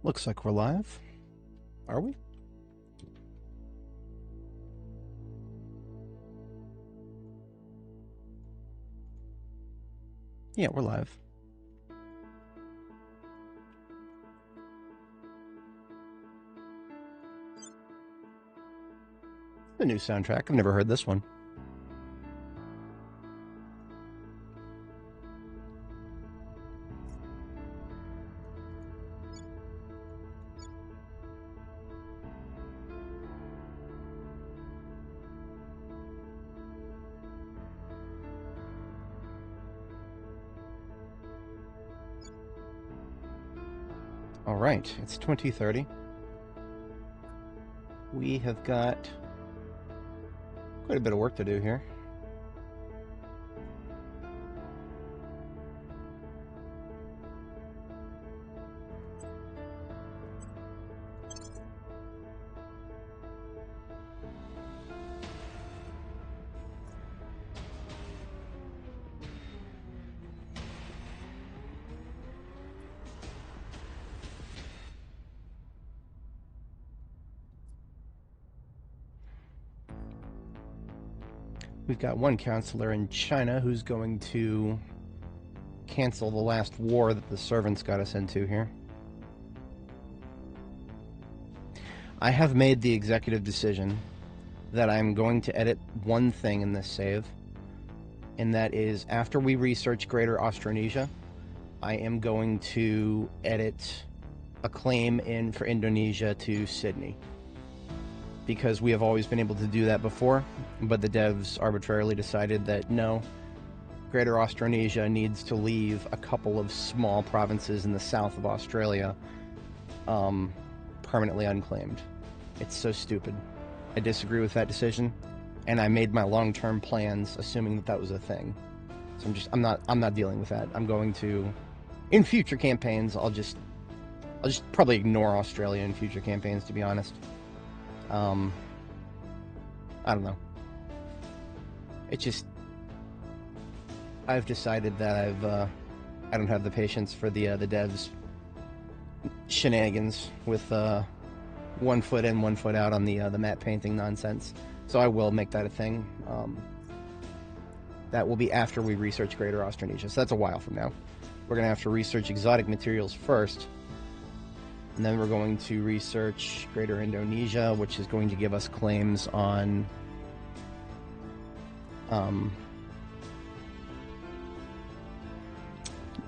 Looks like we're live. Are we? Yeah, we're live. The new soundtrack. I've never heard this one. All right, it's 2030. We have got quite a bit of work to do here. We've got one counselor in China who's going to cancel the last war that the servants got us into here. I have made the executive decision that I'm going to edit one thing in this save, and that is after we research Greater Austronesia, I am going to edit a claim in for Indonesia to Sydney. Because we have always been able to do that before, but the devs arbitrarily decided that no, Greater Austronesia needs to leave a couple of small provinces in the south of Australia permanently unclaimed. It's so stupid. I disagree with that decision, and I made my long-term plans assuming that that was a thing. So I'm not dealing with that. I'm going to, in future campaigns, I'll just probably ignore Australia in future campaigns, to be honest. I don't know. It's just, I've decided that I don't have the patience for the devs shenanigans with 1 foot in, 1 foot out on the matte painting nonsense. So I will make that a thing. That will be after we research Greater Austronesia. So that's a while from now. We're gonna have to research exotic materials first. And then we're going to research Greater Indonesia, which is going to give us claims on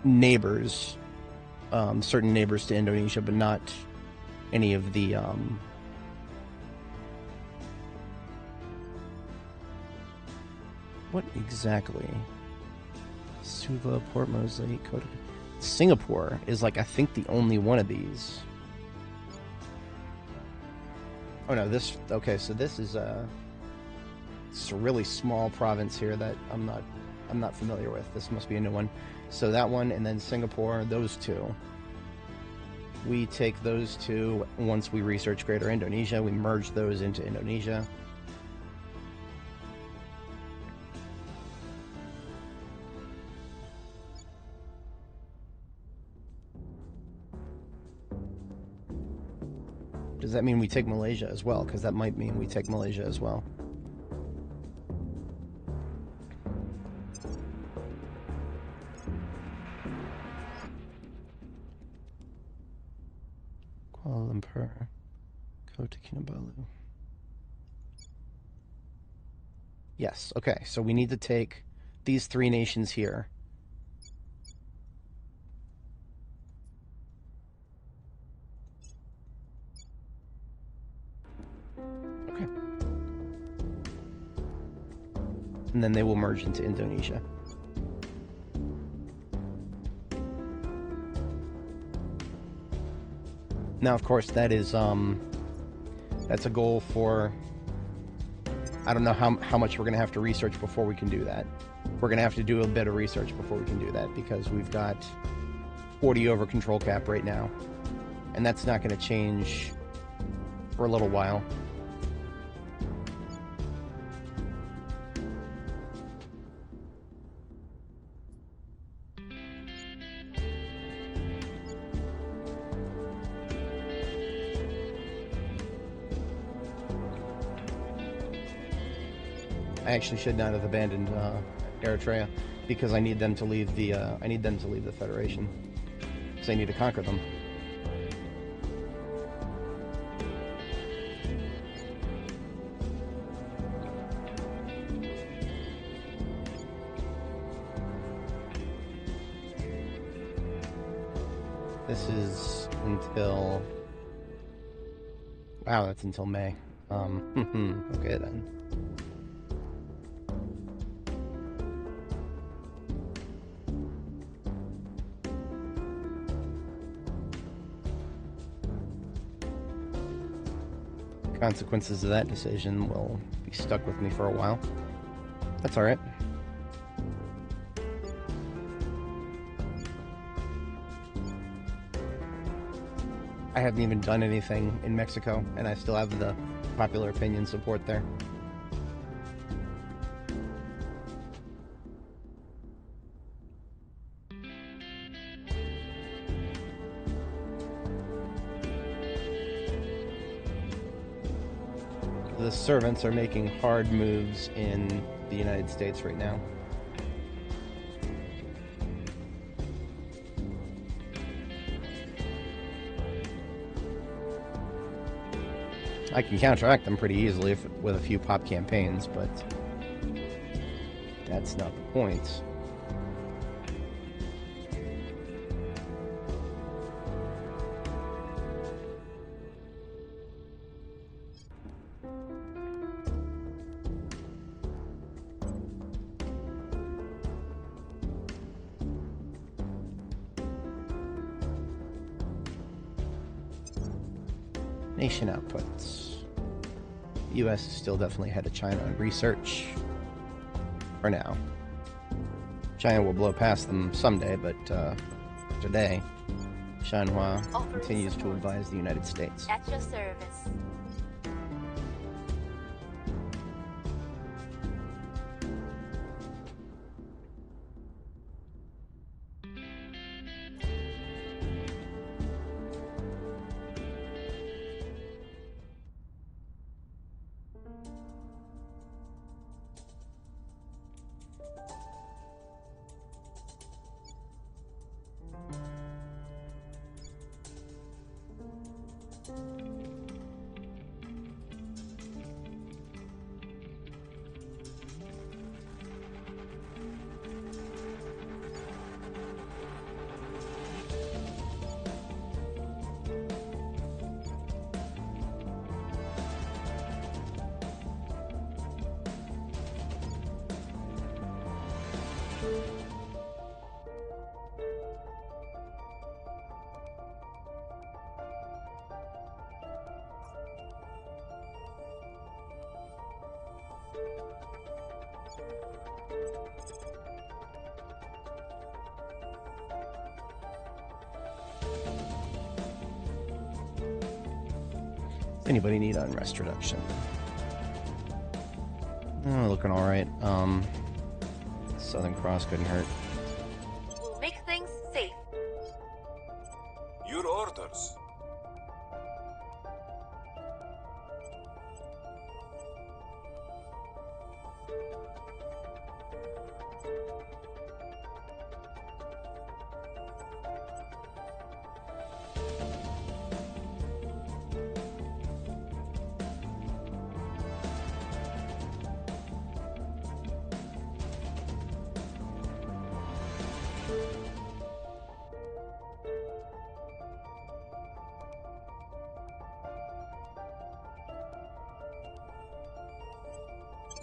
neighbors, certain neighbors to Indonesia, but not any of the what exactly? Suva, Port Moresby, Kota. Singapore is like, I think, the only one of these. Oh no, this, okay, so this is it's a really small province here that I'm not familiar with. This must be a new one. So that one, and then Singapore, those two. We take those two, once we research Greater Indonesia, we merge those into Indonesia. Does that mean we take Malaysia as well? Because that might mean we take Malaysia as well. Kuala Lumpur, Kota Kinabalu. Yes, okay, so we need to take these three nations here. Okay. And then they will merge into Indonesia. Now, of course, that is that's a goal for, I don't know how much we're going to have to research before we can do that. We're going to have to do a bit of research before we can do that, because we've got 40 over control cap right now, and that's not going to change for a little while. I actually should not have abandoned Eritrea, because I need them to leave the Federation, because I need to conquer them. This is until... Wow, that's until May. Okay then. Consequences of that decision will be stuck with me for a while. That's alright. I haven't even done anything in Mexico, and I still have the popular opinion support there. The servants are making hard moves in the United States right now. I can counteract them pretty easily with a few pop campaigns, but that's not the point. Nation outputs. The US is still definitely ahead of China on research. For now. China will blow past them someday, but today, Shanhua continues to advise the United States. At your service. Anybody need unrest reduction? Oh, looking all right. Southern Cross couldn't hurt. We'll make things safe. Your orders.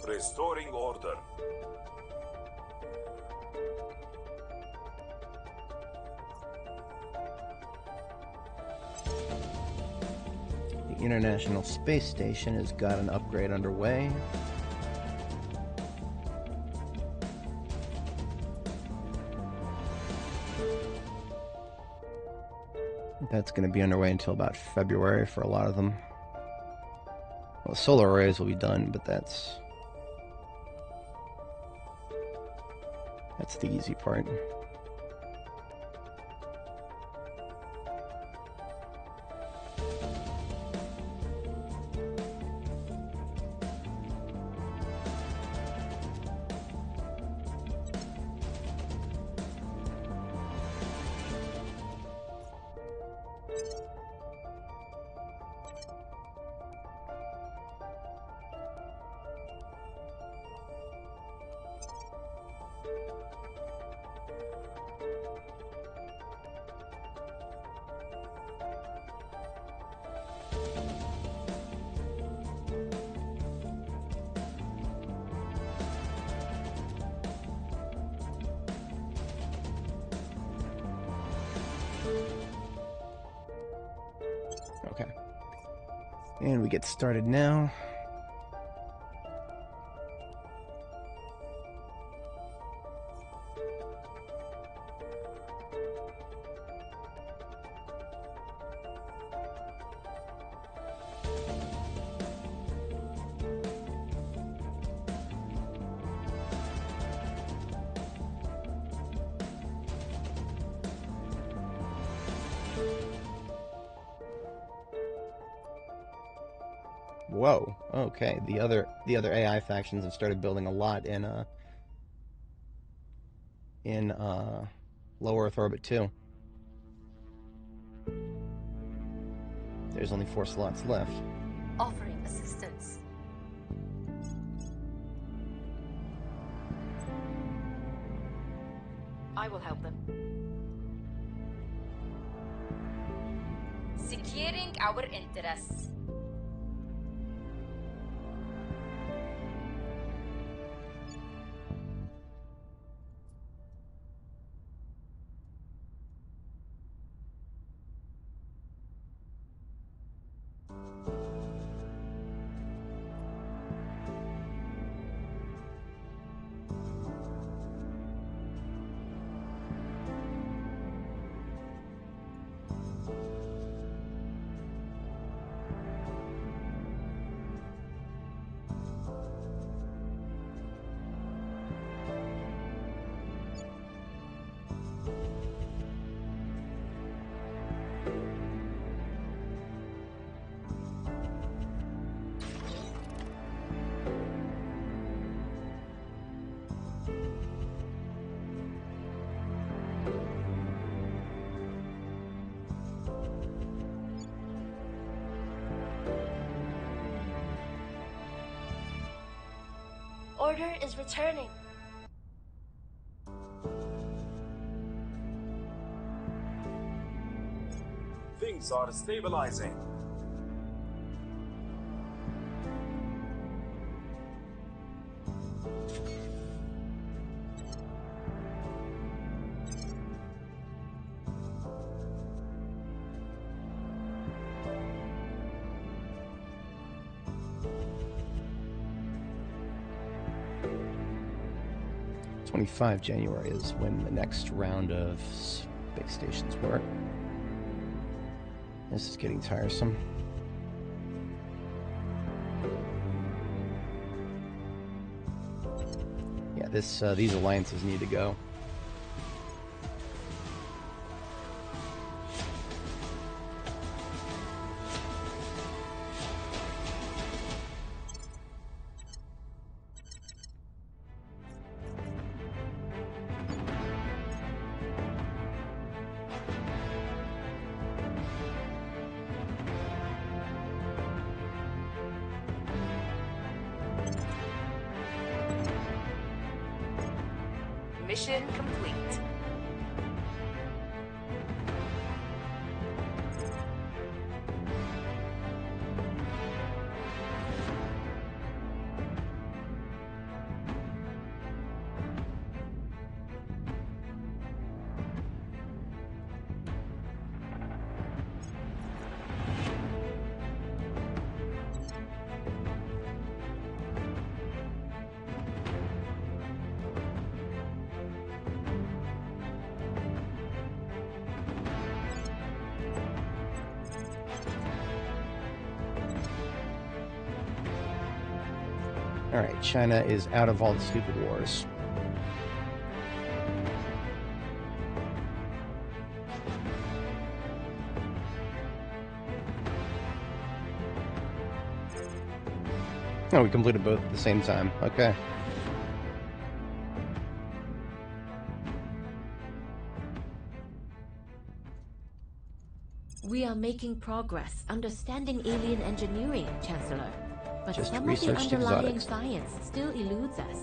Restoring order. The International Space Station has got an upgrade underway. That's going to be underway until about February for a lot of them. Well, solar arrays will be done, but that's the easy part. Okay. And we get started now. Whoa. Okay. The other AI factions have started building a lot in low Earth orbit too. There's only 4 slots left. Offering assistance. I will help them. Securing our interests. Order is returning. Things are stabilizing. January is when the next round of space stations work. This is getting tiresome. Yeah, these alliances need to go. Mission complete. Alright, China is out of all the stupid wars. Oh, we completed both at the same time. Okay. We are making progress understanding alien engineering, Chancellor. But Just some of the researched underlying exotics. science still eludes us.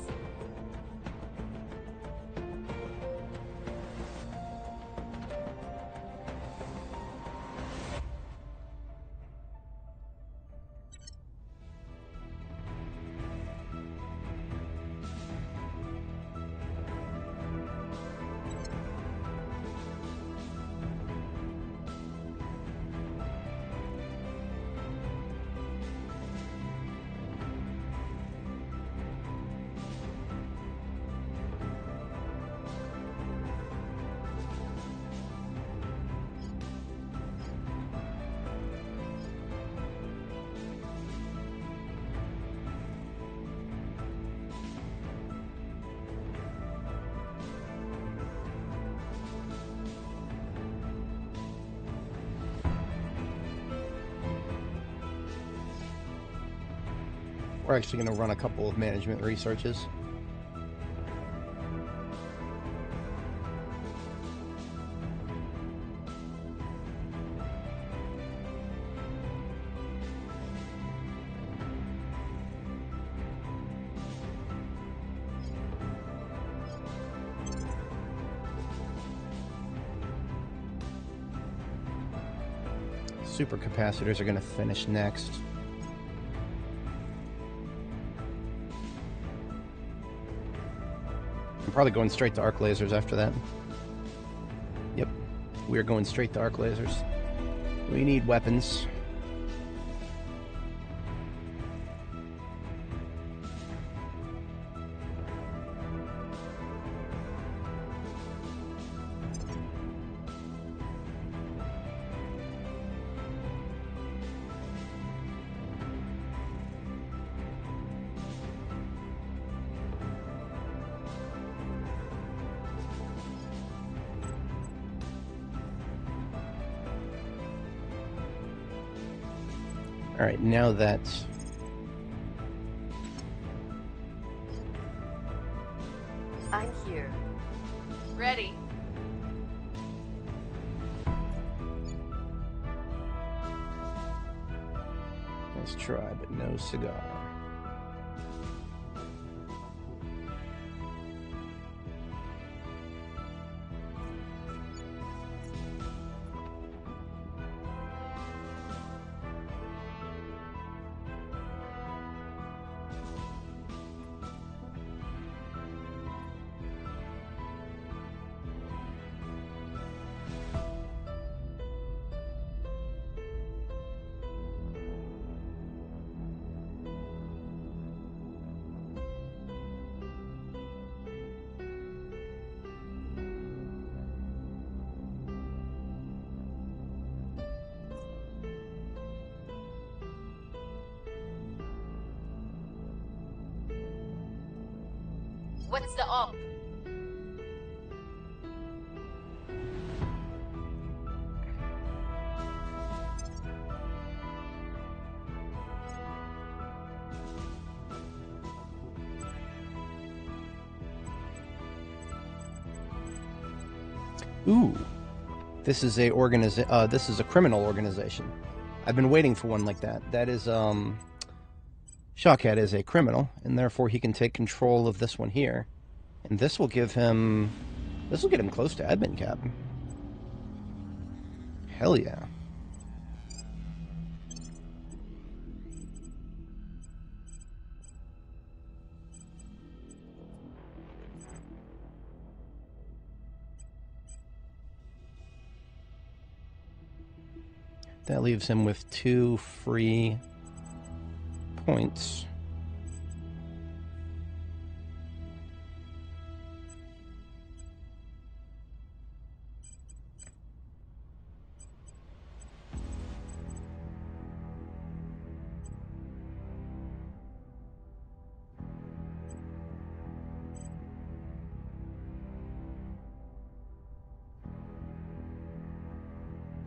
We're actually going to run a couple of management researches. Supercapacitors are going to finish next. I'm probably going straight to arc lasers after that. Yep, we are going straight to arc lasers. We need weapons. All right, now that I'm here. Ready. nice try, but no cigar. What's the up? Ooh, this is a this is a criminal organization. I've been waiting for one like that. That is Shawkat is a criminal, and therefore he can take control of this one here, and this will give him. This will get him close to admin cap. Hell yeah. That leaves him with 2 free points.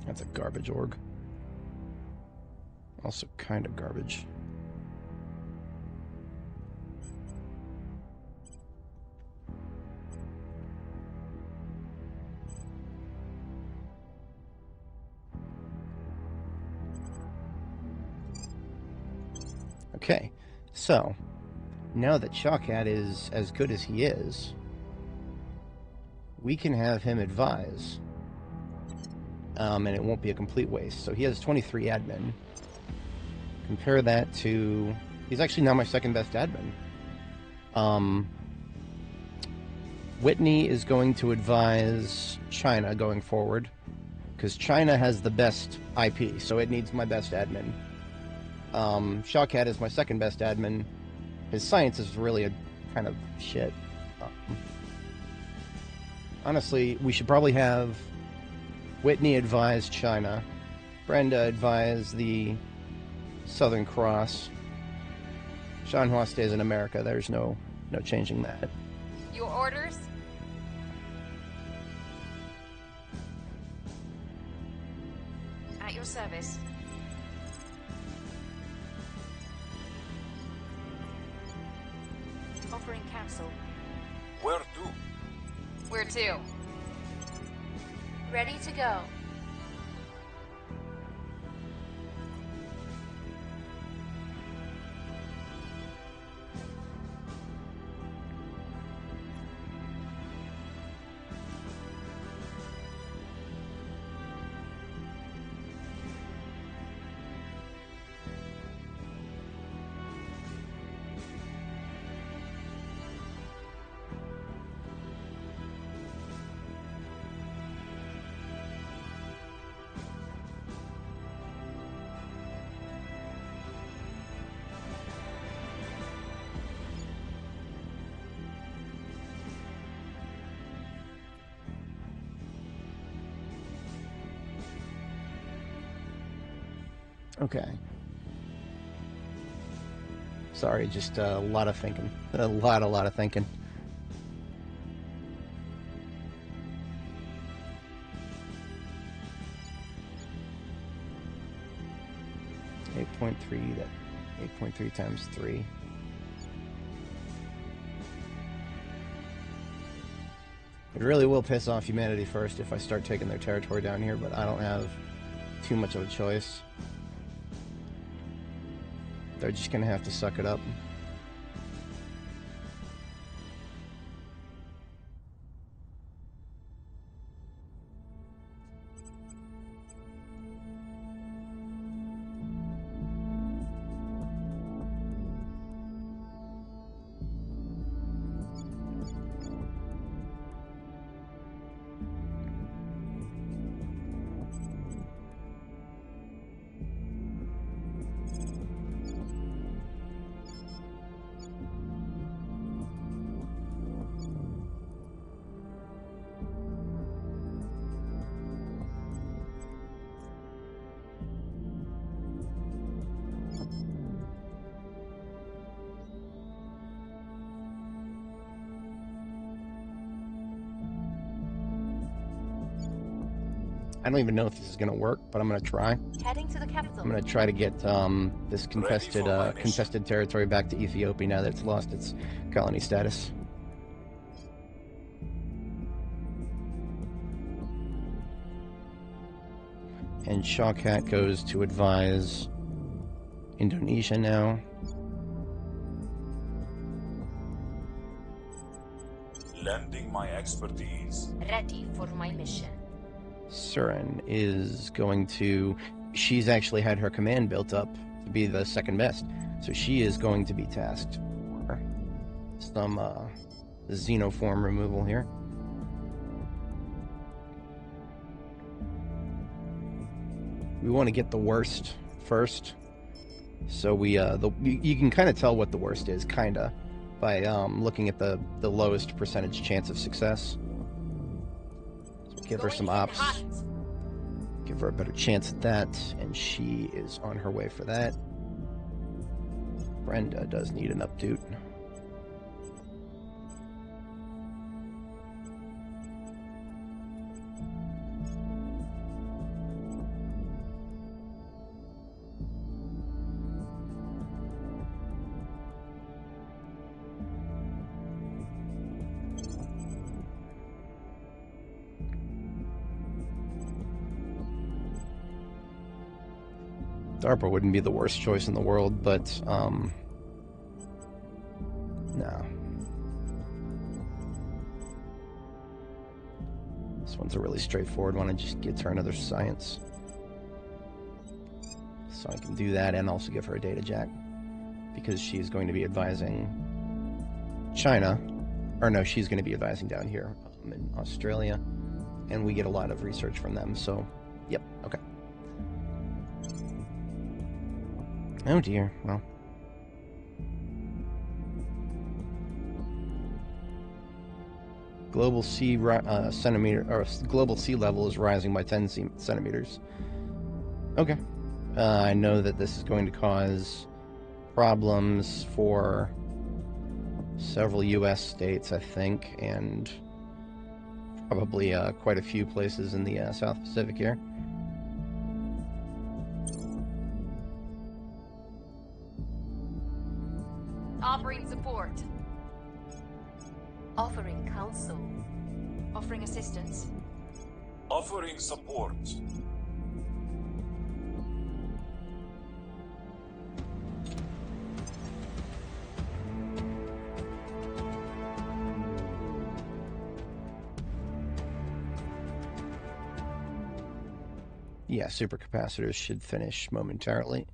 That's a garbage org. Also kind of garbage. Okay, so now that Shawkat is as good as he is, we can have him advise, and it won't be a complete waste. So he has 23 admin. Compare that to... He's actually now my second best admin. Whitney is going to advise China going forward, because China has the best IP, so it needs my best admin. Shawkat is my second best admin. His science is really a kind of shit. Honestly, we should probably have Whitney advise China, Brenda advise the Southern Cross. Shanhua stays in America. There's no changing that. Your orders? At your service. 2? Ready to go. Okay. Sorry, just a lot of thinking. A lot of thinking. .3, that 8.3 times 3. It really will piss off humanity first if I start taking their territory down here, but I don't have too much of a choice. They're just gonna have to suck it up. I don't even know if this is going to work, but I'm going to try. Heading to the capital. I'm going to try to get this contested territory back to Ethiopia now that it's lost its colony status. And Shawkat goes to advise Indonesia now. Lending my expertise. Ready for my mission. Surin is going to... She's actually had her command built up to be the second best. So she is going to be tasked for some xenoform removal here. We want to get the worst first. So we you can kind of tell what the worst is, kinda, by looking at the lowest percentage chance of success. So give her some ops. Give her a better chance at that, and she is on her way for that. Brenda does need an updoot. DARPA wouldn't be the worst choice in the world, but, no. This one's a really straightforward one. I just get her another science. So I can do that and also give her a data jack. Because she's going to be advising China. Or no, she's going to be advising down here in Australia. And we get a lot of research from them, so, yep, okay. Oh dear, well. Global sea global sea level is rising by 10 centimeters. Okay. I know that this is going to cause problems for several U.S. states, I think, and probably quite a few places in the South Pacific here. Offering support. Offering counsel. Offering assistance. Offering support. Yeah, supercapacitors should finish momentarily.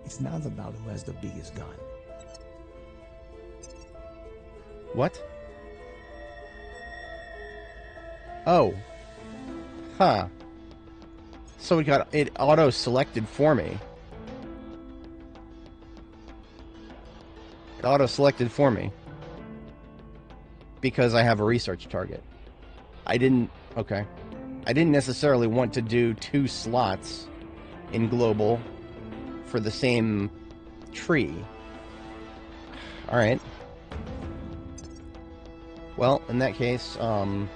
It's not about who has the biggest gun. What? Oh. Huh. So we got it auto-selected for me. It auto-selected for me. Because I have a research target. Okay. I didn't necessarily want to do 2 slots in global for the same tree. Alright. Well, in that case, when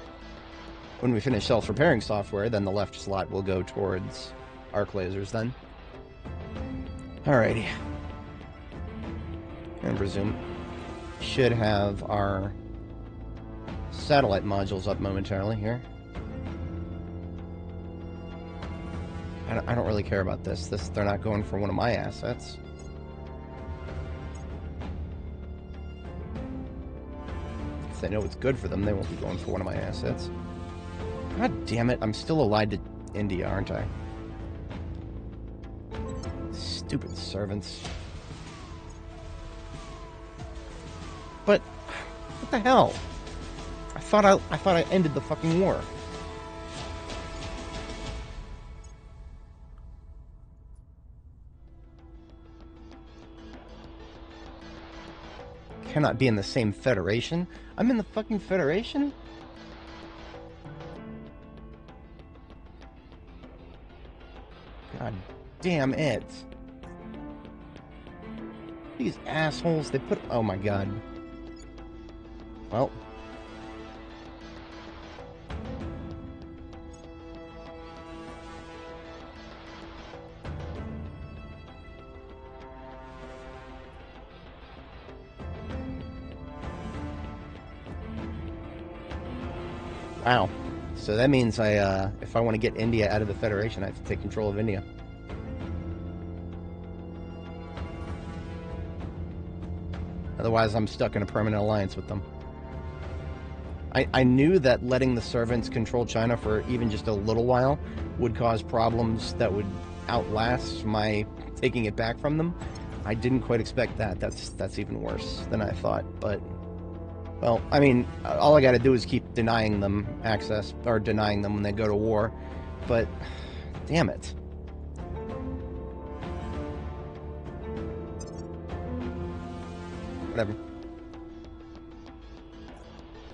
we finish self-repairing software, then the left slot will go towards arc lasers then. Alrighty. And resume. Should have our satellite modules up momentarily here. I don't really care about this. They're not going for one of my assets. If they know it's good for them, they won't be going for one of my assets. God damn it, I'm still allied to India, aren't I? Stupid servants. But what the hell? I thought I ended the fucking war. Cannot be in the same federation. I'm in the fucking federation? God damn it. These assholes, they put... Oh my god. Well. Wow. So that means if I want to get India out of the Federation, I have to take control of India. Otherwise, I'm stuck in a permanent alliance with them. I knew that letting the servants control China for even just a little while would cause problems that would outlast my taking it back from them. I didn't quite expect that. That's even worse than I thought, but... Well, I mean, all I gotta do is keep denying them access, or denying them when they go to war, but... Damn it. Whatever.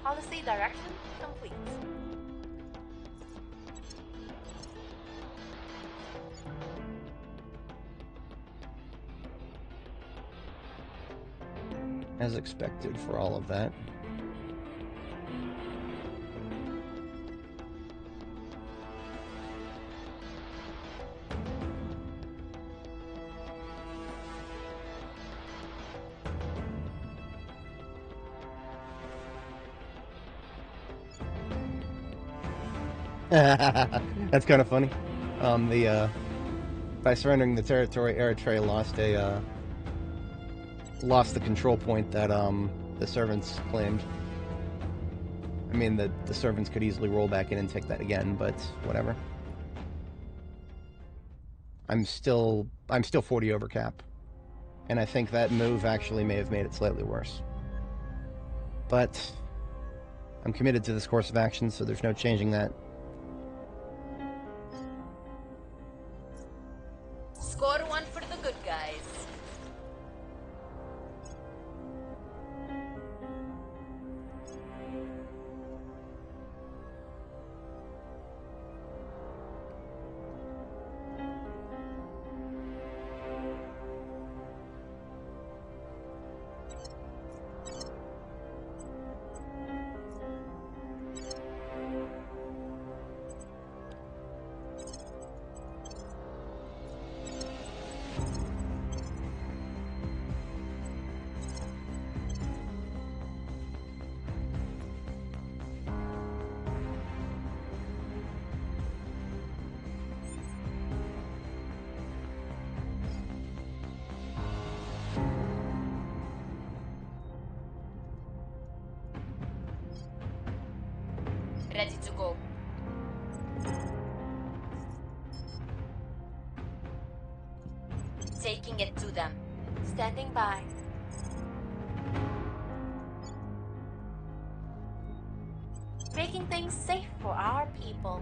Policy direction complete. As expected for all of that. That's kind of funny. By surrendering the territory, Eritrea lost the control point that the servants claimed. I mean, the servants could easily roll back in and take that again, but whatever. I'm still 40 over cap, and I think that move actually may have made it slightly worse. But I'm committed to this course of action, so there's no changing that. Score one for the good guys. Ready to go. Taking it to them. Standing by. Making things safe for our people.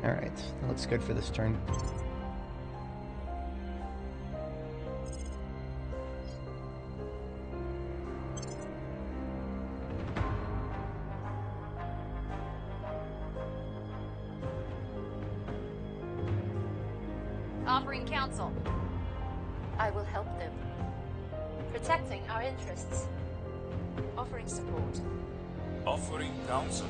Alright, that looks good for this turn. Offering counsel. I will help them. Protecting our interests. Offering support. Offering counsel.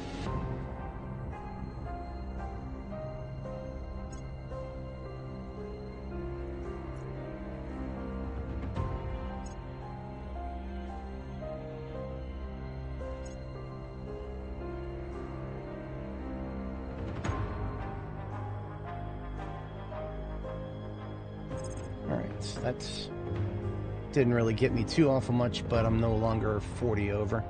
Alright, that's... didn't really get me too awful much, but I'm no longer 40 over.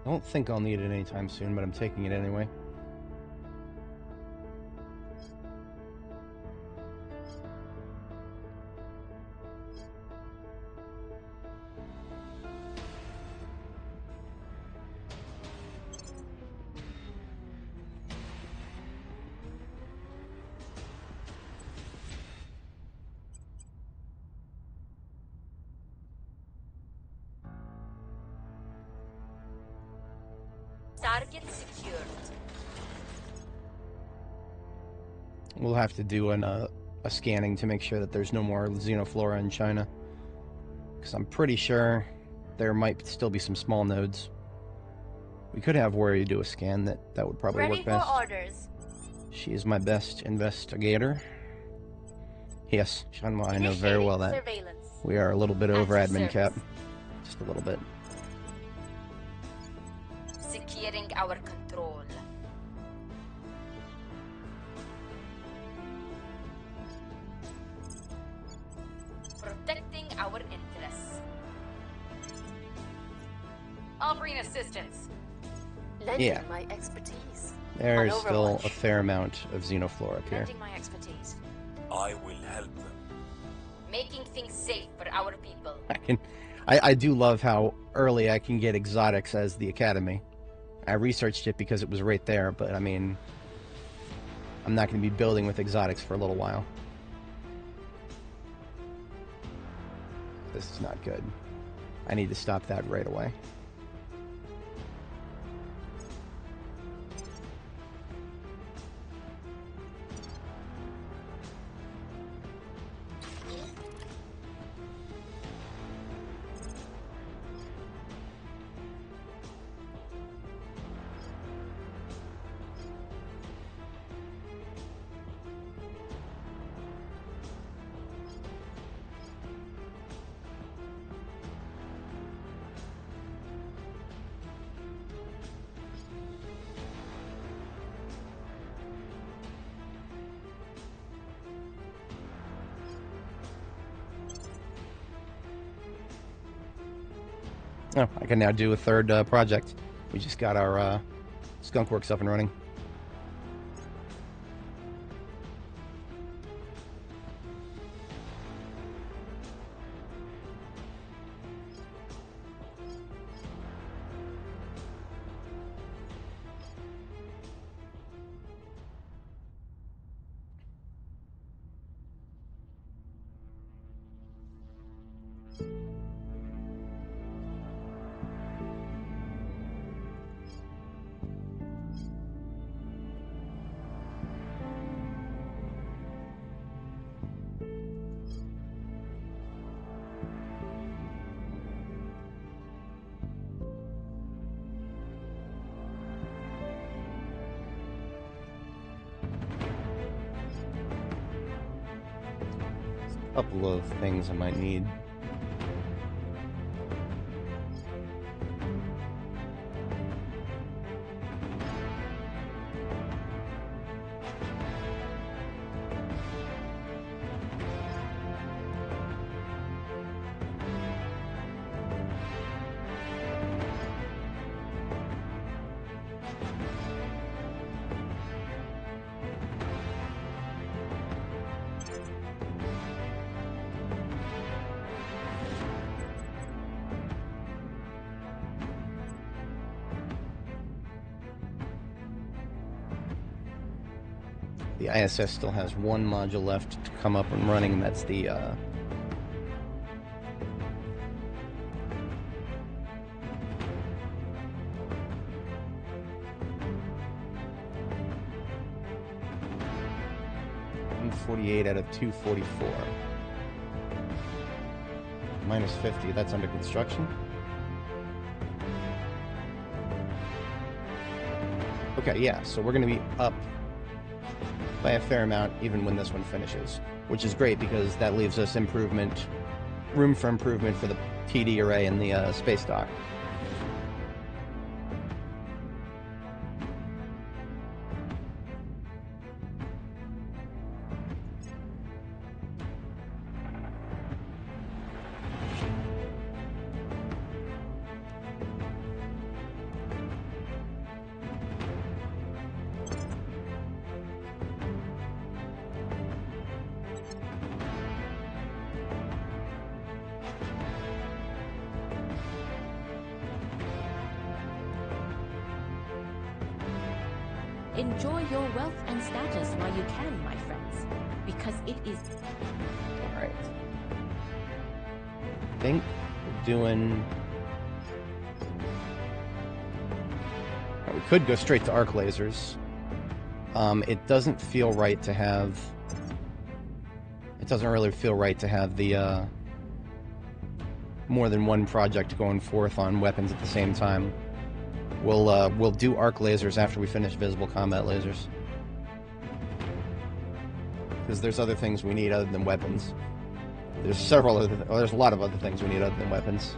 I don't think I'll need it anytime soon, but I'm taking it anyway. Target secured. We'll have to do a scanning to make sure that there's no more xenoflora in China. Because I'm pretty sure there might still be some small nodes. We could have Worry do a scan, that would probably Ready work best. for orders. She is my best investigator. Yes, Shanma, I know very well that. Surveillance. We are a little bit over At your admin cap. service. Just a little bit. Securing our control. Protecting our interests. Offering assistance. Lending Yeah. my expertise. There's On still a Overwatch. fair amount of xenoflora up here. Lending my expertise. I will help them. Making things safe for our people. I do love how early I can get exotics as the academy. I researched it because it was right there, but I mean, I'm not going to be building with exotics for a little while. This is not good. I need to stop that right away. Oh, I can now do a third project. We just got our skunk works up and running. Couple of things I might need. The ISS still has one module left to come up and running, and that's the $148 out of 244. Minus 50, that's under construction. Okay, yeah, so we're going to be up by a fair amount even when this one finishes, which is great because that leaves us room for improvement for the TD array and the space dock. Enjoy your wealth and status while you can, my friends, because it is... Alright. I think we're doing... We could go straight to arc lasers. It doesn't feel right to have... It doesn't really feel right to have the, more than one project going forth on weapons at the same time. We'll do arc lasers after we finish visible combat lasers. Because there's other things we need other than weapons. There's a lot of other things we need other than weapons.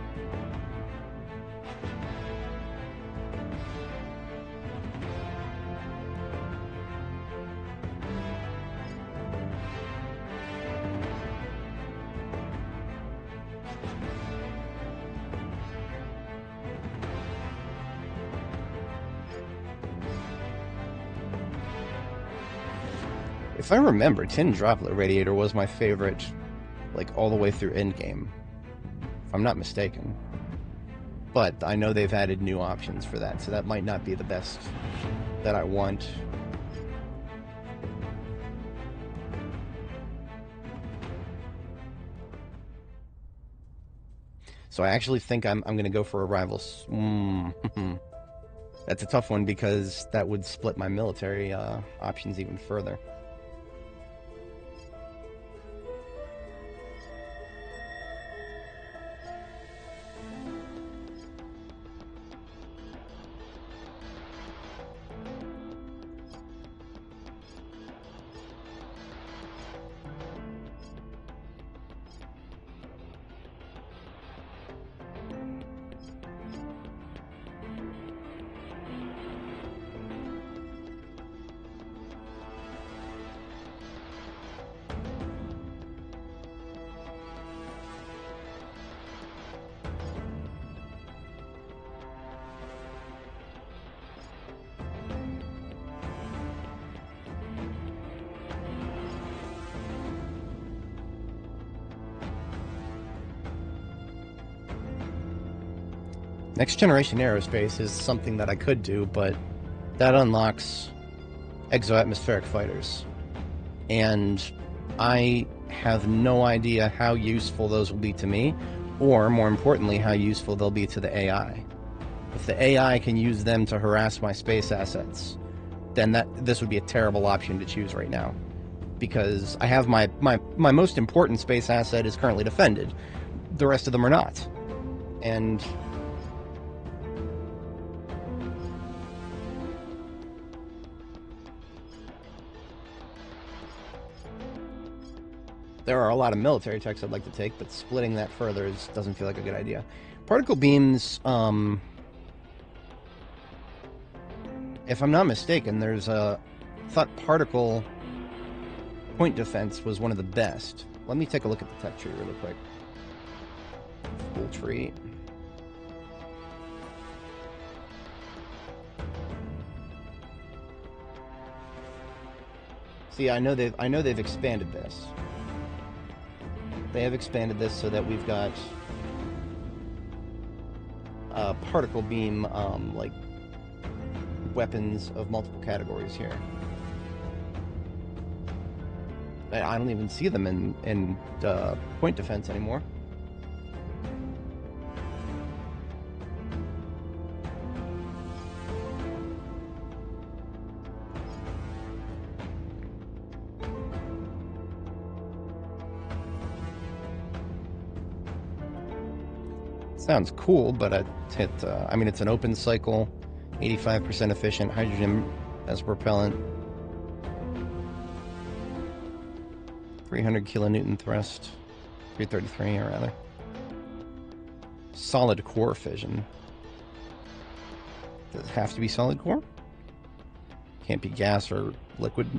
If I remember, Tin Droplet Radiator was my favorite, like, all the way through endgame, if I'm not mistaken. But I know they've added new options for that, so that might not be the best that I want. So I actually think I'm going to go for a Rivals. That's a tough one because that would split my military options even further. Next generation aerospace is something that I could do, but that unlocks exoatmospheric fighters. And I have no idea how useful those will be to me, or more importantly, how useful they'll be to the AI. If the AI can use them to harass my space assets, then this would be a terrible option to choose right now. Because I have my most important space asset is currently defended. The rest of them are not. And there are a lot of military techs I'd like to take, but splitting that further doesn't feel like a good idea. Particle beams, if I'm not mistaken, there's a... I thought particle point defense was one of the best. Let me take a look at the tech tree really quick. Full tree. See, I know they've expanded this. They have expanded this so that we've got particle beam, like, weapons of multiple categories here. I don't even see them in point defense anymore. Sounds cool, but I mean, it's an open cycle, 85% efficient, hydrogen as propellant, 300 kilonewton thrust, 333 or rather. Solid core fission. Does it have to be solid core? Can't be gas or liquid.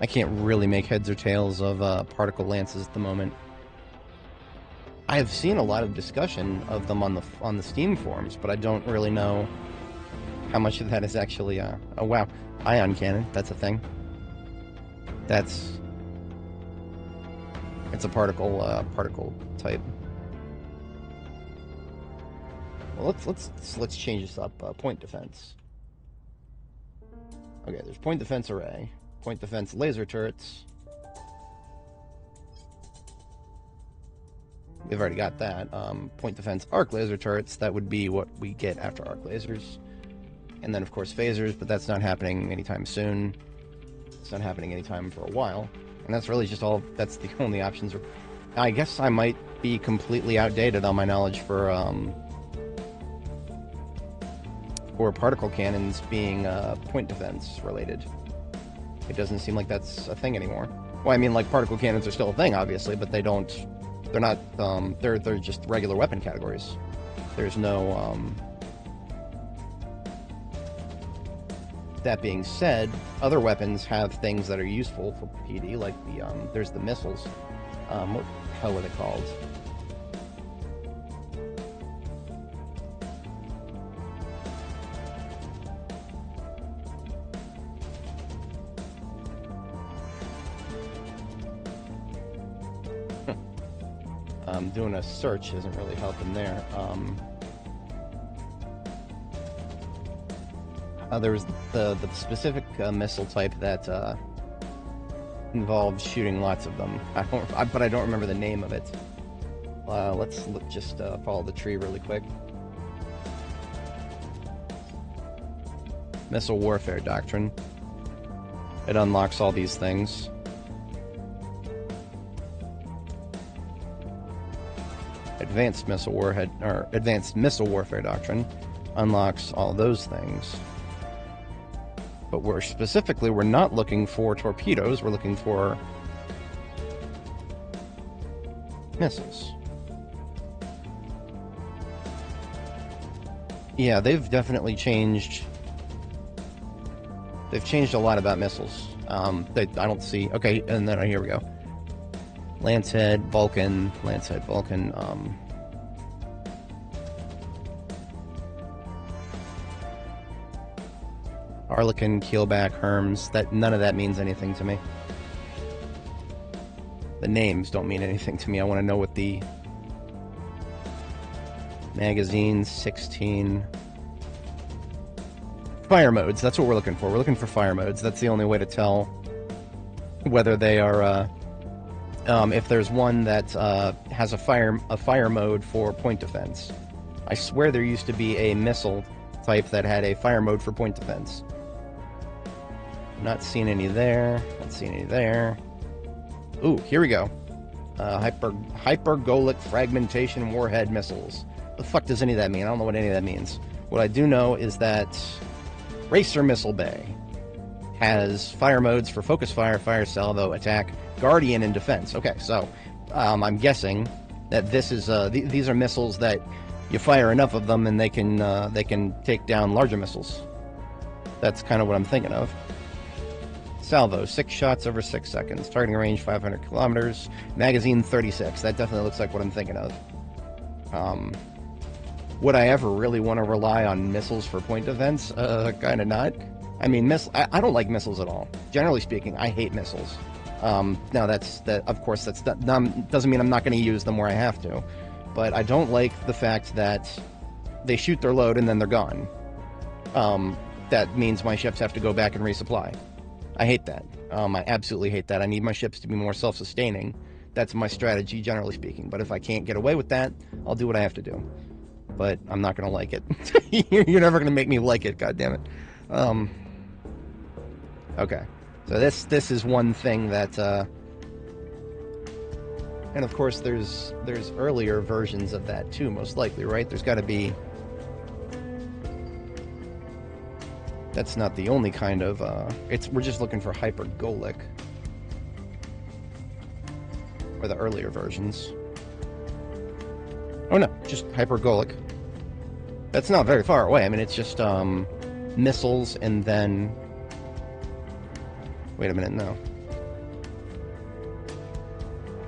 I can't really make heads or tails of particle lances at the moment. I have seen a lot of discussion of them on the Steam forums, but I don't really know how much of that is actually oh wow, ion cannon, that's a thing. It's a particle type. Well, let's change this up. Point defense. Okay, there's point defense array. Point defense laser turrets. We've already got that. Point defense arc laser turrets. That would be what we get after arc lasers. And then, of course, phasers, but that's not happening anytime soon. It's not happening anytime for a while. And that's really just all... That's the only options. I guess I might be completely outdated on my knowledge for particle cannons being point defense related. It doesn't seem like that's a thing anymore. Well, I mean, like, particle cannons are still a thing, obviously, but they're not, they're just regular weapon categories. There's no, That being said, other weapons have things that are useful for PD, like there's the missiles. What the hell are they called? Doing a search isn't really helping there. There's the specific missile type that involves shooting lots of them. But I don't remember the name of it. Let's just follow the tree really quick. Missile warfare doctrine. It unlocks all these things. Advanced missile warhead or advanced missile warfare doctrine unlocks all those things. But we're not looking for torpedoes, we're looking for missiles. Yeah, they've definitely changed. They've changed a lot about missiles. I don't see. Okay, and then here we go. Lancehead, Vulcan. Harlequin, Keelback, Herms. None of that means anything to me. The names don't mean anything to me. I want to know what the magazines, 16 fire modes. That's what we're looking for. We're looking for fire modes. That's the only way to tell whether they are. If there's one that has a fire mode for point defense. I swear there used to be a missile type that had a fire mode for point defense. Not seeing any there. Not seeing any there. Ooh, here we go. Hypergolic fragmentation warhead missiles. What the fuck does any of that mean? I don't know what any of that means. What I do know is that Racer Missile Bay has fire modes for focus fire, fire salvo, attack, guardian, and defense. Okay, so I'm guessing that this is these are missiles that you fire enough of them and they can take down larger missiles. That's kind of what I'm thinking of. Salvo, 6 shots over 6 seconds. Targeting range 500 kilometers. Magazine 36. That definitely looks like what I'm thinking of. Would I ever really want to rely on missiles for point defense? Kind of not. I mean, I don't like missiles at all. Generally speaking, I hate missiles. Now, of course, doesn't mean I'm not going to use them where I have to. But I don't like the fact that they shoot their load and then they're gone. That means my ships have to go back and resupply. I hate that. I absolutely hate that. I need my ships to be more self-sustaining. That's my strategy, generally speaking. But if I can't get away with that, I'll do what I have to do. But I'm not going to like it. You're never going to make me like it, goddammit. Okay. So this is one thing that... and of course, there's earlier versions of that too, most likely, right? There's got to be... That's not the only kind of... we're just looking for hypergolic. Or the earlier versions. Oh no, just hypergolic. That's not very far away. I mean, it's just missiles and then... Wait a minute, no.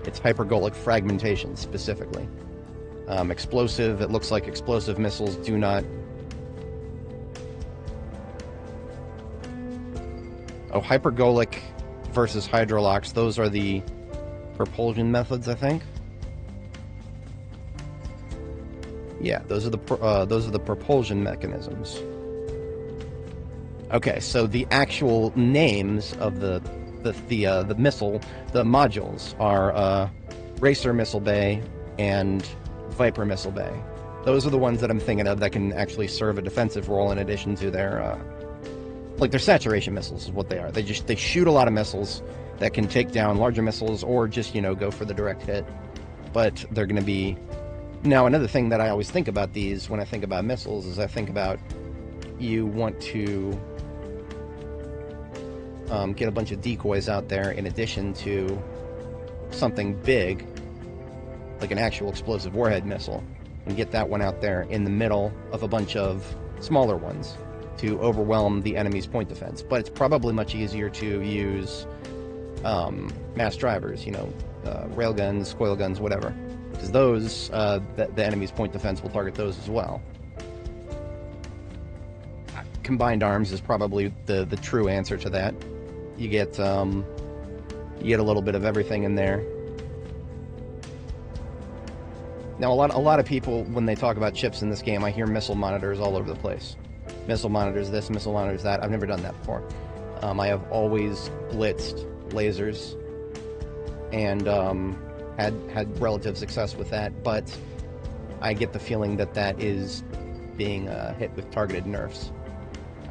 It's hypergolic fragmentation, specifically. Explosive, it looks like explosive missiles do not... Oh, hypergolic versus hydrolox, those are the propulsion methods, I think. Yeah, those are the propulsion mechanisms. Okay, so the actual names of the missile, the modules are Racer Missile Bay and Viper Missile Bay. Those are the ones that I'm thinking of that can actually serve a defensive role in addition to their like their saturation missiles is what they are. They shoot a lot of missiles that can take down larger missiles or just, go for the direct hit. But they're going to be... Now, another thing that I always think about these when I think about missiles is I think about you want to get a bunch of decoys out there in addition to something big, like an actual explosive warhead missile, and get that one out there in the middle of a bunch of smaller ones. to overwhelm the enemy's point defense. But it's probably much easier to use mass drivers, railguns, coil guns, whatever. Because those, the enemy's point defense will target those as well. Combined arms is probably the true answer to that. You get a little bit of everything in there. Now, a lot of people, when they talk about chips in this game, I hear missile monitors all over the place. Missile monitors this, missile monitors that. I've never done that before. I have always blitzed lasers and had relative success with that, but I get the feeling that is being hit with targeted nerfs.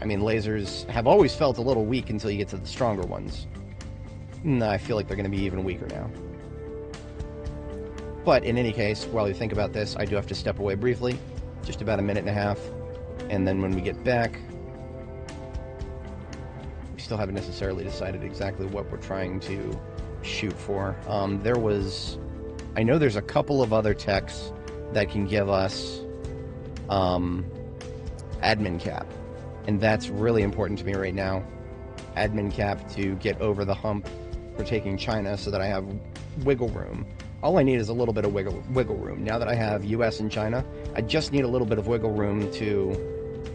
I mean, lasers have always felt a little weak until you get to the stronger ones. And I feel like they're going to be even weaker now. But in any case, while you think about this, I do have to step away briefly, just about a minute and a half, and then when we get back, we still haven't necessarily decided exactly what we're trying to shoot for. I know there's a couple of other techs that can give us admin cap, and that's really important to me right now. Admin cap to get over the hump for taking China so that I have wiggle room. All I need is a little bit of wiggle room. Now that I have US and China, I just need a little bit of wiggle room to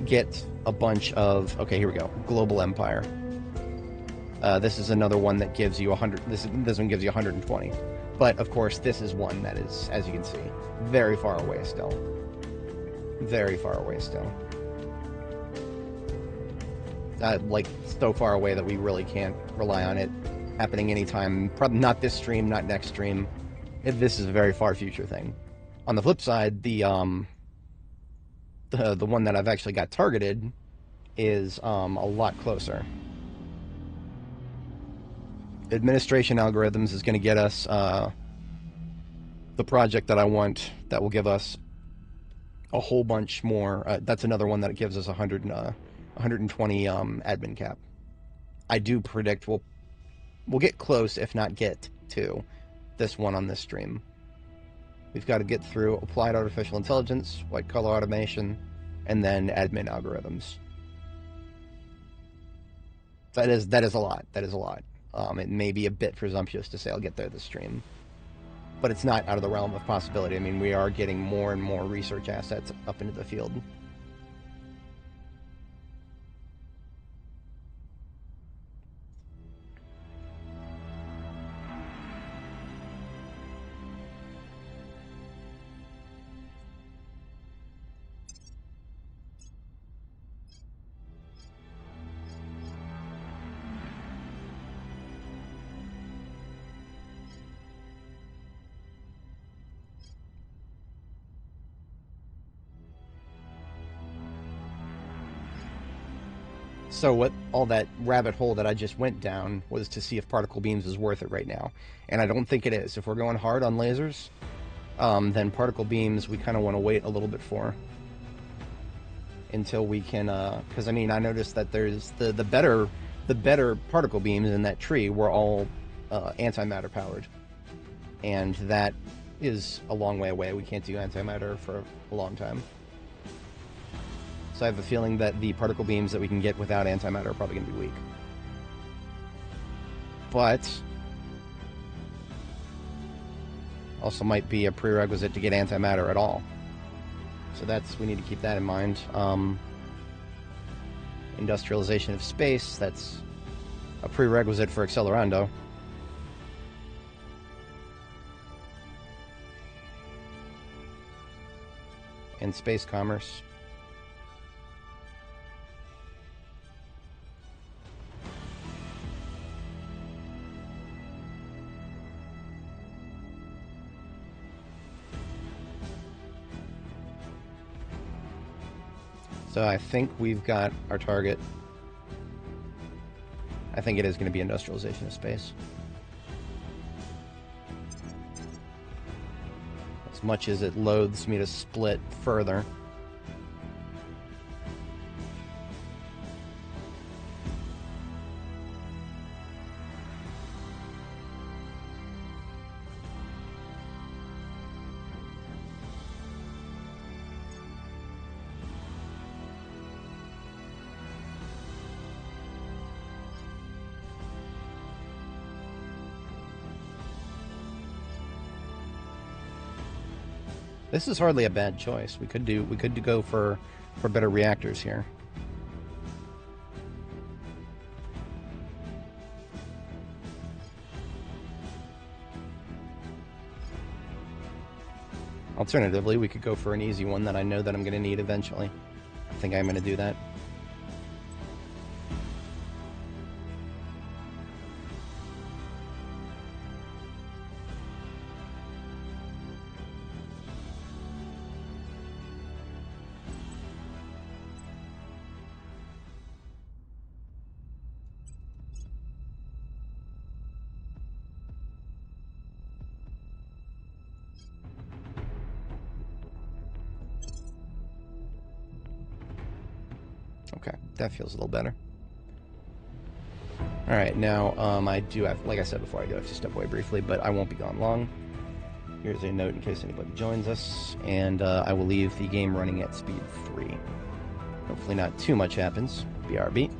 get a bunch of... Okay, here we go. Global Empire. This is another one that gives you 100... This one gives you 120. But, of course, this is one that is, as you can see, very far away still. Very far away still. Like, so far away that we really can't rely on it happening anytime. Probably not this stream, not next stream. This is a very far future thing. On the flip side, the one that I've actually got targeted is a lot closer. Administration algorithms is going to get us the project that I want that will give us a whole bunch more. That's another one that gives us 120 admin cap. I do predict we'll get close, if not get to this one on this stream. We've got to get through applied artificial intelligence, white collar automation, and then admin algorithms. That is a lot. That is a lot. It may be a bit presumptuous to say I'll get there this stream, but it's not out of the realm of possibility. I mean, we are getting more and more research assets up into the field. So what all that rabbit hole that I just went down was to see if particle beams is worth it right now. And I don't think it is. If we're going hard on lasers, then particle beams we kind of want to wait a little bit for. Until we can, because I mean, I noticed that there's the better particle beams in that tree were all antimatter powered. And that is a long way away. We can't do antimatter for a long time. So I have a feeling that the particle beams that we can get without antimatter are probably going to be weak. But also might be a prerequisite to get antimatter at all. So we need to keep that in mind. Industrialization of space, that's a prerequisite for Accelerando. And space commerce. So I think we've got our target. I think it is going to be industrialization of space. As much as it loathes me to split further. This is hardly a bad choice. We could go for better reactors here. Alternatively, we could go for an easy one that I know that I'm going to need eventually. I think I'm going to do that. Okay, that feels a little better. Alright, now, I do have, like I said before, I do have to step away briefly, but I won't be gone long. Here's a note in case anybody joins us, and I will leave the game running at speed 3. Hopefully not too much happens. BRB.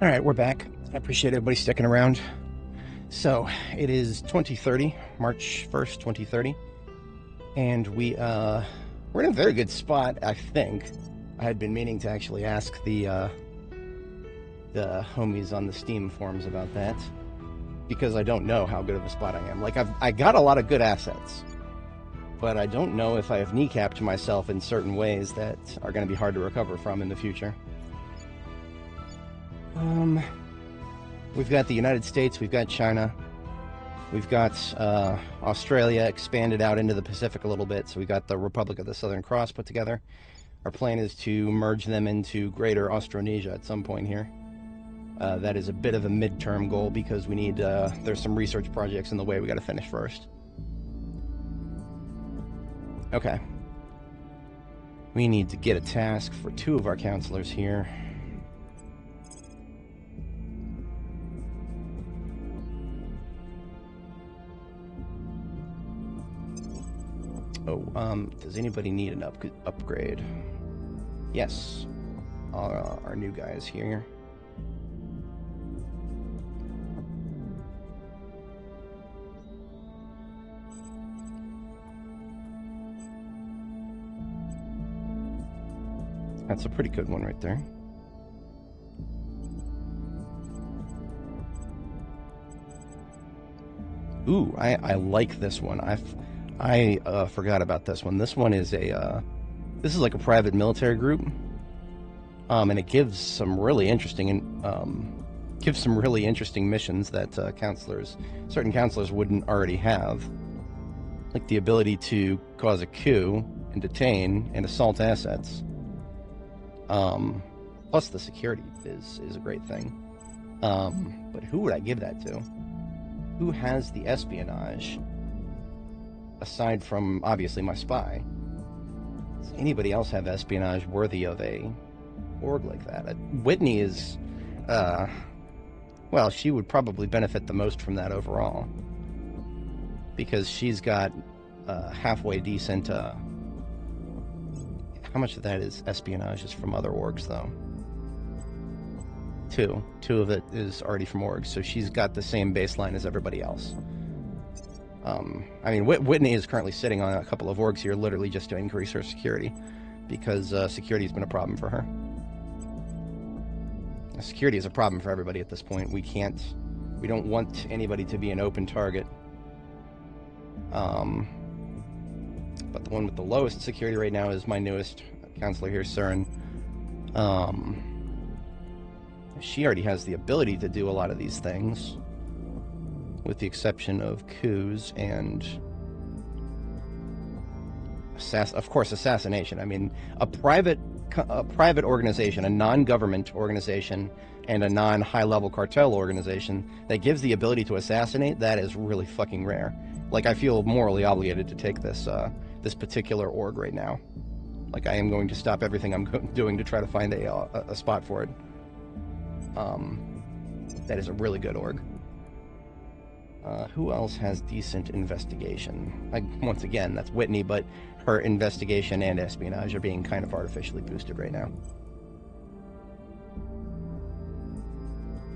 All right, we're back. I appreciate everybody sticking around. So it is 2030, March 1st, 2030, and we're in a very good spot, I think. I had been meaning to actually ask the homies on the Steam forums about that, because I don't know how good of a spot I am. Like, I got a lot of good assets, but I don't know if I have kneecapped myself in certain ways that are going to be hard to recover from in the future. We've got the United States, we've got China, we've got Australia expanded out into the Pacific a little bit, so we got the Republic of the Southern Cross put together. Our plan is to merge them into Greater Austronesia at some point here. That is a bit of a midterm goal because we need, there's some research projects in the way we got to finish first. Okay. We need to get a task for 2 of our counselors here. Oh, does anybody need an upgrade? Yes. our new guys here. That's a pretty good one right there. Ooh, I like this one. I forgot about this one. This one is this is like a private military group, and it gives some really interesting missions that certain counselors wouldn't already have, like the ability to cause a coup and detain and assault assets. Plus the security is a great thing. But who would I give that to? Who has the espionage, aside from, obviously, my spy? Does anybody else have espionage worthy of a org like that? Whitney is, well, she would probably benefit the most from that overall, because she's got halfway decent, how much of that is espionage is from other orgs, though? Two of it is already from orgs, so she's got the same baseline as everybody else. I mean, Whitney is currently sitting on a couple of orgs here, literally just to increase her security, because security has been a problem for her. Security is a problem for everybody at this point. We don't want anybody to be an open target. But the one with the lowest security right now is my newest counselor here, Surin. She already has the ability to do a lot of these things, with the exception of coups and, of course, assassination. I mean, a private organization, a non-government organization, and a non-high-level cartel organization that gives the ability to assassinate, that is really fucking rare. Like, I feel morally obligated to take this this particular org right now. Like, I am going to stop everything I'm doing to try to find a spot for it. That is a really good org. Who else has decent investigation? Once again, that's Whitney, but her investigation and espionage are being kind of artificially boosted right now.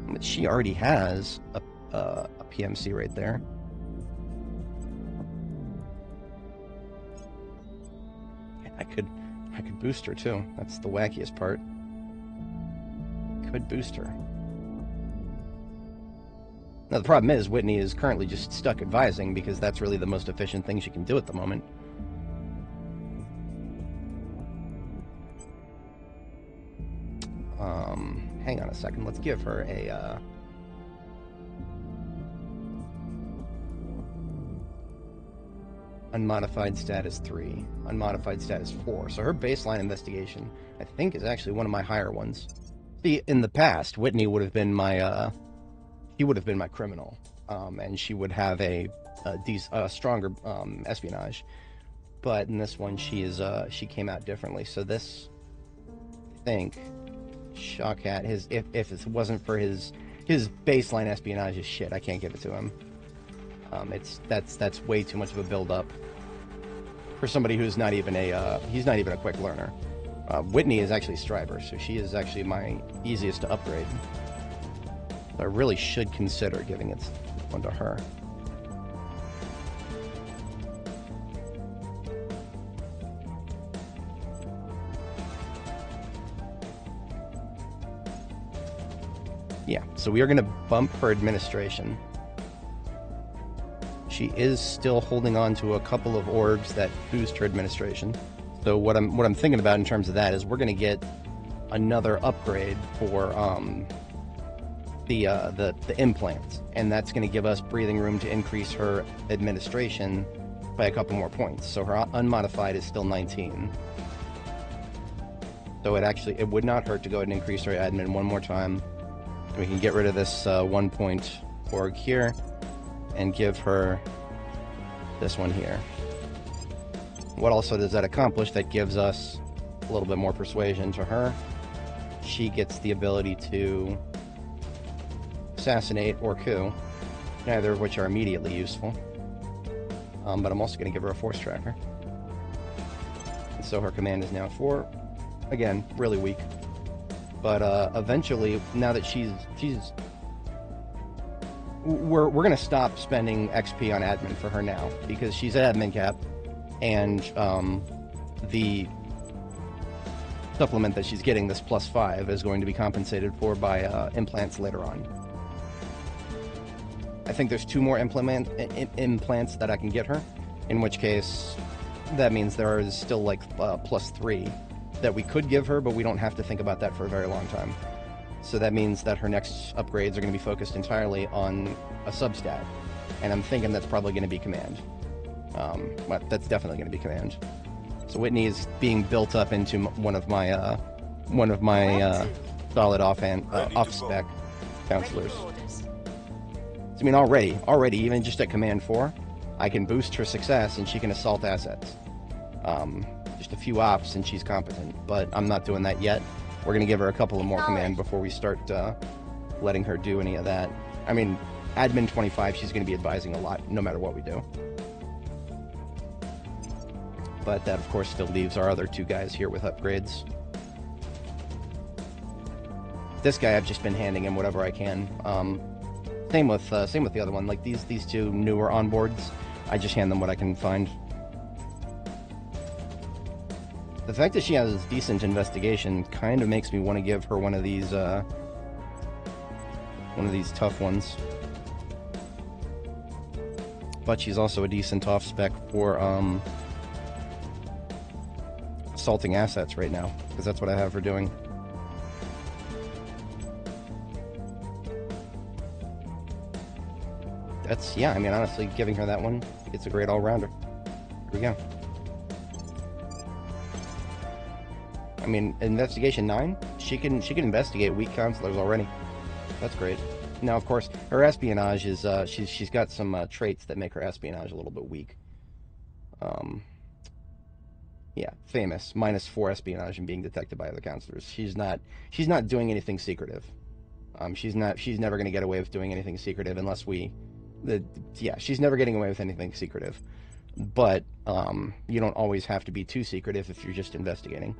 But she already has a PMC right there. I could boost her too. That's the wackiest part. Could boost her. Now, the problem is, Whitney is currently just stuck advising, because that's really the most efficient thing she can do at the moment. Hang on a second. Let's give her a, unmodified status 3, unmodified status 4. So her baseline investigation, I think, is actually one of my higher ones. See, in the past, Whitney would have been my, he would have been my criminal, and she would have a stronger espionage. But in this one, she came out differently. So this, I think, Shawkat, if it wasn't for his baseline espionage is shit. I can't give it to him. That's way too much of a build up for somebody who's not even he's not even a quick learner. Whitney is actually Striver, so she is actually my easiest to upgrade. I really should consider giving it one to her. Yeah, so we are going to bump her administration. She is still holding on to a couple of orgs that boost her administration. So what I'm thinking about in terms of that is we're going to get another upgrade for the implants, and that's going to give us breathing room to increase her administration by a couple more points. So her unmodified is still 19. So it would not hurt to go ahead and increase her admin one more time. And we can get rid of this 1 point org here and give her this one here. What also does that accomplish? That gives us a little bit more persuasion to her. She gets the ability to assassinate or coup, neither of which are immediately useful. But I'm also going to give her a force tracker. And so her command is now 4. Again, really weak. But eventually, now that we're gonna stop spending XP on admin for her now because she's at admin cap, and the supplement that she's getting, this +5, is going to be compensated for by implants later on. I think there's 2 more implants that I can get her, in which case that means there is still like +3 that we could give her, but we don't have to think about that for a very long time. So that means that her next upgrades are going to be focused entirely on a substat, and I'm thinking that's probably going to be command. But that's definitely going to be command. So Whitney is being built up into one of my solid off-spec counselors. So, I mean, already, even just at command 4, I can boost her success and she can assault assets. Just a few ops and she's competent, but I'm not doing that yet. We're going to give her a couple of more command before we start letting her do any of that. I mean, admin 25, she's going to be advising a lot, no matter what we do. But that, of course, still leaves our other 2 guys here with upgrades. This guy, I've just been handing him whatever I can. Same with the other one. Like these 2 newer onboards, I just hand them what I can find. The fact that she has decent investigation kind of makes me want to give her one of these tough ones. But she's also a decent off spec for assaulting assets right now, because that's what I have her doing. That's, yeah, I mean, honestly, giving her that one, it's a great all-rounder. Here we go. I mean, investigation 9, she can investigate weak counselors already. That's great. Now, of course, her espionage is she's got some traits that make her espionage a little bit weak. Yeah, famous -4 espionage and being detected by other counselors. She's not doing anything secretive. She's never going to get away with doing anything secretive unless she's never getting away with anything secretive. But you don't always have to be too secretive if you're just investigating.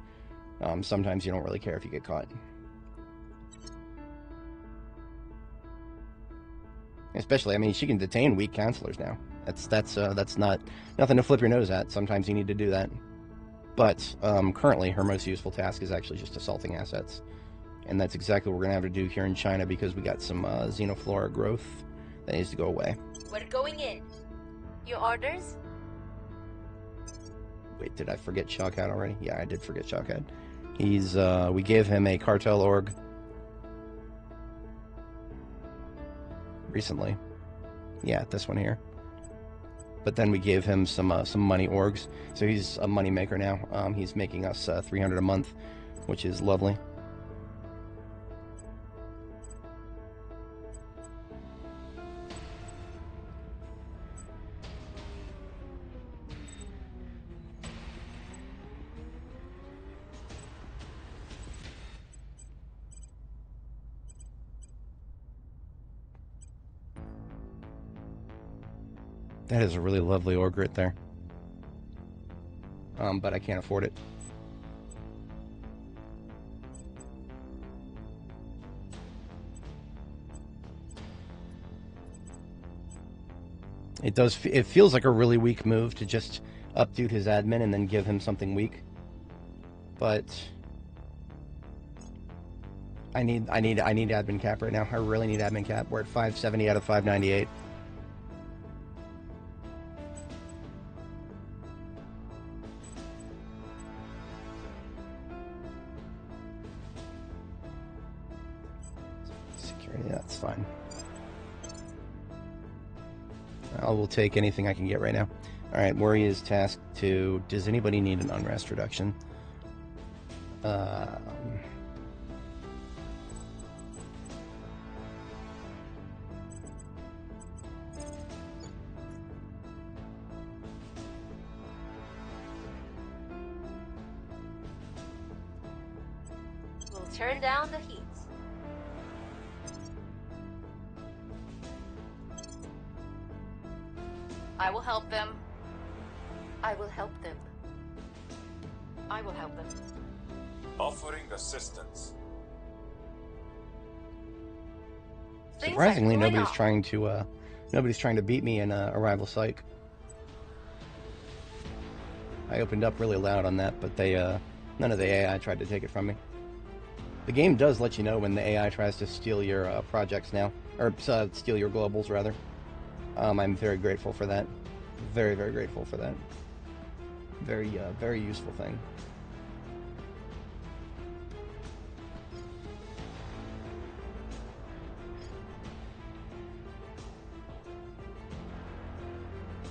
Sometimes you don't really care if you get caught. Especially, I mean, she can detain weak counselors now. That's not nothing to flip your nose at. Sometimes you need to do that. But currently, her most useful task is actually just assaulting assets, and that's exactly what we're gonna have to do here in China because we got some xenoflora growth that needs to go away. We're going in. Your orders? Wait, did I forget Shawkat already? Yeah, I did forget Shawkat. He's we gave him a cartel org recently. Yeah, this one here. But then we gave him some money orgs, so he's a money maker now. He's making us 300 a month, which is lovely. That is a really lovely org right there. But I can't afford it. It feels like a really weak move to just updo his admin and then give him something weak. But I need admin cap right now. I really need admin cap. We're at 570 out of 598. That's fine. I will take anything I can get right now. Alright, Worry is tasked to... Does anybody need an unrest reduction? We'll turn down the heat. I will help them. I will help them. I will help them. Offering assistance. Things Surprisingly, are going nobody's trying to beat me in Arrival Psych. I opened up really loud on that, but none of the AI tried to take it from me. The game does let you know when the AI tries to steal your projects now, or steal your globals rather. I'm very grateful for that. Very, very grateful for that. Very useful thing.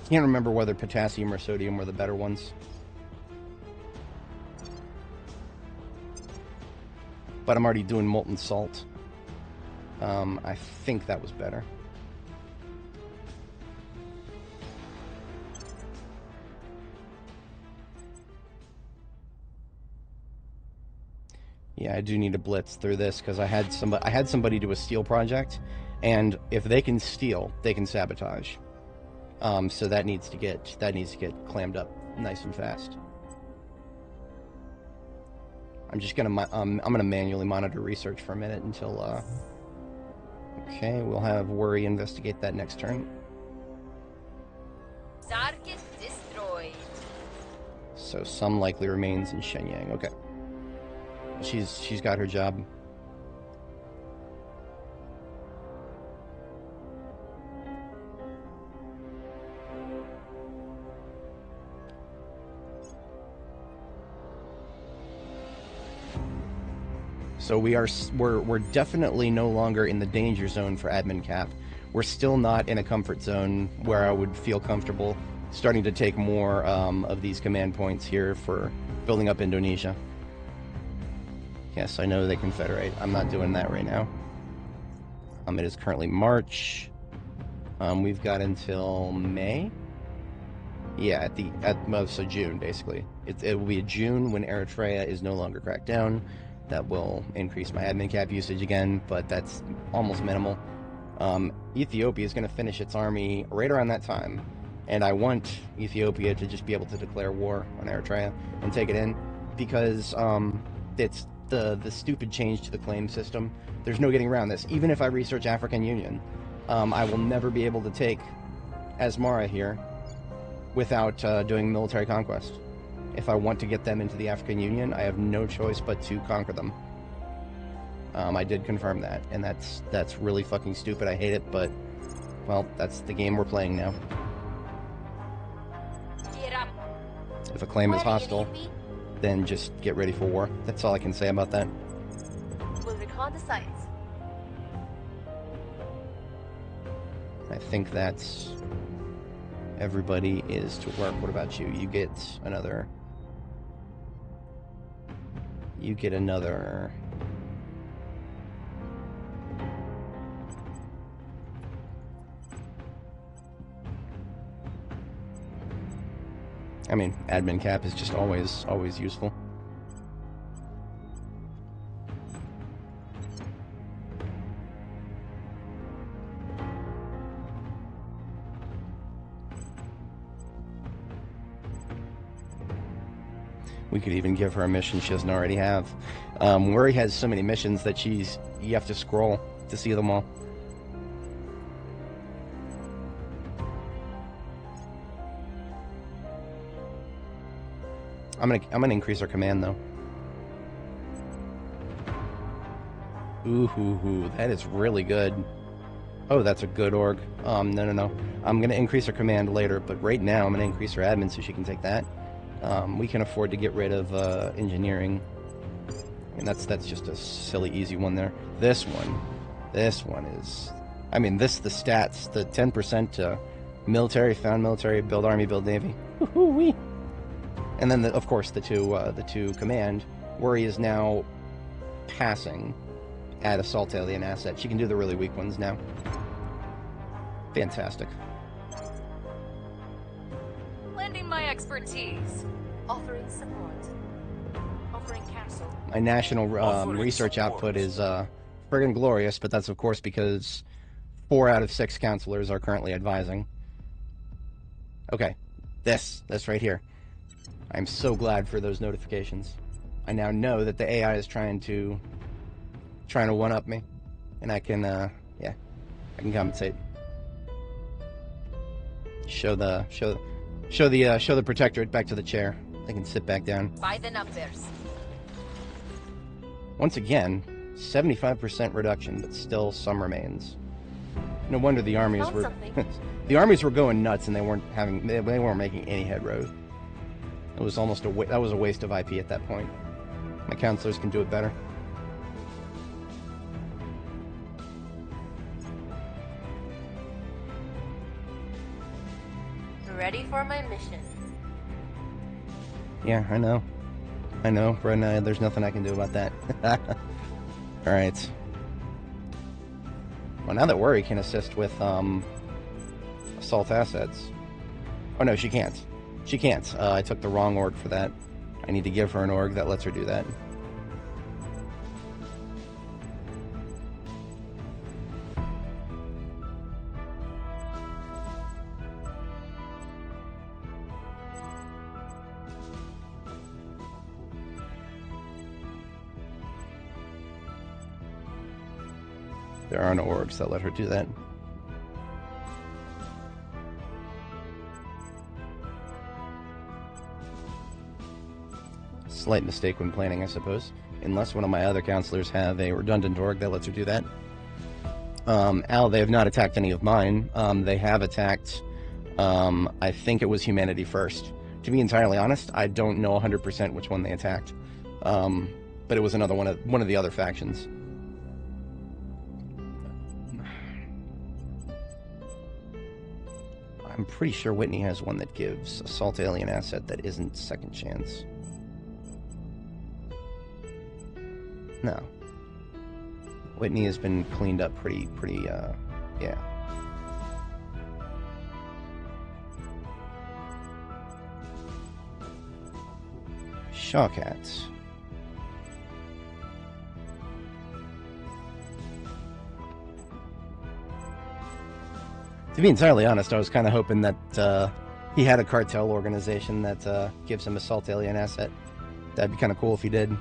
Can't remember whether potassium or sodium were the better ones. But I'm already doing molten salt. I think that was better. Yeah, I do need to blitz through this because I had somebody do a steal project, and if they can steal, they can sabotage. So that needs to get clammed up nice and fast. I'm just gonna I'm gonna manually monitor research for a minute until okay, we'll have Worry investigate that next turn. Target destroyed. So some likely remains in Shenyang. Okay, she's got her job. So we're definitely no longer in the danger zone for admin cap. We're still not in a comfort zone where I would feel comfortable starting to take more of these command points here for building up Indonesia. Yes, I know they confederate. I'm not doing that right now. It is currently March. We've got until May. Yeah, so June basically. It will be June when Eritrea is no longer cracked down. That will increase my admin cap usage again, but that's almost minimal. Ethiopia is going to finish its army right around that time, and I want Ethiopia to just be able to declare war on Eritrea and take it in, because it's the stupid change to the claim system. There's no getting around this. Even if I research African Union, I will never be able to take Asmara here without doing military conquest. If I want to get them into the African Union, I have no choice but to conquer them. I did confirm that, and that's really fucking stupid. I hate it, but, well, that's the game we're playing now. If a claim is hostile, then just get ready for war. That's all I can say about that. We'll recon the sites. I think that's... everybody is to work. What about you? You get another... I mean, admin cap is just always useful. We could even give her a mission she doesn't already have. Worry has so many missions that you have to scroll to see them all. I'm gonna increase our command though. Ooh, that is really good. Oh, that's a good org. No. I'm gonna increase her command later, but right now I'm gonna increase her admin so she can take that. We can afford to get rid of engineering, and that's just a silly easy one there. This one is, I mean, the stats, the 10% military, found military, build army, build navy. Woo-hoo-wee. And then of course the two command. Worry is now passing at assault alien asset. She can do the really weak ones now. Fantastic. Lending my expertise. Offering support. Offering counsel. My national research output is friggin' glorious, but that's of course because 4 out of 6 counselors are currently advising. Okay, this right here. I'm so glad for those notifications. I now know that the AI is trying to one-up me, and I can, yeah, I can compensate. Show the protectorate back to the chair. They can sit back down. By the numbers. Once again, 75% reduction, but still some remains. No wonder the armies Found were something. the armies were going nuts, and they weren't making any headway. It was almost that was a waste of IP at that point. My counselors can do it better. Ready for my mission. Yeah, I know, but there's nothing I can do about that. All right. Well, now that Worry can assist with assault assets. Oh no, she can't. She can't. I took the wrong org for that. I need to give her an org that lets her do that. There are no orgs that let her do that. Slight mistake when planning, I suppose. Unless one of my other counselors have a redundant org that lets her do that. They have not attacked any of mine. They have attacked, I think it was Humanity First. To be entirely honest, I don't know 100% which one they attacked. But it was another one of the other factions. I'm pretty sure Whitney has one that gives assault alien asset that isn't second chance. No. Whitney has been cleaned up pretty, yeah. Shawcats. To be entirely honest, I was kind of hoping that he had a cartel organization that gives him assault alien asset. That'd be kind of cool if he did.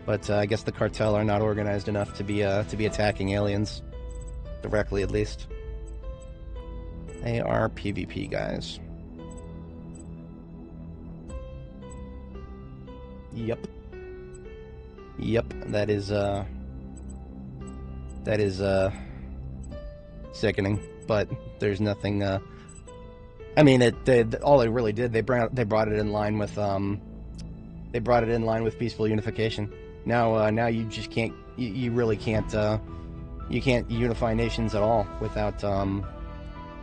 But I guess the cartel are not organized enough to be attacking aliens directly, at least. They are PvP guys. Yep. That is sickening. But there's nothing. I mean, all they really did, they brought it in line with peaceful unification. Now you just can't. You really can't. You can't unify nations at all without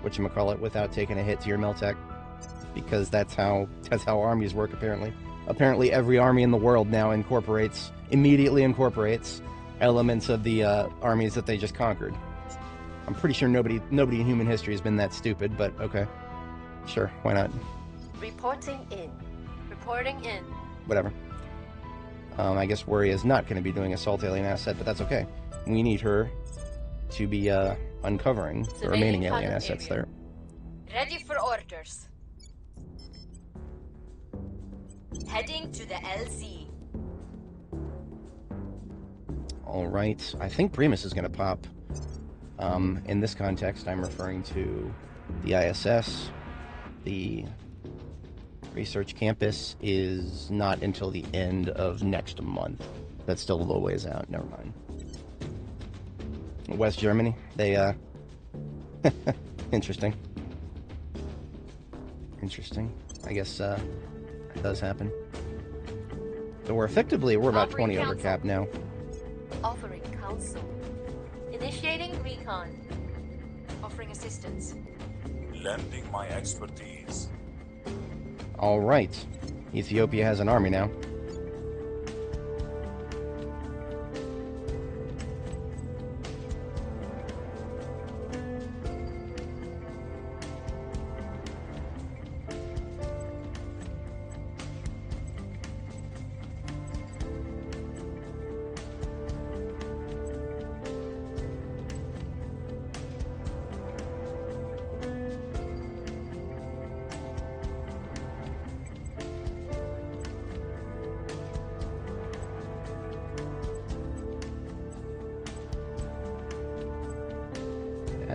without taking a hit to your Meltech, because that's how armies work. Apparently, every army in the world now immediately incorporates elements of the armies that they just conquered. I'm pretty sure nobody in human history has been that stupid, but okay. Sure, why not? Reporting in. Whatever. I guess Worry is not going to be doing assault alien asset, but that's okay. We need her to be uncovering the remaining alien assets there. Ready for orders. Heading to the LZ. Alright, I think Primus is going to pop. In this context, I'm referring to the ISS. The research campus is not until the end of next month. That's still a little ways out. Never mind. West Germany, they, interesting. I guess, it does happen. So we're about 20 over cap now. Offering counsel. Initiating recon. Offering assistance. Lending my expertise. All right. Ethiopia has an army now.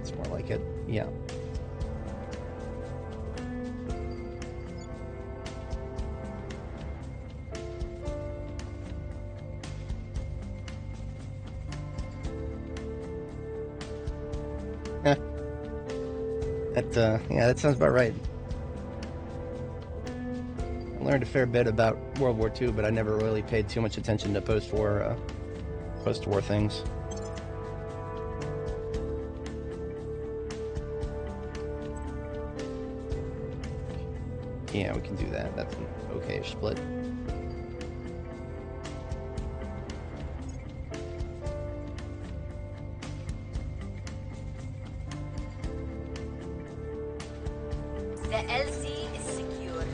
That's more like it. Yeah. Yeah, that sounds about right. I learned a fair bit about World War II, but I never really paid too much attention to post-war things. Yeah, we can do that. That's an okay-ish split. The LC is secure.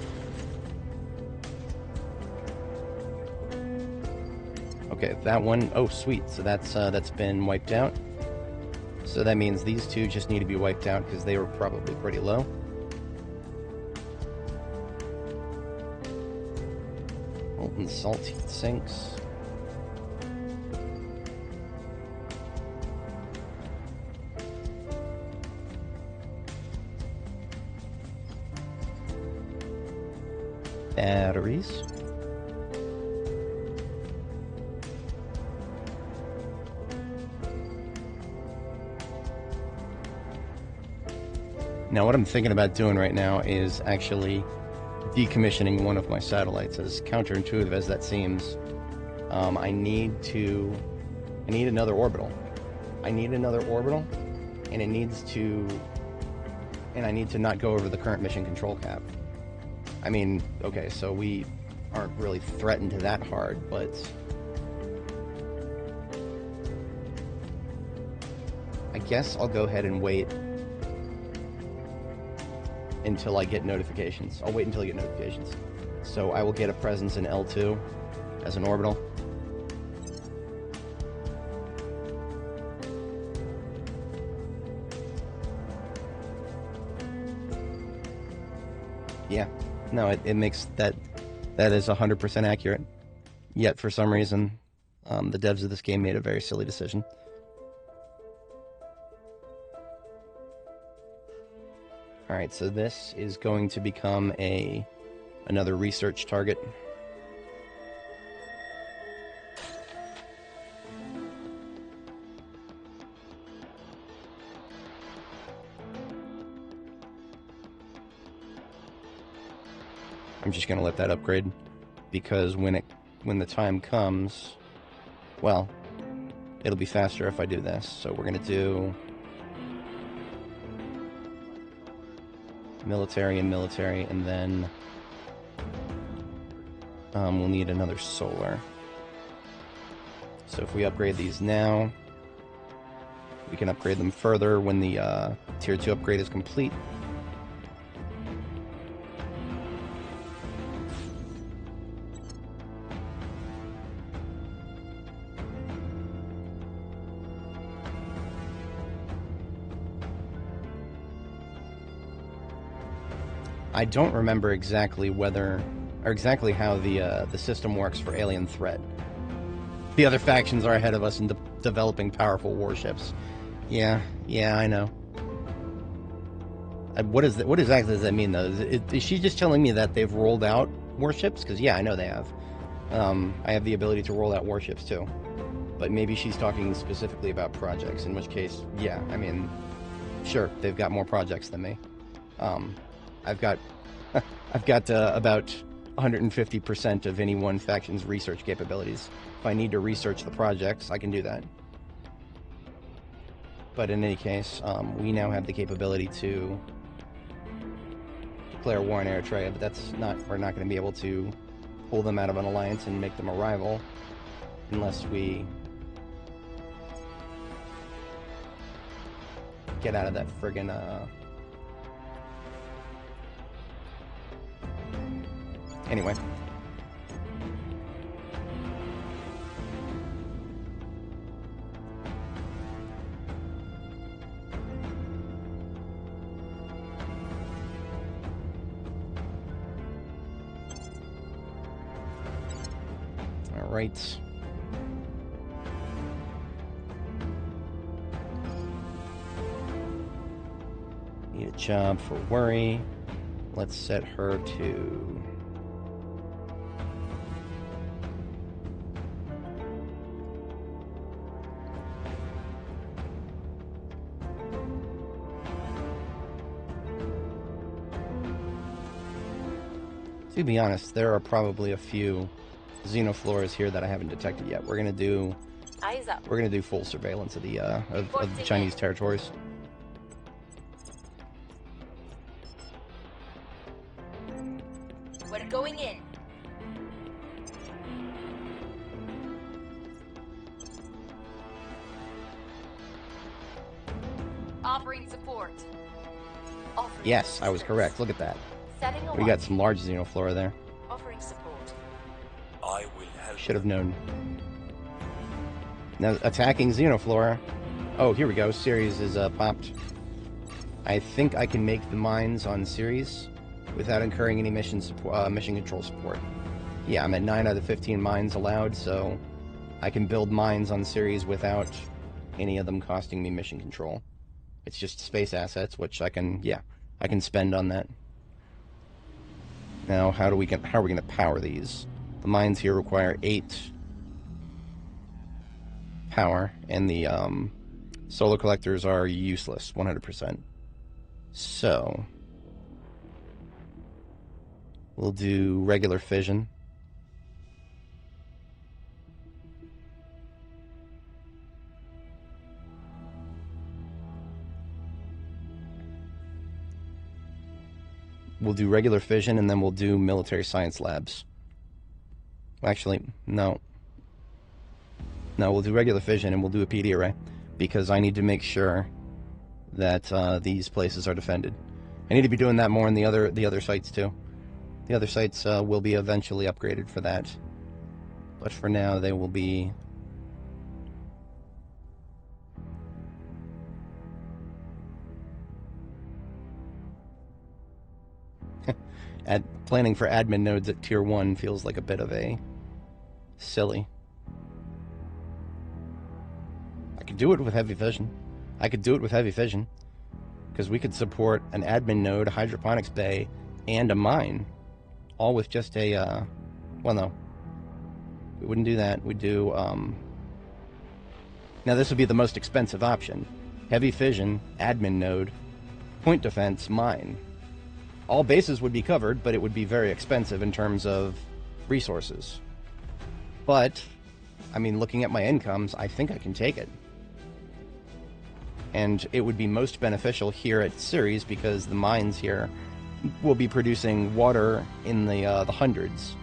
Okay, that one, oh sweet, so that's been wiped out. So that means these two just need to be wiped out because they were probably pretty low. Molten salt heat sinks. Batteries. Now what I'm thinking about doing right now is actually decommissioning one of my satellites. As counterintuitive as that seems, I need another orbital. I need another orbital, and I need to not go over the current mission control cap. I mean, okay, so we aren't really threatened that hard, but I guess I'll go ahead and wait until I get notifications. I'll wait until I get notifications. So I will get a presence in L2 as an orbital. Yeah, no, it makes that is 100% accurate. Yet for some reason, the devs of this game made a very silly decision. All right, so this is going to become another research target. I'm just going to let that upgrade because when the time comes, well, it'll be faster if I do this. So we're going to do military and military, and then we'll need another solar. So if we upgrade these now, we can upgrade them further when the tier 2 upgrade is complete. I don't remember exactly how the system works for alien threat. The other factions are ahead of us in developing powerful warships. Yeah, I know. What exactly does that mean, though? Is she just telling me that they've rolled out warships? Because yeah, I know they have. I have the ability to roll out warships too. But maybe she's talking specifically about projects. In which case, yeah, I mean, sure, they've got more projects than me. I've got about 150% of any one faction's research capabilities. If I need to research the projects, I can do that. But in any case, we now have the capability to declare war on Eritrea, but we're not going to be able to pull them out of an alliance and make them a rival unless we get out of that friggin' anyway. All right. job for worry. Let's set her to... To be honest, there are probably a few xenofloras here that I haven't detected yet. We're gonna do Eyes up. full surveillance of the of the Chinese territories. We're going in. Offering support. Offering Yes, I was assistance. correct. Look at that. Setting a We got watch. some large xenoflora there. Offering support. I will help. Should have known. Now, attacking xenoflora. Oh, here we go. Ceres is popped. I think I can make the mines on Ceres without incurring any mission control support. Yeah, I'm at 9 out of 15 mines allowed, so I can build mines on Ceres without any of them costing me mission control. It's just space assets, which I can spend on that. Now, how are we going to power these? The mines here require 8 power, and the solar collectors are useless, 100%. So, we'll do regular fission. We'll do regular fission, and then we'll do military science labs. Actually, no. No, we'll do regular fission, and we'll do a PD array, because I need to make sure that these places are defended. I need to be doing that more in the other sites, too. The other sites will be eventually upgraded for that. But for now, they will be... planning for admin nodes at tier 1 feels like a bit of a silly. I could do it with heavy fission. Because we could support an admin node, a hydroponics bay, and a mine. All with just a, well, no. We wouldn't do that. We'd do, now this would be the most expensive option. Heavy fission, admin node, point defense, mine. All bases would be covered, but it would be very expensive in terms of resources. But, I mean, looking at my incomes, I think I can take it. And it would be most beneficial here at Ceres because the mines here will be producing water in the hundreds.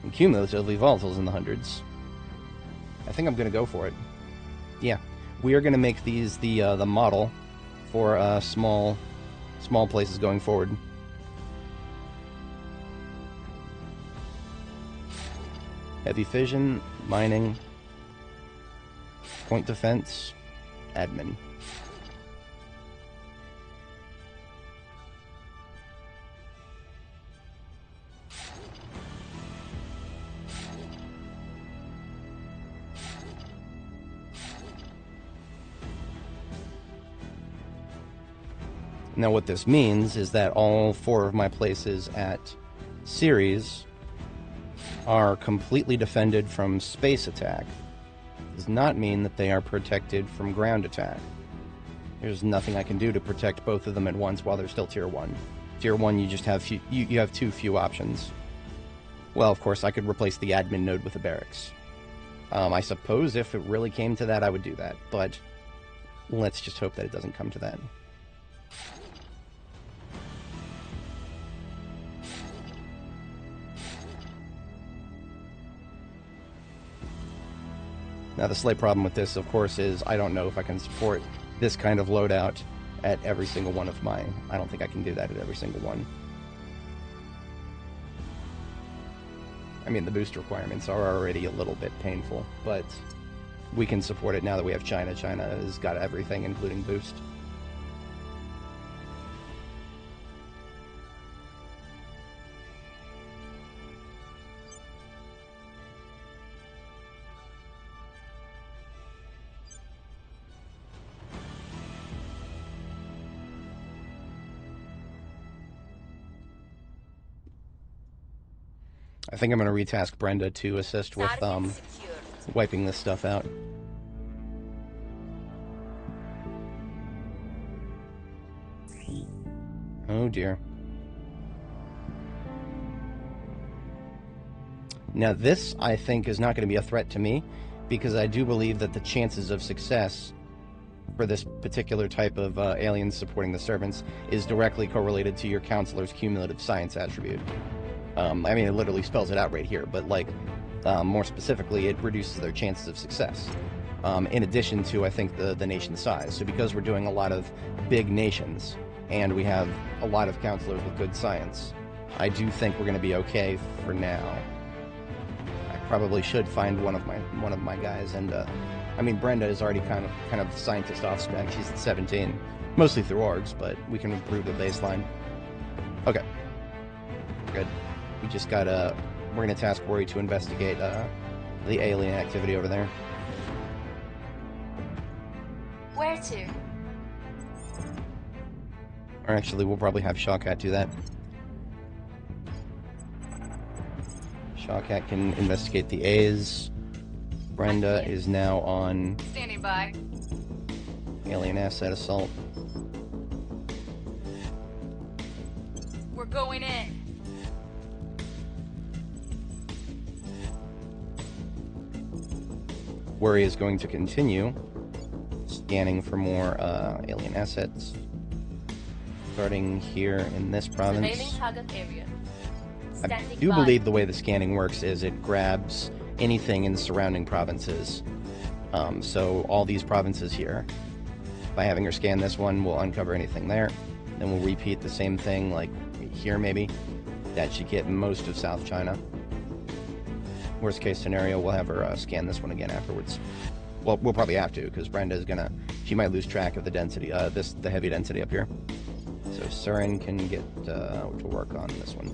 And cumulatively, volatiles in the hundreds. I think I'm going to go for it. Yeah, we are going to make these the model for small places going forward. Heavy fission, mining, point defense, admin. Now what this means is that all 4 of my places at Ceres are completely defended from space attack. Does not mean that they are protected from ground attack. There's nothing I can do to protect both of them at once while they're still tier 1. Tier 1, you just have you have too few options. Well, of course, I could replace the admin node with a barracks. I suppose if it really came to that, I would do that, but let's just hope that it doesn't come to that. Now, the slight problem with this, of course, is I don't know if I can support this kind of loadout at every single one of my... I don't think I can do that at every single one. I mean, the boost requirements are already a little bit painful, but we can support it now that we have China. China has got everything, including boost. I think I'm going to retask Brenda to assist with Target secured. wiping this stuff out. Oh dear. Now this, I think, is not going to be a threat to me, because I do believe that the chances of success for this particular type of aliens supporting the servants is directly correlated to your counselor's cumulative science attribute. I mean, it literally spells it out right here, but like, more specifically, it reduces their chances of success. In addition to, I think, the nation size. So because we're doing a lot of big nations, and we have a lot of counselors with good science, I do think we're going to be okay for now. I probably should find one of my guys, and I mean, Brenda is already kind of scientist off spec. She's at 17, mostly through orgs, but we can improve the baseline. Okay, good. We just got we're gonna task Worry to investigate the alien activity over there. Where to? Or actually, we'll probably have Shawkat do that. Shawkat can investigate the A's. Brenda is now on Standing by. alien asset assault. We're going in. Worry is going to continue scanning for more alien assets. Starting here in this province. Surveilling target area. I Standing do by. believe the way the scanning works is it grabs anything in the surrounding provinces. So all these provinces here, by having her scan this one, we'll uncover anything there. Then we'll repeat the same thing, like here maybe. That should get most of South China. Worst case scenario, we'll have her scan this one again afterwards. Well, we'll probably have to, because Brenda's gonna... She might lose track of the density, the heavy density up here. So Surin can get to work on this one.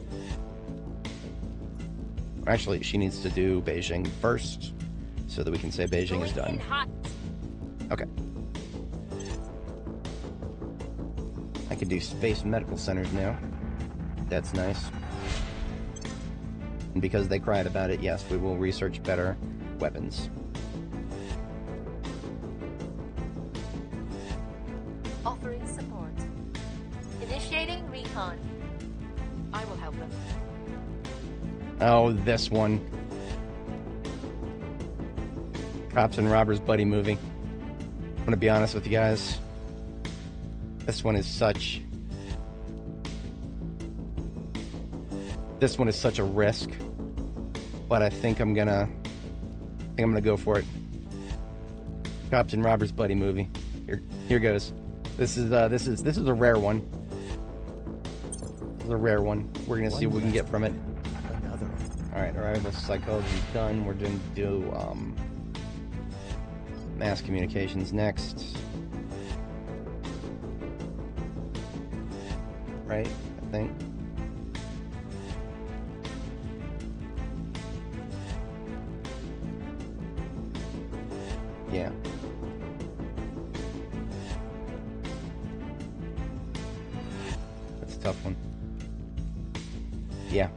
Actually, she needs to do Beijing first, so that we can say Beijing is Going in done. hot. Okay. I could do space medical centers now. That's nice. And because they cried about it, yes, we will research better weapons. Offering support. Initiating recon. I will help them. Oh, this one. Cops and Robbers buddy movie. I'm gonna be honest with you guys. This one is such a risk. But I think I'm gonna go for it. Cops and Robbers buddy movie. Here goes. This is a rare one. This is a rare one. We're gonna see what we can get from it. Another one. Alright, arrival psychology done. We're going to do mass communications next. Right, I think. Yeah. That's a tough one. Yeah.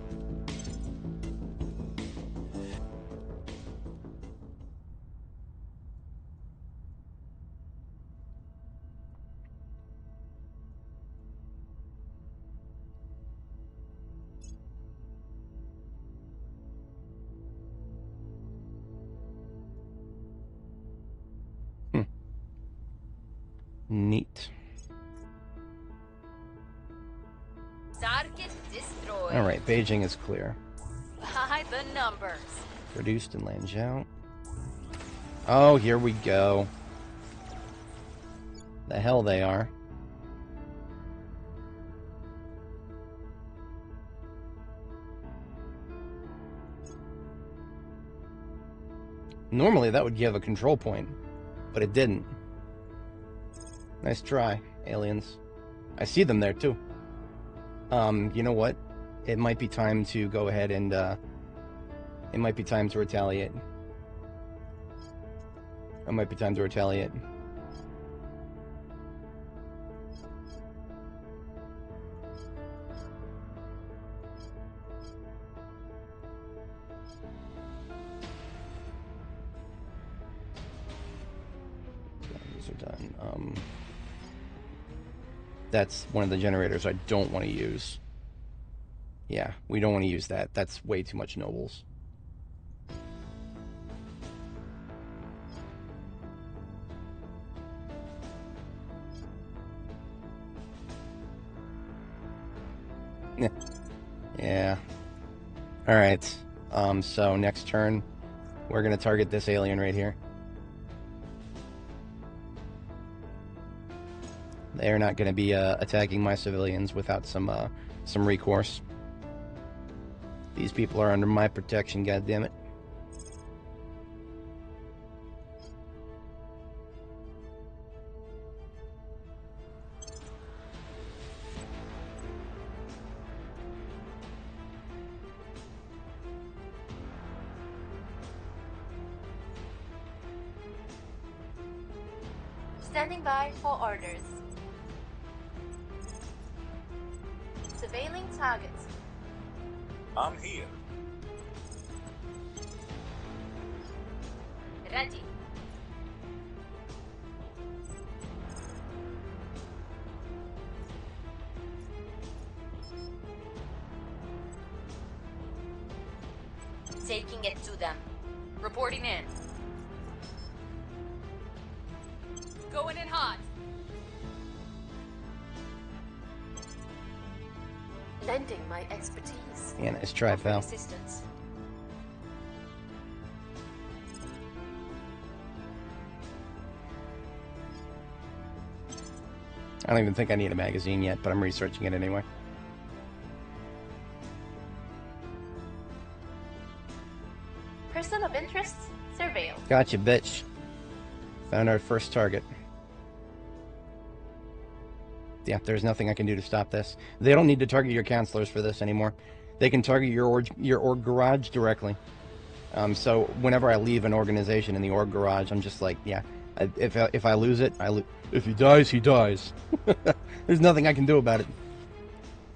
Neat. Target destroyed. Alright, Beijing is clear. By the numbers. Produced in Lanzhou. Oh, here we go. The hell they are. Normally that would give a control point, but it didn't. Nice try, aliens. I see them there too. You know what? It might be time to go ahead and, it might be time to retaliate. It might be time to retaliate. done. That's one of the generators I don't want to use. Yeah, we don't want to use that. That's way too much nobles. Yeah. Alright. So next turn, we're going to target this alien right here. They're not going to be attacking my civilians without some recourse. These people are under my protection, goddammit. Standing by for orders. Surveilling targets. I'm here. Ready. Taking it to them. Reporting in. Going in hot. Lending my expertise. Yeah, nice try, pal. Assistance. I don't even think I need a magazine yet, but I'm researching it anyway. Person of interest, surveil. Gotcha, bitch. Found our first target. Yeah, there's nothing I can do to stop this. They don't need to target your counselors for this anymore. They can target your org garage directly. So whenever I leave an organization in the org garage, I'm just like, yeah, if I lose it, if he dies, he dies. There's nothing I can do about it.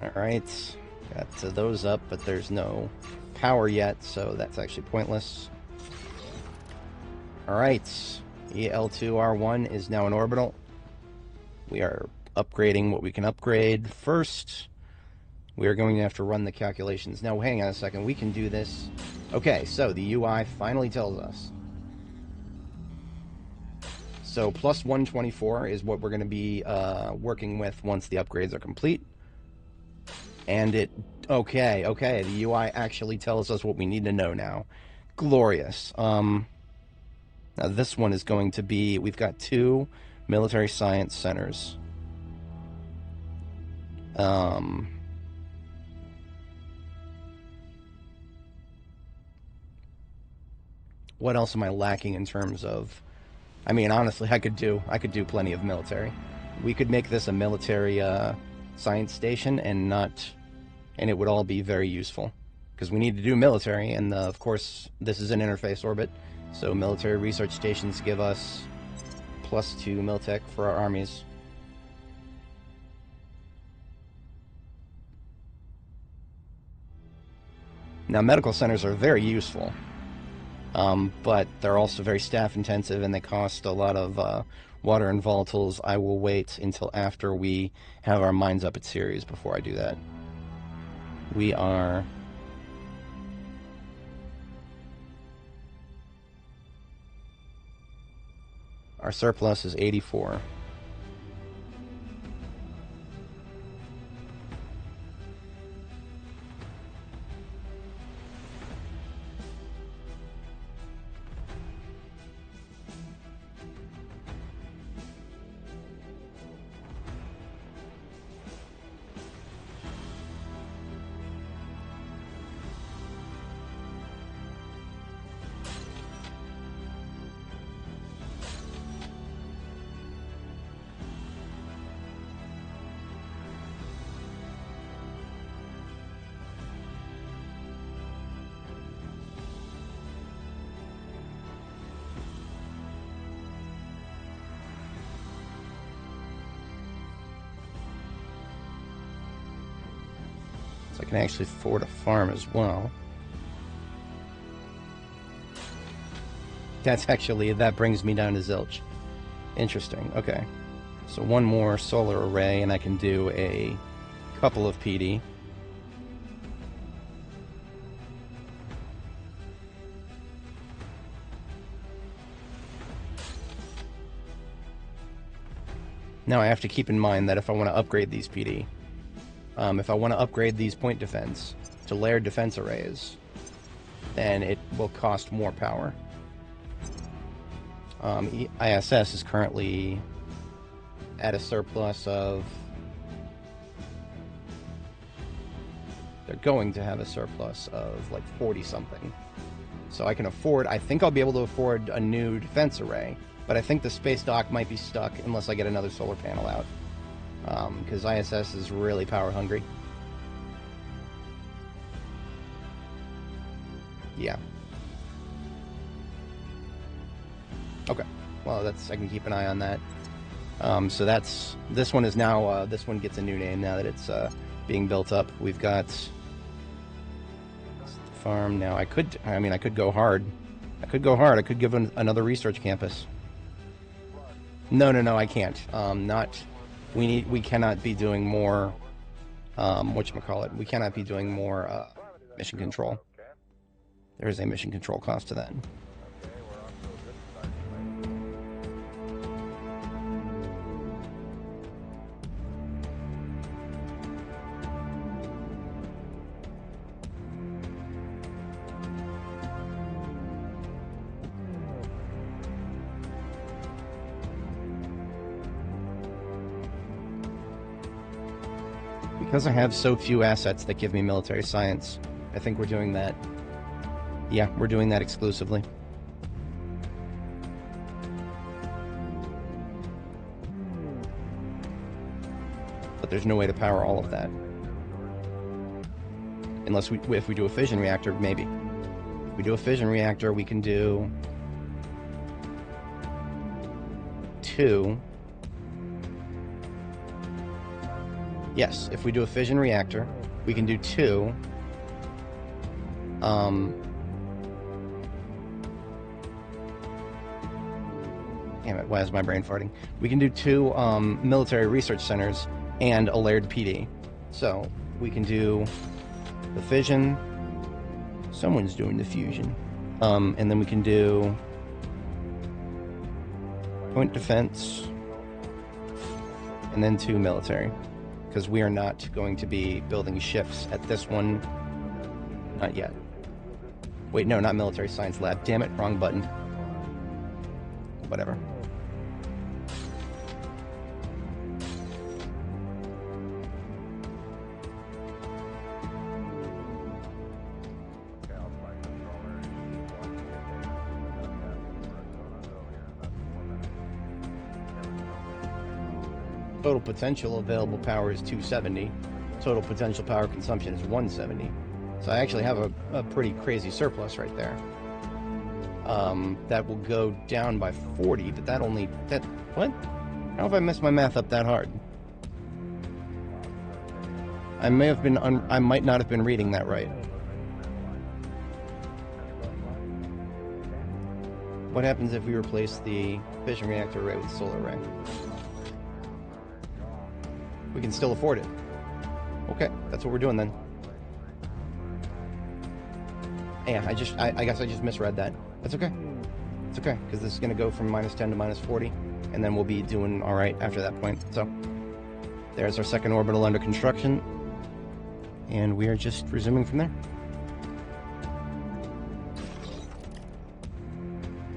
Alright, got those up, but there's no power yet, so that's actually pointless. Alright, EL2R1 is now in orbital. We are upgrading what we can upgrade. First, we are going to have to run the calculations. Now, hang on a second. We can do this. Okay, so the UI finally tells us. So, plus 124 is what we're going to be working with once the upgrades are complete. And it... Okay, the UI actually tells us what we need to know now. Glorious. Now, this one is going to be... We've got 2 military science centers. What else am I lacking in terms of... I mean, honestly, I could do plenty of military. We could make this a military science station and it would all be very useful. Because we need to do military, and of course, this is an interface orbit, so military research stations give us +2 miltech for our armies. Now, medical centers are very useful, but they're also very staff intensive and they cost a lot of water and volatiles. I will wait until after we have our mines up at series before I do that. We are... Our surplus is 84. So I can actually afford a farm as well. That brings me down to zilch. Interesting. Okay. So one more solar array, and I can do a couple of PD. Now I have to keep in mind that if I want to upgrade these PD, if I want to upgrade these point defense to layered defense arrays, then it will cost more power. ISS is currently at a surplus of... They're going to have a surplus of like 40-something. So I can afford... I think I'll be able to afford a new defense array, but I think the space dock might be stuck unless I get another solar panel out. Because ISS is really power hungry. Yeah. Okay. Well, that's... I can keep an eye on that. So that's... This one is now... this one gets a new name now that it's being built up. We've got... farm now. I could go hard. I could go hard. I could give another research campus. No, I can't. We cannot be doing more, whatchamacallit, we cannot be doing more, mission control. There is a mission control cost to that. Because I have so few assets that give me military science, I think we're doing that. Yeah, we're doing that exclusively. But there's no way to power all of that. Unless if we do a fission reactor, maybe. If we do a fission reactor, we can do 2. Yes, if we do a fission reactor, we can do 2. Damn it, why is my brain farting? We can do 2 military research centers and a layered PD. So, we can do the fission. Someone's doing the fusion. And then we can do point defense. And then 2 military. Because we are not going to be building ships at this one. Not yet. Wait, no, not military science lab. Damn it, wrong button. Whatever. Total potential available power is 270. Total potential power consumption is 170. So I actually have a pretty crazy surplus right there. That will go down by 40, but what? How have I messed my math up that hard? I might not have been reading that right. What happens if we replace the fission reactor array with the solar array? We can still afford it. Okay, that's what we're doing then. Yeah, I guess I just misread that. That's okay. It's okay, because this is going to go from -10 to -40, and then we'll be doing alright after that point. So, there's our second orbital under construction, and we are just resuming from there.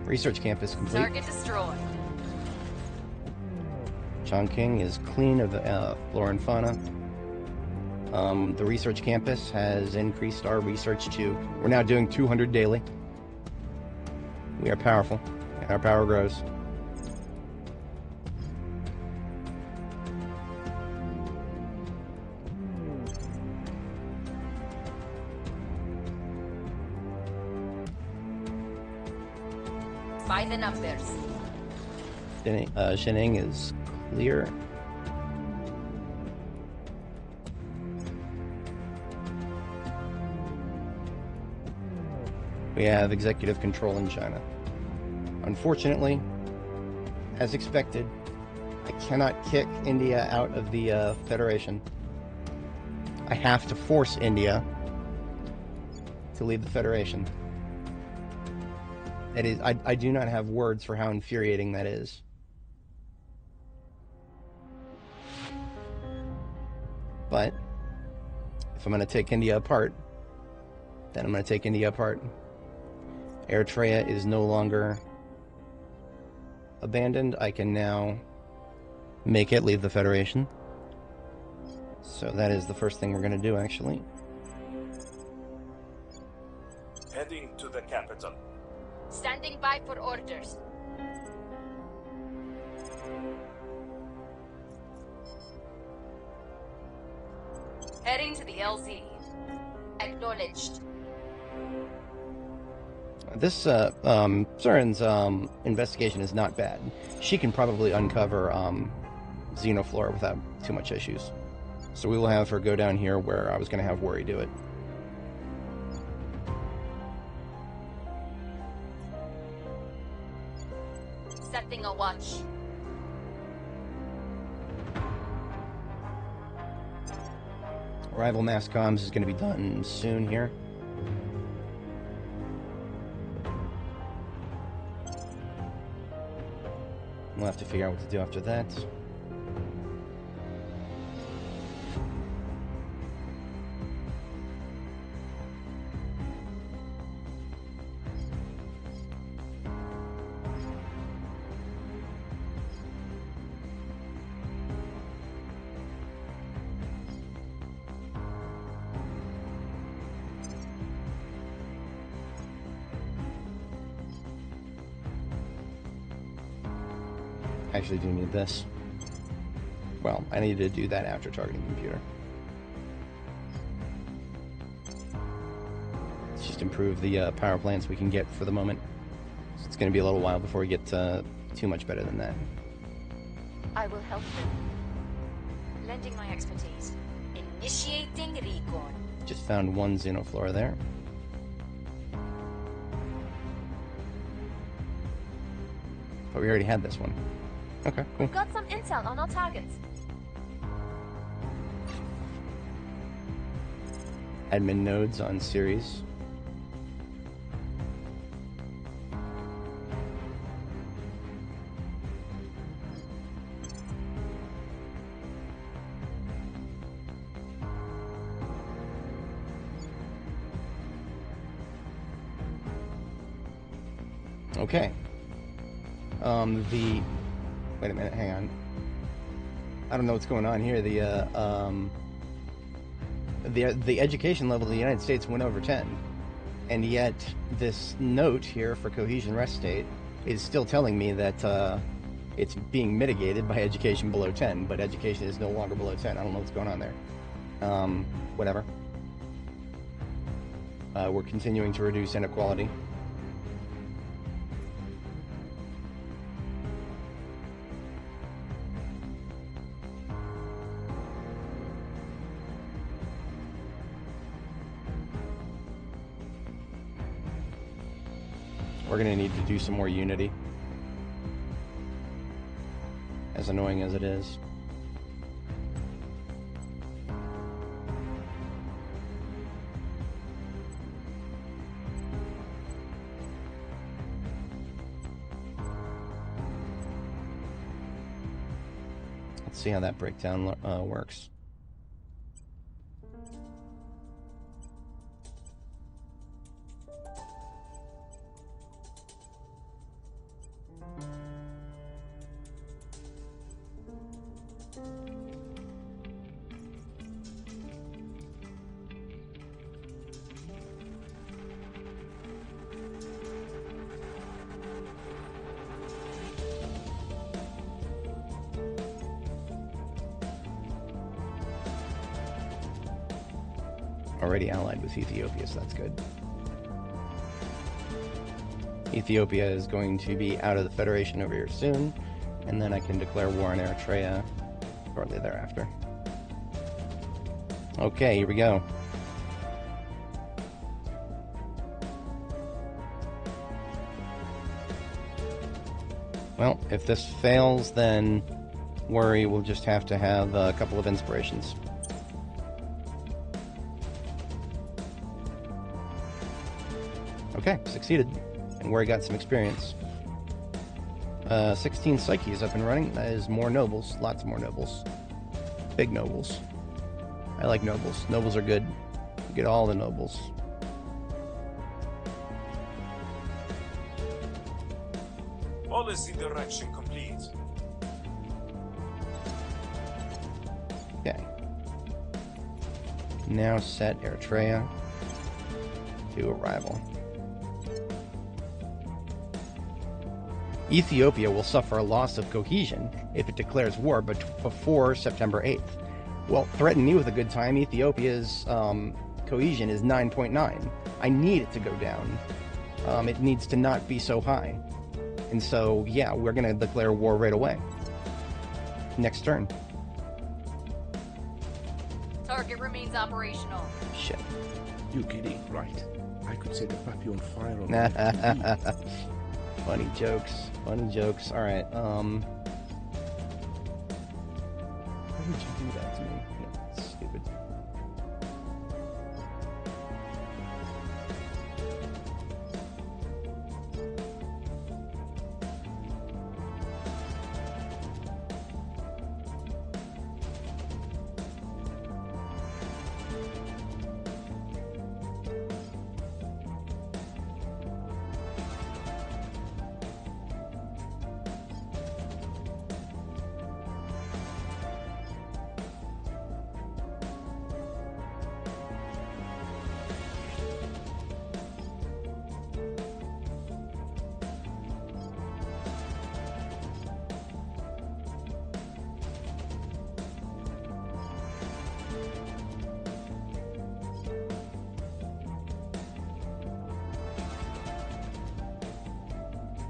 Research campus complete. Target destroyed. Chongqing is clean of flora and fauna. The research campus has increased our research to... We're now doing 200 daily. We are powerful, and our power grows. By the numbers. Shening is clear. We have executive control in China. Unfortunately, as expected, I cannot kick India out of the Federation. I have to force India to leave the Federation. It is. I do not have words for how infuriating that is. But if I'm going to take India apart, then I'm going to take India apart. Eritrea is no longer abandoned. I can now make it leave the Federation. So that is the first thing we're going to do, actually. Heading to the capital. Standing by for orders. Heading to the LZ. Acknowledged. This Surin's investigation is not bad. She can probably uncover Xenoflora without too much issues. So we will have her go down here where I was going to have Worry do it. Setting a watch. Rival mass comms is going to be done soon here. We'll have to figure out what to do after that. I actually do need this. Well, I need to do that after targeting the computer. Let's just improve the power plants we can get for the moment. So it's going to be a little while before we get too much better than that. I will help them. Lending my expertise. Initiating recon. Just found one Xenoflora there. But we already had this one. Okay, cool. We've got some intel on our targets. Admin nodes on series. Okay. Wait a minute, hang on. I don't know what's going on here. The education level of the United States went over 10. And yet, this note here for Cohesion Rest State is still telling me that it's being mitigated by education below 10, but education is no longer below 10. I don't know what's going on there. Whatever. We're continuing to reduce inequality. We're going to need to do some more unity. As annoying as it is. Let's see how that breakdown works. Already allied with Ethiopia, so that's good. Ethiopia is going to be out of the Federation over here soon, and then I can declare war on Eritrea shortly thereafter. Okay, here we go. Well, if this fails, then worry we'll just have to have a couple of inspirations. Okay, succeeded. And worry got some experience. 16 Psyche is up and running. That is more nobles. Lots more nobles. Big nobles. I like nobles. Nobles are good. You get all the nobles. Policy direction complete. Okay. Now set Eritrea to arrival. Ethiopia will suffer a loss of cohesion if it declares war before September 8th. Well, threaten me with a good time. Ethiopia's cohesion is 9.9. I need it to go down. It needs to not be so high. And so, yeah, we're going to declare war right away. Next turn. Target remains operational. Shit. You get it right. I could set the puppy on fire on Funny jokes. Funny jokes. Alright, Why would you do that to me? No, it's stupid.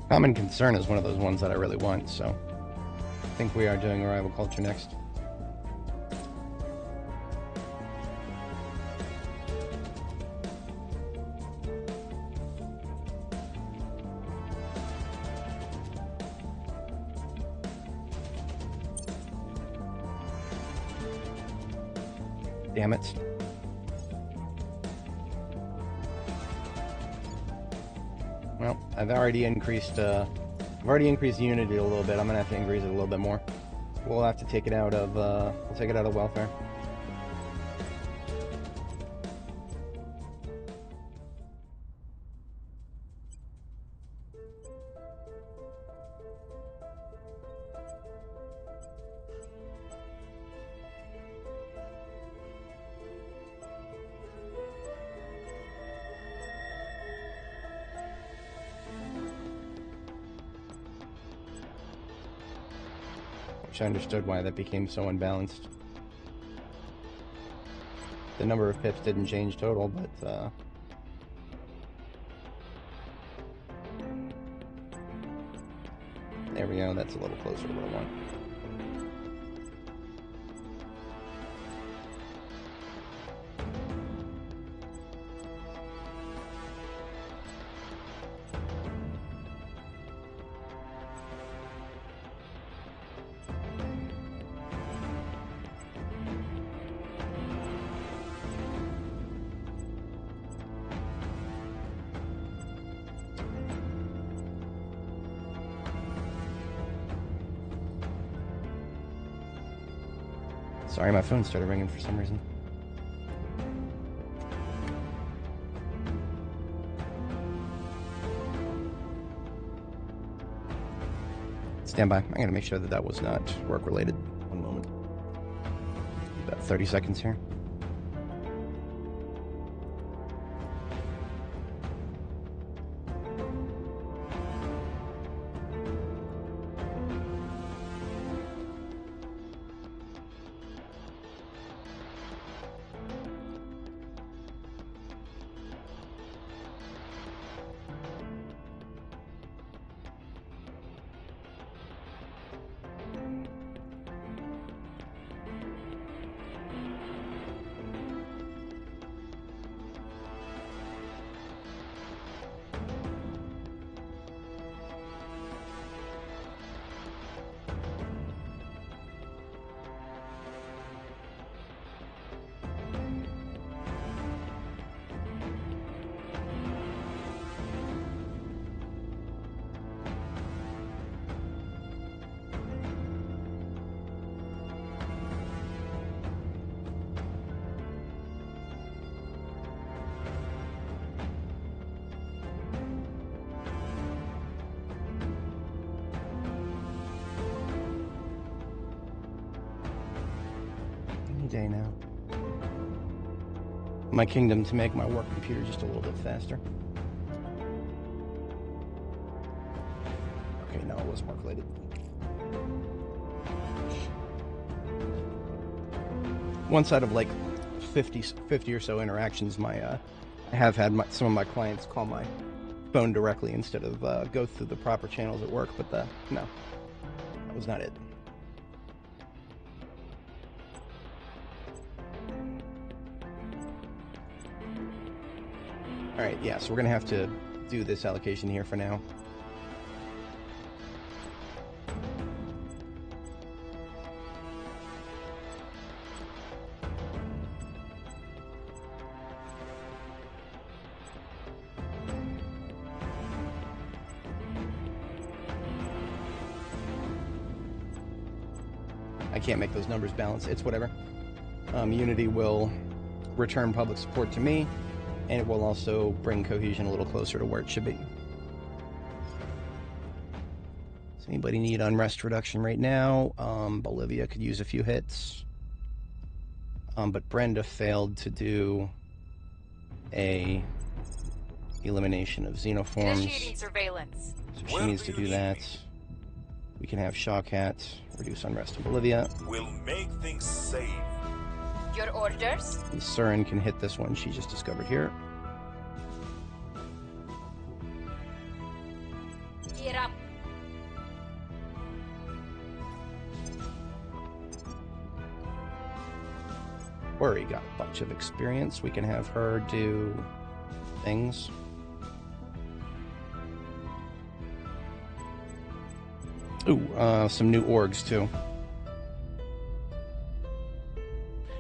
Common concern is one of those ones that I really want, so I think we are doing arrival culture next. Damn it. Well, I've already increased unity a little bit. I'm gonna have to increase it a little bit more. We'll have to take it out of we'll take it out of welfare. I understood why that became so unbalanced. The number of pips didn't change total, but there we go, that's a little closer to what I want. Sorry, my phone started ringing for some reason. Stand by. I gotta make sure that that was not work-related. One moment. About 30 seconds here. day now. My kingdom to make my work computer just a little bit faster. Okay, no, it was work related. Once out of like 50 or so interactions, I have had some of my clients call my phone directly instead of go through the proper channels at work, but no, that was not it. Alright, yeah, so we're going to have to do this allocation here for now. I can't make those numbers balance. It's whatever. Unity will return public support to me, and it will also bring cohesion a little closer to where it should be. Does anybody need unrest reduction right now? Bolivia could use a few hits. But Brenda failed to do a elimination of xenoforms. Initiating surveillance. So she needs to do that. We can have Shawkat reduce unrest in Bolivia. We'll make things safe. Your orders? And Surin can hit this one she just discovered here. Gear up. Worry got a bunch of experience. We can have her do things. Ooh, some new orgs too.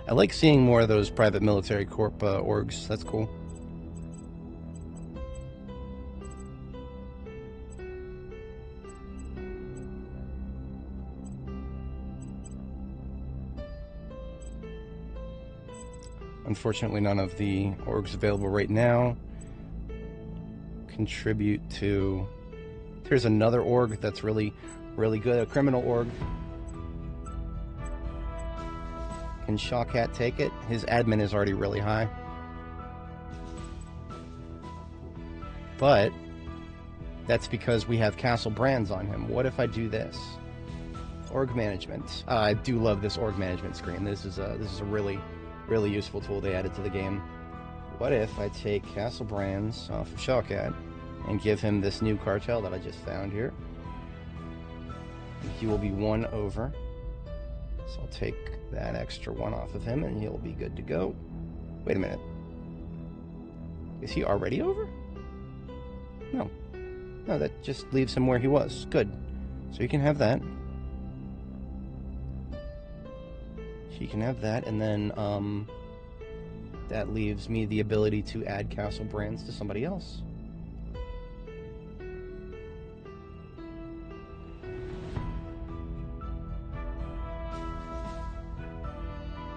I like seeing more of those private military corp orgs. That's cool. Unfortunately, none of the orgs available right now contribute to... Here's another org that's really good, a criminal org. Can Shawkat take it? His admin is already really high. But that's because we have Castle Brands on him. What if I do this? Org management. I do love this org management screen. This is a really useful tool they added to the game. What if I take Castle Brands off of Shawkat and give him this new cartel that I just found here? He will be 1 over. So I'll take that extra 1 off of him and he'll be good to go. Wait a minute. Is he already over? No. No, that just leaves him where he was. Good. So you can have that. She can have that, and then that leaves me the ability to add Castle Brands to somebody else.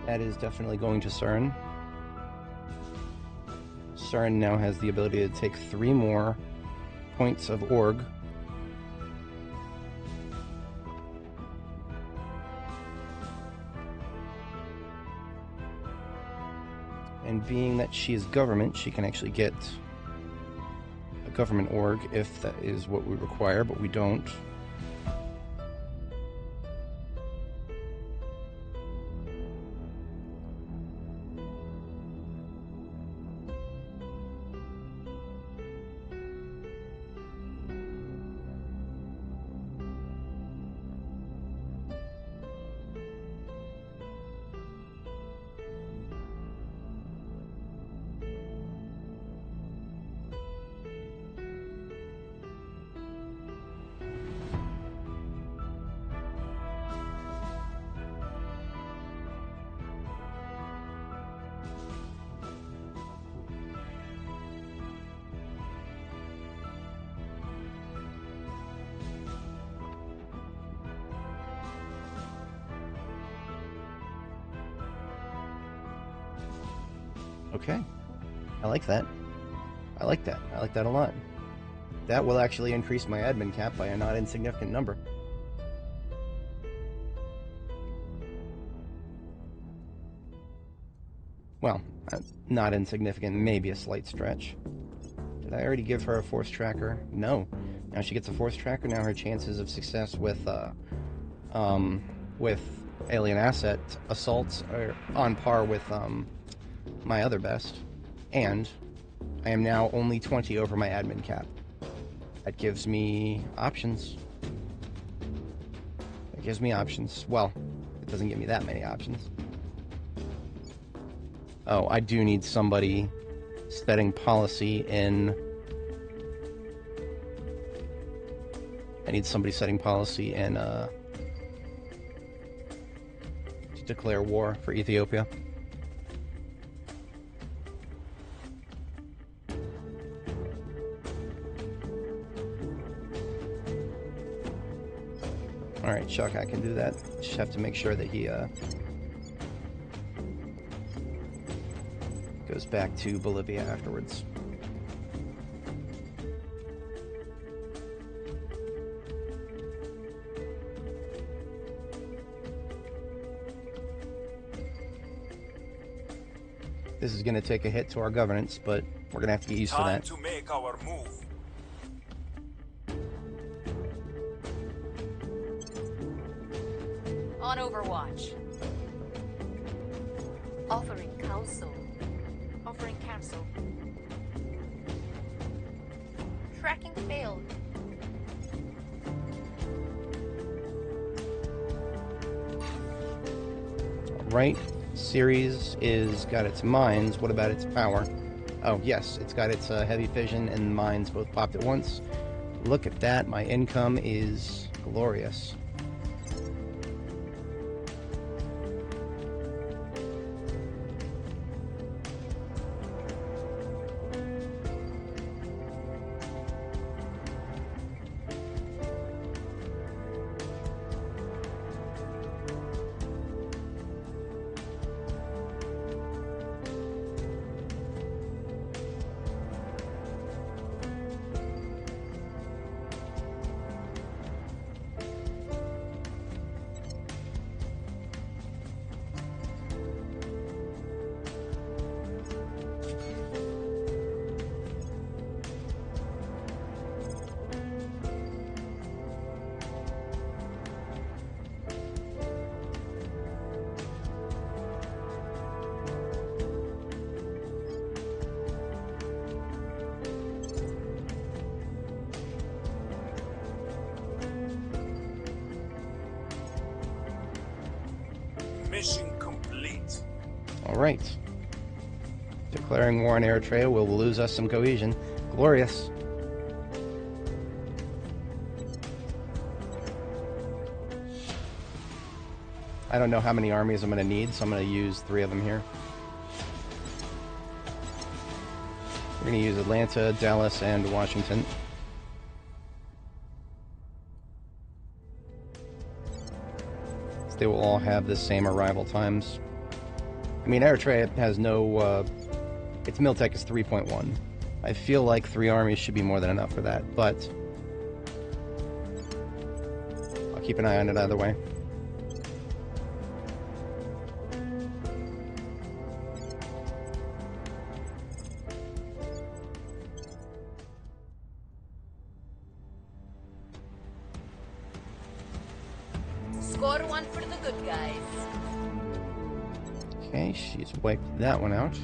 That is definitely going to Surin. Surin now has the ability to take 3 more points of org. And being that she is government, she can actually get a government org if that is what we require, but we don't. Okay. I like that. I like that. I like that a lot. That will actually increase my admin cap by a not insignificant number. Well, not insignificant, maybe a slight stretch. Did I already give her a force tracker? No. Now she gets a force tracker. Now her chances of success with alien asset assaults are on par with my other best. And I am now only 20 over my admin cap. That gives me options. It gives me options. Well, it doesn't give me that many options. Oh, I do need somebody setting policy in... I need somebody setting policy in, to declare war for Ethiopia. Alright, Chuck, I can do that. Just have to make sure that he, goes back to Bolivia afterwards. This is going to take a hit to our governance, but we're going to have to get used to that. Time to make our move. On Overwatch. Offering counsel. Offering counsel. Tracking failed. Right. Ceres is got its mines. What about its power? Oh, yes, it's got its heavy fission and mines both popped at once. Look at that. My income is glorious. Mission complete. Alright. Declaring war on Eritrea will lose us some cohesion. Glorious. I don't know how many armies I'm going to need, so I'm going to use 3 of them here. We're going to use Atlanta, Dallas, and Washington. They will all have the same arrival times. I mean, Eritrea has no... its Miltech is 3.1. I feel like 3 armies should be more than enough for that, but... I'll keep an eye on it either way. Score one for the good guys. Okay, she's wiped that one out.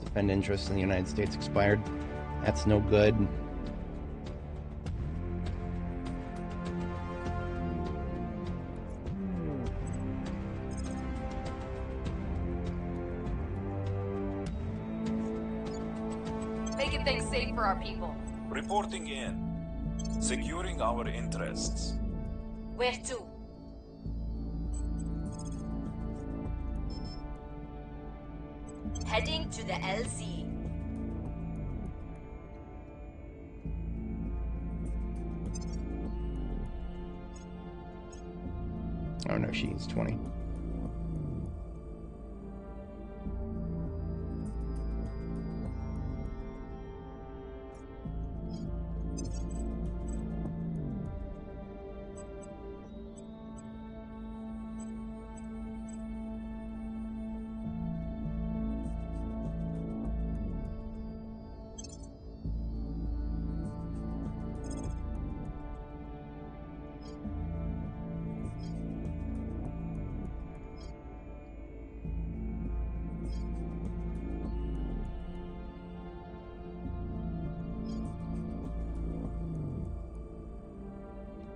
Defend interest in the United States expired. That's no good. Making things safe for our people. Reporting in. Securing our interests. Where to? Heading to the LZ. Oh no, she's 20.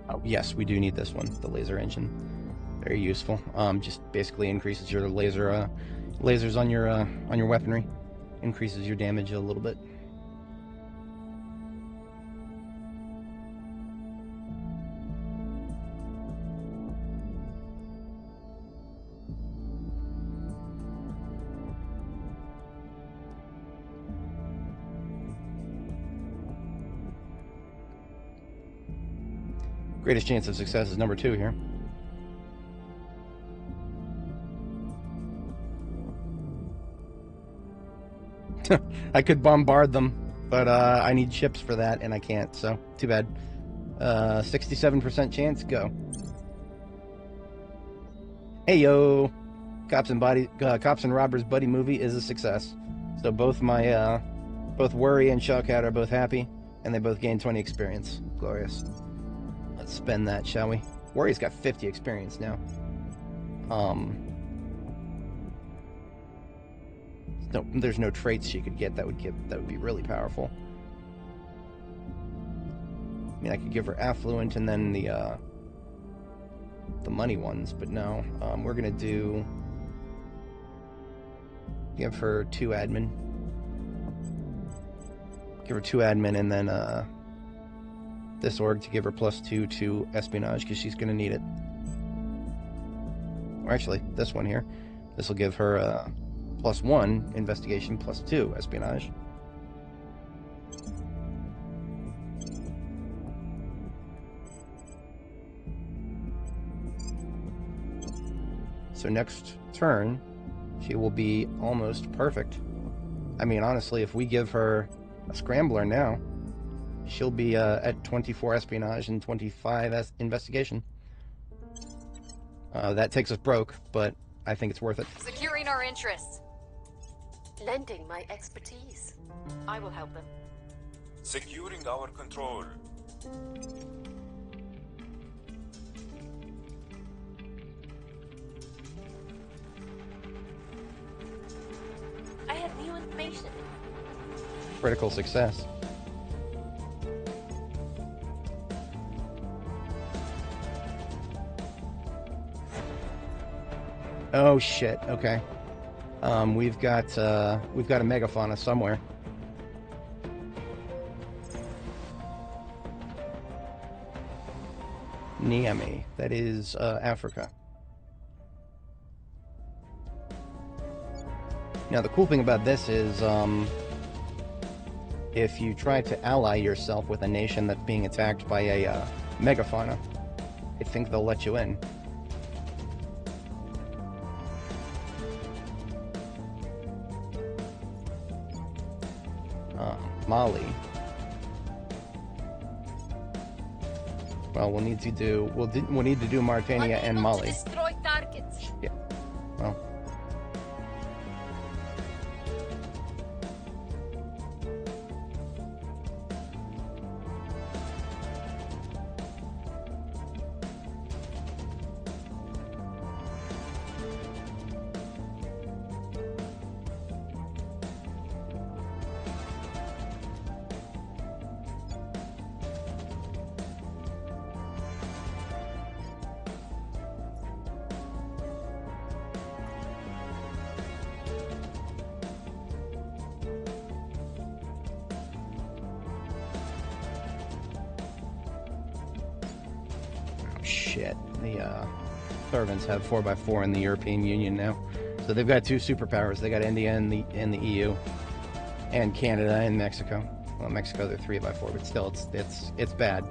Oh, yes, we do need this one, the laser engine. Very useful. Just basically increases your laser lasers on your weaponry. Increases your damage a little bit. Greatest chance of success is number 2 here. I could bombard them, but I need ships for that, and I can't, so too bad. 67% chance, go. Hey yo, Cops and Robbers buddy movie is a success. So both my both Worry and Shellcat are both happy, and they both gain 20 experience. Glorious. Let's spend that, shall we? Worry's got 50 experience now. No, there's no traits she could get that would be really powerful. I mean, I could give her affluent and then the money ones, but no. We're gonna give her 2 admin. Give her 2 admin and then this org to give her +2 to espionage because she's gonna need it. Or actually, this one here. This will give her +1 investigation, +2 espionage. So next turn, she will be almost perfect. I mean, honestly, if we give her a scrambler now, she'll be at 24 espionage and 25 investigation. That takes us broke, but I think it's worth it. Securing our interests. Lending my expertise. I will help them. Securing our control. I have new information. Critical success. Oh shit, okay. We've got a megafauna somewhere. Niamey, that is Africa. Now the cool thing about this is if you try to ally yourself with a nation that's being attacked by a megafauna, I think they'll let you in. Mali. Well, we'll need to do Mauritania and Mali. Destroy targets. Yeah. Well. Shit, the servants have 4x4 in the European Union now, so they've got 2 superpowers. They got India and the EU, and Canada and Mexico. Well, Mexico they're 3x4, but still, it's bad.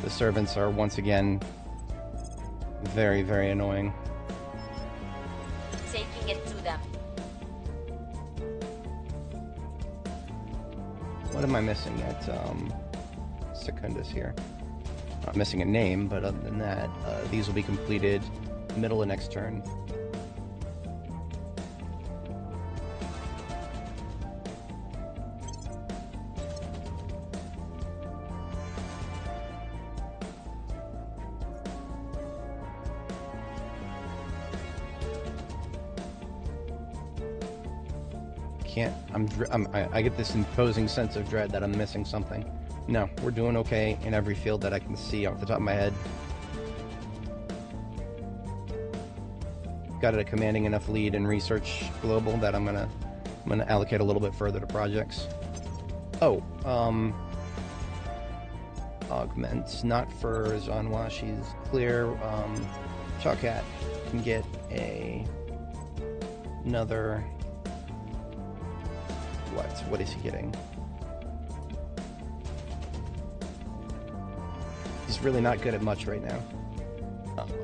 The servants are once again very, very annoying. Taking it to them. What am I missing at Secundus here? Not missing a name, but other than that, these will be completed middle of next turn. I get this imposing sense of dread that I'm missing something. No, we're doing okay in every field that I can see off the top of my head. Got it a commanding enough lead in research global that I'm gonna allocate a little bit further to projects. Oh, augments, not for Zanwa, she's clear. Chalkat can get another, what is he getting? He's really not good at much right now.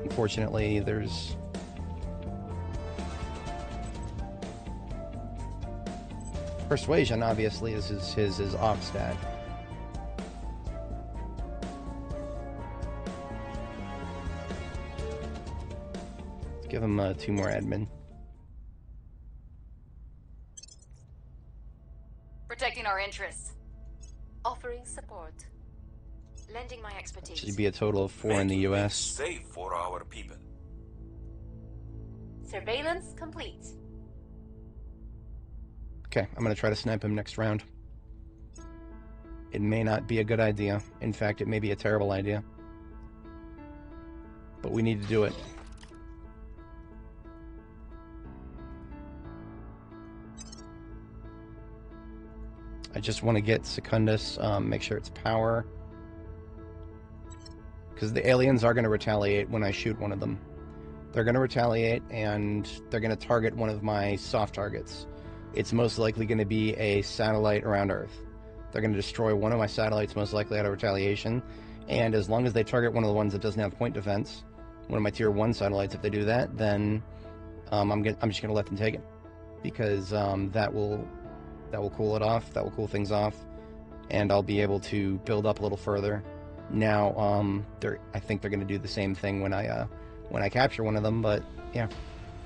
Unfortunately, there's persuasion. Obviously, is his off stat. Let's give him 2 more admin. Protecting our interests. Offering support. Lending my expertise. Should be a total of 4 in the Making U.S. things safe for our people. Surveillance complete. Okay, I'm gonna try to snipe him next round. It may not be a good idea. In fact, it may be a terrible idea. But we need to do it. I just want to get Secundus, make sure it's power. Because the aliens are going to retaliate when I shoot one of them. They're going to retaliate, and they're going to target one of my soft targets. It's most likely going to be a satellite around Earth. They're going to destroy one of my satellites, most likely out of retaliation. And as long as they target one of the ones that doesn't have point defense, one of my tier 1 satellites, if they do that, then I'm just going to let them take it. Because that will cool it off. That will cool things off. And I'll be able to build up a little further. Now, I think they're going to do the same thing when I capture one of them, but yeah.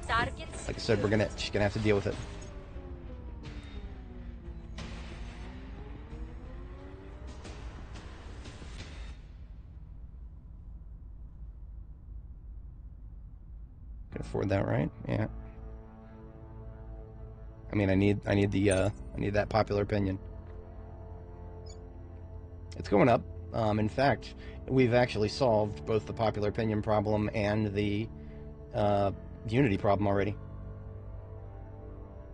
Targets. Like I said, we're just gonna have to deal with it. Can afford that, right? Yeah. I mean, I need that popular opinion. It's going up. In fact, we've actually solved both the popular opinion problem and the Unity problem already.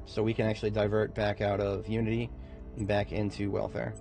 So we can actually divert back out of Unity and back into welfare.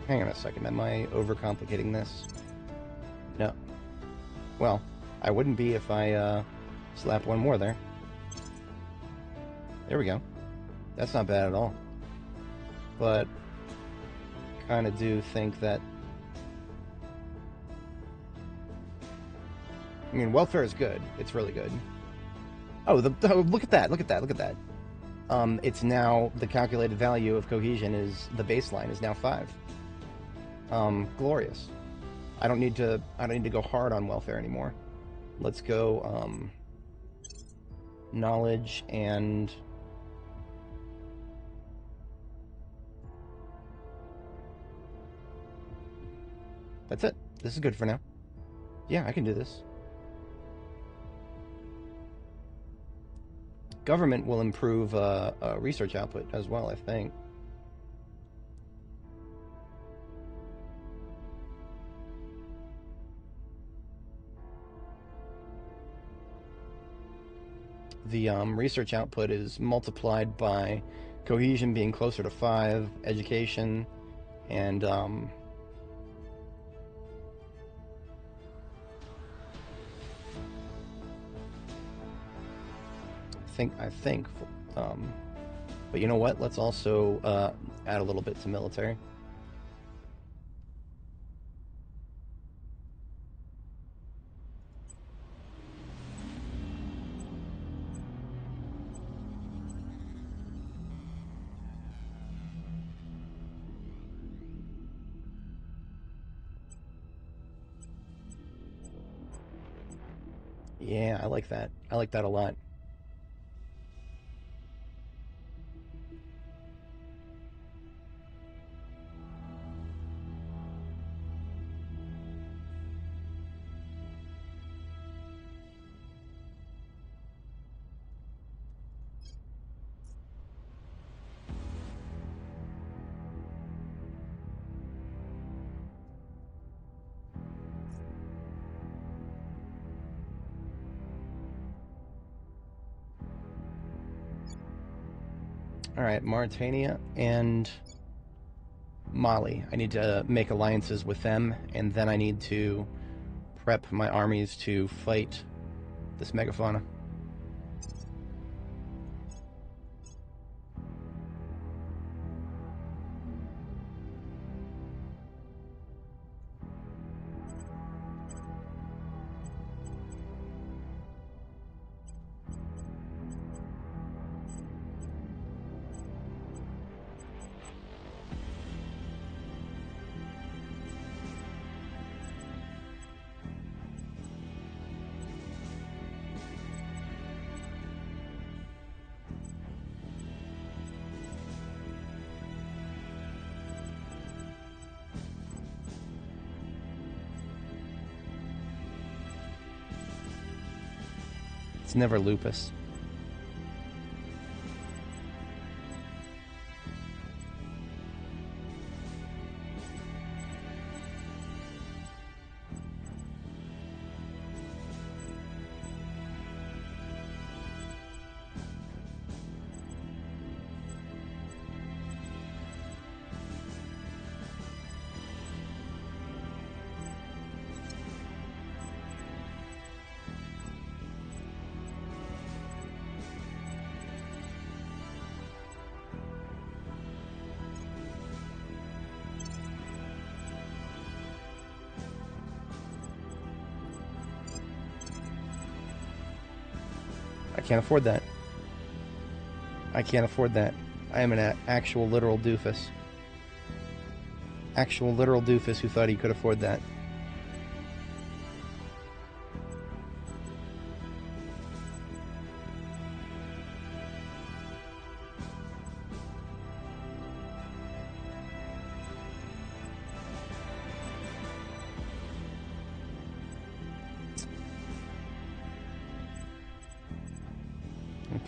Hang on a second, am I overcomplicating this? No. Well, I wouldn't be if I slapped one more there. There we go. That's not bad at all. But kind of do think that... I mean, welfare is good. It's really good. Oh, look at that, look at that, look at that. It's now, the calculated value of cohesion is, the baseline is now 5. Glorious. I don't need to go hard on welfare anymore. Let's go, knowledge and... That's it. This is good for now. Yeah, I can do this. Government will improve research output as well, I think. The research output is multiplied by cohesion being closer to 5, education, and I think, but you know what? Let's also add a little bit to military. Yeah, I like that. I like that a lot. All right, Mauritania and Mali. I need to make alliances with them, and then I need to prep my armies to fight this megafauna. It's never lupus. I can't afford that. I can't afford that. I am an actual literal doofus. Actual literal doofus who thought he could afford that.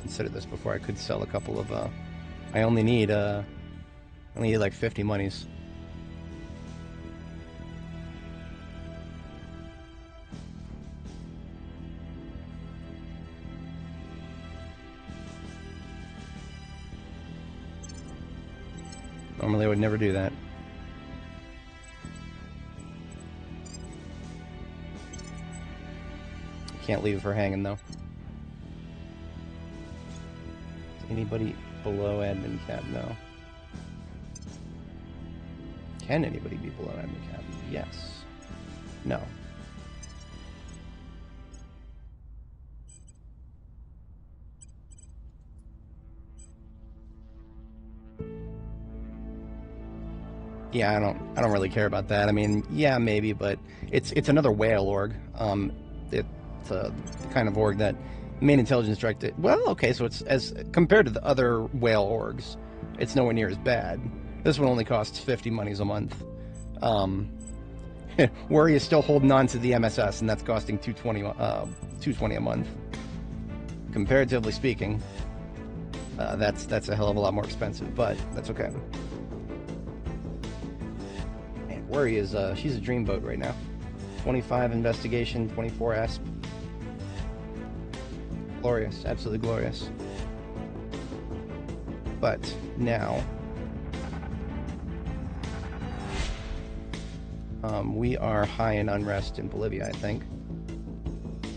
Consider this before I could sell a couple of I only need like 50 monies. Normally I would never do that. Can't leave her hanging though. Anybody below admin cap? No. Can anybody be below admin cap? Yes. No. Yeah, I don't really care about that. I mean, yeah, maybe, but it's another whale org. It's the kind of org that main intelligence director. Well, okay, so it's as compared to the other whale orgs, it's nowhere near as bad. This one only costs 50 monies a month. Worry is still holding on to the MSS, and that's costing 220 a month. Comparatively speaking, that's a hell of a lot more expensive, but that's okay. Man, Worry is she's a dreamboat right now. 25 investigation, 24 asp. Glorious, absolutely glorious. But now, we are high in unrest in Bolivia, I think.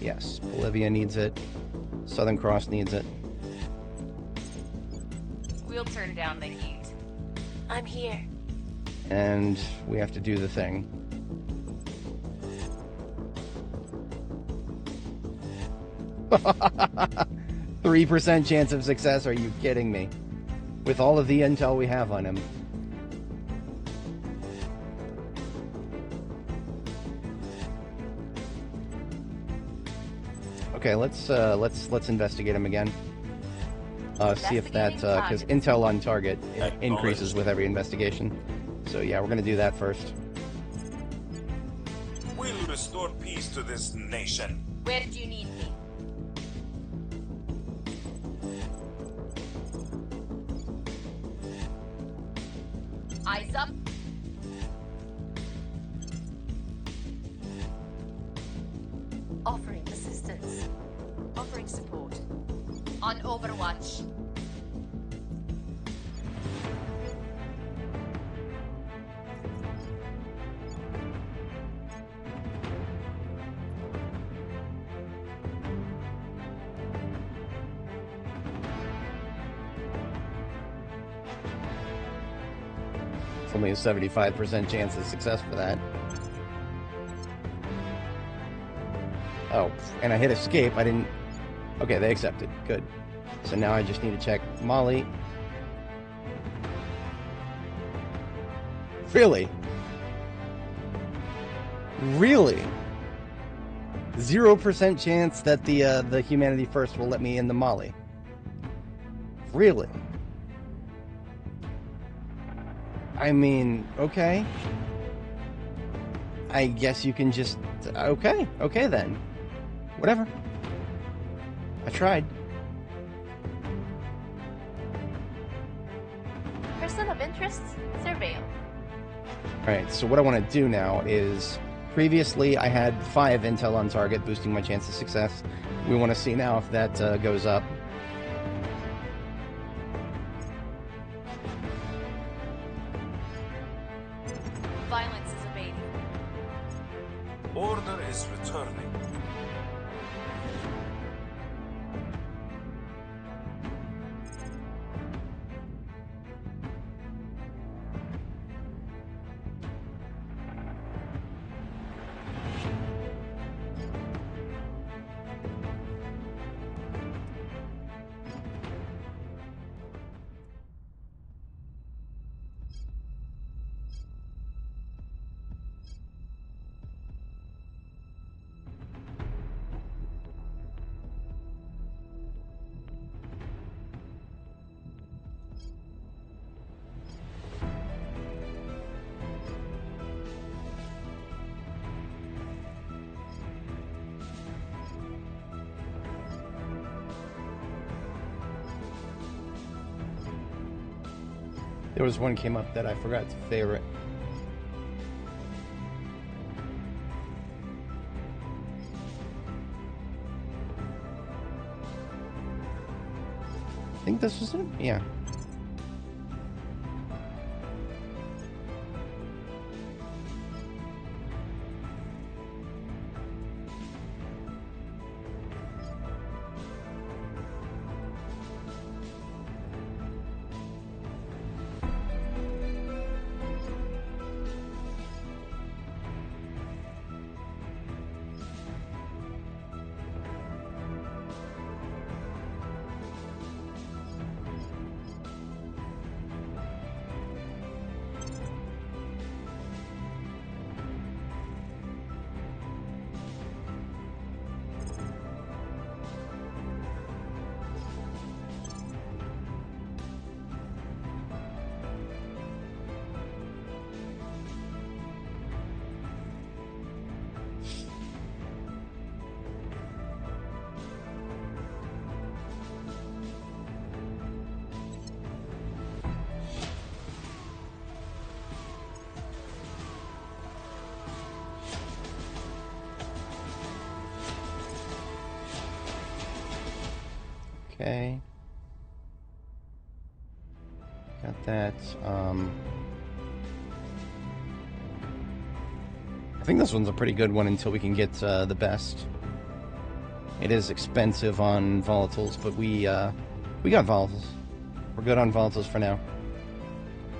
Yes, Bolivia needs it. Southern Cross needs it. We'll turn down the heat. I'm here. And we have to do the thing. %3 chance of success? Are you kidding me? With all of the intel we have on him. Okay, let's investigate him again. See if that because intel on target increases with every investigation. So yeah, we're gonna do that first. We'll restore peace to this nation. Where do you need me? Eyes up. Offering assistance. Offering support. On Overwatch. It's only a 75% chance of success for that. Oh, and I hit escape. I didn't... Okay, they accepted. Good. So now I just need to check Molly. Really? Really? 0% chance that the Humanity First will let me in the Molly. Really? I mean, okay. I guess you can just... Okay, okay then. Whatever. I tried. Person of interest, surveil. Alright, so what I want to do now is... Previously, I had 5 intel on target, boosting my chance of success. We want to see now if that goes up. Violence is abating. Order is returning. There was one came up that I forgot to favorite. I think this was it? Yeah. Okay. Got that. I think this one's a pretty good one until we can get the best. It is expensive on volatiles, but we got volatiles. We're good on volatiles for now.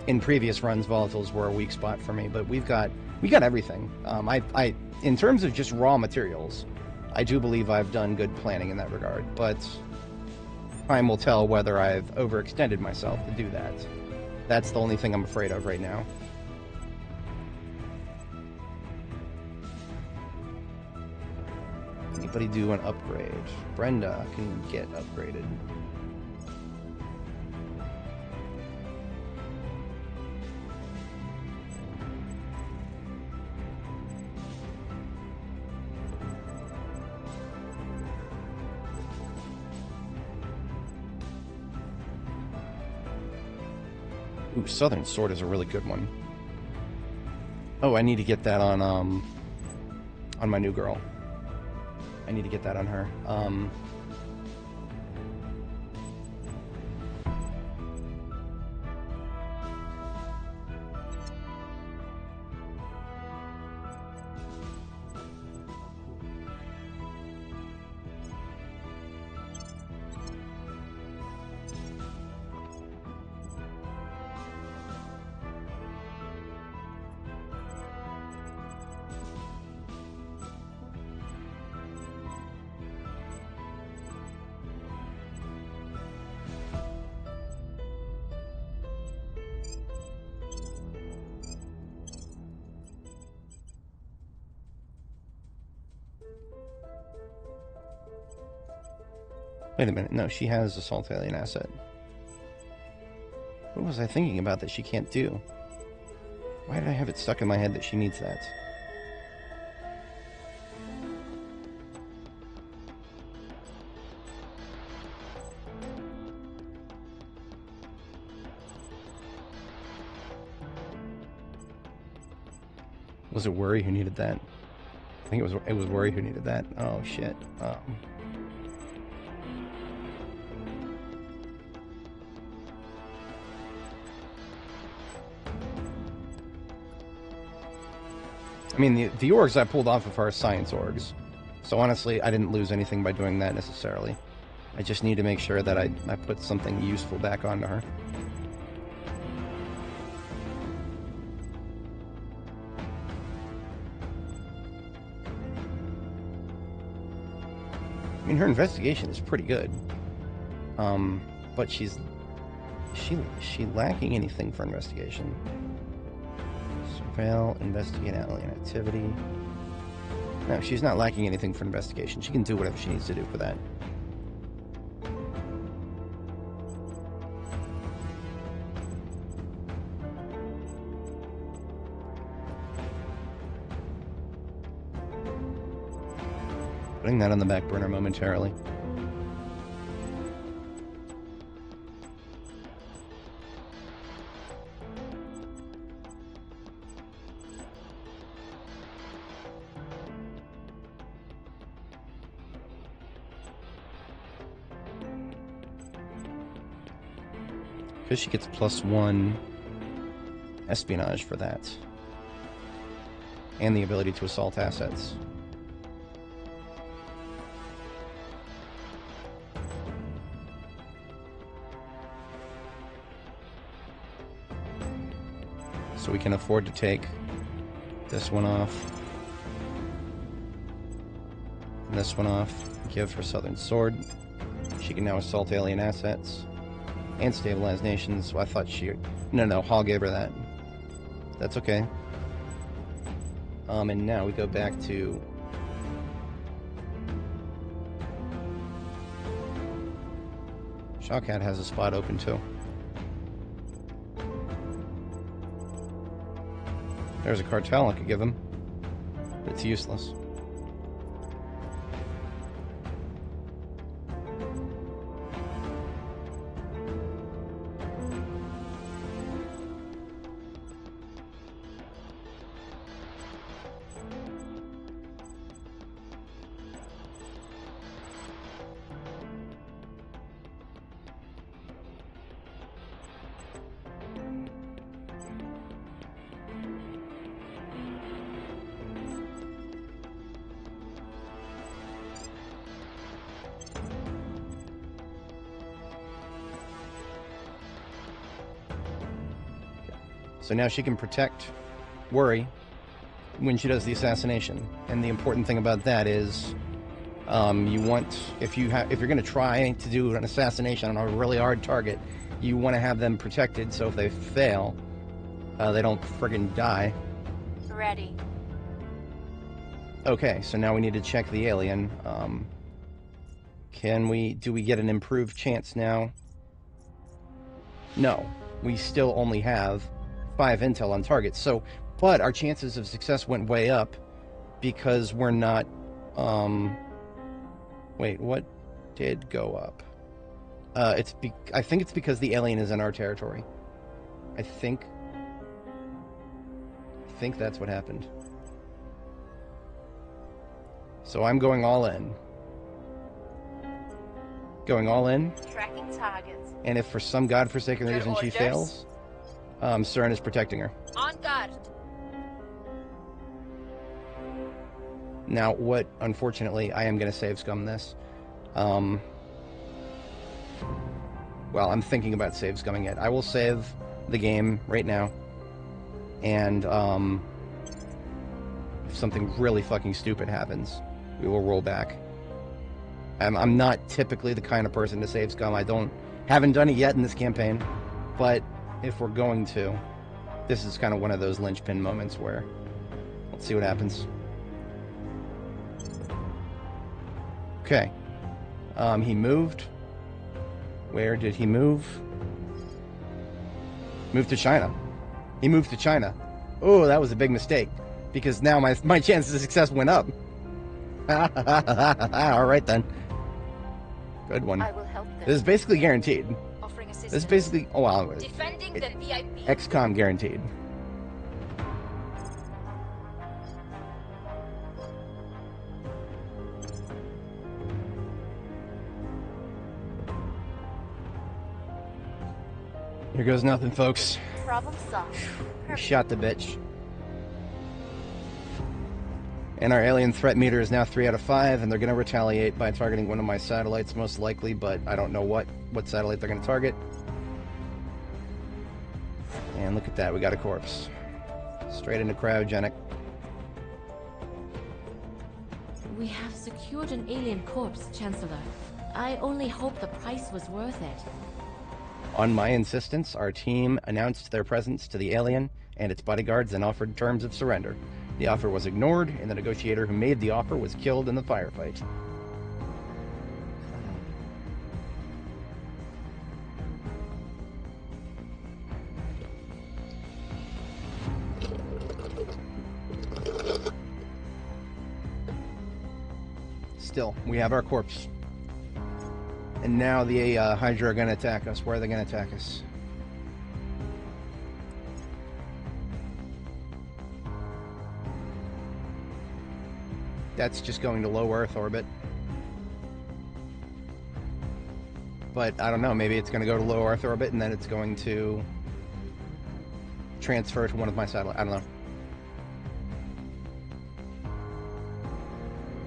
In previous runs, volatiles were a weak spot for me, but we got everything. In terms of just raw materials, I do believe I've done good planning in that regard, but time will tell whether I've overextended myself to do that. That's the only thing I'm afraid of right now. Let me Anybody do an upgrade? Brenda can get upgraded. Ooh, Southern Sword is a really good one. Oh, I need to get that on my new girl. I need to get that on her. Wait a minute. No, she has Assault Alien Asset. What was I thinking about that she can't do? Why did I have it stuck in my head that she needs that? Was it Worry who needed that? I think it was Worry who needed that. Oh shit. I mean, the orgs I pulled off of are science orgs. So honestly, I didn't lose anything by doing that necessarily. I just need to make sure that I put something useful back onto her. I mean, her investigation is pretty good. But is she lacking anything for investigation? Surveil, investigate alien activity. No, she's not lacking anything for investigation. She can do whatever she needs to do for that. Putting that on the back burner momentarily. Because she gets +1 espionage for that. And the ability to assault assets. So we can afford to take this one off. And this one off. Give her Southern Sword. She can now assault alien assets. And stabilize nations. So I thought she... No, Hall gave her that. That's okay. And now we go back to... Shawkat has a spot open too. There's a cartel I could give him. But it's useless. So now she can protect Worry when she does the assassination. And the important thing about that is, you want, if you're going to try to do an assassination on a really hard target, you want to have them protected. So if they fail, they don't friggin' die. Ready. Okay, so now we need to check the alien. Do we get an improved chance now? No, we still only have 5 intel on target. So, but our chances of success went way up because we're not, wait, what did go up? I think it's because the alien is in our territory. I think that's what happened. So I'm going all in. Going all in. Tracking targets. And if for some godforsaken Your reason she orders? fails, Cern is protecting her. On guard. Now, what, unfortunately, I am going to save scum this. Well, I'm thinking about save scumming it. I will save the game right now. And, if something really fucking stupid happens, we will roll back. I'm not typically the kind of person to save scum. Haven't done it yet in this campaign. But if we're going to, this is kind of one of those linchpin moments where, let's see what happens. Okay. He moved. Where did he move? Moved to China. He moved to China. Oh, that was a big mistake. Because now my chances of success went up. Alright then. Good one. I will help them. This is basically guaranteed. Offering assistance. This is basically... Oh, wow. Defending the VIP. XCOM guaranteed. Here goes nothing, folks. Problem solved. We shot the bitch. And our alien threat meter is now 3 out of 5, and they're going to retaliate by targeting one of my satellites, most likely, but I don't know what satellite they're going to target. And look at that, we got a corpse. Straight into cryogenic. We have secured an alien corpse, Chancellor. I only hope the price was worth it. On my insistence, our team announced their presence to the alien and its bodyguards and offered terms of surrender. The offer was ignored, and the negotiator who made the offer was killed in the firefight. Still, we have our corpse. And now the Hydra are going to attack us. Where are they going to attack us? That's just going to low Earth orbit. But I don't know, maybe it's going to go to low Earth orbit and then it's going to transfer to one of my satellites. I don't know.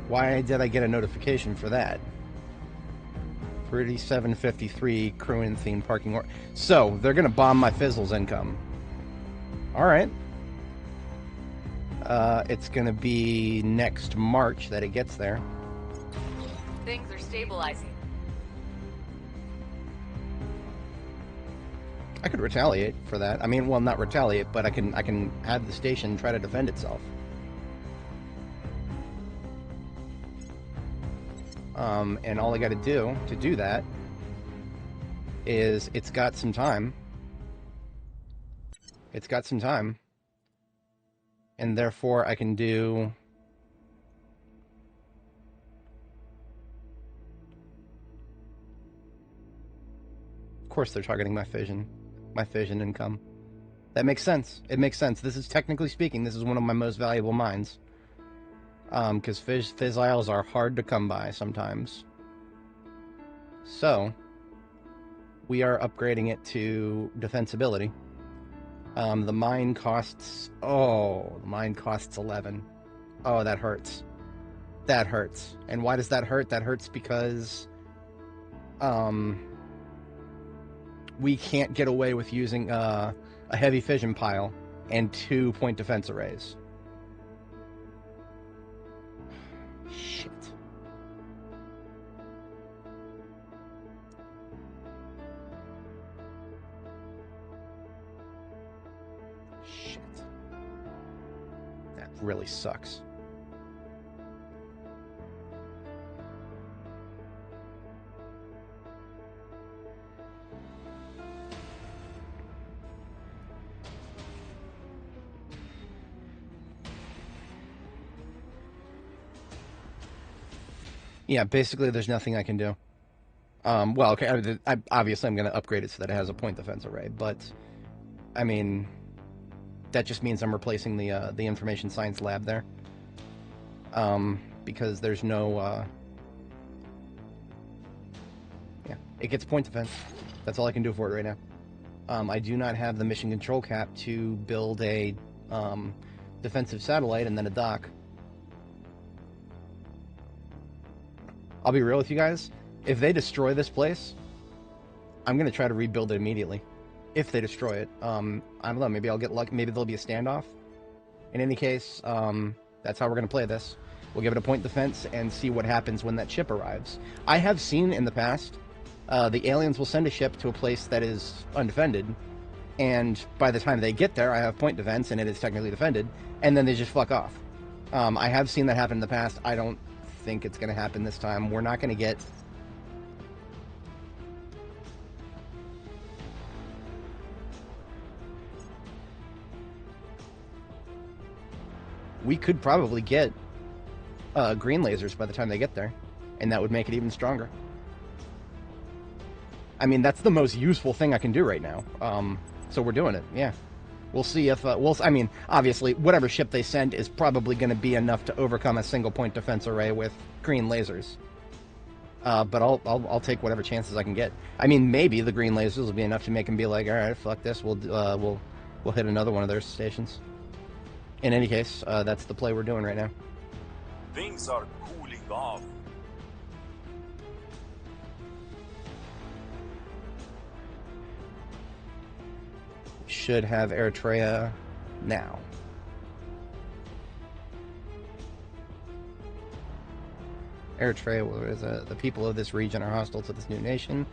Why did I get a notification for that? 3753 crewing theme parking. So, they're going to bomb my Fizzle's income. Alright. It's going to be next March that it gets there. Things are stabilizing. I could retaliate for that. I mean, well, not retaliate, but I can have the station try to defend itself. And all I got to do that is it's got some time. It's got some time. And therefore I can do... Of course they're targeting my fission income. That makes sense. It makes sense. This is, technically speaking, this is one of my most valuable mines. Because fissile are hard to come by sometimes. So, we are upgrading it to defensibility. The mine costs... Oh, the mine costs 11. Oh, that hurts. That hurts. And why does that hurt? That hurts because... we can't get away with using a heavy fission pile and 2-point defense arrays. Shit. Shit. That really sucks. Yeah, basically there's nothing I can do. Well, okay, obviously I'm going to upgrade it so that it has a point defense array, but, I mean, that just means I'm replacing the information science lab there. Because there's no, yeah, it gets point defense. That's all I can do for it right now. I do not have the mission control cap to build a, defensive satellite and then a dock. I'll be real with you guys. If they destroy this place, I'm going to try to rebuild it immediately. If they destroy it. I don't know, maybe I'll get lucky. Maybe there'll be a standoff. In any case, that's how we're going to play this. We'll give it a point defense and see what happens when that ship arrives. I have seen in the past, the aliens will send a ship to a place that is undefended, and by the time they get there, I have point defense and it is technically defended, and then they just fuck off. I have seen that happen in the past. I don't think it's going to happen this time. We're not going to get... We could probably get green lasers by the time they get there, and that would make it even stronger. I mean, that's the most useful thing I can do right now. So we're doing it, yeah. We'll see if, I mean, obviously, whatever ship they send is probably going to be enough to overcome a single point defense array with green lasers. But I'll take whatever chances I can get. I mean, maybe the green lasers will be enough to make them be like, all right, fuck this, we'll hit another one of their stations. In any case, that's the play we're doing right now. Things are cooling off. Should have Eritrea now. Eritrea, the people of this region are hostile to this new nation.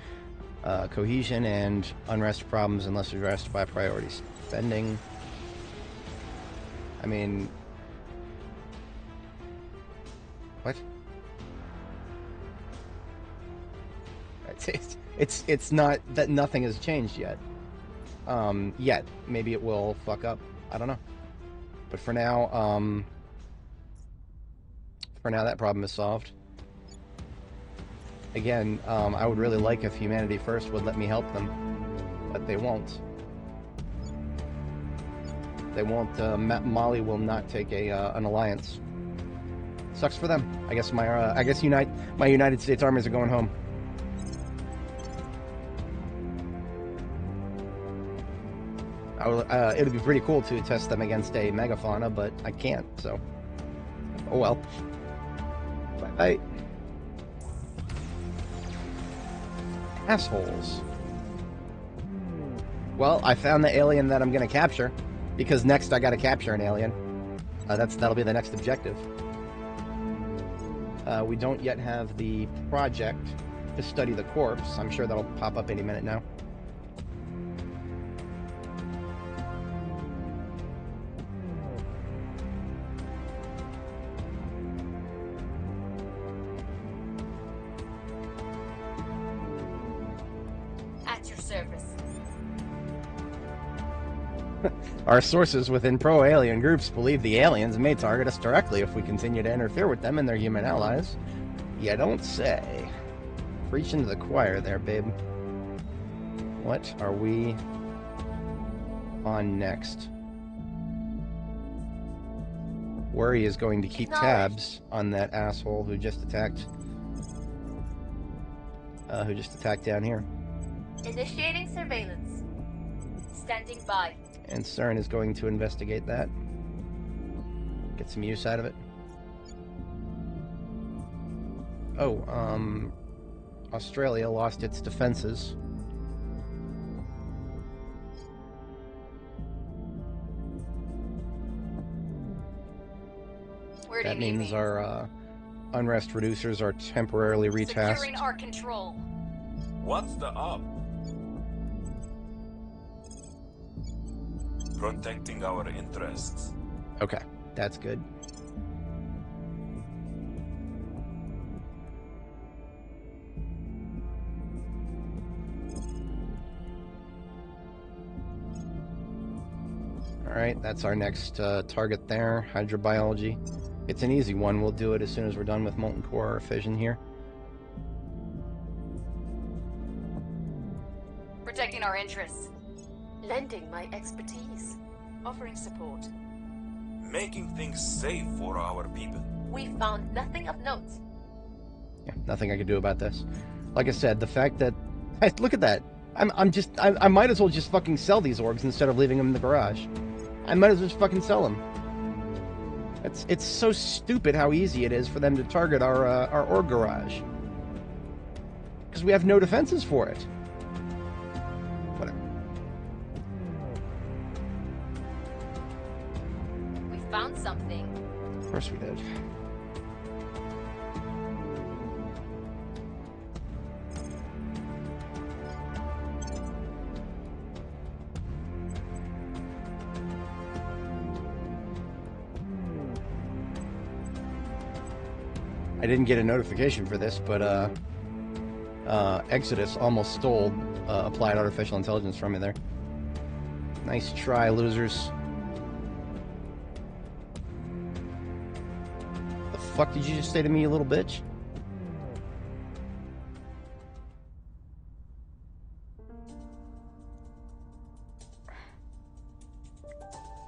Cohesion and unrest problems unless addressed by priority spending. I mean, what? It's not that nothing has changed yet. Yet maybe it will fuck up. I don't know. But for now, that problem is solved. Again, I would really like if Humanity First would let me help them, but they won't. They won't. Mali will not take an alliance. Sucks for them. I guess my United States armies are going home. It'd be pretty cool to test them against a megafauna, but I can't. So, oh well. Bye bye. Assholes. Well, I found the alien that I'm gonna capture. Because next I gotta capture an alien. That'll be the next objective. We don't yet have the project to study the corpse. I'm sure that'll pop up any minute now. At your service. Our sources within pro-alien groups believe the aliens may target us directly if we continue to interfere with them and their human allies. You don't say. Preach into the choir there, babe. What are we on next? Worry is going to keep tabs on that asshole who just attacked down here. Initiating surveillance. Standing by. And CERN is going to investigate that. Get some use out of it. Oh, Australia lost its defenses. That means our unrest reducers are temporarily retasked. Securing our control. What's the up? Protecting our interests. Okay, that's good. Alright, that's our next target there, hydrobiology. It's an easy one. We'll do it as soon as we're done with molten core or fission here. Protecting our interests. Lending my expertise. Offering support. Making things safe for our people. We found nothing of note. Yeah, nothing I could do about this. Like I said, the fact that... Look at that. I might as well just fucking sell these orgs instead of leaving them in the garage. I might as well just fucking sell them. It's so stupid how easy it is for them to target our org garage. Because we have no defenses for it. Whatever. We found something. Of course we did. I didn't get a notification for this, but Exodus almost stole applied artificial intelligence from me there. Nice try, losers. The fuck did you just say to me, you little bitch?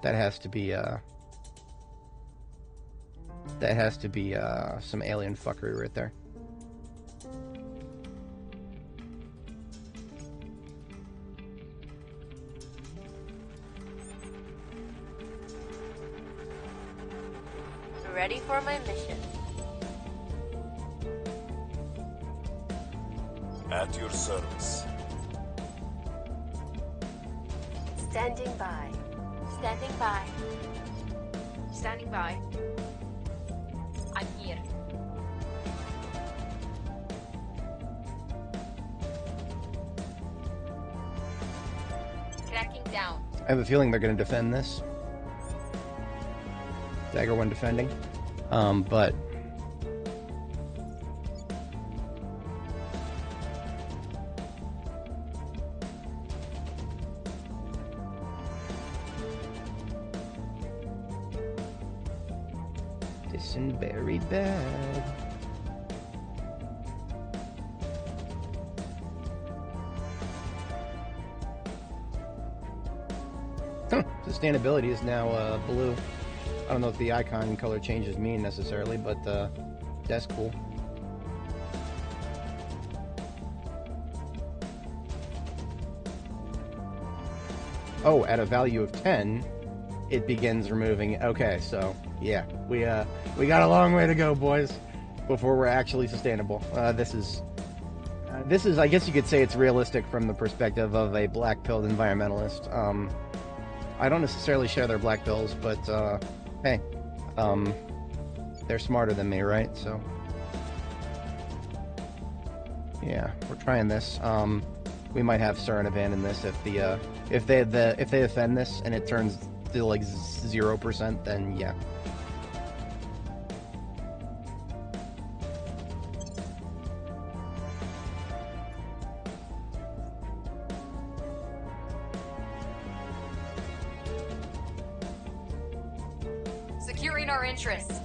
That has to be some alien fuckery right there. Ready for my mission. At your service. Standing by. Standing by. Standing by. I'm here. Cracking down. I have a feeling they're going to defend this. Dagger one defending. But... Very bad. Sustainability is now blue. I don't know if the icon color changes mean necessarily, but that's cool. Oh, at a value of 10, it begins removing. Okay, so yeah, we got a long way to go, boys, before we're actually sustainable. This is, I guess you could say it's realistic from the perspective of a black-pilled environmentalist. I don't necessarily share their black pills, but hey, they're smarter than me, right? So yeah, we're trying this. We might have Surin abandon this if they offend this and it turns to like 0%, then yeah. Securing our interests.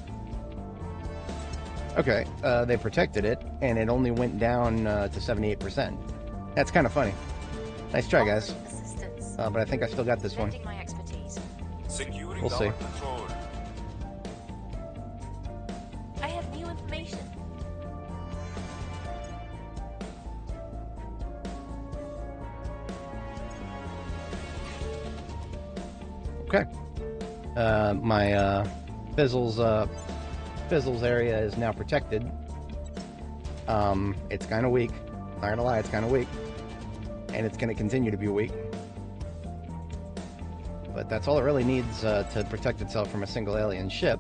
Okay, they protected it, and it only went down to 78%. That's kind of funny. Nice try, guys. But I think I still got this one. My expertise. Securing We'll see. our control. I have new information. Okay. My Fizzle's area is now protected. It's kind of weak. Not gonna lie, it's kind of weak. And it's gonna continue to be weak. But that's all it really needs to protect itself from a single alien ship.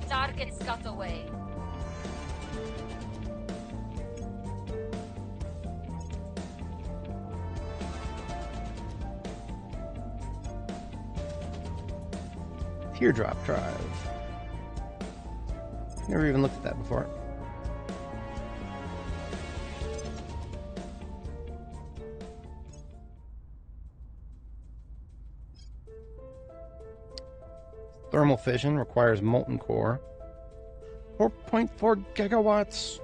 Targets got away. Teardrop drive. Never even looked at that before. Thermal fission requires molten core. 4.4 gigawatts.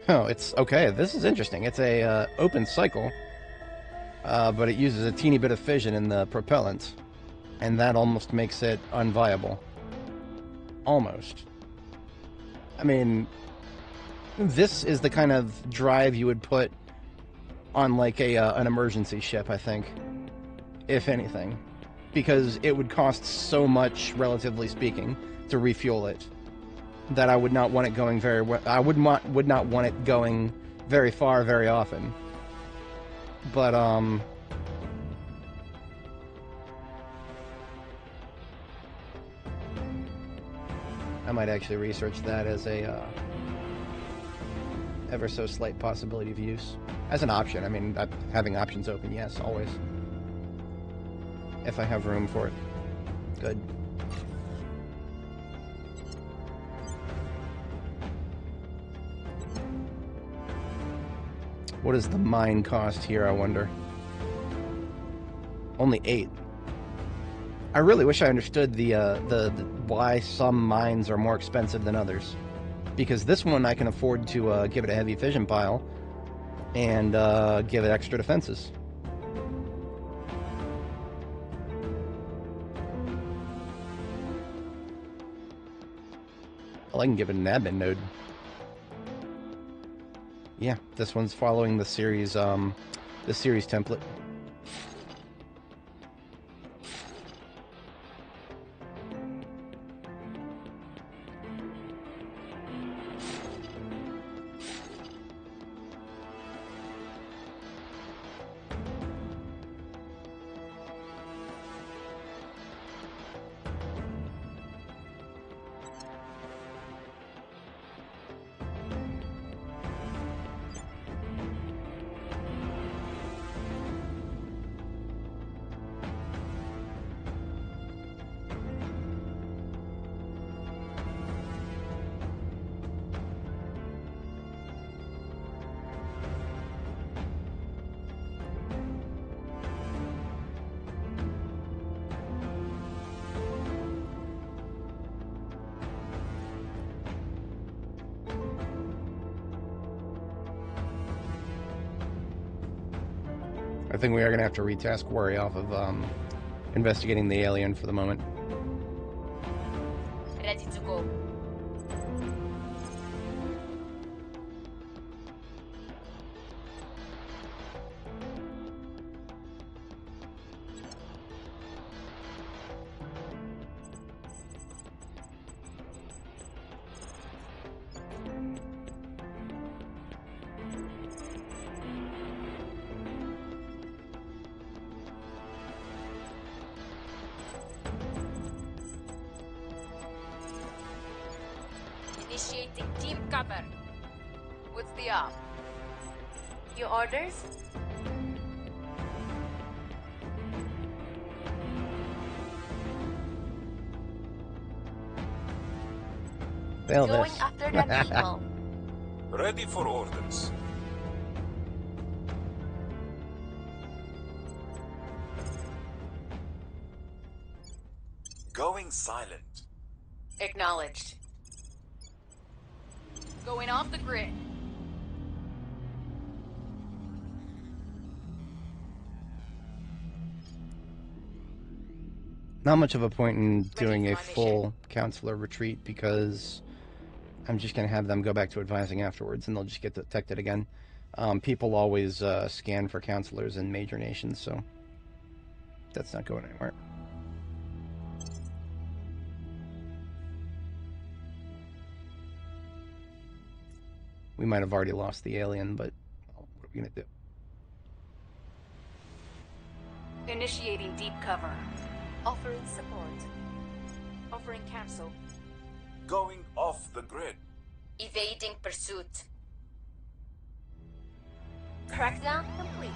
Oh, it's okay. This is interesting. It's a open cycle, but it uses a teeny bit of fission in the propellant, and that almost makes it unviable. Almost. I mean, this is the kind of drive you would put on like an emergency ship, I think, if anything, because it would cost so much, relatively speaking, to refuel it, that I would not want it going very well. I would not want it going very far, very often. But I might actually research that as a ever so slight possibility of use as an option. I mean, having options open, yes, always. If I have room for it, good. What is the mine cost here, I wonder? Only 8. I really wish I understood the why some mines are more expensive than others. Because this one I can afford to give it a heavy fission pile and give it extra defenses. Well, I can give it an admin node. Yeah, this one's following the series template. I think we are going to have to retask Worry off of investigating the alien for the moment. Ready to go. Initiating deep cover. What's the op? Your orders? Fail Going this. after that people. Ready for orders. Going silent. Acknowledged. Going off the grid. Not much of a point in doing a full counselor retreat because I'm just going to have them go back to advising afterwards and they'll just get detected again. People always scan for counselors in major nations, so that's not going anywhere. We might have already lost the alien, but well, what are we going to do? Initiating deep cover. Offering support. Offering cancel. Going off the grid. Evading pursuit. Crackdown complete.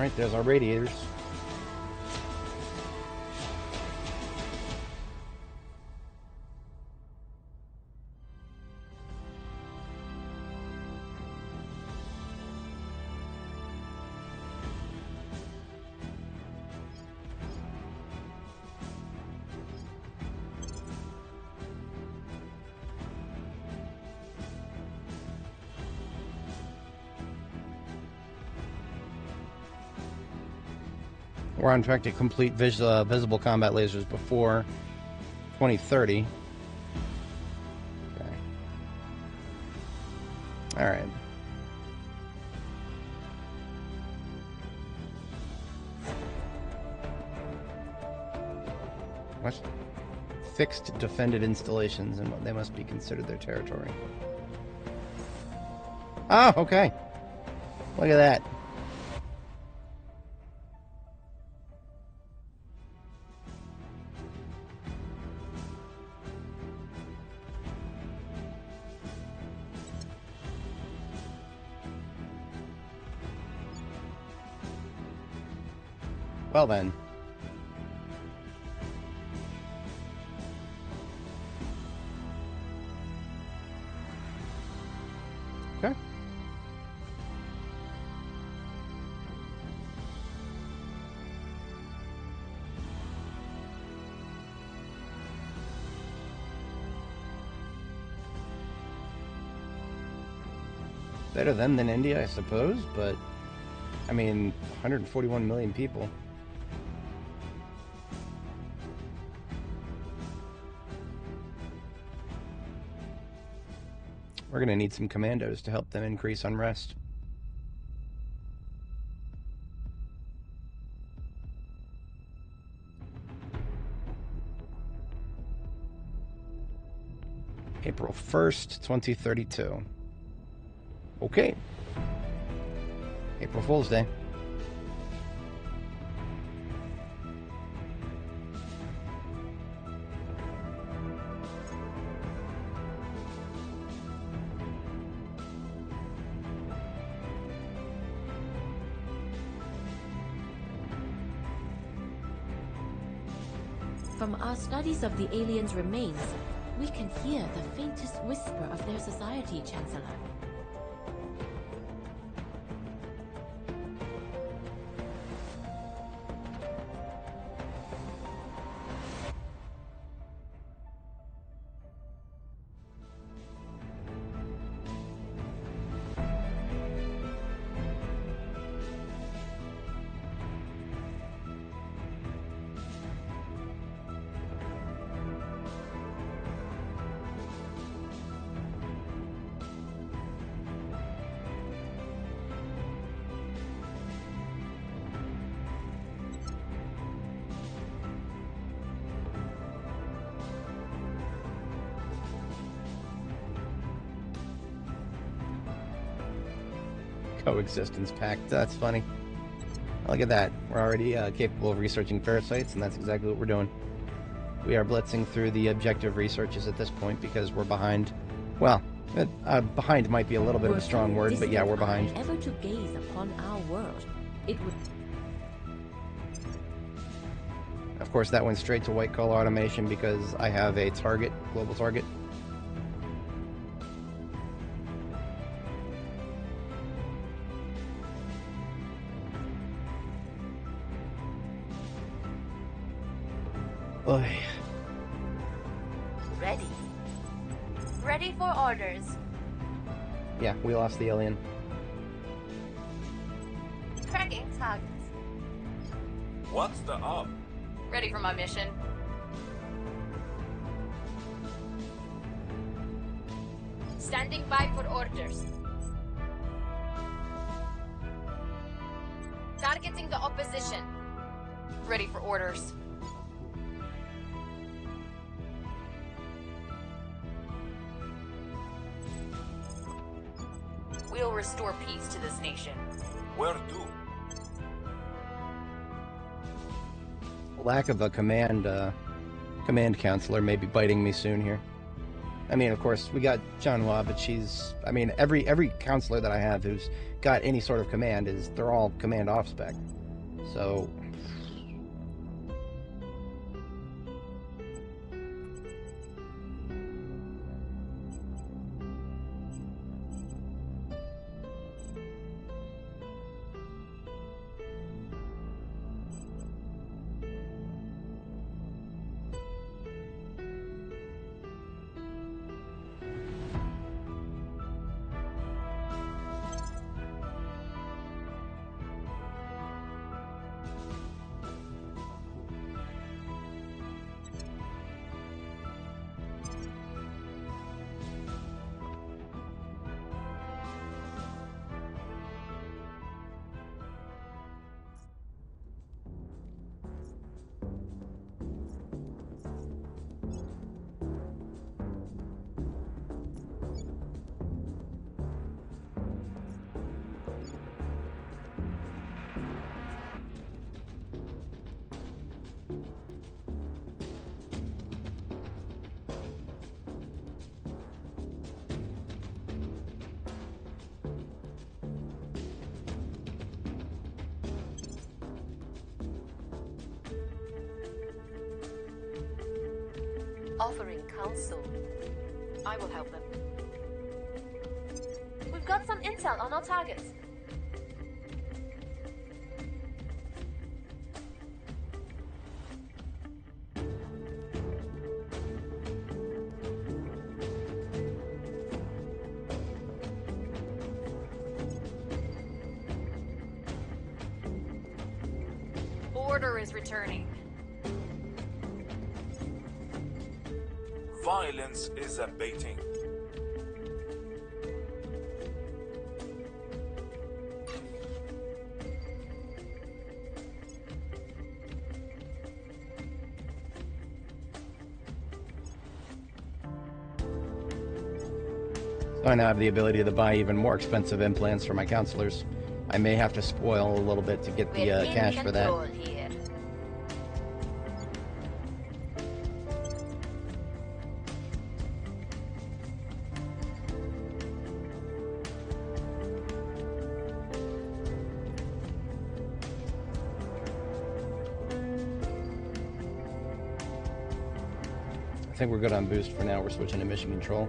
Alright, there's our radiators. We're on track to complete visible combat lasers before 2030. Okay. Alright. What? Fixed defended installations, and they must be considered their territory. Oh, okay. Look at that. Well then. Okay. Better them than India, I suppose, but I mean, 141 million people. We're going to need some commandos to help them increase unrest. April 1st, 2032. Okay. April Fool's Day. From our studies of the aliens' remains, we can hear the faintest whisper of their society, Chancellor. Coexistence pact. That's funny. Look at that. We're already capable of researching parasites, and that's exactly what we're doing. We are blitzing through the objective researches at this point because we're behind. Well, behind might be a little bit of a strong word, but yeah, we're behind. Ever to gaze upon our world, it would. Of course, that went straight to white collar automation because I have a target, global target. Oy. Ready. Ready for orders. Yeah, we lost the alien. Tracking targets. What's the up? Ready for my mission. Standing by for orders. Targeting the opposition. Ready for orders. We'll restore peace to this nation. Where to? Lack of a command counselor may be biting me soon here. I mean, of course, we got Chanhua, but she's... I mean, every counselor that I have who's got any sort of command they're all command off spec. So... Offering counsel. I will help them. We've got some intel on our targets. Order is returning. Violence is abating. So I now have the ability to buy even more expensive implants for my counselors. I may have to spoil a little bit to get the We're in cash for that. control here. I think we're good on boost for now. We're switching to mission control.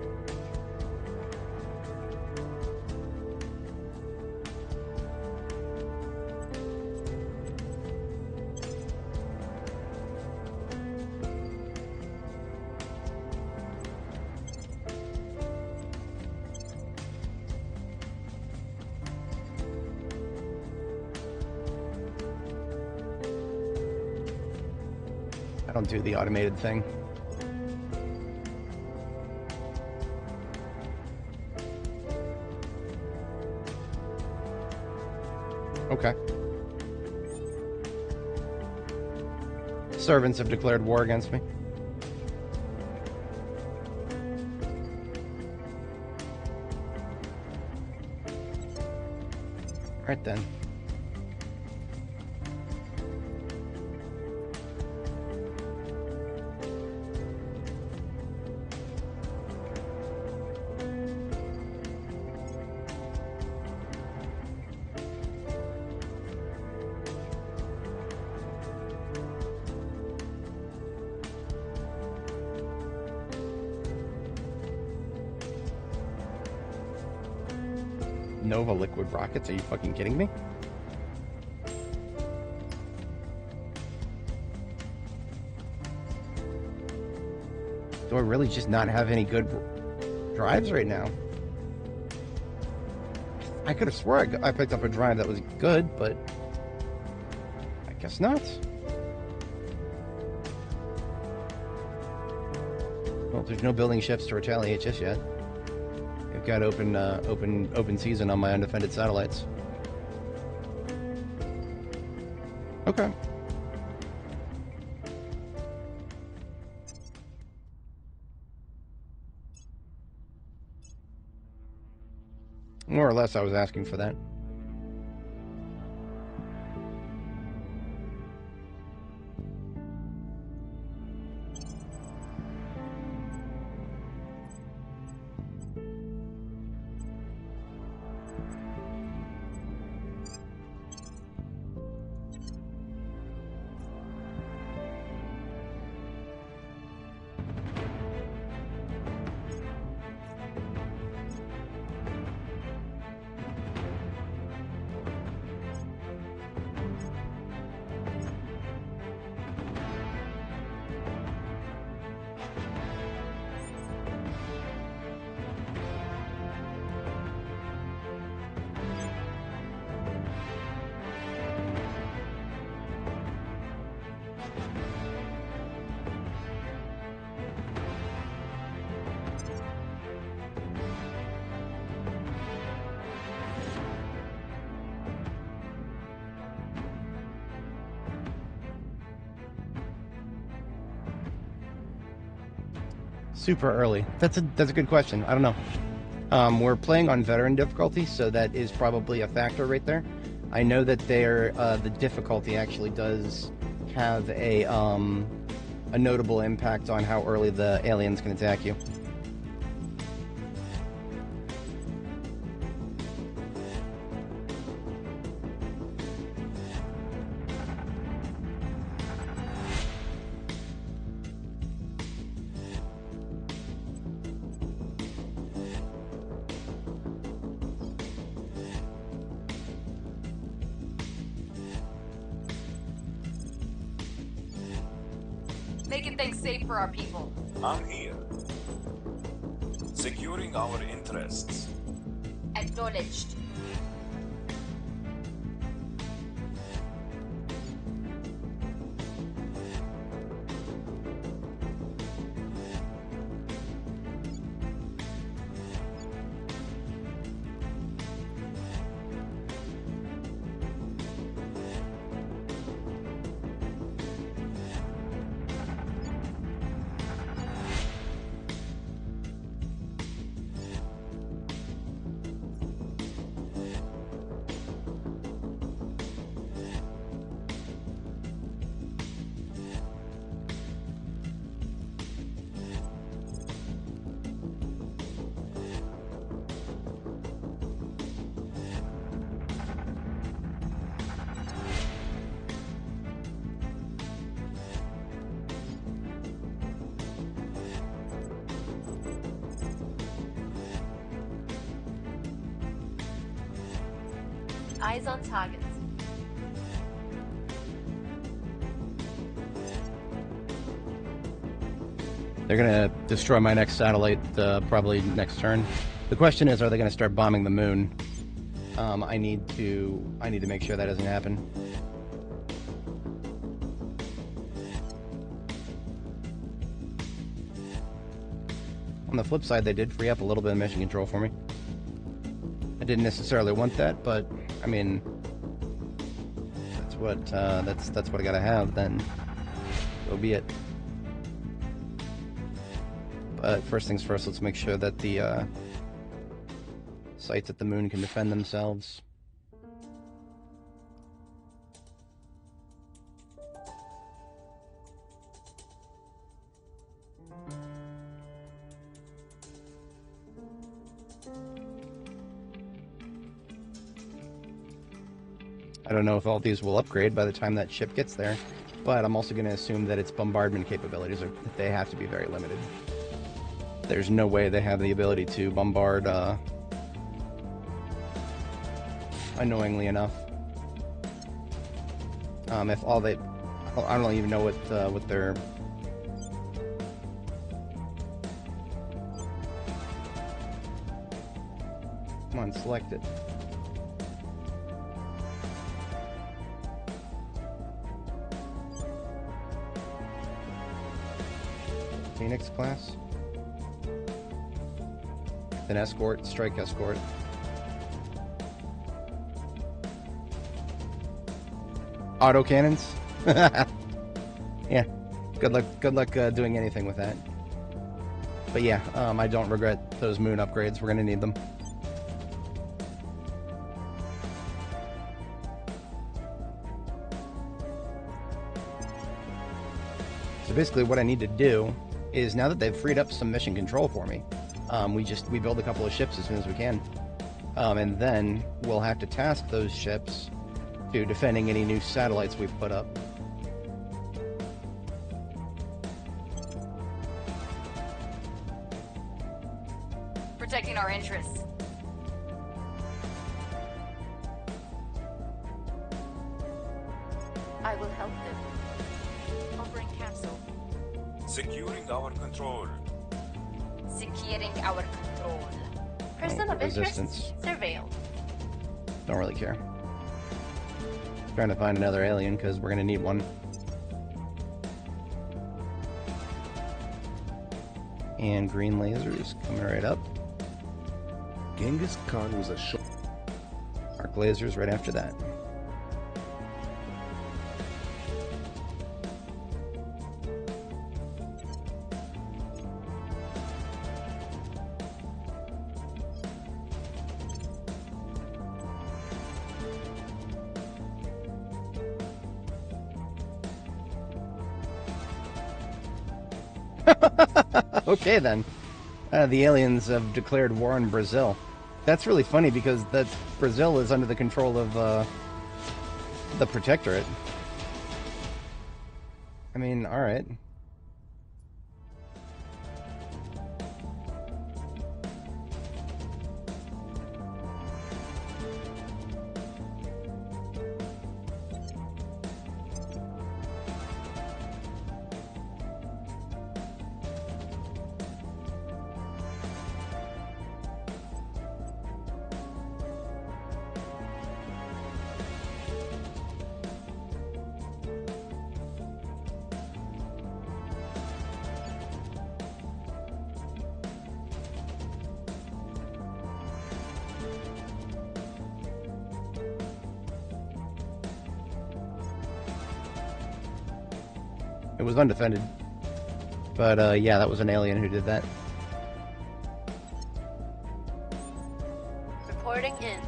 I don't do the automated thing. Okay. Servants have declared war against me. Right then. Nova liquid rockets? Are you fucking kidding me? Do I really just not have any good drives right now? I could have swore I picked up a drive that was good, but I guess not. Well, there's no building ships to retaliate just yet. I've got open season on my undefended satellites. Okay. More or less, I was asking for that. Super early. That's a good question. I don't know. We're playing on veteran difficulty, so that is probably a factor right there. I know that the difficulty actually does have a notable impact on how early the aliens can attack you. Making things safe for our people. I'm here. Securing our interests. Acknowledged. Eyes on targets. They're gonna destroy my next satellite probably next turn. The question is, are they gonna start bombing the moon? I need to make sure that doesn't happen. On the flip side, they did free up a little bit of mission control for me. I didn't necessarily want that, but I mean, that's what I gotta have. Then, so be it. But first things first, let's make sure that the sites at the moon can defend themselves. I don't know if all these will upgrade by the time that ship gets there, but I'm also going to assume that its bombardment capabilities are, they have to be very limited. There's no way they have the ability to bombard annoyingly enough. If all they, I don't even know what their come on, select it. Phoenix class. Then escort, strike escort. Auto cannons. Yeah. Good luck doing anything with that. But yeah, I don't regret those moon upgrades. We're gonna need them. So basically what I need to do is, now that they've freed up some mission control for me, we build a couple of ships as soon as we can. And then we'll have to task those ships to defending any new satellites we've put up. Protecting our interests. I will help them. Offering capsule. Securing our control. Securing our control. Person of resistance. interest surveilled. Don't really care. Trying to find another alien because we're gonna need one. And green lasers coming right up. Genghis Khan was a shot. Arc lasers right after that. Okay, then. The aliens have declared war on Brazil. That's really funny because Brazil is under the control of the Protectorate. I mean, alright. It was undefended. But, yeah, that was an alien who did that. Reporting in.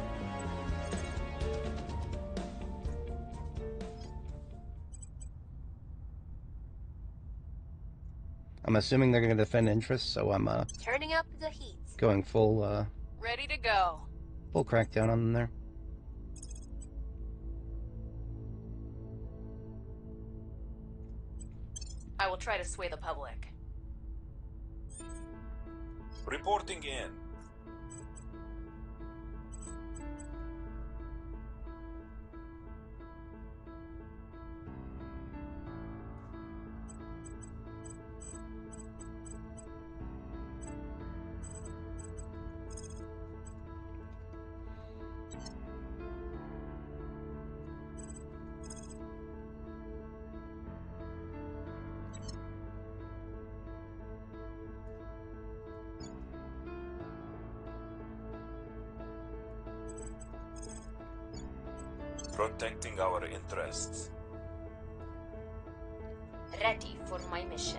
I'm assuming they're going to defend interests, so I'm, Turning up the heat. going full, Ready to go. full crackdown on them there. I will try to sway the public. Reporting in. Protecting our interests. Ready for my mission.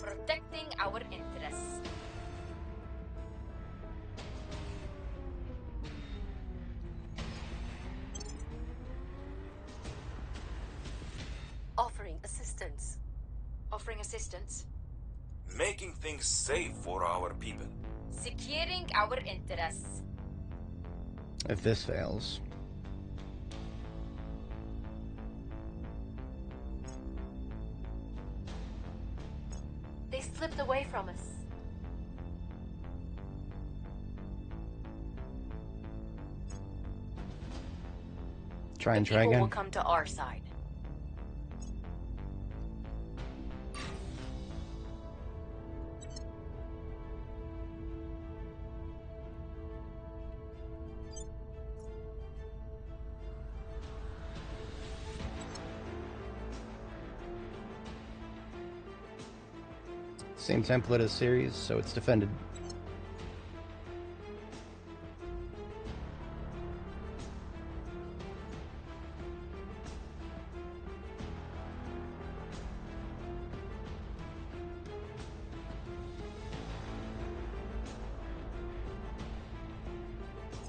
Protecting our interests. Offering assistance. Offering assistance. Making things safe for our people. Securing our interests. If this fails. They slipped away from us. Try and try People again. will come to our side. Same template as series, so it's defended.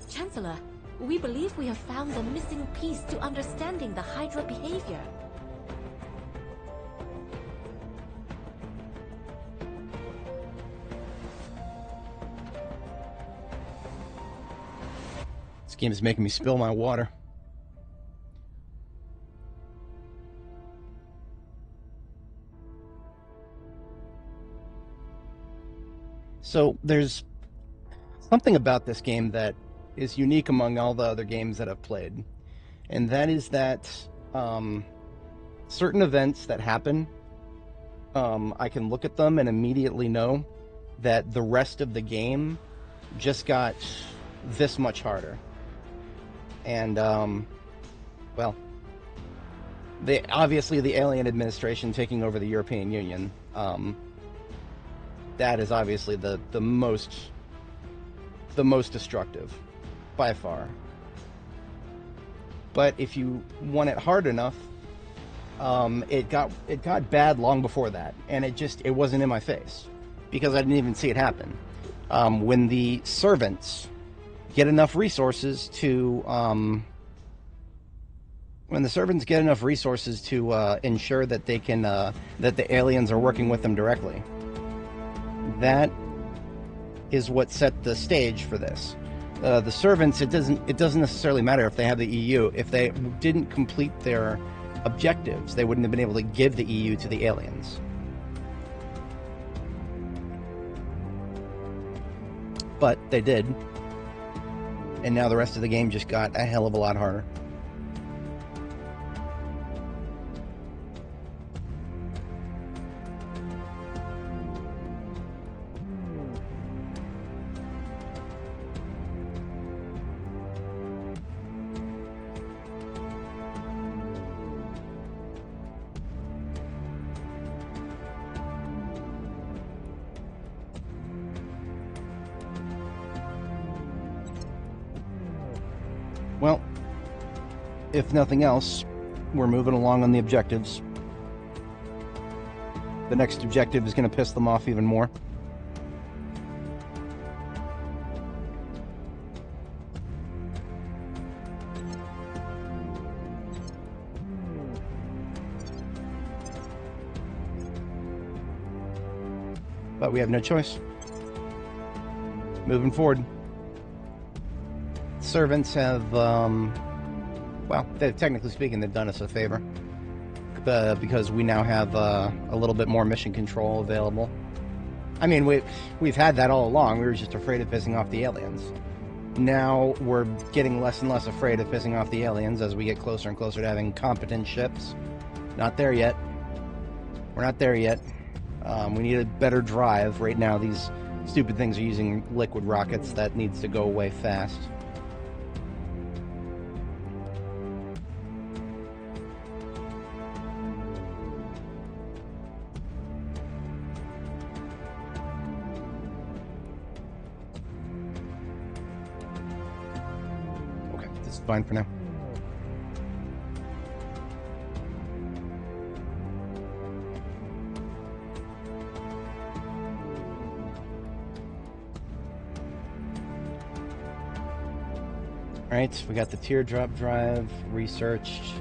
Chancellor, we believe we have found the missing piece to understanding the Hydra behavior. This game is making me spill my water. So there's something about this game that is unique among all the other games that I've played, and that is that certain events that happen, I can look at them and immediately know that the rest of the game just got this much harder. And, well, obviously the alien administration taking over the European Union, that is obviously the most destructive, by far. But if you want it hard enough, it got bad long before that, and it wasn't in my face, because I didn't even see it happen. When the servants get enough resources to ensure that they can that the aliens are working with them directly. That is what set the stage for this. The servants, it doesn't necessarily matter if they have the EU. If they didn't complete their objectives, they wouldn't have been able to give the EU to the aliens. But they did. And now the rest of the game just got a hell of a lot harder. Well, if nothing else, we're moving along on the objectives. The next objective is going to piss them off even more. But we have no choice. Moving forward. Servants have, well, technically speaking, they've done us a favor. Because we now have a little bit more mission control available. I mean, we've had that all along. We were just afraid of pissing off the aliens. Now we're getting less and less afraid of pissing off the aliens as we get closer and closer to having competent ships. Not there yet. We're not there yet. We need a better drive. Right now, these stupid things are using liquid rockets. That needs to go away fast. Fine for now. Alright, we got the teardrop drive researched.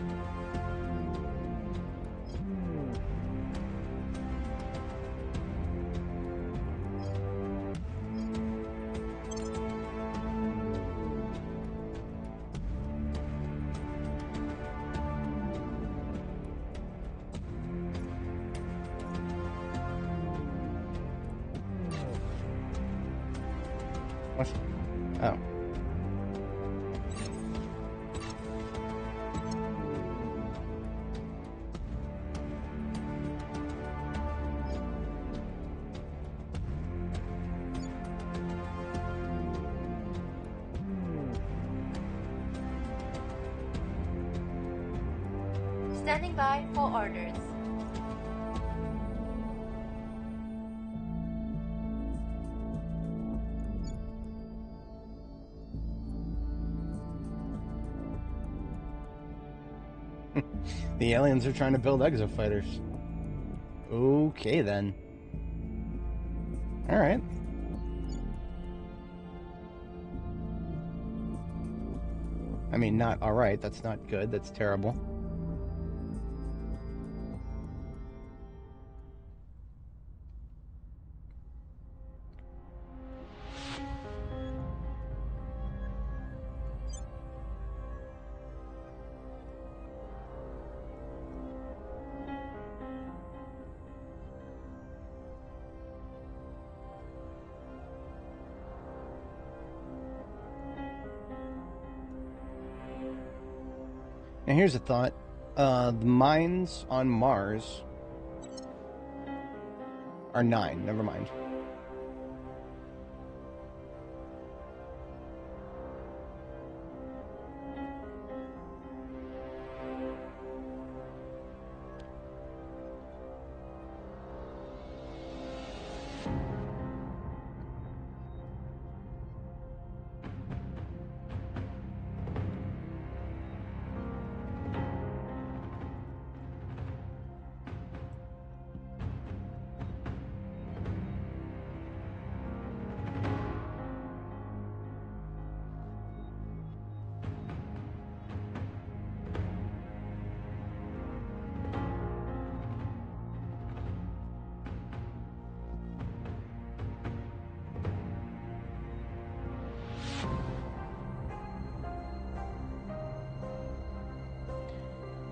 What? Oh. Standing by for orders. The aliens are trying to build exofighters. Okay, then. Alright. I mean, not alright. That's not good. That's terrible. Now here's a thought. The mines on Mars are 9. Never mind.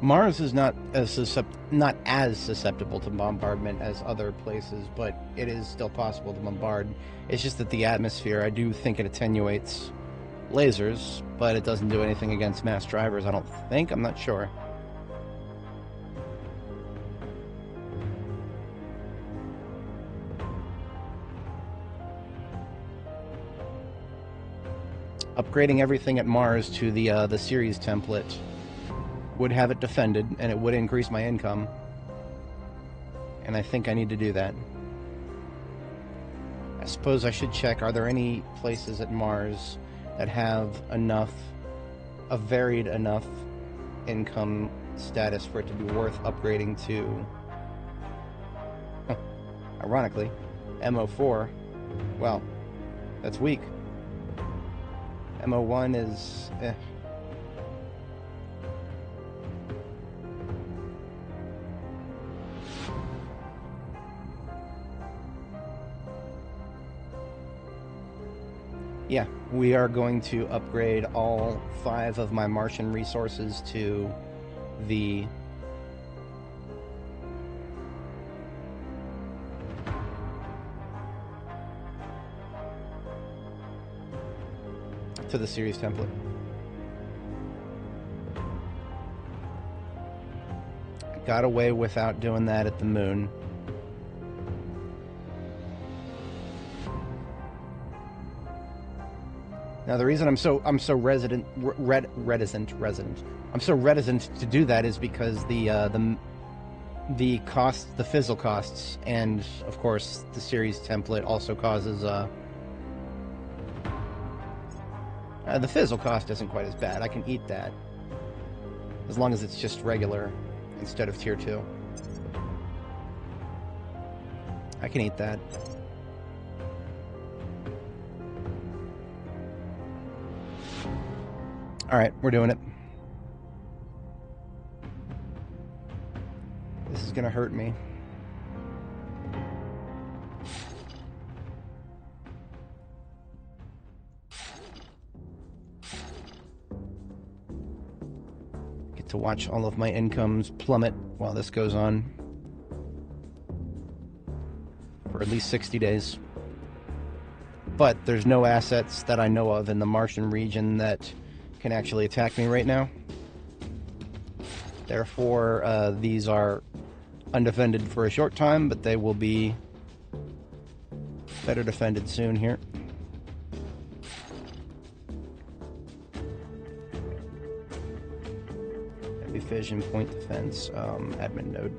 Mars is not as susceptible to bombardment as other places, but it is still possible to bombard. It's just that the atmosphere, I do think it attenuates lasers, but it doesn't do anything against mass drivers, I don't think. I'm not sure. Upgrading everything at Mars to the series template would have it defended, and it would increase my income. And I think I need to do that. I suppose I should check, are there any places at Mars that have enough, a varied enough income status for it to be worth upgrading to, ironically, MO4. Well, that's weak. MO1 is, Yeah, we are going to upgrade all 5 of my Martian resources to the series template. Got away without doing that at the moon. Now the reason I'm so reticent to do that is because the fizzle costs, and of course the series template also causes the fizzle cost isn't quite as bad. I can eat that as long as it's just regular instead of tier 2. I can eat that. Alright, we're doing it. This is gonna hurt me. Get to watch all of my incomes plummet while this goes on for at least 60 days. But there's no assets that I know of in the Martian region that can actually attack me right now. Therefore, these are undefended for a short time, but they will be better defended soon here. Heavy fission, point defense, admin node.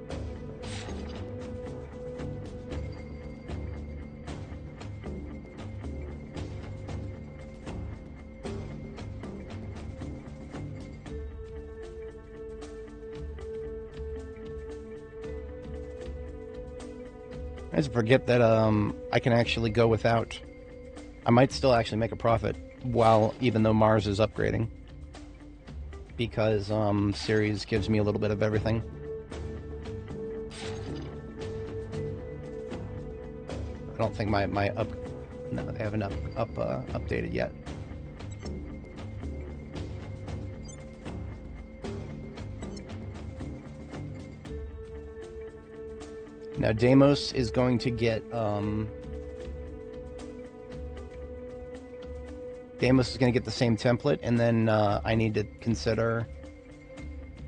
I just forget that I can actually go without. I might still actually make a profit even though Mars is upgrading, because series gives me a little bit of everything. I don't think they haven't updated yet. Now Deimos is going to get the same template, and then I need to consider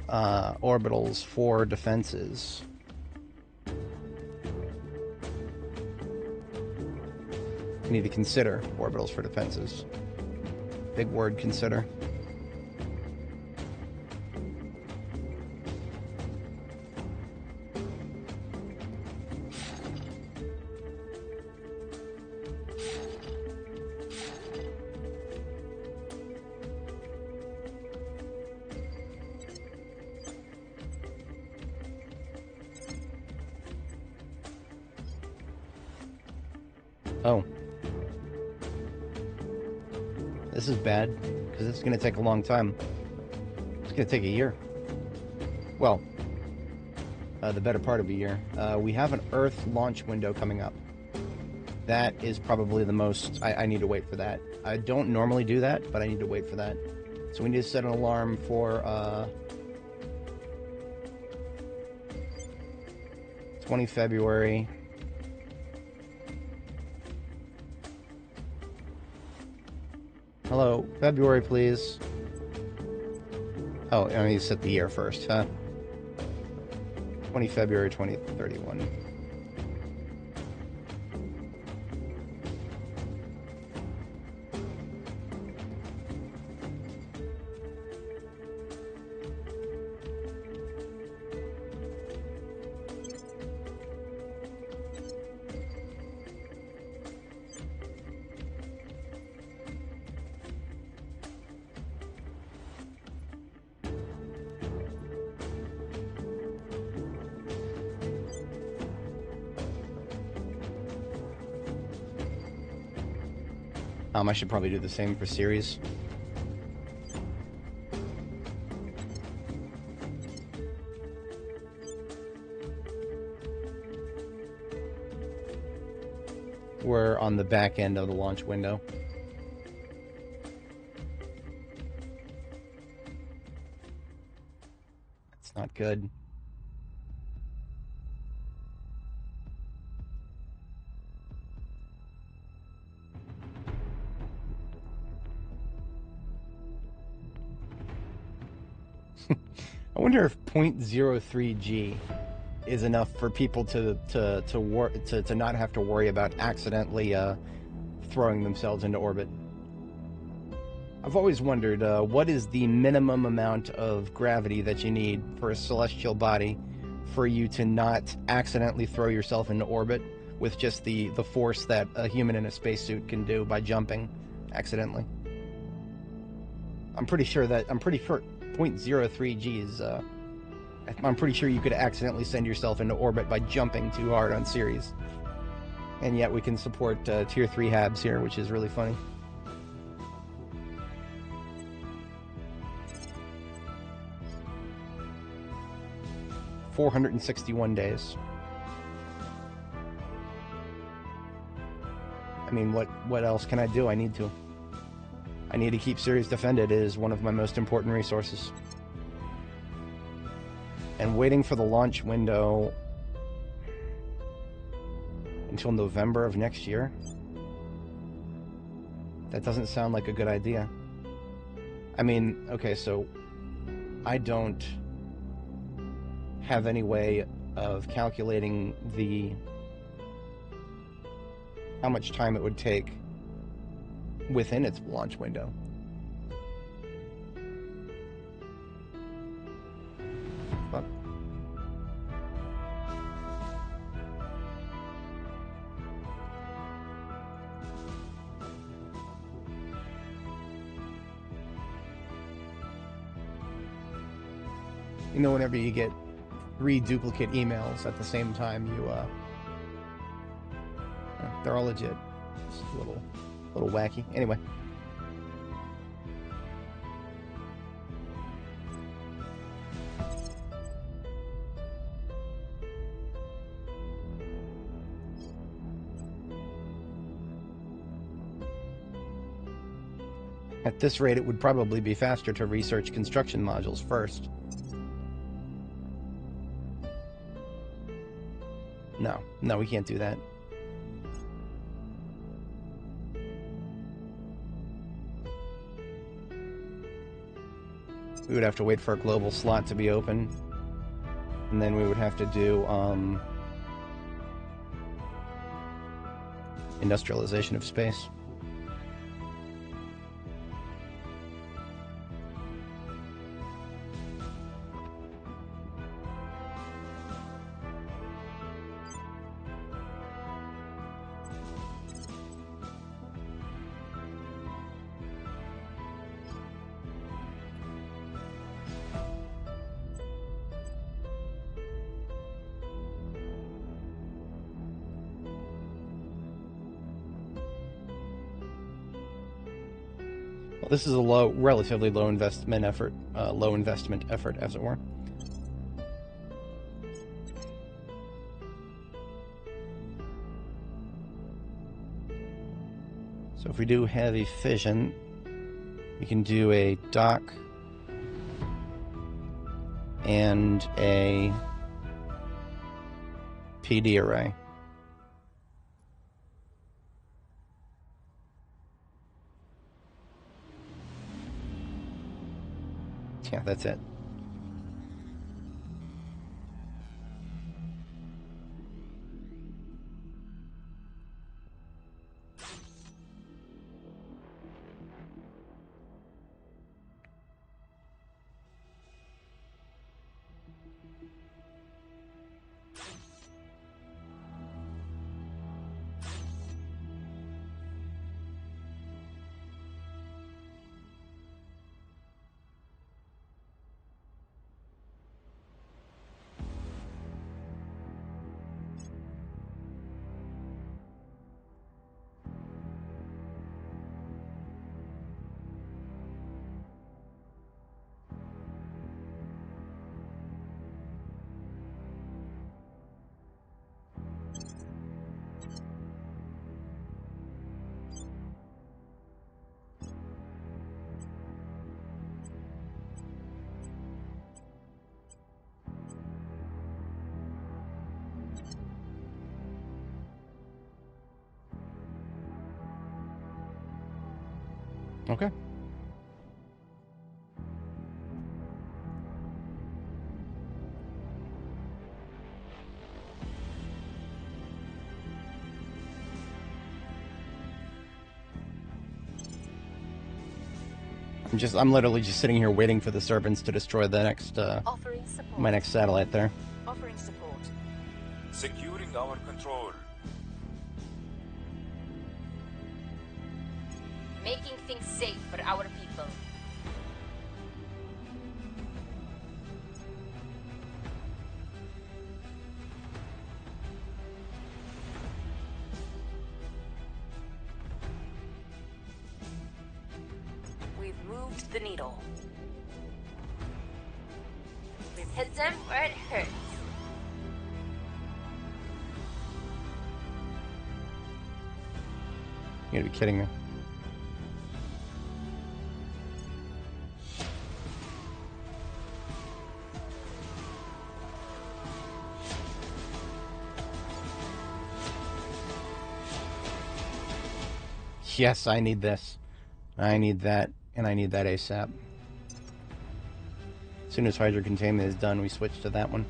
orbitals for defenses. I need to consider orbitals for defenses. Big word, consider. Oh. This is bad, because it's going to take a long time. It's going to take a year. Well, the better part of a year. We have an Earth launch window coming up. That is probably the most... I need to wait for that. I don't normally do that, but I need to wait for that. So we need to set an alarm for 20 February. Hello, February, please. Oh, I need to set the year first, huh? 20 February 2031. I should probably do the same for series. We're on the back end of the launch window. It's not good. I wonder if 0.03G is enough for people to not have to worry about accidentally throwing themselves into orbit. I've always wondered what is the minimum amount of gravity that you need for a celestial body for you to not accidentally throw yourself into orbit with just the force that a human in a spacesuit can do by jumping accidentally. I'm pretty sure 0.03G is, I'm pretty sure you could accidentally send yourself into orbit by jumping too hard on Ceres. And yet we can support Tier 3 HABs here, which is really funny. $461 days. I mean, what else can I do? I need to keep Ceres defended. It is one of my most important resources. And waiting for the launch window until November of next year? That doesn't sound like a good idea. I mean, okay, so I don't have any way of calculating how much time it would take within its launch window. Fuck. You know, whenever you get 3 duplicate emails at the same time, they're all legit. It's a little wacky. Anyway. At this rate, it would probably be faster to research construction modules first. No, we can't do that. We would have to wait for a global slot to be open, and then we would have to do industrialization of space. Well, this is a relatively low investment effort, as it were. So if we do heavy fission, we can do a dock and a PD array. Yeah, that's it. Okay. I'm literally just sitting here waiting for the servants to destroy the next, Offering support. my next satellite there. Offering support. Securing our control. Making things safe for our people. We've moved the needle. We've hit them where it hurts. You gotta be kidding me. Yes, I need this. I need that, and I need that ASAP. As soon as Hydra containment is done, we switch to that one.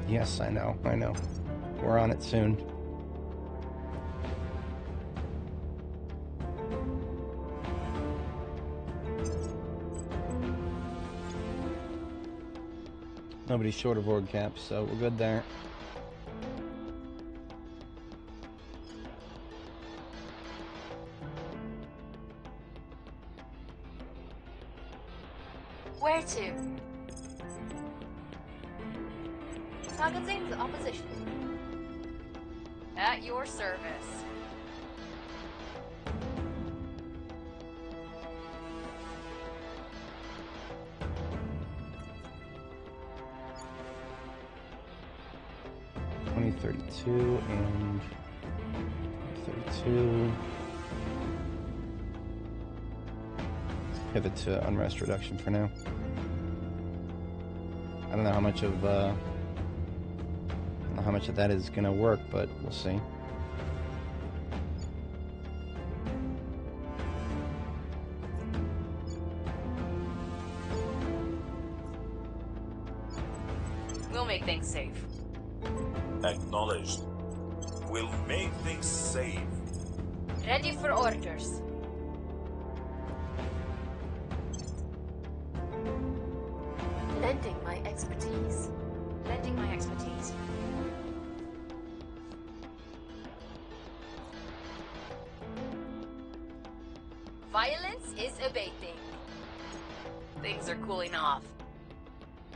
Yes, I know. We're on it soon. Nobody's short of org caps, so we're good there. Where to? Targeting the opposition. At your service. .32 and 32. Let's pivot to unrest reduction for now. I don't know how much of that is going to work, but we'll see. We'll make things safe. Acknowledged. We'll make things safe. Ready for orders. Lending my expertise. Lending my expertise. Violence is abating. Things are cooling off.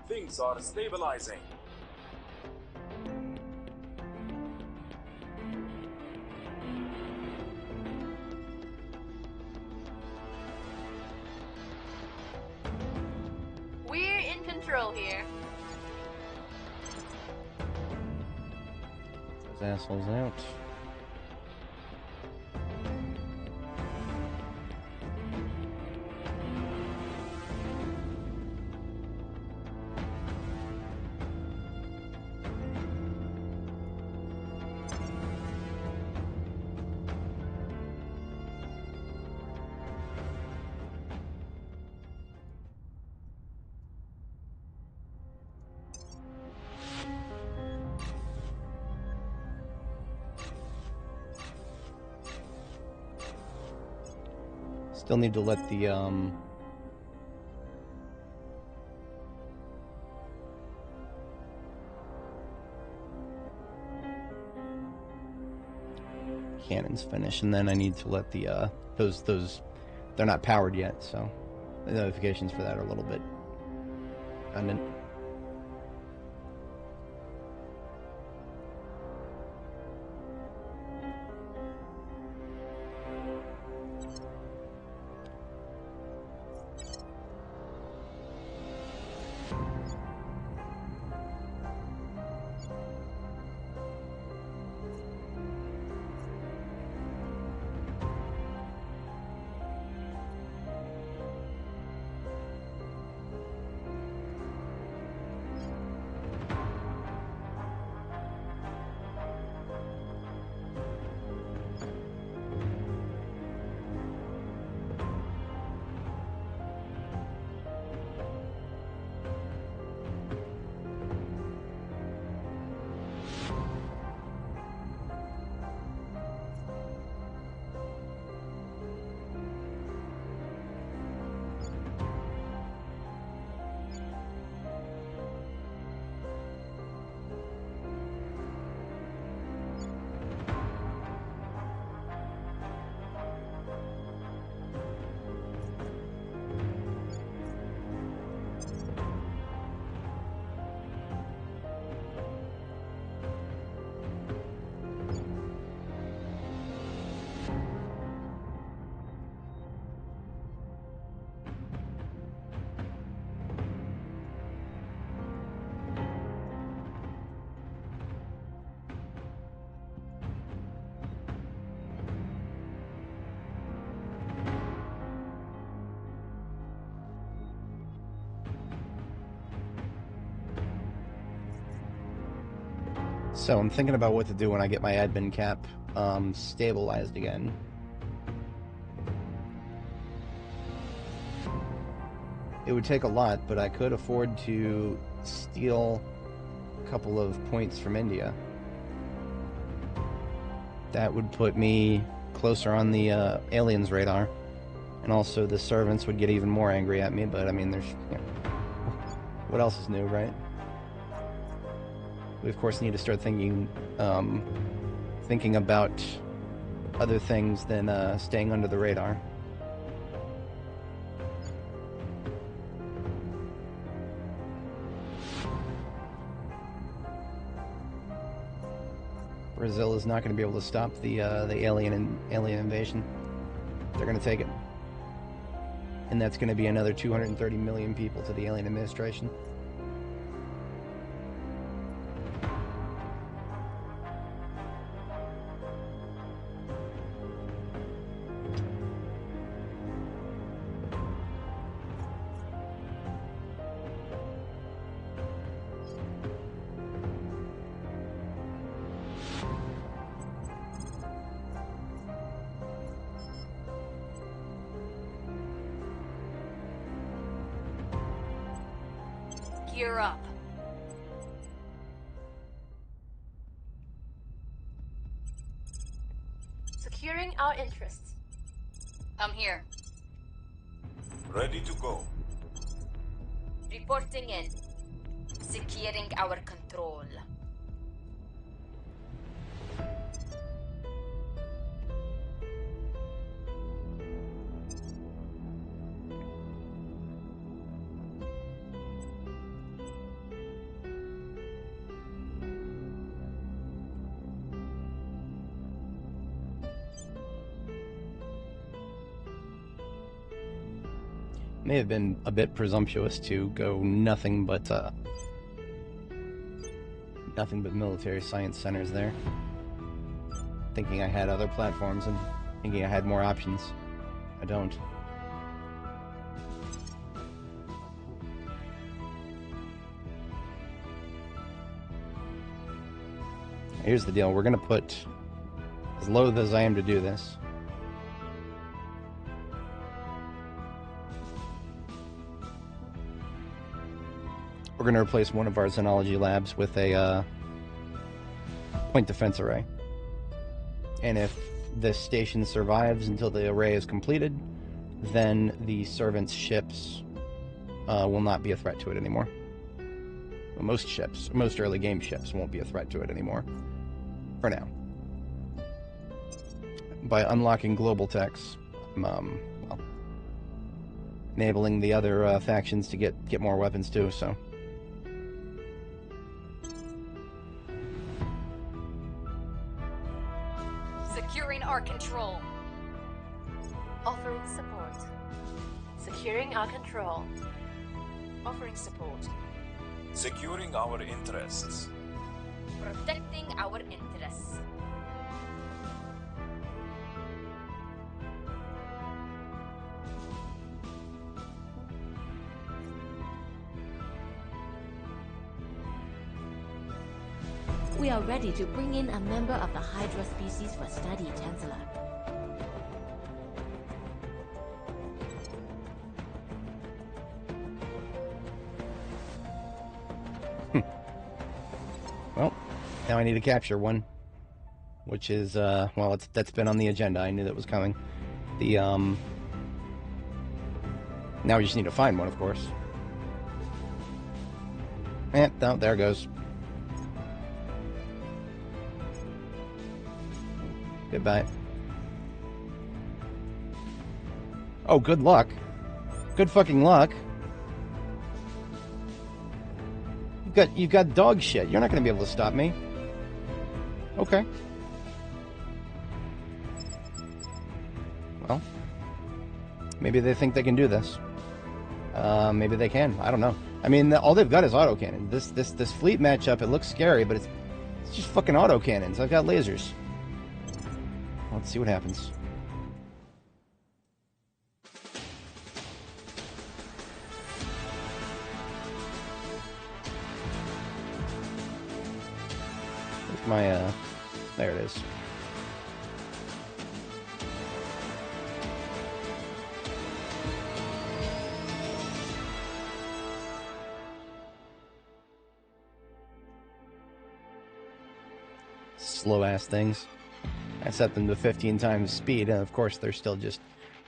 Things are stabilizing. We're in control here. Those assholes out. Still need to let the cannons finish, and then I need to let the those they're not powered yet, so the notifications for that are a little bit redundant. So I'm thinking about what to do when I get my admin cap stabilized again. It would take a lot, but I could afford to steal couple of points from India. That would put me closer on the aliens' radar. And also the servants would get even more angry at me, but I mean, there's... You know, what else is new, right? We, of course, need to start thinking about other things than staying under the radar. Brazil is not going to be able to stop the alien invasion. They're going to take it. And that's going to be another 230 million people to the alien administration. Gear up. Securing our interests. I'm here. Ready to go. Reporting in. Securing our control. May have been a bit presumptuous to go nothing but military science centers there. Thinking I had other platforms and thinking I had more options. I don't. Here's the deal. We're going to put, as loath as I am to do this, we're going to replace one of our xenology labs with a point defense array. And if this station survives until the array is completed, then the servants' ships will not be a threat to it anymore. Well, most early game ships won't be a threat to it anymore. For now. By unlocking global techs, well, enabling the other factions to get more weapons too, so... Securing our control. Offering support. Securing our control. Offering support. Securing our interests. Protecting our interests. We are ready to bring in a member of the Hydra species for study, Chancellor. Well, now I need to capture one. Which is, well, that's been on the agenda. I knew that was coming. Now we just need to find one, of course. No, there it goes. Goodbye. Oh, good luck. Good fucking luck. You've got dog shit. You're not going to be able to stop me. Okay. Well, maybe they think they can do this. Maybe they can. I don't know. I mean, all they've got is autocannon. This fleet matchup, it looks scary, but it's just fucking autocannons. I've got lasers. Let's see what happens. Where's my, there it is. slow-ass things. I set them to 15 times speed, and of course they're still just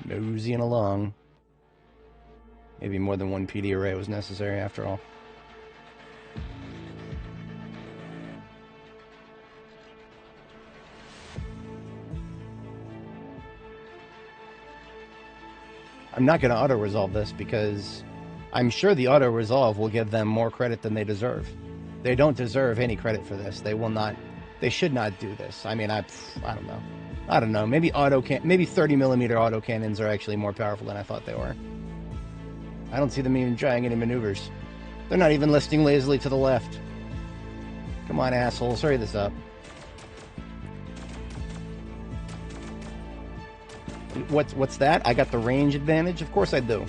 nosing along. Maybe more than one PD array was necessary after all. I'm not going to auto-resolve this because I'm sure the auto-resolve will give them more credit than they deserve. They don't deserve any credit for this. They will not. They should not do this. I mean, I don't know. I don't know. Maybe 30mm autocannons are actually more powerful than I thought they were. I don't see them even trying any maneuvers. They're not even listing lazily to the left. Come on, assholes, hurry this up. What's that? I got the range advantage? Of course I do.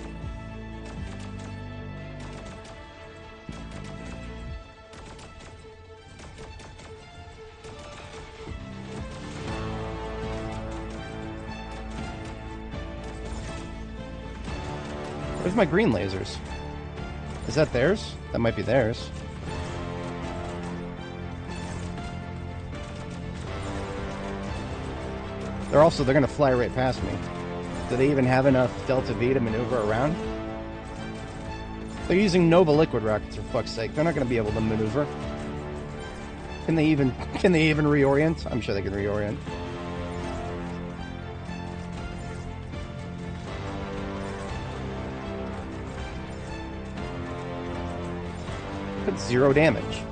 Where's my green lasers? Is that theirs? That might be theirs. They're gonna fly right past me. Do they even have enough Delta V to maneuver around? They're using Nova liquid rockets, for fuck's sake. They're not gonna be able to maneuver. Can they even reorient? I'm sure they can reorient. That's 0 damage.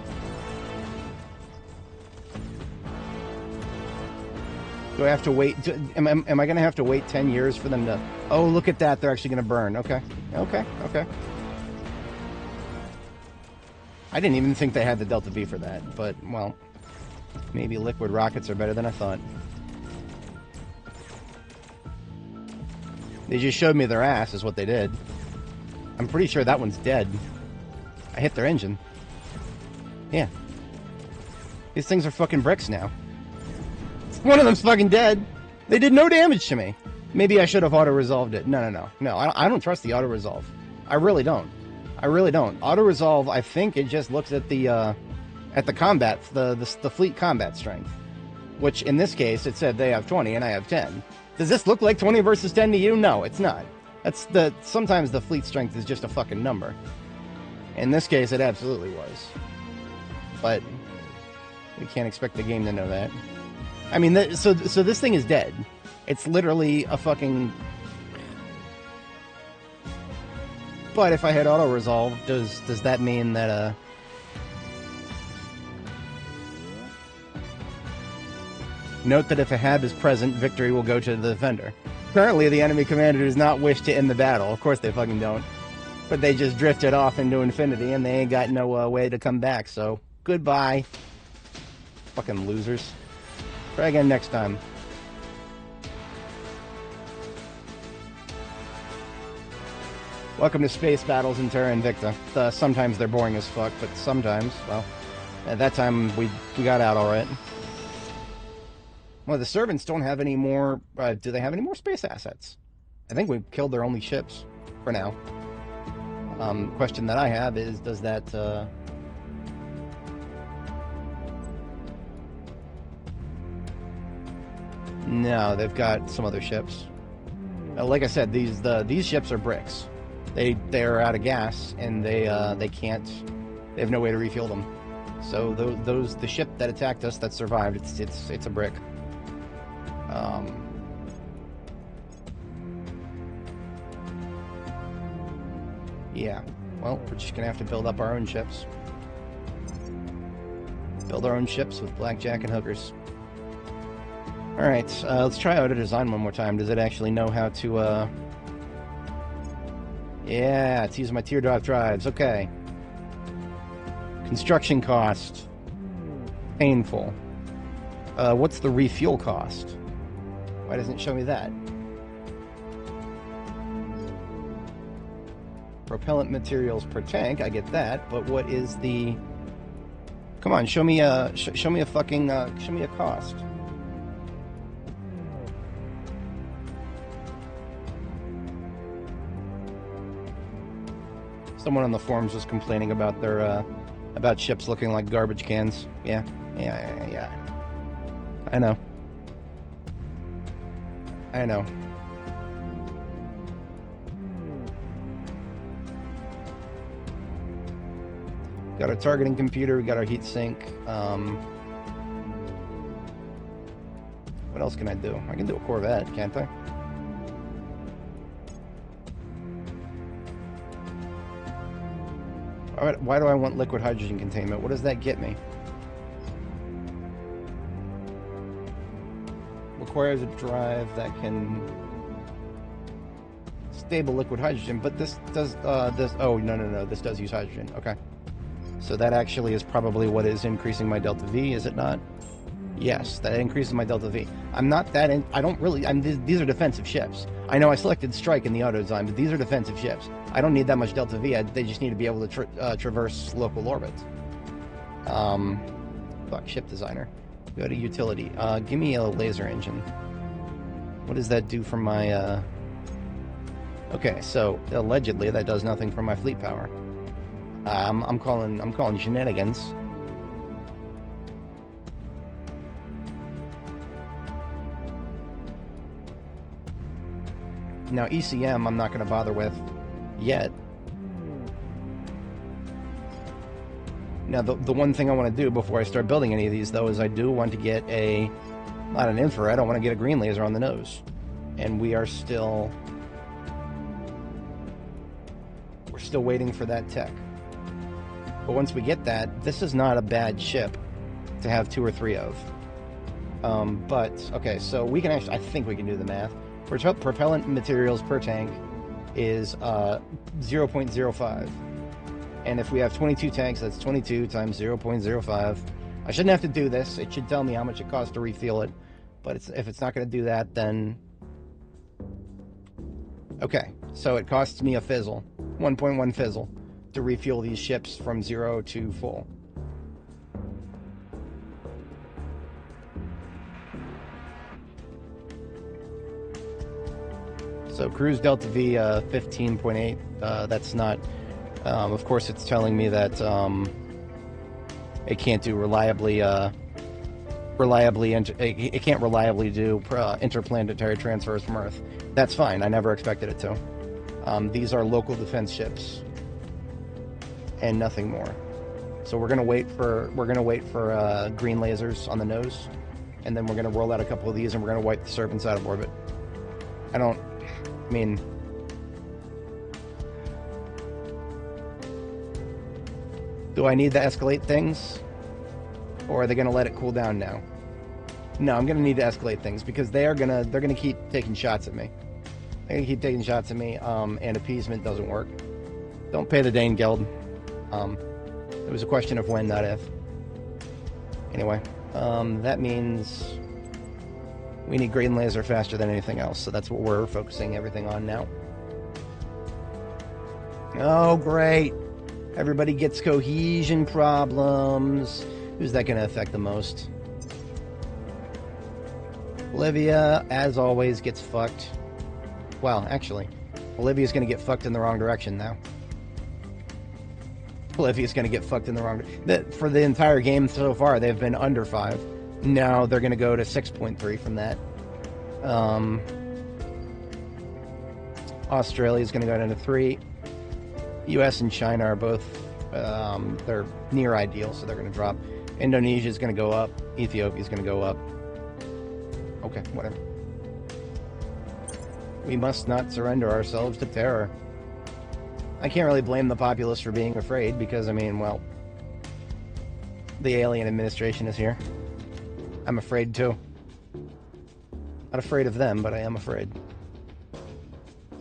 Do I have to wait? Am I going to have to wait 10 years for them to... Oh, look at that. They're actually going to burn. Okay. Okay. Okay. I didn't even think they had the Delta V for that. But, well, maybe liquid rockets are better than I thought. They just showed me their ass is what they did. I'm pretty sure that one's dead. I hit their engine. Yeah. These things are fucking bricks now. One of them's fucking dead. They did no damage to me. Maybe I should have auto-resolved it. No. I don't trust the auto-resolve. I really don't. I really don't. Auto-resolve, I think it just looks at the combat, the fleet combat strength. Which, in this case, it said they have 20 and I have 10. Does this look like 20 versus 10 to you? No, it's not. Sometimes the fleet strength is just a fucking number. In this case, it absolutely was. But we can't expect the game to know that. I mean, so this thing is dead. It's literally a fucking... But if I had auto-resolve, does that mean that, Note that if a HAB is present, victory will go to the defender. Currently, the enemy commander does not wish to end the battle. Of course they fucking don't. But they just drifted off into infinity, and they ain't got no way to come back, so... Goodbye. Fucking losers. Try again next time. Welcome to space battles in Terra Invicta. Sometimes they're boring as fuck, but sometimes, well... At that time, we got out alright. Well, the servants don't have any more... do they have any more space assets? I think we've killed their only ships, for now. Question that I have is, does that, No, they've got some other ships. Like I said, these ships are bricks. They're out of gas, and they have no way to refuel them. So the ship that attacked us that survived, it's a brick. Yeah, well, we're just gonna have to build up our own ships. Build our own ships with blackjack and hookers. Alright, let's try out a design one more time. Does it actually know how to, Yeah, it's using my teardrop drives. Okay. Construction cost. Painful. What's the refuel cost? Why doesn't it show me that? Propellant materials per tank, I get that, but what is the... Come on, show me a fucking, show me a cost. Someone on the forums was complaining about their, about ships looking like garbage cans. Yeah. I know. I know. Got our targeting computer, we got our heat sink. What else can I do? I can do a Corvette, can't I? Why do I want liquid hydrogen containment? What does that get me? Requires a drive that can stable liquid hydrogen, but this does oh no, this does use hydrogen. Okay. So that actually is probably what is increasing my delta V, is it not? Yes, that increases my delta V. I'm not that in, I don't really, these are defensive ships. I know I selected strike in the auto design, but these are defensive ships. I don't need that much delta V. They just need to be able to traverse local orbits. Fuck, ship designer. Go to utility. Give me a laser engine. What does that do for my, Okay, so allegedly that does nothing for my fleet power. I'm calling shenanigans. Now ECM I'm not going to bother with yet. Now the one thing I want to do before I start building any of these though is I do want to get a, not an infrared, I want to get a green laser on the nose. And we're still waiting for that tech. But once we get that, this is not a bad ship to have 2 or 3 of. But okay, so we can actually, I think we can do the math. Propellant materials per tank is 0.05. And if we have 22 tanks, that's 22 times 0.05. I shouldn't have to do this. It should tell me how much it costs to refuel it. But if it's not going to do that, then... Okay, so it costs me a fizzle, 1.1 fizzle, to refuel these ships from 0 to full. So cruise delta V 15.8. That's not. Of course, it's telling me that it can't do reliably. It can't reliably do interplanetary transfers from Earth. That's fine. I never expected it to. These are local defense ships, and nothing more. So we're gonna wait for green lasers on the nose, and then we're gonna roll out a couple of these, and we're gonna wipe the serpents out of orbit. I mean, do I need to escalate things? Or are they gonna let it cool down now? No, I'm gonna need to escalate things because they're gonna keep taking shots at me. They're gonna keep taking shots at me, and appeasement doesn't work. Don't pay the Dane Guild. It was a question of when, not if. Anyway, that means we need green laser faster than anything else, so that's what we're focusing everything on now. Oh, great. Everybody gets cohesion problems. Who's that going to affect the most? Olivia, as always, gets fucked. Well, actually, Olivia's going to get fucked in the wrong direction now. Olivia's going to get fucked in the wrong direction. For the entire game so far, they've been under 5. Now they're going to go to 6.3 from that. Australia's going to go down to 3. US and China are both, they're near ideal, so they're going to drop. Indonesia's going to go up. Ethiopia's going to go up. Okay, whatever. We must not surrender ourselves to terror. I can't really blame the populace for being afraid because, I mean, well, the alien administration is here. I'm afraid too. Not afraid of them, but I am afraid.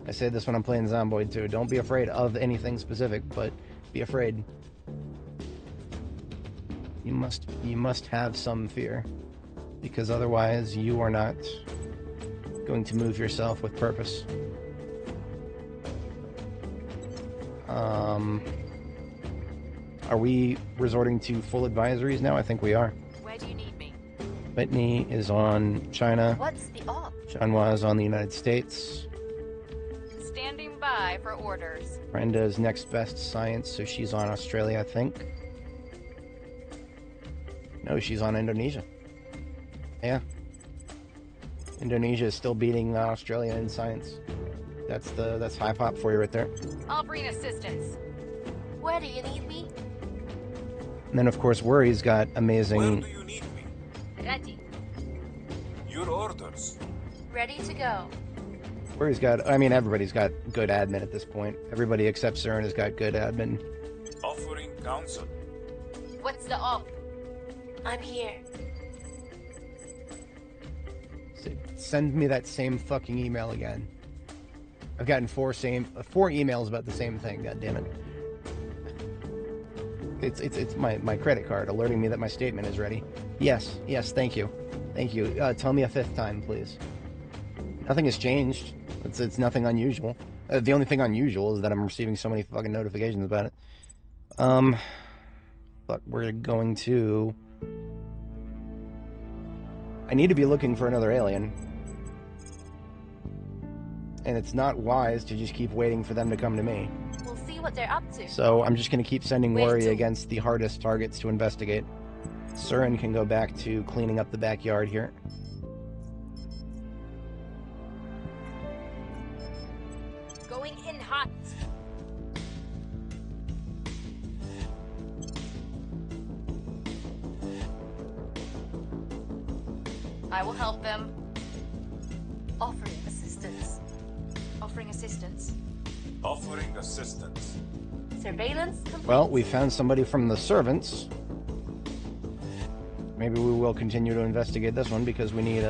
I say this when I'm playing Zomboid too. Don't be afraid of anything specific, but be afraid. You must have some fear, because otherwise you are not going to move yourself with purpose. Are we resorting to full advisories now? I think we are. Where do you need me? Whitney is on China. What's the op? Chanhua is on the United States. Standing by for orders. Brenda is next best science, so she's on Australia, I think. No, she's on Indonesia. Yeah. Indonesia is still beating Australia in science. That's high pop for you right there. Offering assistance. Where do you need me? And then of course Worry's got Where amazing. do you need me? Ready. Your orders. Ready to go. Worry's got. I mean, everybody's got good admin at this point. Everybody except CERN has got good admin. Offering counsel. What's the off? I'm here. Send me that same fucking email again. I've gotten four emails about the same thing. God damn it! It's my credit card alerting me that my statement is ready. Yes, thank you. Tell me a fifth time, please. Nothing has changed. It's nothing unusual. The only thing unusual is that I'm receiving so many fucking notifications about it. But we're going to. I need to be looking for another alien. And it's not wise to just keep waiting for them to come to me. We'll see what they're up to. So I'm just going to keep sending Where Worry to? against the hardest targets to investigate. CERN can go back to cleaning up the backyard here. Going in hot. I will help them. Offering assistance. Offering assistance. Offering assistance. Surveillance complete. Well, we found somebody from the servants. Maybe we will continue to investigate this one because we need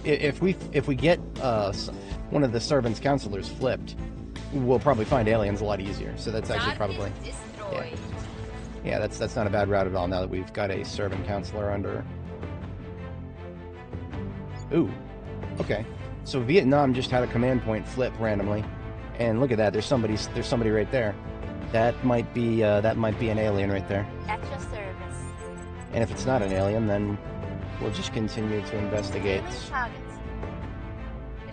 if we get one of the servants' counselors flipped, we'll probably find aliens a lot easier. So that's actually probably Destroyed. yeah, that's not a bad route at all. Now that we've got a servant counselor under. Ooh, okay. So Vietnam just had a command point flip randomly, and look at that. There's somebody right there. That might be an alien right there. At your service. And if it's not an alien, then we'll just continue to investigate. Aiming targets.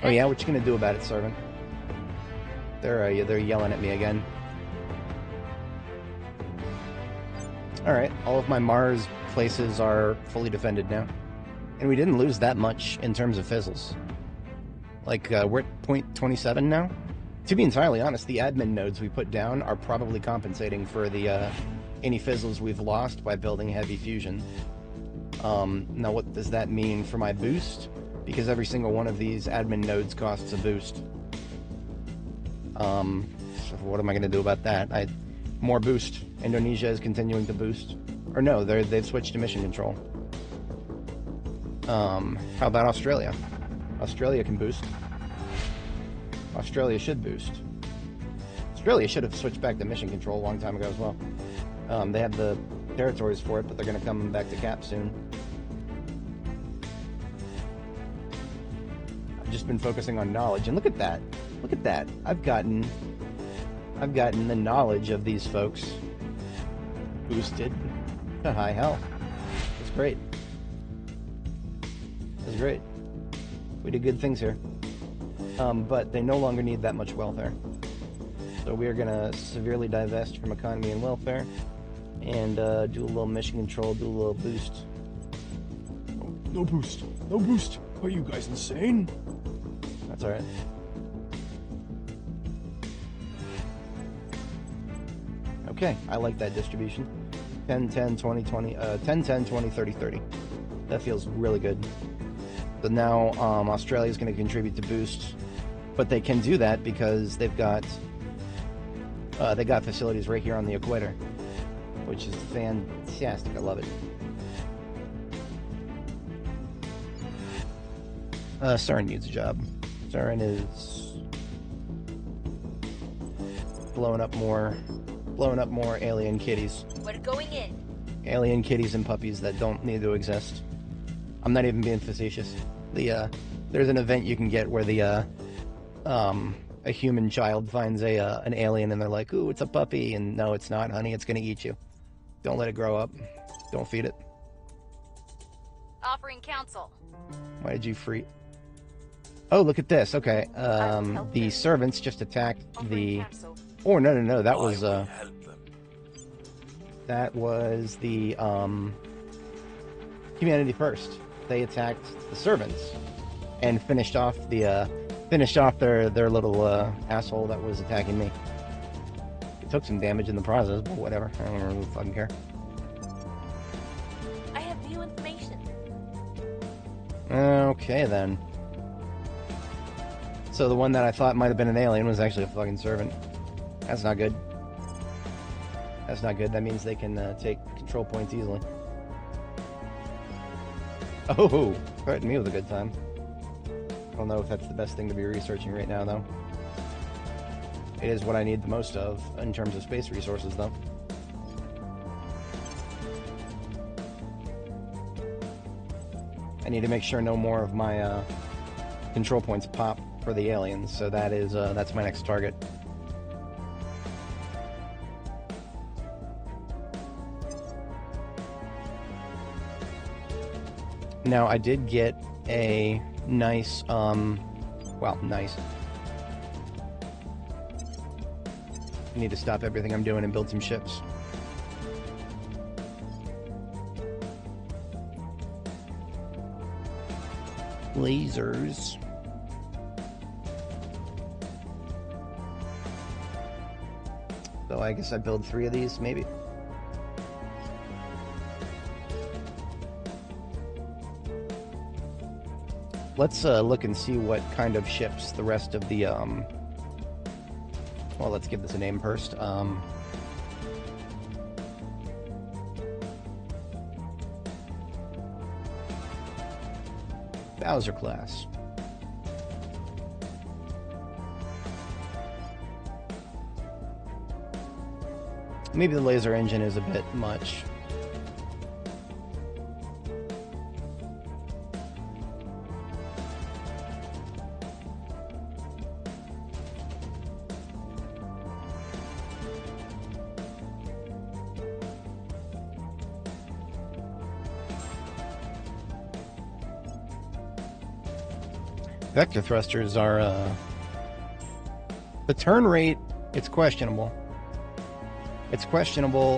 Oh yeah, what you gonna do about it, servant? They're yelling at me again. All right, all of my Mars places are fully defended now, and we didn't lose that much in terms of fizzles. Like we're at 0.27 now. To be entirely honest, the admin nodes we put down are probably compensating for the any fizzles we've lost by building heavy fusion. Now what does that mean for my boost? Because every single one of these admin nodes costs a boost. So what am I going to do about that? More boost. Indonesia is continuing to boost. Or no, they've switched to mission control. How about Australia? Australia can boost. Australia should boost. Australia should have switched back to mission control a long time ago as well. They have the territories for it, but they're going to come back to cap soon. I've just been focusing on knowledge, and look at that. Look at that. I've gotten the knowledge of these folks boosted to high hell. That's great. That's great. We did good things here. But they no longer need that much welfare. So we are going to severely divest from economy and welfare and do a little mission control, do a little boost. Oh, no boost. No boost. Are you guys insane? That's alright. Okay, I like that distribution. 10, 10, 20, 20, 10, 10, 20, 30, 30. That feels really good. But now Australia is going to contribute to boost, but they can do that because they got facilities right here on the equator, which is fantastic. I love it. CERN needs a job. CERN is blowing up more alien kitties. We're going in. Alien kitties and puppies that don't need to exist. I'm not even being facetious. There's an event you can get where a human child finds an alien and they're like, "Ooh, it's a puppy," and no, it's not, honey. It's gonna eat you. Don't let it grow up. Don't feed it. Offering counsel. Why did you free? Oh, look at this. Okay, the servants just attacked the. Counsel. Oh no! That was I will help them. That was the Humanity First. They attacked the servants and finished off their little asshole that was attacking me. It took some damage in the process, but whatever. I don't really fucking care. I have new information. Okay then. So the one that I thought might have been an alien was actually a fucking servant. That's not good. That's not good. That means they can take control points easily. Oh, threatened me with a good time. I don't know if that's the best thing to be researching right now, though. It is what I need the most of in terms of space resources, though. I need to make sure no more of my control points pop for the aliens, so that is that's my next target. Now, I did get a nice, well, nice. I need to stop everything I'm doing and build some ships. Lasers. So I guess I build 3 of these, maybe. Let's look and see what kind of ships the rest of the, well, let's give this a name first. Bowser class. Maybe the laser engine is a bit much. Vector thrusters are, the turn rate, it's questionable. It's questionable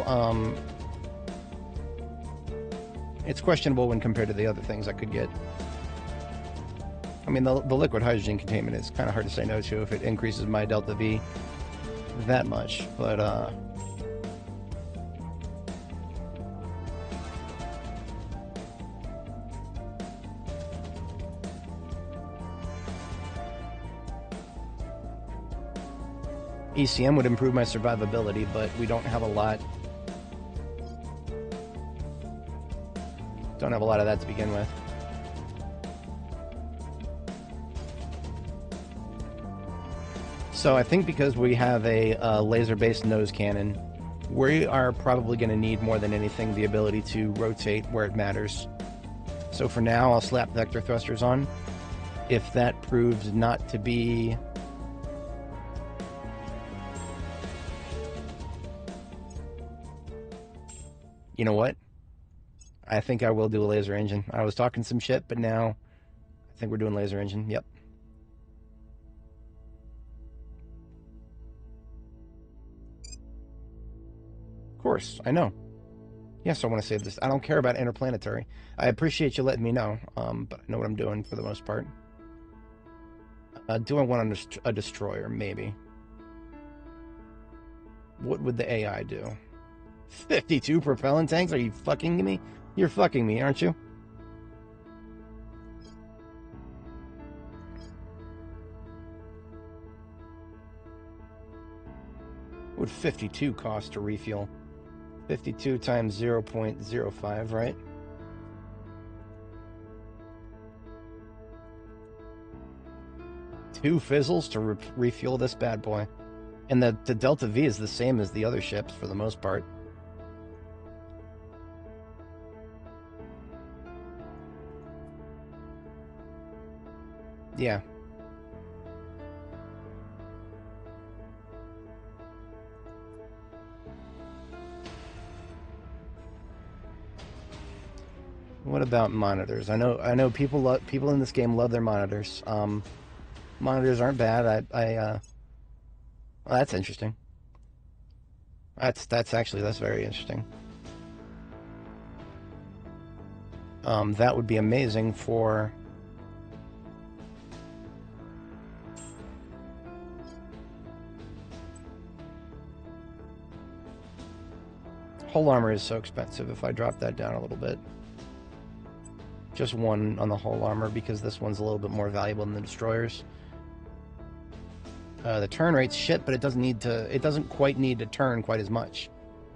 when compared to the other things I could get. I mean, the liquid hydrogen containment is kind of hard to say no to if it increases my delta V that much, but, ECM would improve my survivability, but we don't have a lot. Don't have a lot of that to begin with. So I think because we have a laser-based nose cannon, we are probably going to need more than anything the ability to rotate where it matters. So for now, I'll slap vector thrusters on. If that proves not to be... You know what? I think I will do a laser engine. I was talking some shit, but now I think we're doing laser engine. Yep. Of course, I know. Yes, I want to save this. I don't care about interplanetary. I appreciate you letting me know, but I know what I'm doing for the most part. Do I want a destroyer? Maybe. What would the AI do? 52 propellant tanks? Are you fucking me? You're fucking me, aren't you? What would 52 cost to refuel? 52 times 0.05, right? Two fizzles to refuel this bad boy. And the Delta V is the same as the other ships for the most part. Yeah. What about monitors? I know people in this game love their monitors. Monitors aren't bad. Well, that's interesting. That's very interesting. That would be amazing for... Hull armor is so expensive. If I drop that down a little bit. Just one on the hull armor, because this one's a little bit more valuable than the destroyers. The turn rate's shit, but it doesn't quite need to turn quite as much.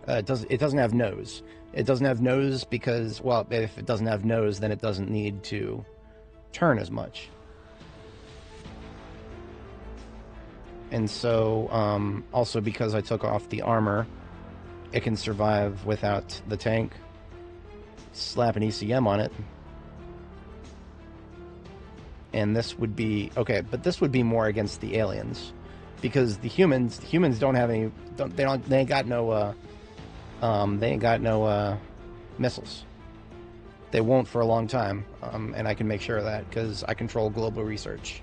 It doesn't have nose. It doesn't have nose because, well, if it doesn't have nose, then it doesn't need to turn as much. And so, also because I took off the armor, it can survive without the tank. Slap an ECM on it. And this would be, okay, but this would be more against the aliens. Because the humans don't have any, they ain't got no missiles. They won't for a long time, and I can make sure of that because I control global research.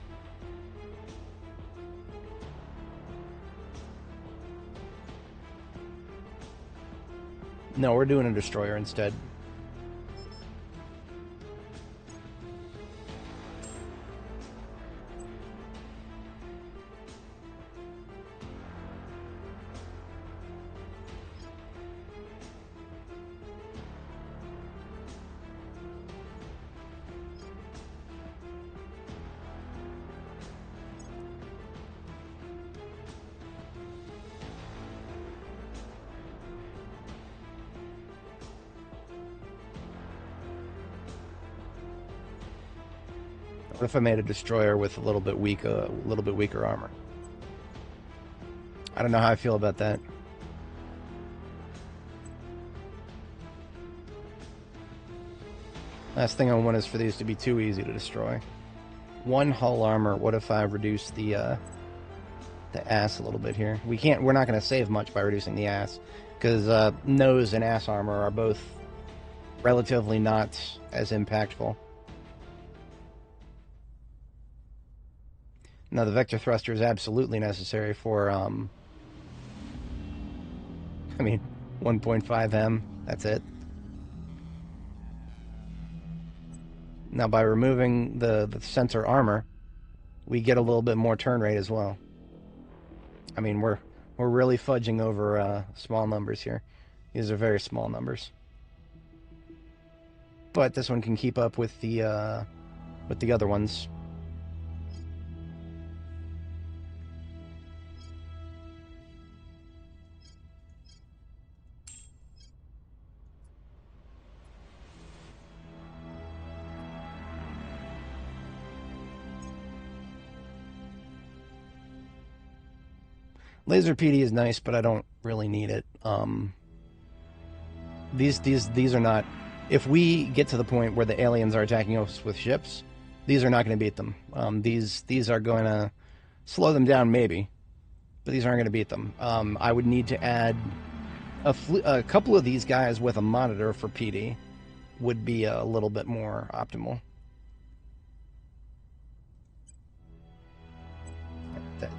No, we're doing a destroyer instead. What if I made a destroyer with a little bit weaker armor? I don't know how I feel about that. Last thing I want is for these to be too easy to destroy. One hull armor. What if I reduce the ass a little bit here? We're not going to save much by reducing the ass because nose and ass armor are both relatively not as impactful. Now, the vector thruster is absolutely necessary for, 1.5 M, that's it. Now, by removing the center armor, we get a little bit more turn rate as well. I mean, we're really fudging over small numbers here. These are very small numbers. But this one can keep up with the other ones. Laser PD is nice, but I don't really need it. These are not... If we get to the point where the aliens are attacking us with ships, these are not going to beat them. These are going to slow them down, maybe, but these aren't going to beat them. I would need to add a couple of these guys with a monitor for PD would be a little bit more optimal.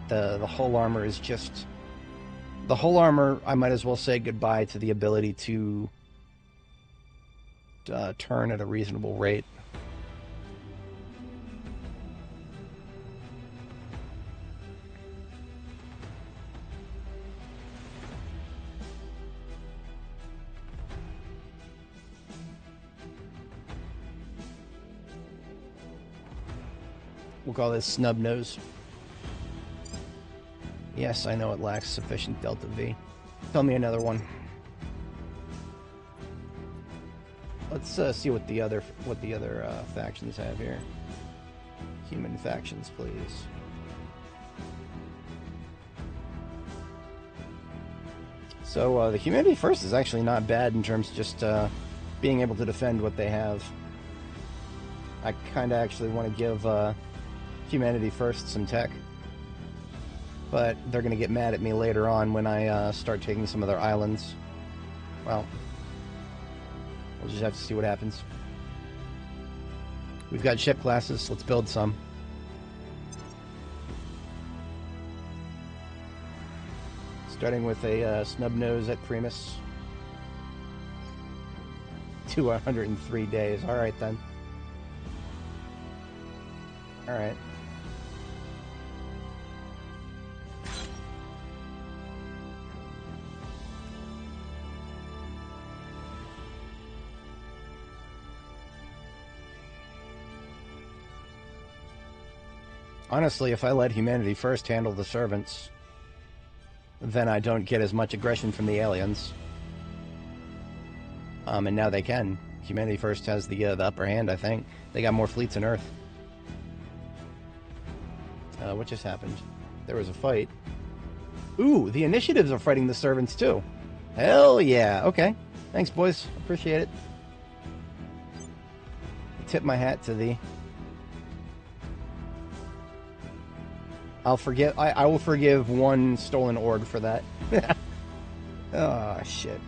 The hull armor is just... The hull armor, I might as well say goodbye to the ability to turn at a reasonable rate. We'll call this snub nose. Yes, I know it lacks sufficient delta V. Tell me another one. Let's see what the other factions have here. Human factions, please. So the Humanity First is actually not bad in terms of just being able to defend what they have. I kind of actually want to give Humanity First some tech. But they're going to get mad at me later on when I start taking some of their islands. Well, we'll just have to see what happens. We've got ship classes. Let's build some. Starting with a snub nose at Primus. 203 days. All right, then. All right. Honestly, if I let Humanity First handle the servants, then I don't get as much aggression from the aliens. And now they can. Humanity First has the upper hand, I think. They got more fleets on Earth. What just happened? There was a fight. Ooh, the initiatives are fighting the servants too. Hell yeah. Okay. Thanks, boys. Appreciate it. Tip my hat to thee. I will forgive one stolen org for that. Oh, shit.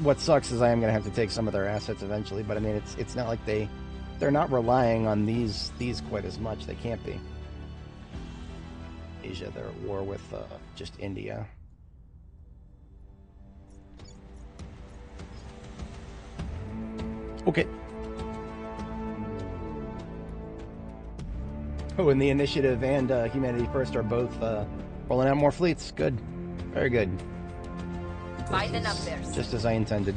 What sucks is I am going to have to take some of their assets eventually, but I mean, it's not like they're not relying on these quite as much. They can't be. Asia, they're at war with just India. Okay. Oh, and the Initiative and Humanity First are both rolling out more fleets. Good. Very good. Find the numbers. Just as I intended.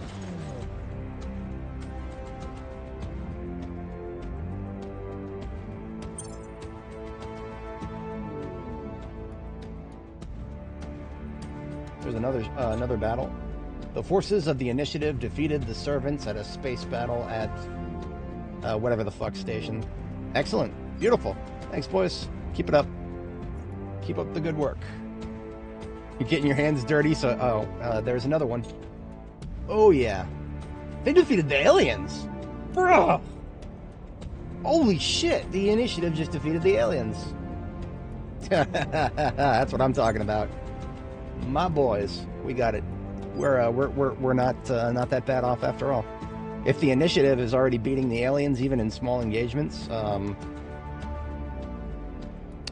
There's another battle. The forces of the Initiative defeated the Servants at a space battle at whatever the fuck station. Excellent. Beautiful. Thanks, boys. Keep it up. Keep up the good work. You're getting your hands dirty, so... there's another one. Oh, yeah. They defeated the aliens! Bruh! Holy shit! The Initiative just defeated the aliens. That's what I'm talking about. My boys. We got it. We're not that bad off after all. If the Initiative is already beating the aliens, even in small engagements, I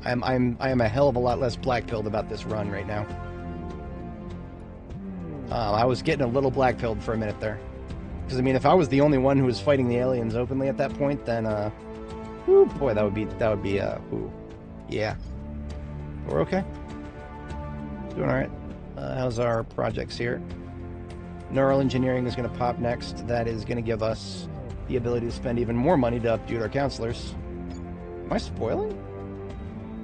am a hell of a lot less black-pilled about this run right now. I was getting a little black-pilled for a minute there. Because, I mean, if I was the only one who was fighting the aliens openly at that point, then, whew, boy, that would be, ooh, yeah. We're okay. Doing alright. How's our projects here? Neural engineering is going to pop next. That is going to give us the ability to spend even more money to upbuild our counselors. Am I spoiling?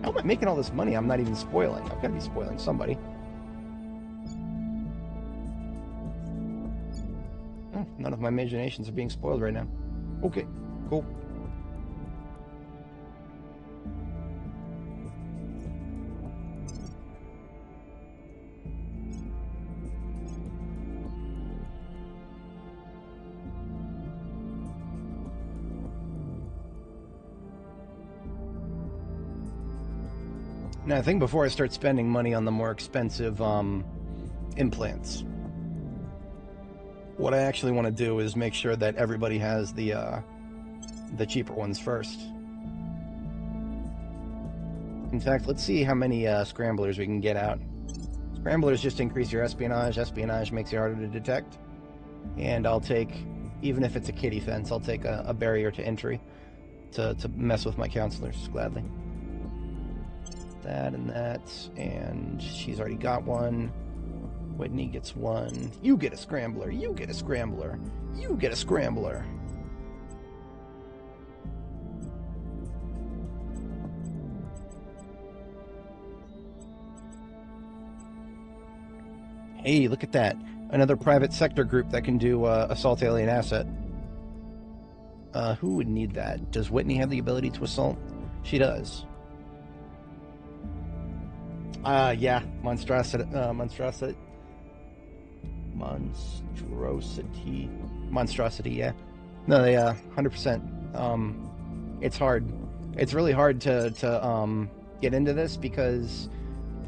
How am I making all this money? I'm not even spoiling. I've got to be spoiling somebody. Oh, none of my imaginations are being spoiled right now. Okay, cool. Now, I think before I start spending money on the more expensive implants, what I actually want to do is make sure that everybody has the cheaper ones first. In fact, let's see how many scramblers we can get out. Scramblers just increase your espionage. Espionage makes you harder to detect. And I'll take, even if it's a kitty fence, I'll take a barrier to entry to mess with my counselors, gladly. That and that, and she's already got one. Whitney gets one. You get a scrambler. You get a scrambler. You get a scrambler. Hey, look at that. Another private sector group that can do assault alien asset. Who would need that? Does Whitney have the ability to assault? She does. Yeah, monstrosity, yeah. No, they, 100%. It's hard. It's really hard to get into this because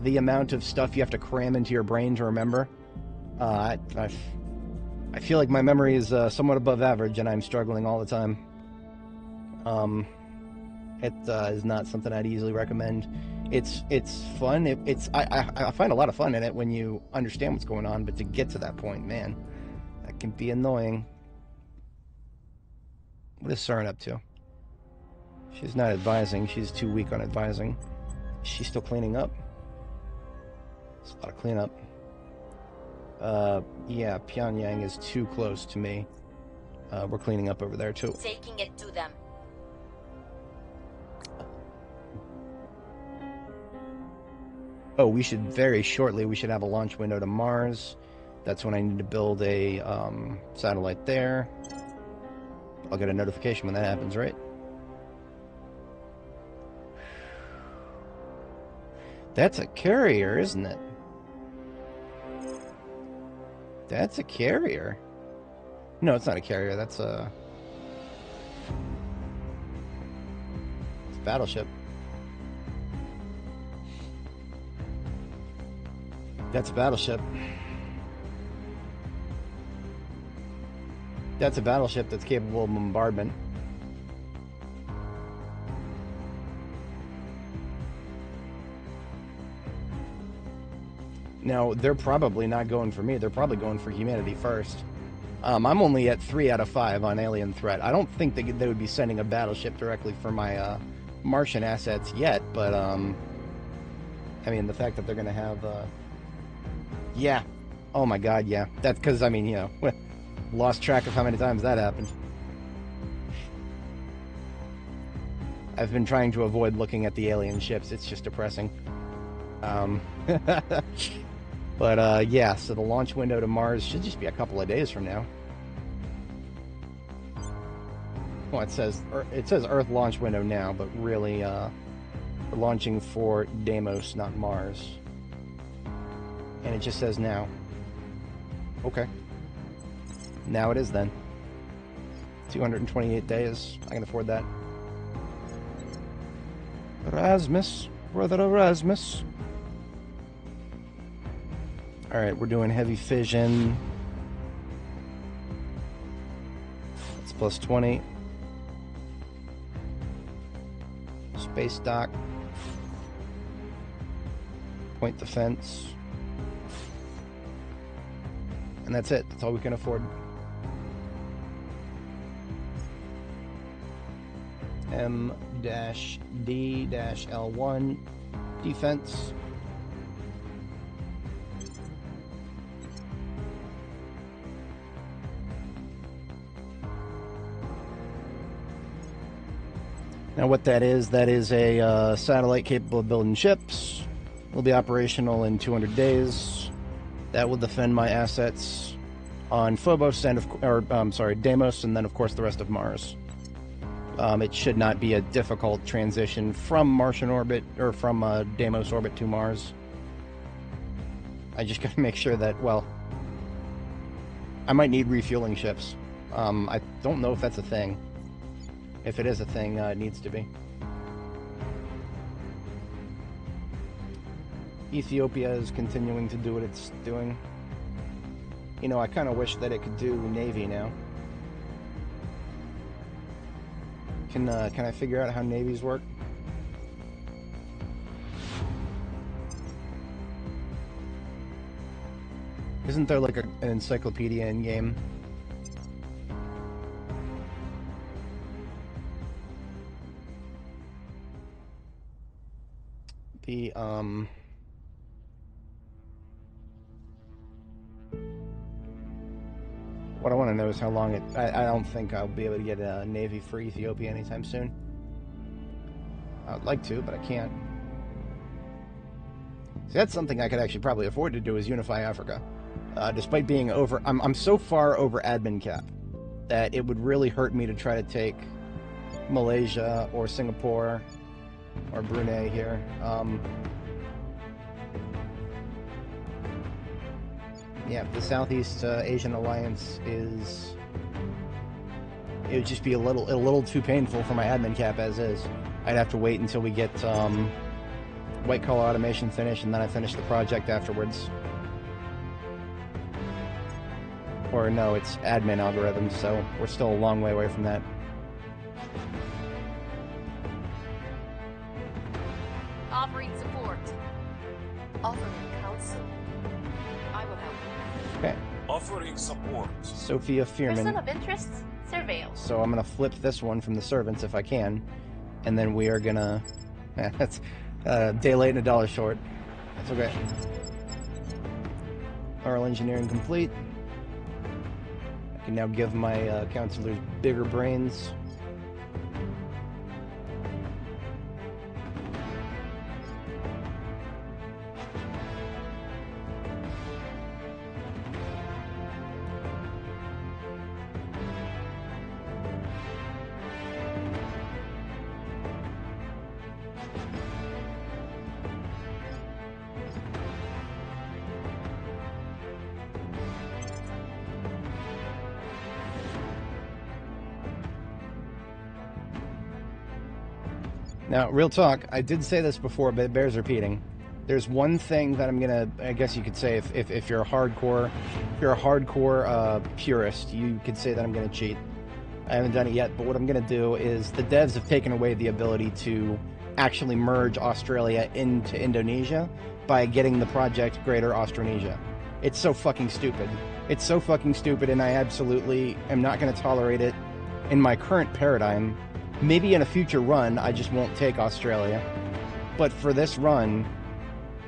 the amount of stuff you have to cram into your brain to remember. I feel like my memory is somewhat above average, and I'm struggling all the time. It is not something I'd easily recommend It's fun. I find a lot of fun in it when you understand what's going on, but to get to that point, man, that can be annoying. What is Saren up to? She's not advising. She's too weak on advising. Is she still cleaning up? It's a lot of cleanup. Yeah, Pyongyang is too close to me. We're cleaning up over there too. Taking it to them. Oh, we should very shortly, we should have a launch window to Mars. That's when I need to build a satellite there. I'll get a notification when that happens, right? That's a carrier, isn't it? That's a carrier. No, it's not a carrier. That's a... It's a battleship. That's a battleship. That's a battleship that's capable of bombardment. Now, they're probably not going for me. They're probably going for humanity first. I'm only at 3 out of 5 on alien threat. I don't think they would be sending a battleship directly for my Martian assets yet, but I mean, the fact that they're going to have... Yeah. Oh my god, yeah. That's because, I mean, you know, lost track of how many times that happened. I've been trying to avoid looking at the alien ships. It's just depressing. But, yeah, so the launch window to Mars should just be a couple of days from now. Well, it says Earth launch window now, but really, we're launching for Deimos, not Mars. And it just says now. Okay. Now it is then. 228 days. I can afford that. Erasmus. Brother Erasmus. Alright, we're doing heavy fission. It's plus 20. Space dock. Point defense. And that's it. That's all we can afford. M-D-L1 defense. Now what that is a satellite capable of building ships. Will be operational in 200 days. That will defend my assets on Phobos and Deimos, and then of course the rest of Mars. It should not be a difficult transition from Martian orbit or from Deimos orbit to Mars. I just gotta make sure that, well, I might need refueling ships. I don't know if that's a thing. If it is a thing, it needs to be. Ethiopia is continuing to do what it's doing. You know, I kind of wish that it could do Navy now. Can I figure out how navies work? Isn't there like an encyclopedia in game? The what I want to know is how long it... I don't think I'll be able to get a Navy for Ethiopia anytime soon. I would like to, but I can't. See, that's something I could actually probably afford to do, is unify Africa. Despite being over... I'm so far over admin cap that it would really hurt me to try to take Malaysia or Singapore or Brunei here. Yeah, the Southeast Asian Alliance is... It would just be a little too painful for my admin cap as is. I'd have to wait until we get white collar automation finished, and then I finish the project afterwards. Or no, it's admin algorithms, so we're still a long way away from that. Offering support. Offering support. Sophia Person Fearman. of interest, surveilled. So I'm gonna flip this one from the servants if I can, and then we are gonna. That's a day late and $1 short. That's okay. Oral engineering complete. I can now give my counselors bigger brains. Now, real talk, I did say this before, but it bears repeating. There's one thing that I'm gonna, I guess you could say, if you're a hardcore, purist, you could say that I'm gonna cheat. I haven't done it yet, but what I'm gonna do is the devs have taken away the ability to actually merge Australia into Indonesia by getting the project Greater Austronesia. It's so fucking stupid. It's so fucking stupid, and I absolutely am not gonna tolerate it in my current paradigm. Maybe in a future run, I just won't take Australia. But for this run,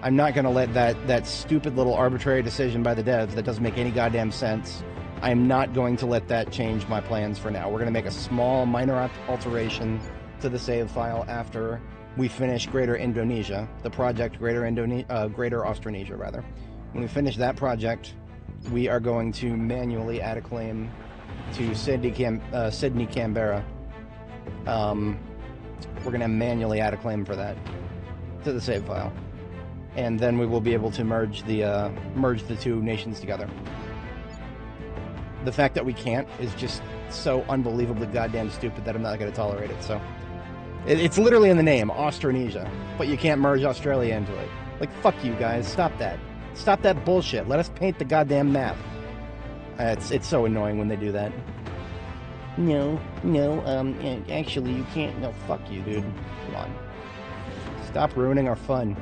I'm not going to let that stupid little arbitrary decision by the devs that doesn't make any goddamn sense. I'm not going to let that change my plans for now. We're going to make a small, minor alteration to the save file after we finish Greater Indonesia, the project Greater Austronesia, rather. When we finish that project, we are going to manually add a claim to Sydney, Canberra. We're going to manually add a claim for that to the save file, and then we will be able to merge the two nations together. The fact that we can't is just so unbelievably goddamn stupid that I'm not going to tolerate it. So it's literally in the name, Austronesia, but you can't merge Australia into it. Like, fuck you guys, stop that bullshit. Let us paint the goddamn map. It's so annoying when they do that. No, actually you can't. No, fuck you, dude. Come on. Stop ruining our fun.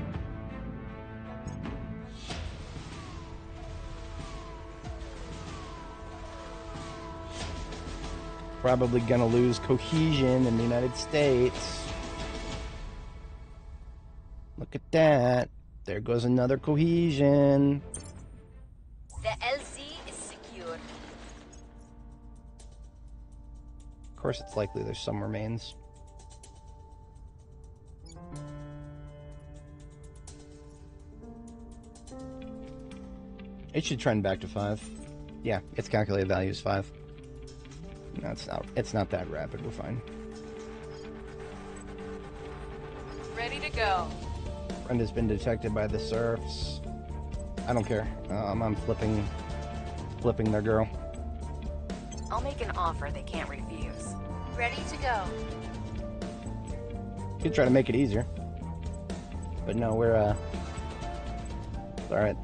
Probably gonna lose cohesion in the United States. Look at that. There goes another cohesion. The LZ is secure. Of course, it's likely there's some remains. It should trend back to 5. Yeah, its calculated value is 5. No, it's not that rapid. We're fine. Ready to go. Friend has been detected by the serfs. I don't care. I'm flipping their girl. I'll make an offer they can't refuse. Ready to go. Could try to make it easier, but no, we're all right.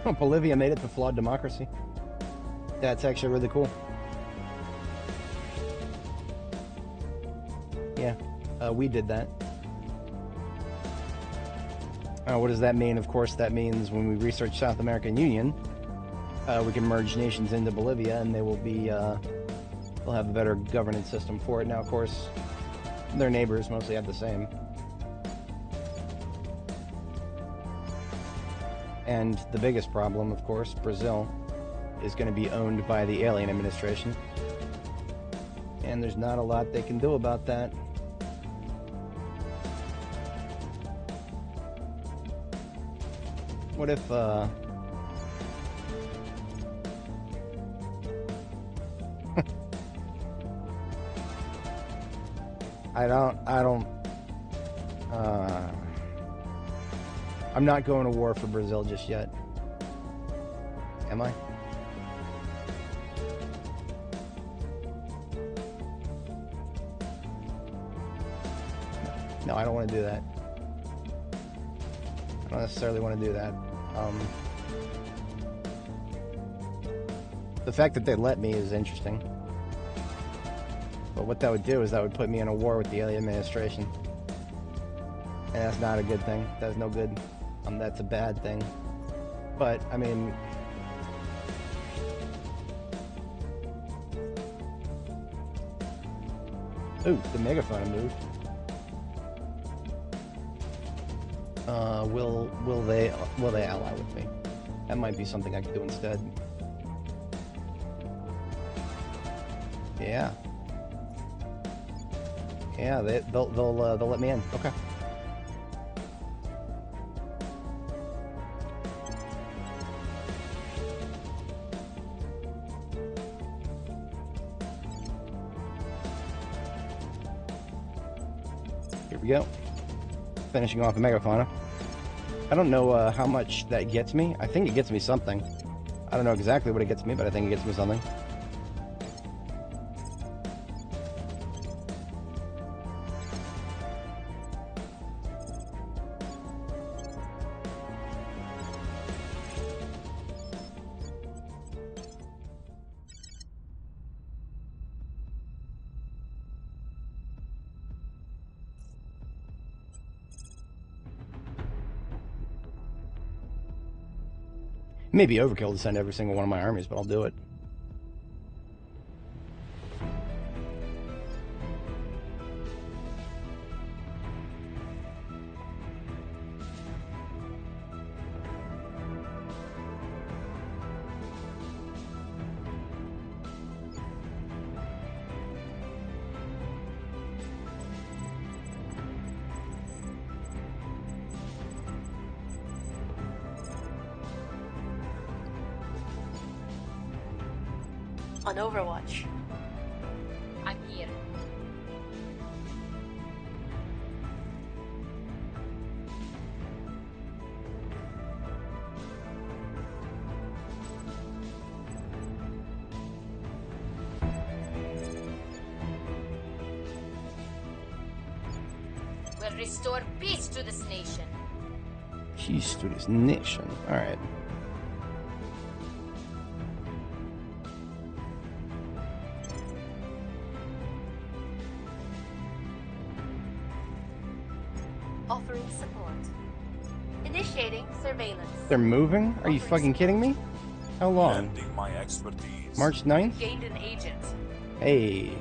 Oh, Bolivia made it to flawed democracy. That's actually really cool. Yeah, we did that. What does that mean? Of course, that means when we research South American Union, we can merge nations into Bolivia, and they will be, they'll have a better governance system for it. Now, of course, their neighbors mostly have the same. And the biggest problem, of course, Brazil, is going to be owned by the alien administration. And there's not a lot they can do about that. What if, I'm not going to war for Brazil just yet. Am I? No, I don't want to do that. I don't necessarily want to do that. The fact that they let me is interesting. But what that would do is that would put me in a war with the alien administration. And that's not a good thing. That's no good. That's a bad thing. But, I mean... Ooh, the megaphone moved. Will they ally with me? That might be something I could do instead. Yeah. Yeah, they'll let me in. Okay. Here we go. Finishing off a megafauna. I don't know how much that gets me. I think it gets me something. I don't know exactly what it gets me, but I think it gets me something. It may be overkill to send every single one of my armies, but I'll do it. On Overwatch. I'm here. We'll restore peace to this nation. Peace to this nation. Alright. Offering support. Initiating surveillance. They're moving? Are you fucking kidding me? How long? Lending my expertise. March 9th? Gained an agent. Hey.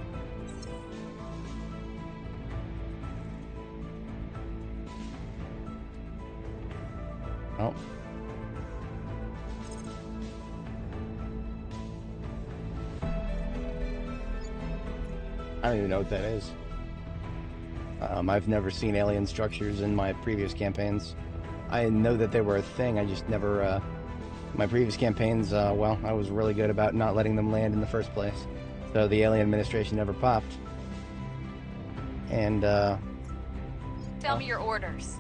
Oh. I don't even know what that is. I've never seen alien structures in my previous campaigns. I know that they were a thing, I just never, my previous campaigns, well, I was really good about not letting them land in the first place. So the alien administration never popped. And, Tell me your orders.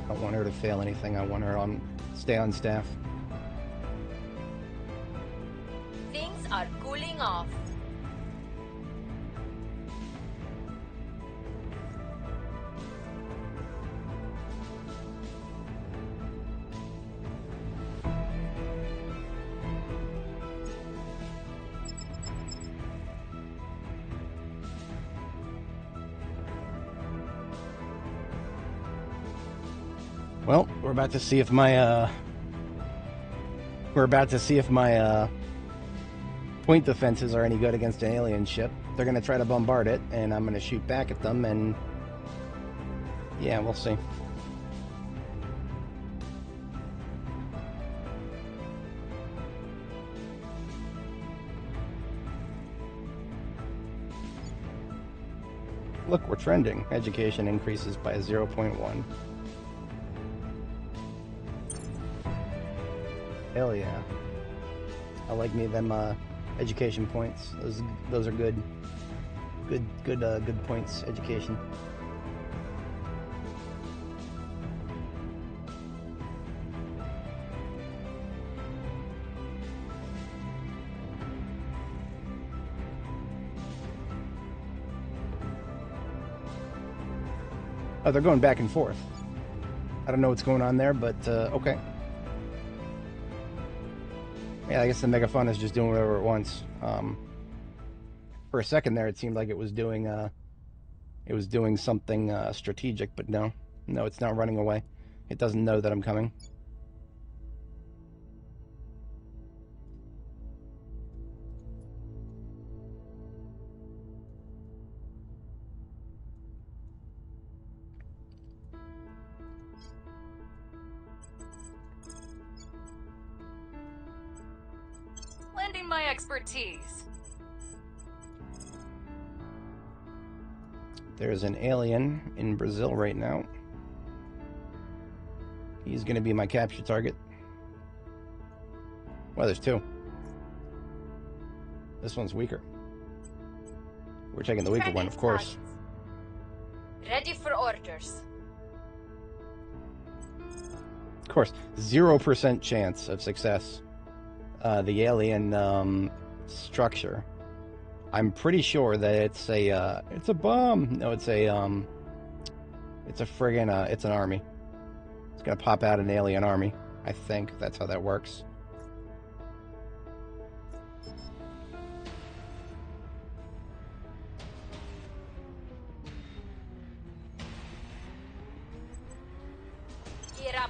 I don't want her to fail anything, I want her on, stay on staff. Things are cooling off. Well, we're about to see if my, point defenses are any good against an alien ship. They're gonna try to bombard it, and I'm gonna shoot back at them, and yeah, we'll see. Look, we're trending. Education increases by 0.1. Hell yeah. I like me them education points. Those are good. Good points. Education. Oh, they're going back and forth. I don't know what's going on there, but okay. Yeah, I guess the megafauna is just doing whatever it wants. For a second there, it seemed like it was doing something strategic, but no, it's not running away. It doesn't know that I'm coming. Lending my expertise. There's an alien in Brazil right now. He's going to be my capture target. Well, there's two. This one's weaker. We're taking the weaker one, of course. Ready for orders. Of course, 0% chance of success. The alien structure. I'm pretty sure that it's a bomb. No, it's a friggin' it's an army. It's gonna pop out an alien army. I think that's how that works. Gear up.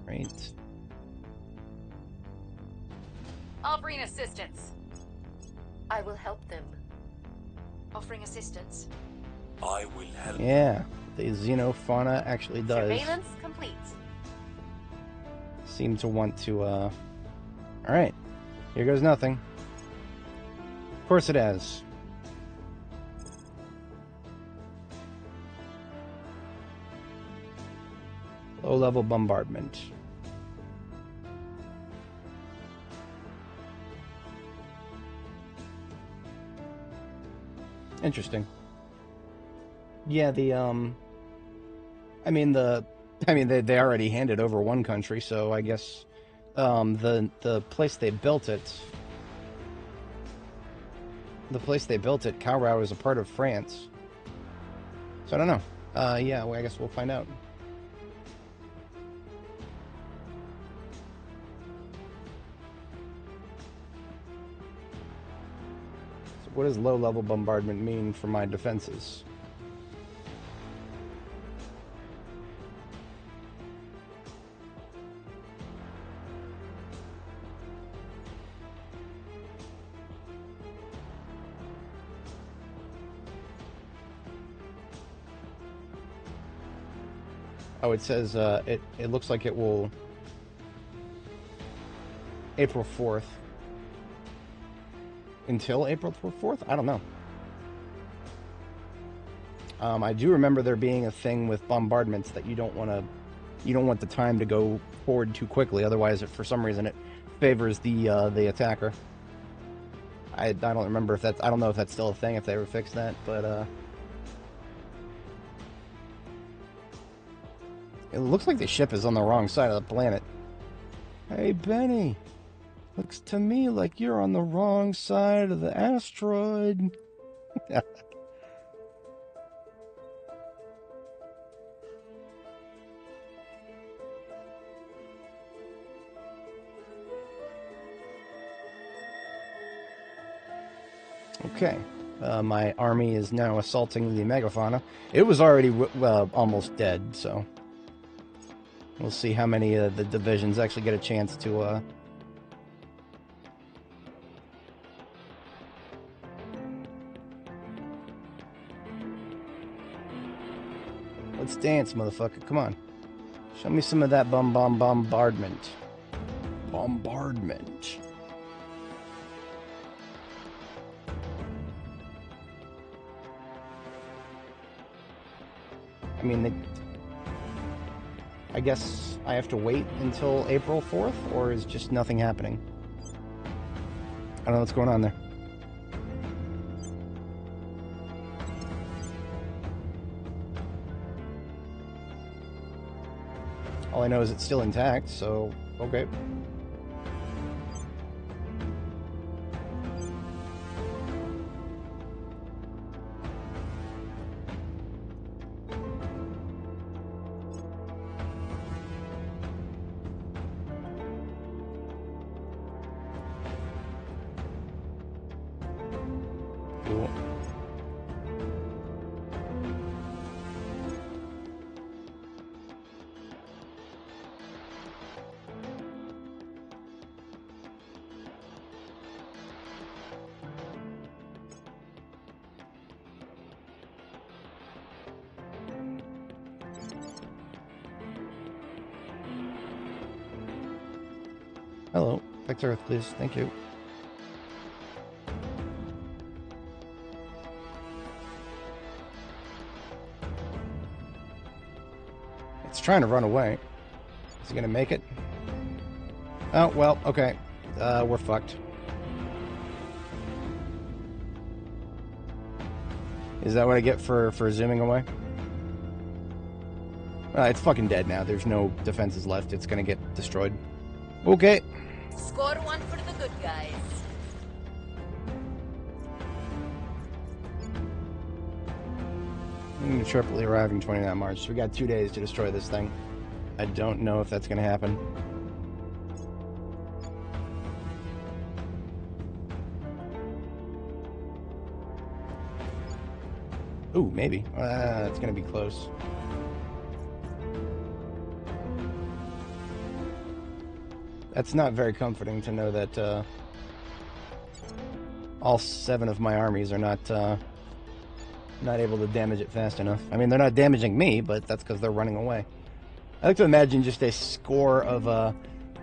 Right. Offering assistance. I will help them. Offering assistance. I will help. Yeah, the xenofauna actually does Surveillance complete. seem to want to. All right, here goes nothing. Of course it has. Low-level bombardment. Interesting. Yeah, they already handed over one country, so I guess the place they built it, Kaurau is a part of France. So I don't know. Yeah, well, I guess we'll find out. What does low-level bombardment mean for my defenses? Oh, it says it looks like it will April 4th. Until April 4th? I don't know. I do remember there being a thing with bombardments that you don't want the time to go forward too quickly, otherwise for some reason it favors the attacker. I don't remember if I don't know if that's still a thing, if they ever fixed that, but it looks like the ship is on the wrong side of the planet. Hey, Benny. Looks to me like you're on the wrong side of the asteroid. Okay. My army is now assaulting the megafauna. It was already almost dead, so we'll see how many of the divisions actually get a chance to let's dance, motherfucker. Come on. Show me some of that bombardment. Bombardment. I mean, I guess I have to wait until April 4th, or is just nothing happening? I don't know what's going on there. All I know is it's still intact, so okay. Cool. Hello. Back to Earth, please. Thank you. It's trying to run away. Is it gonna make it? Oh, well, okay. We're fucked. Is that what I get for zooming away? It's fucking dead now. There's no defenses left. It's gonna get destroyed. Okay. Score one for the good guys. Tripoli arriving 29 March. So we got 2 days to destroy this thing. I don't know if that's going to happen. Ooh, maybe. It's going to be close. That's not very comforting to know that all 7 of my armies are not able to damage it fast enough. I mean, they're not damaging me, but that's because they're running away. I like to imagine just a score of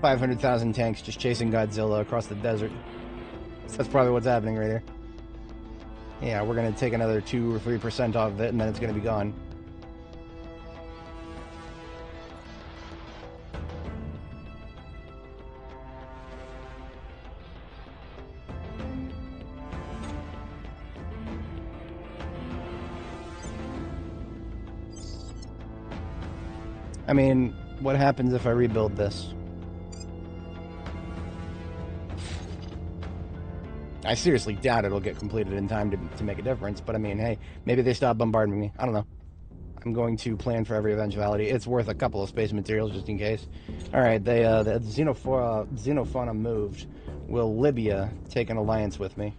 500,000 tanks just chasing Godzilla across the desert. So that's probably what's happening right here. Yeah, we're going to take another 2 or 3% off of it, and then it's going to be gone. I mean, what happens if I rebuild this? I seriously doubt it'll get completed in time to make a difference, but I mean, hey, maybe they stop bombarding me. I don't know. I'm going to plan for every eventuality. It's worth a couple of space materials just in case. Alright, the Xenofauna moved. Will Libya take an alliance with me?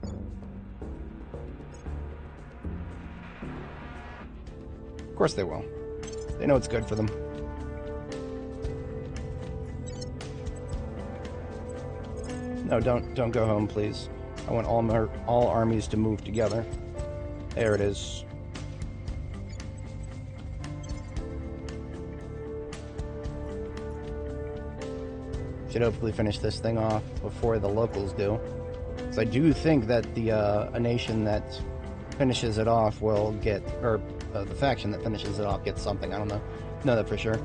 Of course they will. They know it's good for them. No, don't go home, please. I want all armies to move together. There it is. Should hopefully finish this thing off before the locals do. Because I do think that a nation that finishes it off will get, or the faction that finishes it off gets something. I don't know that for sure.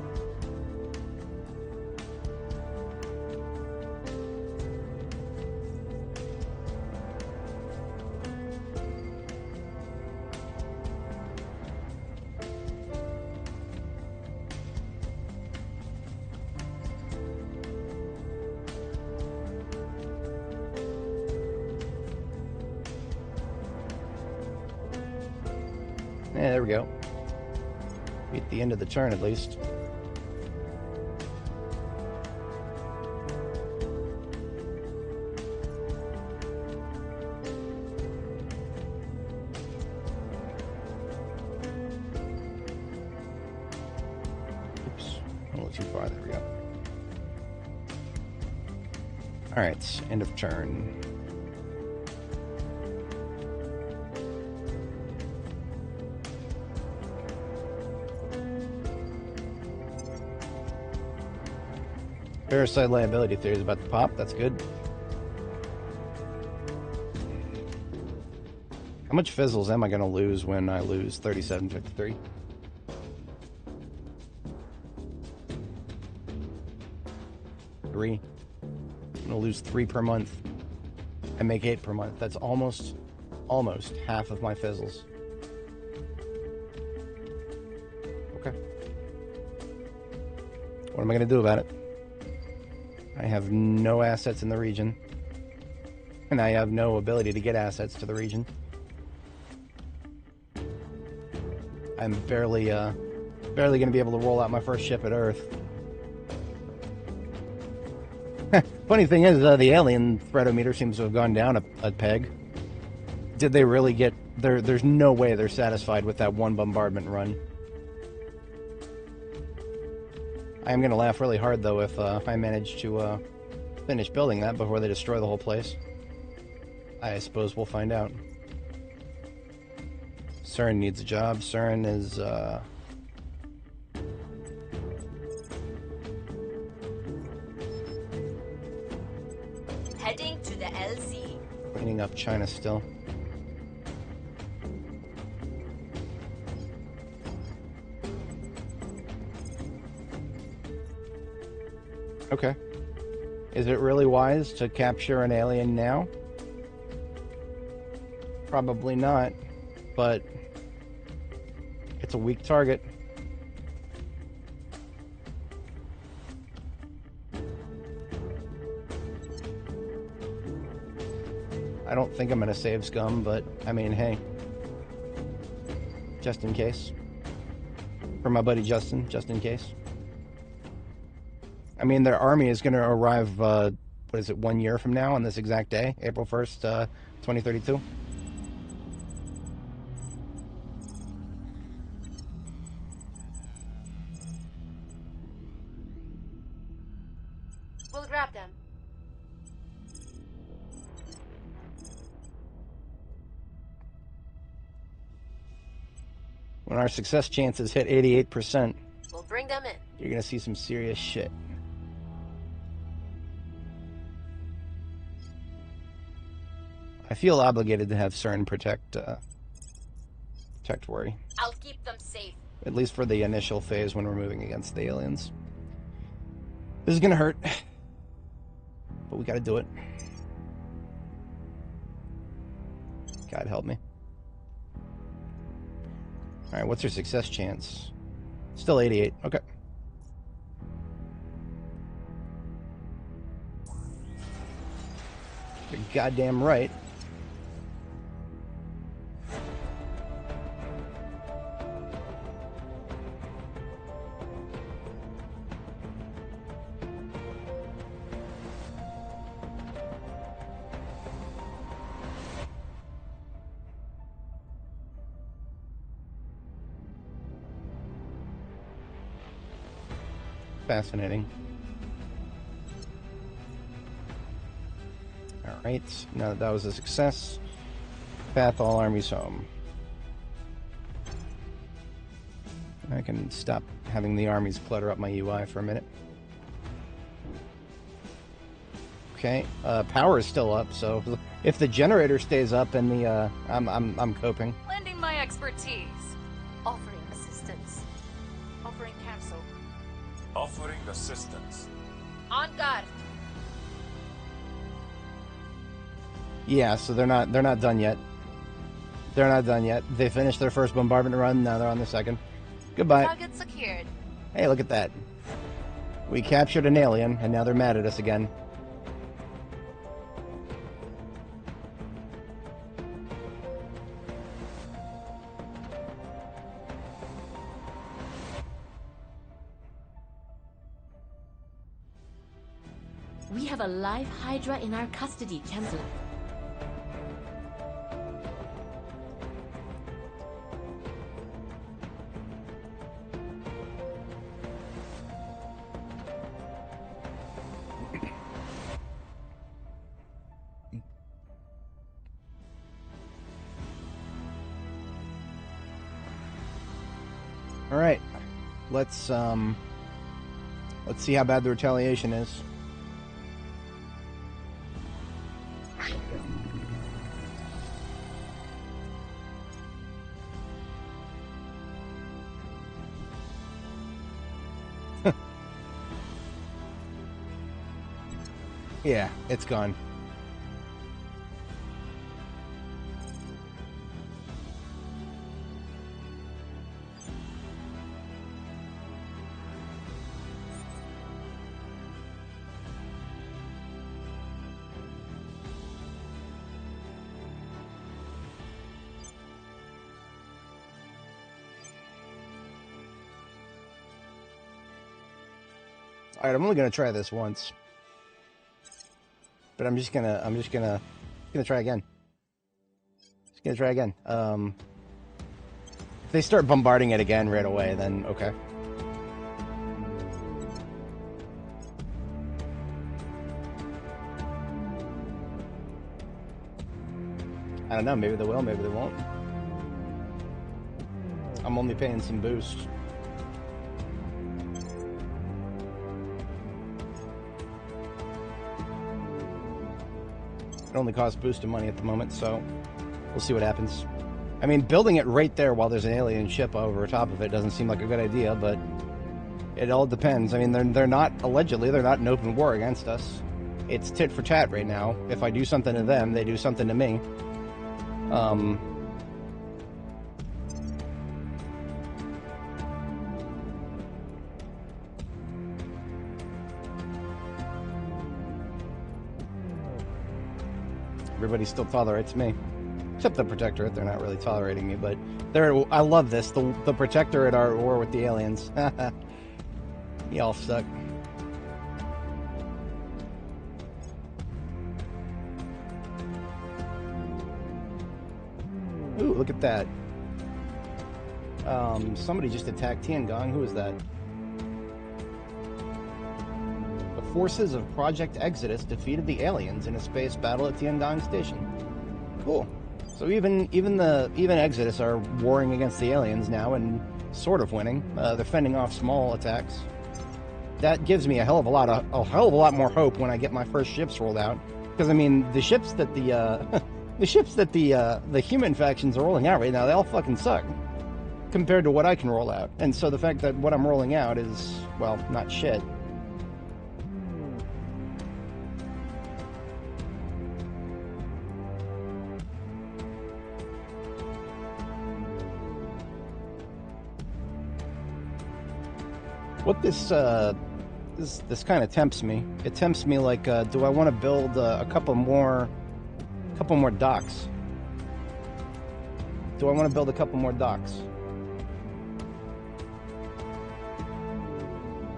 Yeah, there we go. Beat the end of the turn at least. Oops, a little too far. There we go. Alright, end of turn. Parasite liability theory is about to pop. That's good. How much fizzles am I going to lose when I lose 3753? Three. I'm going to lose 3 per month. I make 8 per month. That's almost half of my fizzles. Okay. What am I going to do about it? I have no assets in the region. And I have no ability to get assets to the region. I'm barely going to be able to roll out my first ship at Earth. Funny thing is, the alien threatometer seems to have gone down a peg. Did they really get... There's no way they're satisfied with that one bombardment run. I am going to laugh really hard, though, if I manage to finish building that before they destroy the whole place. I suppose we'll find out. CERN needs a job. CERN is... Heading to the LZ. cleaning up China still. Okay. Is it really wise to capture an alien now? Probably not, but it's a weak target. I don't think I'm going to save scum, but I mean, hey, just in case. For my buddy Justin, just in case. I mean, their army is going to arrive, what is it, 1 year from now on this exact day, April 1st, 2032? We'll grab them. When our success chances hit 88%, We'll bring them in. you're going to see some serious shit. I feel obligated to have CERN protect Worry. I'll keep them safe. At least for the initial phase when we're moving against the aliens. This is going to hurt. But we got to do it. God help me. Alright, what's your success chance? Still 88. Okay. You're goddamn right. Fascinating. Alright, now that was a success, path all armies home. I can stop having the armies clutter up my UI for a minute. Okay, power is still up, so if the generator stays up and the I'm coping. Lending my expertise. Offering assistance. Offering cancel. Offering assistance. On guard. Yeah, so they're not done yet. They're not done yet. They finished their first bombardment run, now they're on the second. Goodbye. Target secured. Hey, look at that. We captured an alien, and now they're mad at us again. We have a live Hydra in our custody, Chancellor. All right, let's see how bad the retaliation is. Yeah, it's gone. All right, I'm only gonna try this once, but I'm just gonna try again. Just gonna try again. If they start bombarding it again right away, then okay. I don't know, maybe they will, maybe they won't. I'm only paying some boost. It only costs boosted money at the moment, so we'll see what happens. I mean, building it right there while there's an alien ship over top of it doesn't seem like a good idea, but it all depends. I mean, they're not, allegedly, they're not in open war against us. It's tit for tat right now. If I do something to them, they do something to me. Everybody still tolerates me. Except the Protectorate, they're not really tolerating me, but I love this. The Protectorate are at war with the aliens. Y'all suck. Ooh, look at that. Somebody just attacked Tiangong. Who is that? The forces of Project Exodus defeated the aliens in a space battle at Tiangong Station. Cool. So even Exodus are warring against the aliens now and sort of winning. They're fending off small attacks. That gives me a hell of a lot more hope when I get my first ships rolled out. Because I mean, the ships that the human factions are rolling out right now, they all fucking suck compared to what I can roll out. And so the fact that what I'm rolling out is, well, not shit. What this kind of tempts me. It tempts me like, do I want to build a couple more docks? Do I want to build a couple more docks?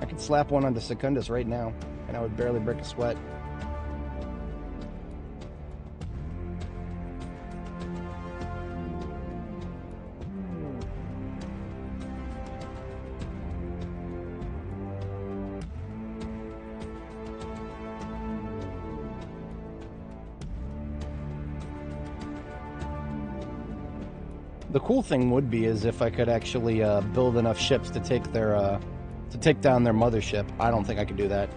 I could slap one onto Secundus right now, and I would barely break a sweat. The cool thing would be is if I could actually build enough ships to take down their mothership. I don't think I could do that.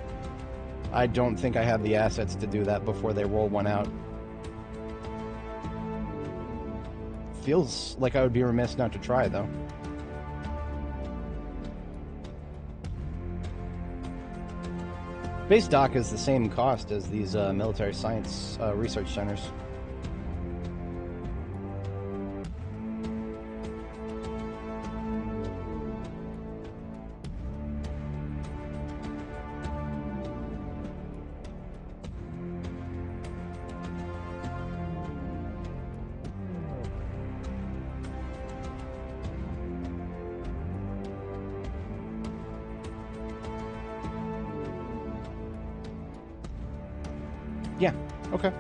I don't think I have the assets to do that before they roll one out. Feels like I would be remiss not to try, though. Base dock is the same cost as these military science research centers. Yeah, okay.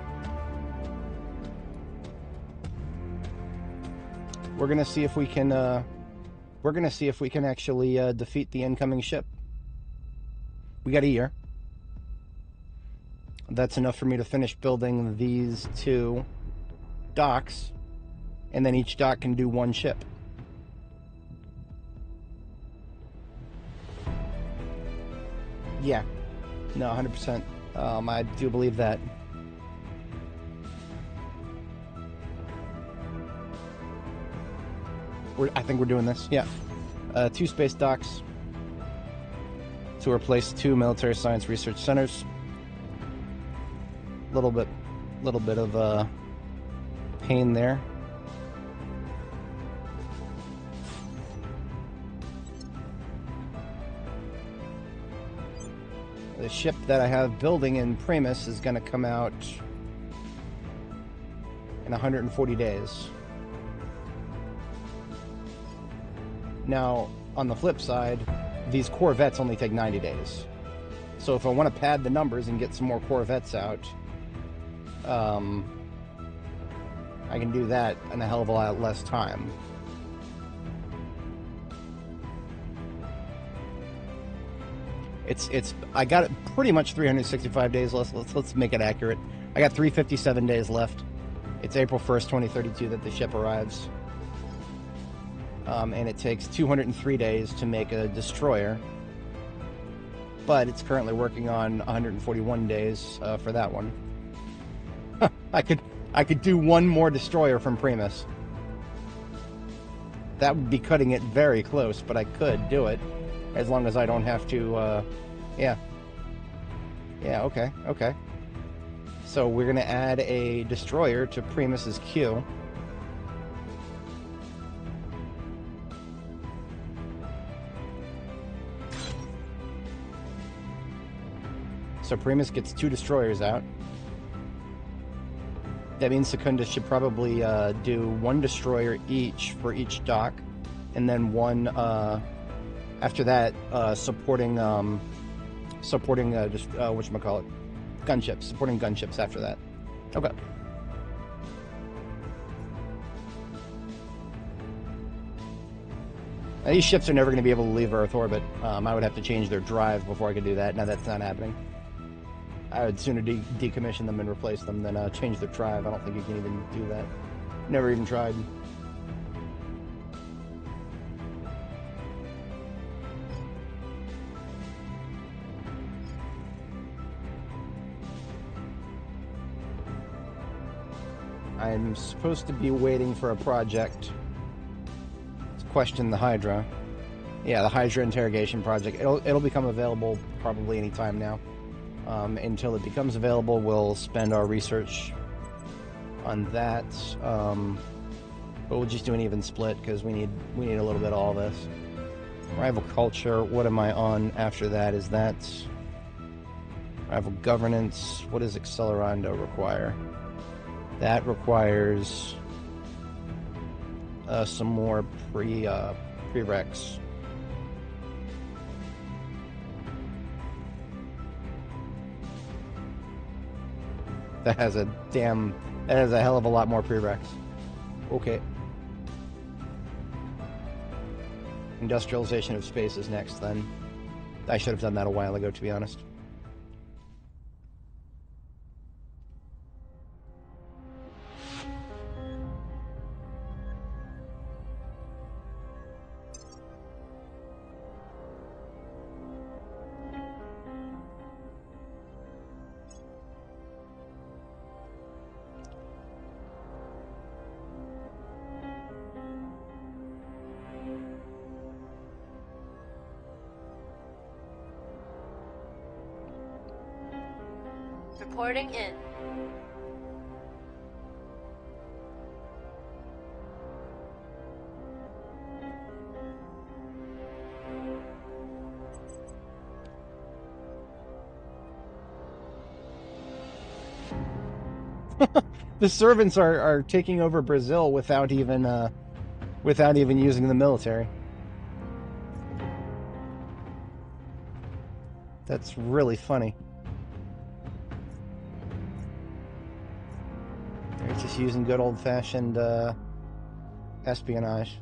We're gonna see if we can actually defeat the incoming ship. We got a year. That's enough for me to finish building these 2 docks, and then each dock can do 1 ship. Yeah, no, 100%. I do believe that. I think we're doing this. Yeah. 2 space docks to replace 2 military science research centers. Little bit of pain there. The ship that I have building in Primus is going to come out in 140 days. Now, on the flip side, these Corvettes only take 90 days. So if I want to pad the numbers and get some more Corvettes out, I can do that in a hell of a lot less time. I got it pretty much 365 days left. Let's make it accurate. I got 357 days left. It's April 1st, 2032 that the ship arrives. And it takes 203 days to make a destroyer. But it's currently working on 141 days for that one. I could do one more destroyer from Primus. That would be cutting it very close, but I could do it. As long as I don't have to, yeah. Yeah, okay. So we're going to add a destroyer to Primus's queue. So Primus gets 2 destroyers out. That means Secundus should probably do 1 destroyer each for each dock, and then 1 after that supporting whatchamacallit, gunships, supporting gunships after that. Okay. Now, these ships are never going to be able to leave Earth orbit. I would have to change their drive before I could do that. Now that's not happening. I would sooner decommission them and replace them than change their drive. I don't think you can even do that. Never even tried. I'm supposed to be waiting for a project to question the Hydra. Yeah, the Hydra interrogation project. It'll become available probably any time now. Until it becomes available, we'll spend our research on that. But we'll just do an even split because we need a little bit of all this. Rival culture. What am I on after that? Is that rival governance? What does Accelerando require? That requires some more prereqs. That has a hell of a lot more prereqs. Okay. Industrialization of space is next then. I should have done that a while ago, to be honest. Reporting in. The servants are taking over Brazil without even using the military. That's really funny. They're just using good old-fashioned espionage.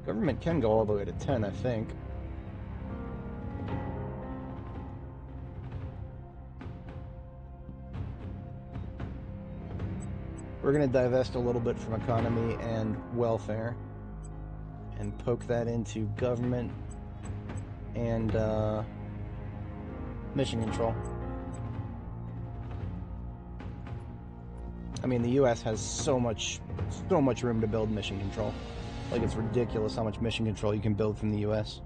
Government can go all the way to 10, I think. We're going to divest a little bit from economy and welfare. and poke that into government and mission control. I mean, the U.S. has so much room to build mission control. Like, it's ridiculous how much mission control you can build from the U.S.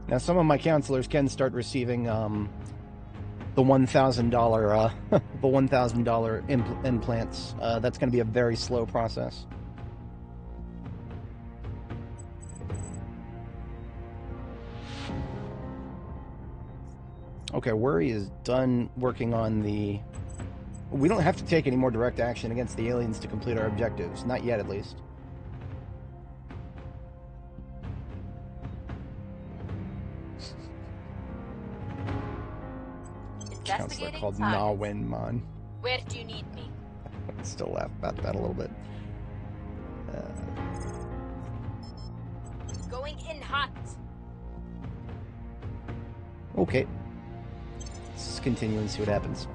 Now, some of my counselors can start receiving the $1,000 the $1,000 implants. That's going to be a very slow process. Okay, Worry is done working on the... We don't have to take any more direct action against the aliens to complete our objectives. Not yet, at least. Counselor called Nawinman. Where do you need me? I still laugh about that a little bit. Going in hot. Okay. Let's continue and see what happens.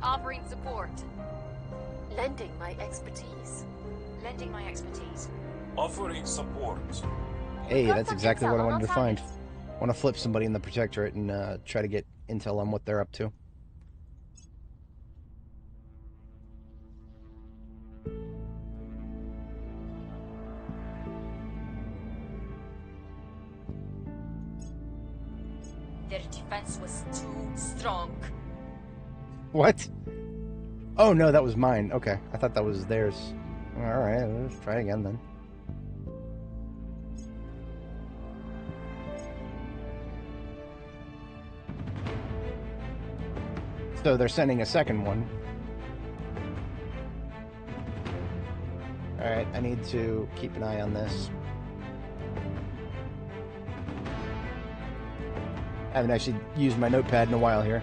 Offering support. Lending my expertise. Lending my expertise. Offering support. Hey, got that's some exactly intel what I on wanted those to find. targets. I want to flip somebody in the Protectorate and try to get intel on what they're up to. Their defense was too strong. What? Oh, no, that was mine. Okay, I thought that was theirs. Alright, let's try again then. So they're sending a second one. Alright, I need to keep an eye on this. I haven't actually used my notepad in a while here.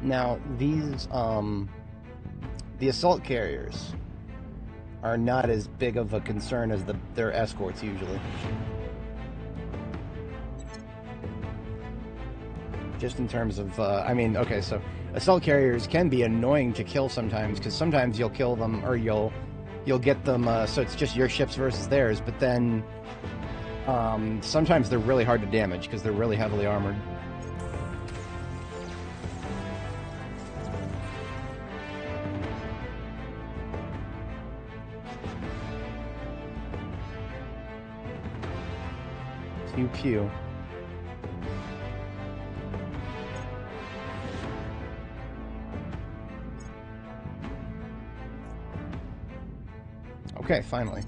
Now, these, the assault carriers are not as big of a concern as their escorts usually. Just in terms of, I mean, okay, so assault carriers can be annoying to kill sometimes, because sometimes you'll kill them, or you'll get them, so it's just your ships versus theirs, but then sometimes they're really hard to damage, because they're really heavily armored. Pew pew. Okay, finally.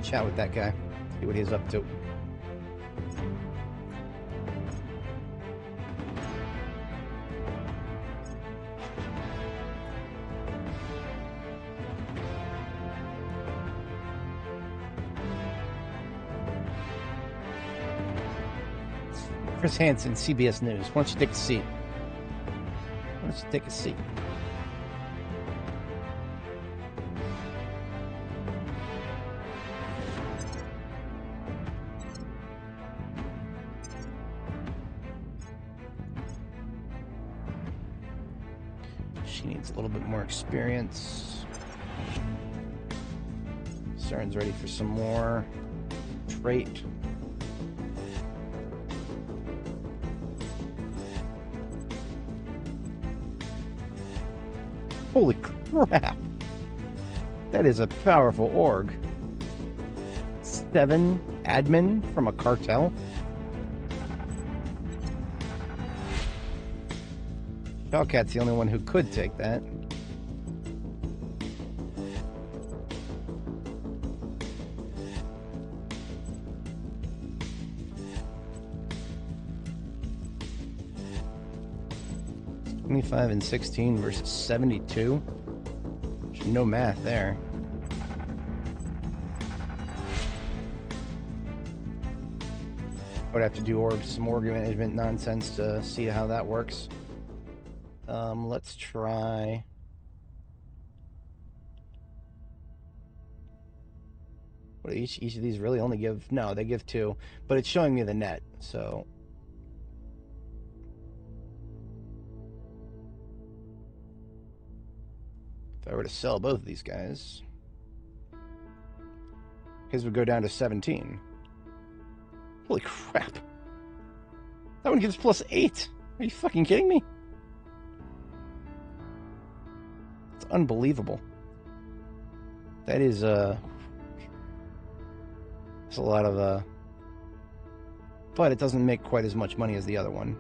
Chat with that guy. See what he's up to. Chris Hansen, CBS News. Why don't you take a seat? Why don't you take a seat? She needs a little bit more experience. Cern's ready for some more. Trait. Holy crap! That is a powerful org. 7 admin from a cartel? Hellcat's the only one who could take that. 25 and 16 versus 72? There's no math there. I would have to do some org management nonsense to see how that works. Let's try... What, each of these really only give... No, they give 2. But it's showing me the net, so... If I were to sell both of these guys... His would go down to 17. Holy crap. That one gives plus 8. Are you fucking kidding me? It's unbelievable. That is, it's a lot of, but it doesn't make quite as much money as the other one.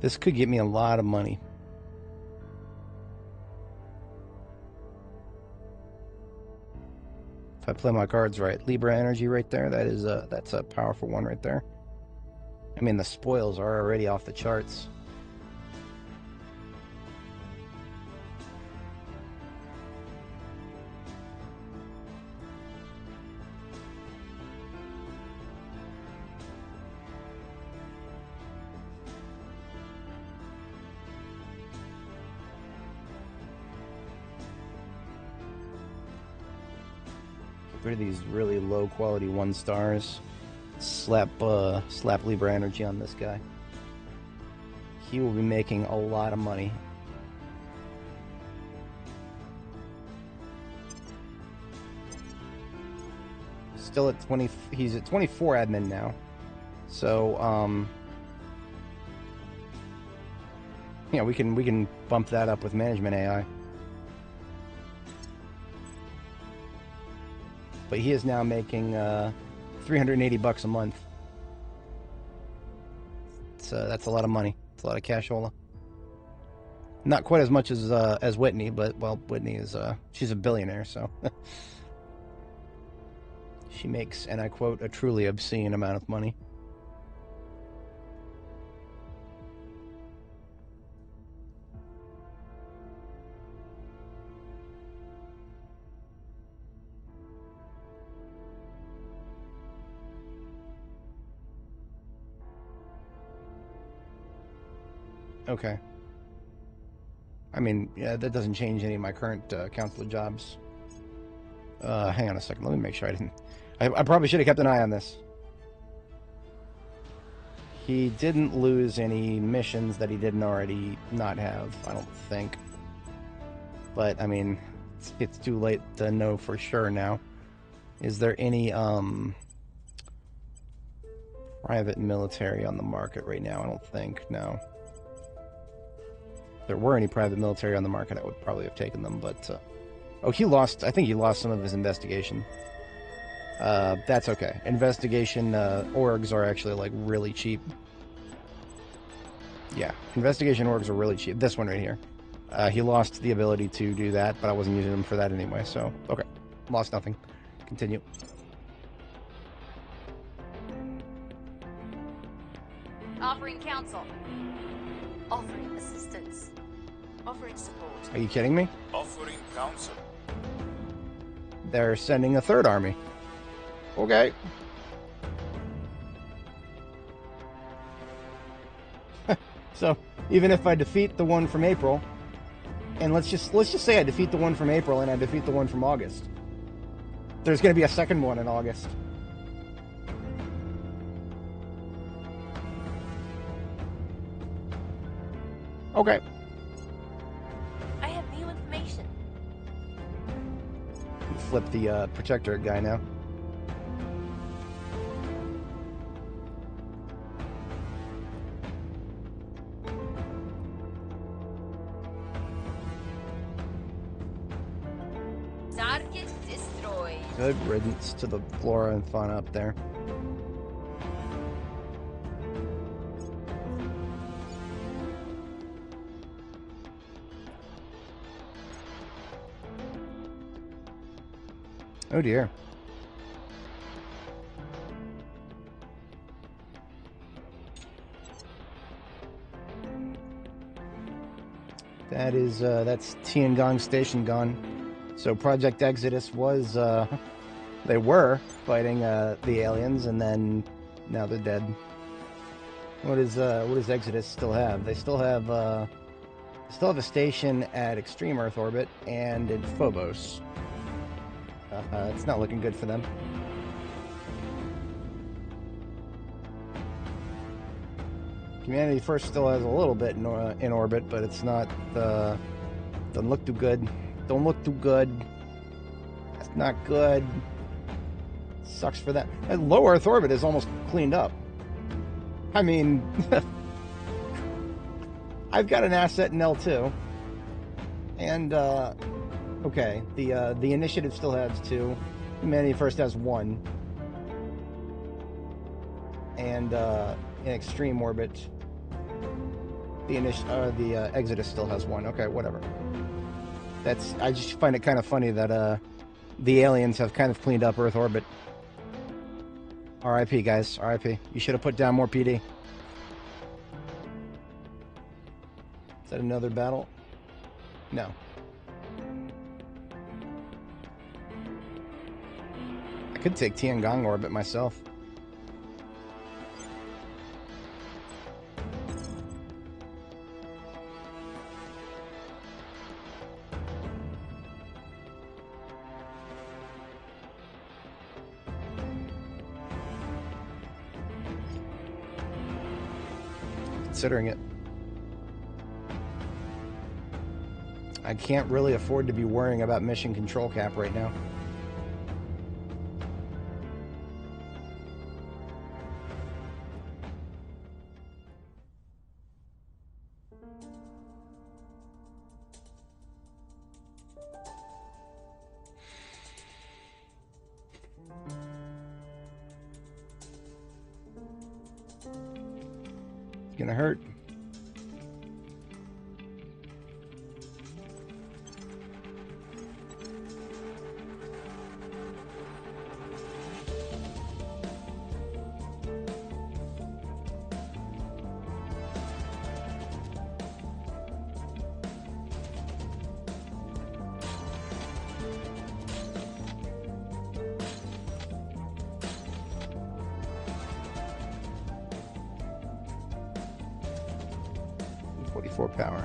This could get me a lot of money. If I play my cards right. Libra energy right there, that's a powerful one right there. I mean, the spoils are already off the charts. Rid of these really low quality 1 stars. Slap Libra energy on this guy. He will be making a lot of money. Still at 20. He's at 24 admin now. So yeah, we can bump that up with management AI. But he is now making $380 a month. So that's a lot of money. It's a lot of cashola. Not quite as much as Whitney, but well, Whitney is she's a billionaire, so she makes, and I quote, a truly obscene amount of money. Okay. I mean, yeah, that doesn't change any of my current counselor jobs. Hang on a second. Let me make sure I didn't... I probably should have kept an eye on this. He didn't lose any missions that he didn't already not have, I don't think. But, I mean, it's too late to know for sure now. Is there any private military on the market right now? I don't think, no. If there were any private military on the market, I would probably have taken them, but... oh, he lost... I think he lost some of his investigation. That's okay. Investigation orgs are actually, like, really cheap. Yeah, investigation orgs are really cheap. This one right here. He lost the ability to do that, but I wasn't using him for that anyway, so... okay. Lost nothing. Continue. Offering counsel. Offering assistance. Offering support. Are you kidding me? Offering counsel. They're sending a third army. Okay. So, even if I defeat the one from April, and let's just say I defeat the one from April and I defeat the one from August. There's going to be a second one in August. Okay. I have new information. Flip the protectorate guy now. Target destroyed. Good riddance to the flora and fauna up there. Oh dear. That is, that's Tiangong Station gone. So Project Exodus was, they were fighting the aliens, and then now they're dead. What does Exodus still have? They still have a station at Extreme Earth Orbit and in Phobos. It's not looking good for them. Humanity First still has a little bit in orbit, but it's not. Doesn't look too good. Don't look too good. That's not good. Sucks for that. And low Earth orbit is almost cleaned up. I mean, I've got an asset in L2, and okay, the initiative still has 2. Humanity First has 1, and in extreme orbit, the Exodus still has 1. Okay, whatever. I just find it kind of funny that the aliens have kind of cleaned up Earth orbit. R.I.P. guys, R.I.P. You should have put down more PD. Is that another battle? No. I could take Tiangong orbit myself. Considering it. I can't really afford to be worrying about mission control cap right now. It's gonna hurt. Power.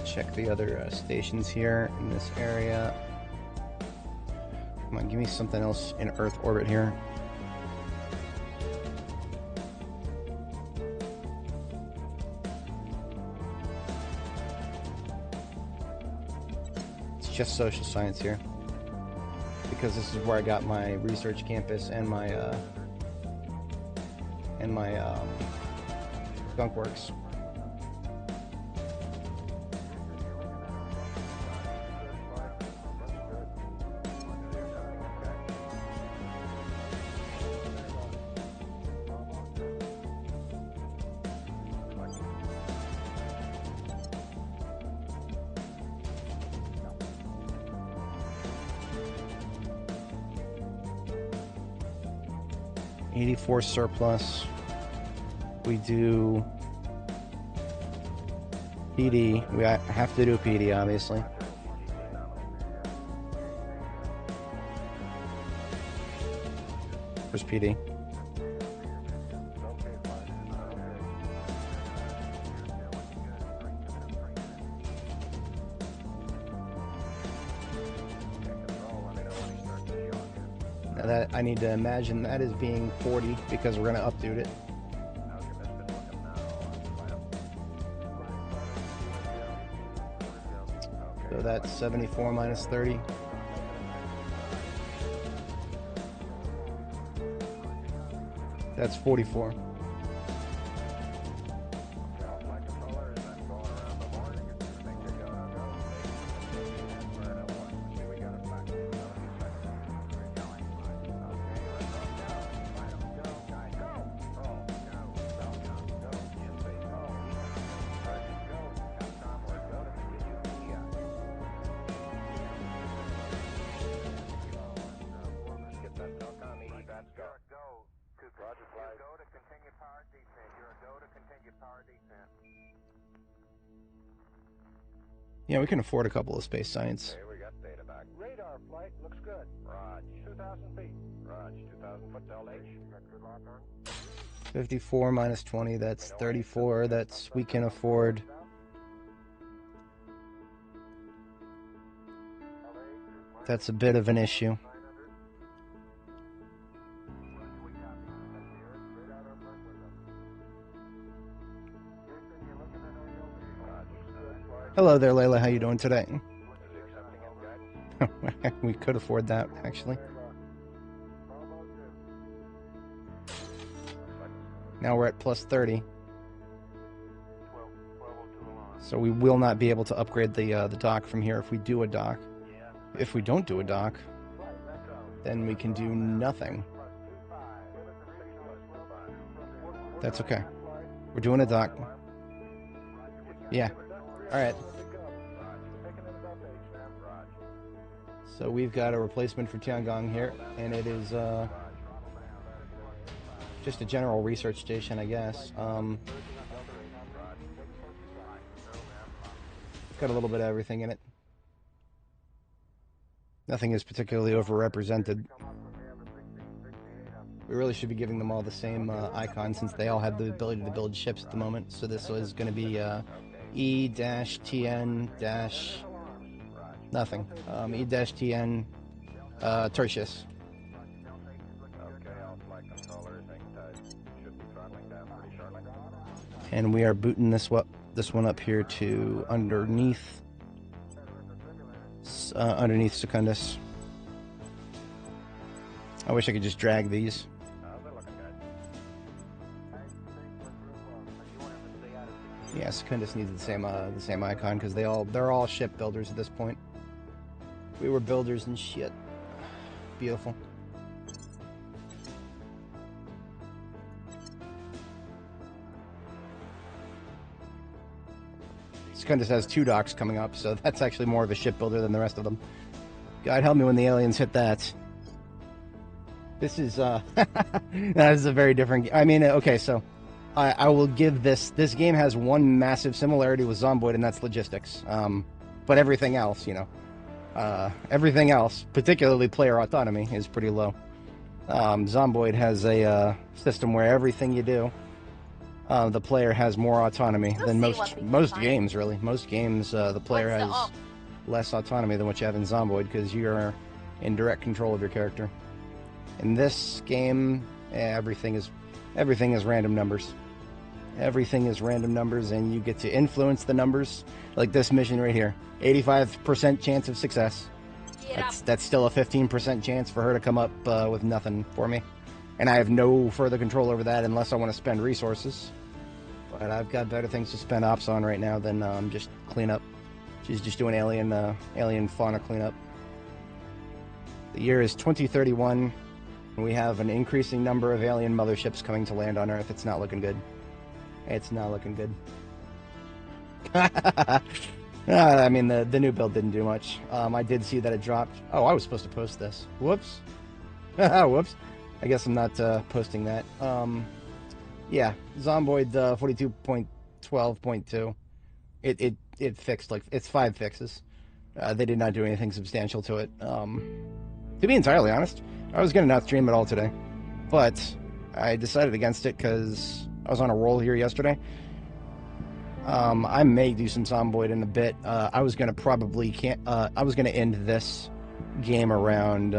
Check the other stations here in this area. Come on, give me something else in Earth orbit here. It's just social science here. because this is where I got my research campus and my skunk works. .84 surplus. We do PD. We have to do PD, obviously. Where's PD? Now that I need to imagine that is being 40 because we're going to update it. So that's 74 minus 30. That's 44. Yeah, we can afford a couple of space science. Okay, we got data back. Radar flight looks good. Raj, 2,000 feet. Raj, 2,000 foot Del H. Got good lock on. 54 minus 20, that's 34. That's, we can afford. That's a bit of an issue. Hello there, Layla. How you doing today? We could afford that, actually. Now we're at plus 30. So we will not be able to upgrade the dock from here if we do a dock. If we don't do a dock, then we can do nothing. That's okay. We're doing a dock. Yeah. Alright. So we've got a replacement for Tiangong here, and it is just a general research station, I guess. Got a little bit of everything in it. Nothing is particularly overrepresented. We really should be giving them all the same icon since they all have the ability to build ships at the moment. So this is going to be E-TN- nothing. E-TN Tertius. And we are booting this one up here to underneath Secundus. I wish I could just drag these. Yeah, Secundus needs the same icon because they're all ship builders at this point. We were builders and shit. Beautiful. Secundus has 2 docks coming up, so that's actually more of a shipbuilder than the rest of them. God help me when the aliens hit that. This is that is a very different. I mean, okay, so I will give this game has one massive similarity with Zomboid, and that's logistics. But everything else, everything else, particularly player autonomy, is pretty low. Zomboid has a system where everything you do, the player has more autonomy than most games, really. Most games, the player has less autonomy than what you have in Zomboid because you're in direct control of your character. In this game, everything is random numbers. Everything is random numbers, and you get to influence the numbers. Like this mission right here, 85% chance of success. That's still a 15% chance for her to come up with nothing for me. And I have no further control over that unless I want to spend resources. But I've got better things to spend ops on right now than just cleanup. She's just doing alien fauna cleanup. The year is 2031. We have an increasing number of alien motherships coming to land on Earth. It's not looking good. It's not looking good. I mean, the new build didn't do much. I did see that it dropped. Oh, I was supposed to post this. Whoops. Whoops. I guess I'm not posting that. Yeah, Zomboid 42.12.2. It fixed, like, it's 5 fixes. They did not do anything substantial to it. To be entirely honest, I was going to not stream at all today. But I decided against it because I was on a roll here yesterday. I may do some Zomboid in a bit. I was going to probably I was going to end this game around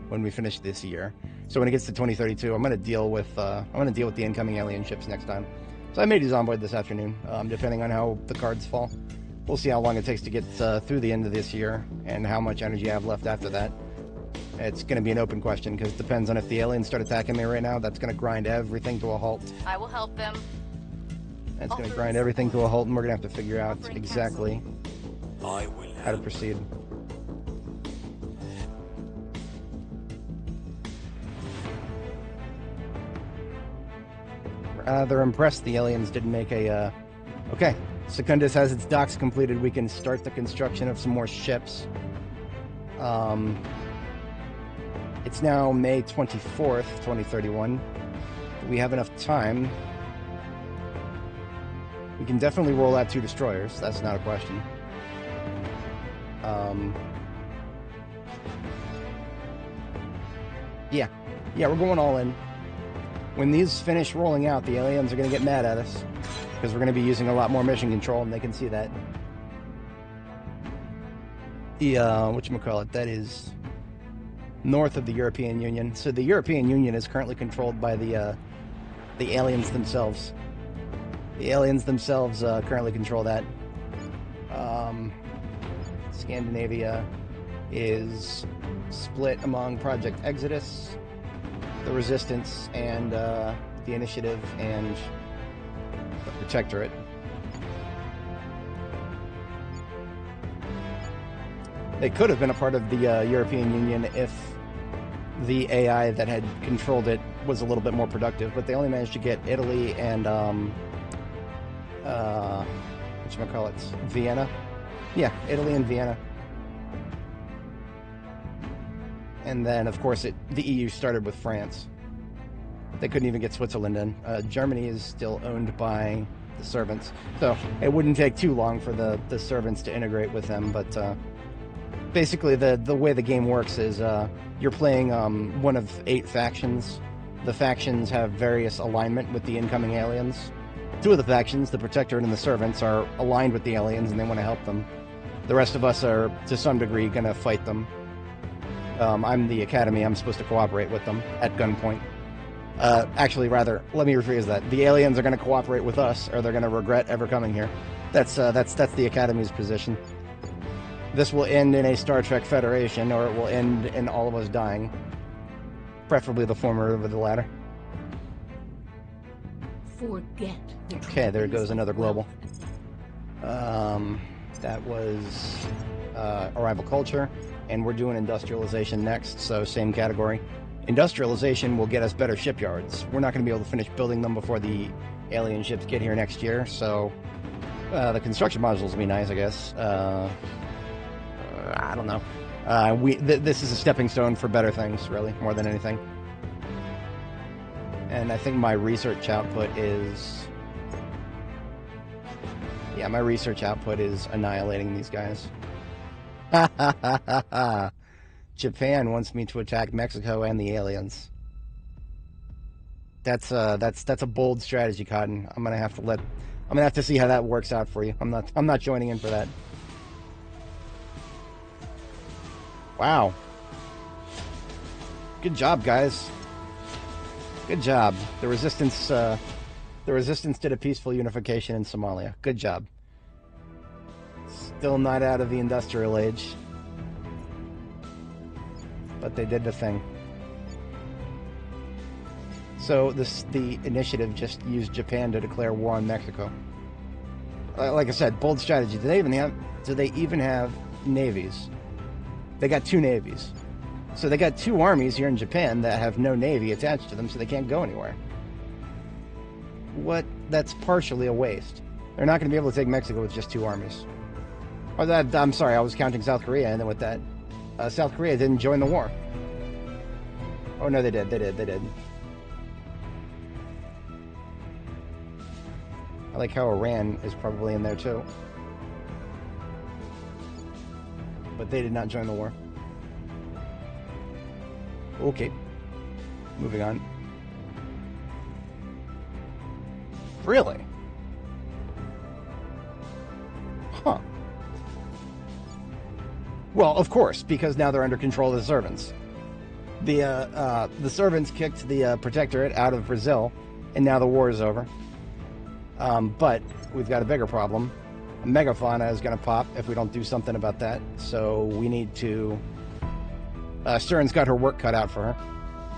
when we finish this year. So when it gets to 2032, I'm going to deal with the incoming alien ships next time. So I may do Zomboid this afternoon, depending on how the cards fall. We'll see how long it takes to get through the end of this year and how much energy I have left after that. It's going to be an open question because it depends on if the aliens start attacking me right now. That's going to grind everything to a halt. I will help them. That's going to grind everything to a halt, and we're going to have to figure out exactly how to proceed. They're impressed the aliens didn't make a... Okay, Secundus has its docks completed. We can start the construction of some more ships. It's now May 24th, 2031. We have enough time. We can definitely roll out 2 destroyers. That's not a question. Yeah, we're going all in. When these finish rolling out, the aliens are going to get mad at us because we're going to be using a lot more mission control, and they can see that. The whatchamacallit, that is north of the European Union. So the European Union is currently controlled by the aliens themselves. The aliens themselves currently control that. Scandinavia is split among Project Exodus, the Resistance, and the Initiative, and the Protectorate. They could have been a part of the European Union if the AI that had controlled it was a little bit more productive, but they only managed to get Italy and whatchamacallit, Vienna. Yeah, Italy and Vienna. And then, of course, the EU started with France. They couldn't even get Switzerland in. Germany is still owned by the servants, so it wouldn't take too long for the servants to integrate with them. But basically, the way the game works is you're playing one of 8 factions. The factions have various alignment with the incoming aliens. 2 of the factions, the Protectorate and the Servants, are aligned with the aliens and they want to help them. The rest of us are, to some degree, going to fight them. I'm the Academy. I'm supposed to cooperate with them at gunpoint. Actually, rather, let me rephrase that. The aliens are going to cooperate with us, or they're going to regret ever coming here. That's the Academy's position. This will end in a Star Trek Federation, or it will end in all of us dying. Preferably the former over the latter. Forget. Okay, there goes another global. That was Arrival Culture, and we're doing Industrialization next, so same category. Industrialization will get us better shipyards. We're not going to be able to finish building them before the alien ships get here next year, so the construction modules will be nice, I guess. I don't know. This is a stepping stone for better things, really, more than anything. And I think my research output is... Yeah, my research output is annihilating these guys. Japan wants me to attack Mexico and the aliens. That's a bold strategy, Cotton. I'm gonna have to see how that works out for you. I'm not joining in for that. Wow. Good job, guys. Good job. The resistance did a peaceful unification in Somalia. Good job. Still not out of the industrial age. but they did the thing. So the initiative just used Japan to declare war on Mexico. Like I said, bold strategy. Do they even have navies? They got 2 navies. So they got 2 armies here in Japan that have no navy attached to them, so they can't go anywhere. That's partially a waste. They're not going to be able to take Mexico with just 2 armies. Or I'm sorry, I was counting South Korea, and then with that, South Korea didn't join the war. Oh no, they did. They did. I like how Iran is probably in there too. But they did not join the war. Okay. Moving on. Really? Huh. Well, of course, because now they're under control of the servants. The servants kicked the protectorate out of Brazil, and now the war is over. But we've got a bigger problem. Megafauna is going to pop if we don't do something about that. So we need to... Stern's got her work cut out for her.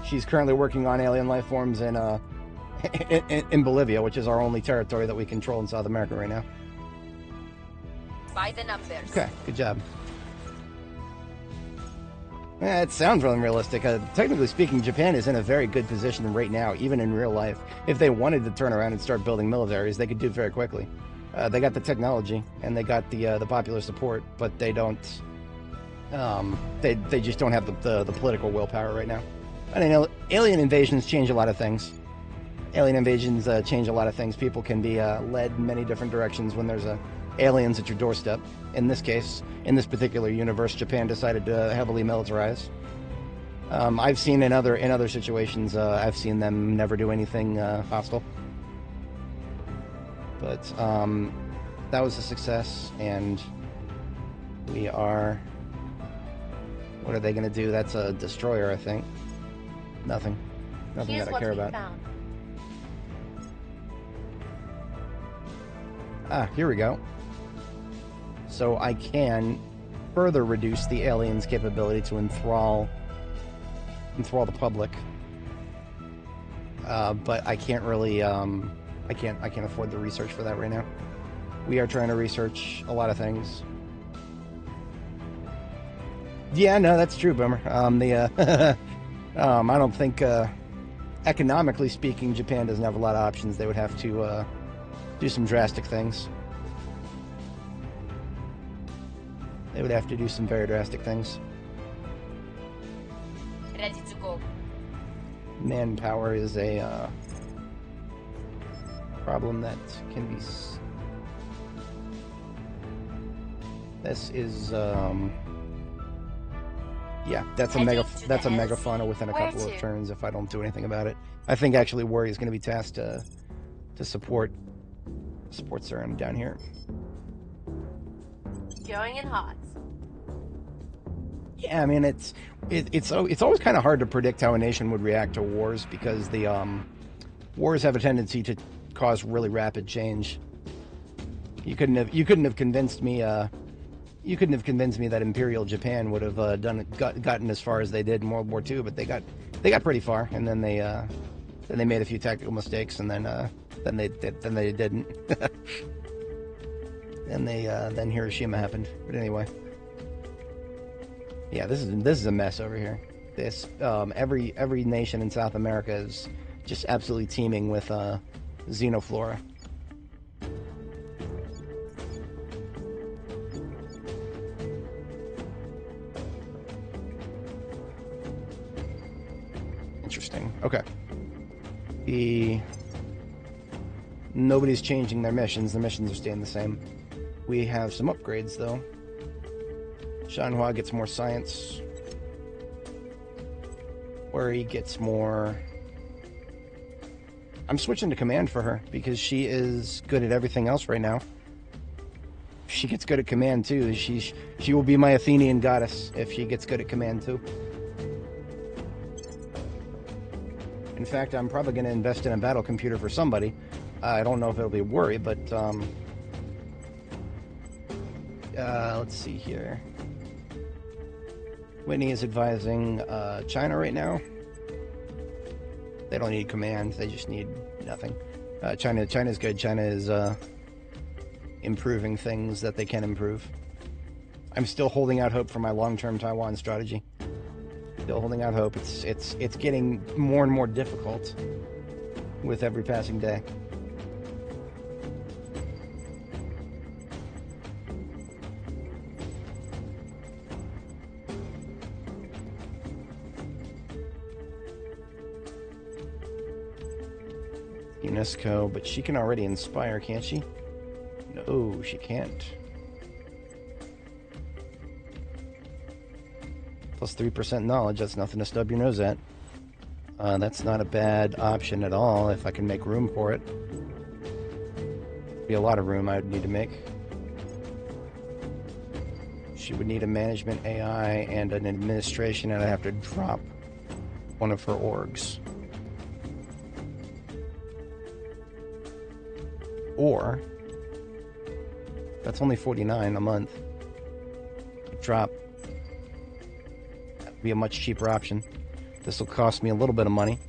She's currently working on alien life forms in Bolivia, which is our only territory that we control in South America right now. By the numbers. Okay, good job. Yeah, it sounds really realistic. Technically speaking, Japan is in a very good position right now, even in real life. If they wanted to turn around and start building militaries, they could do it very quickly. They got the technology and they got the popular support, but they don't. They just don't have the political willpower right now. I know alien invasions change a lot of things. Alien invasions change a lot of things. People can be led in many different directions when there's aliens at your doorstep. In this case, in this particular universe, Japan decided to heavily militarize. I've seen in other situations, I've seen them never do anything hostile. But that was a success, and we are... What are they going to do? That's a destroyer, I think. Nothing. Nothing that I care about. Ah, here we go. So I can further reduce the aliens' capability to enthrall the public. But I can't really, I can't afford the research for that right now. We are trying to research a lot of things. Yeah, no, that's true, Boomer. I don't think, economically speaking, Japan doesn't have a lot of options. They would have to do some drastic things. They would have to do some very drastic things. Ready to go. Manpower is a problem that can be... This is, yeah, that's a megafauna within a couple of turns if I don't do anything about it. I think actually Worry is going to be tasked to support Cern down here. Going in hot. Yeah, I mean it's always kind of hard to predict how a nation would react to wars because the wars have a tendency to cause really rapid change. You couldn't have convinced me. You couldn't have convinced me that Imperial Japan would have gotten as far as they did in World War II, but they got pretty far, and then they made a few tactical mistakes, and then they didn't. And then Hiroshima happened. But anyway, yeah, this is a mess over here. This every nation in South America is just absolutely teeming with xenoflora. Interesting. Okay. Nobody's changing their missions. The missions are staying the same. We have some upgrades, though. Shanhua gets more science. Worry gets more... I'm switching to command for her, because she is good at everything else right now. She gets good at command, too. She will be my Athenian goddess if she gets good at command, too. In fact, I'm probably going to invest in a battle computer for somebody. I don't know if it'll be Worry, but let's see here. Whitney is advising China right now. They don't need command. They just need nothing. China's good. China is improving things that they can improve. I'm still holding out hope for my long-term Taiwan strategy. Still holding out hope. It's getting more and more difficult with every passing day. UNESCO, but she can already inspire, can't she? No, she can't. Plus 3% knowledge, that's nothing to stub your nose at. That's not a bad option at all if I can make room for it. Be a lot of room I would need to make. She would need a management AI and an administration, and I'd have to drop one of her orgs. Or, that's only 49 a month. Drop. That would be a much cheaper option. This will cost me a little bit of money.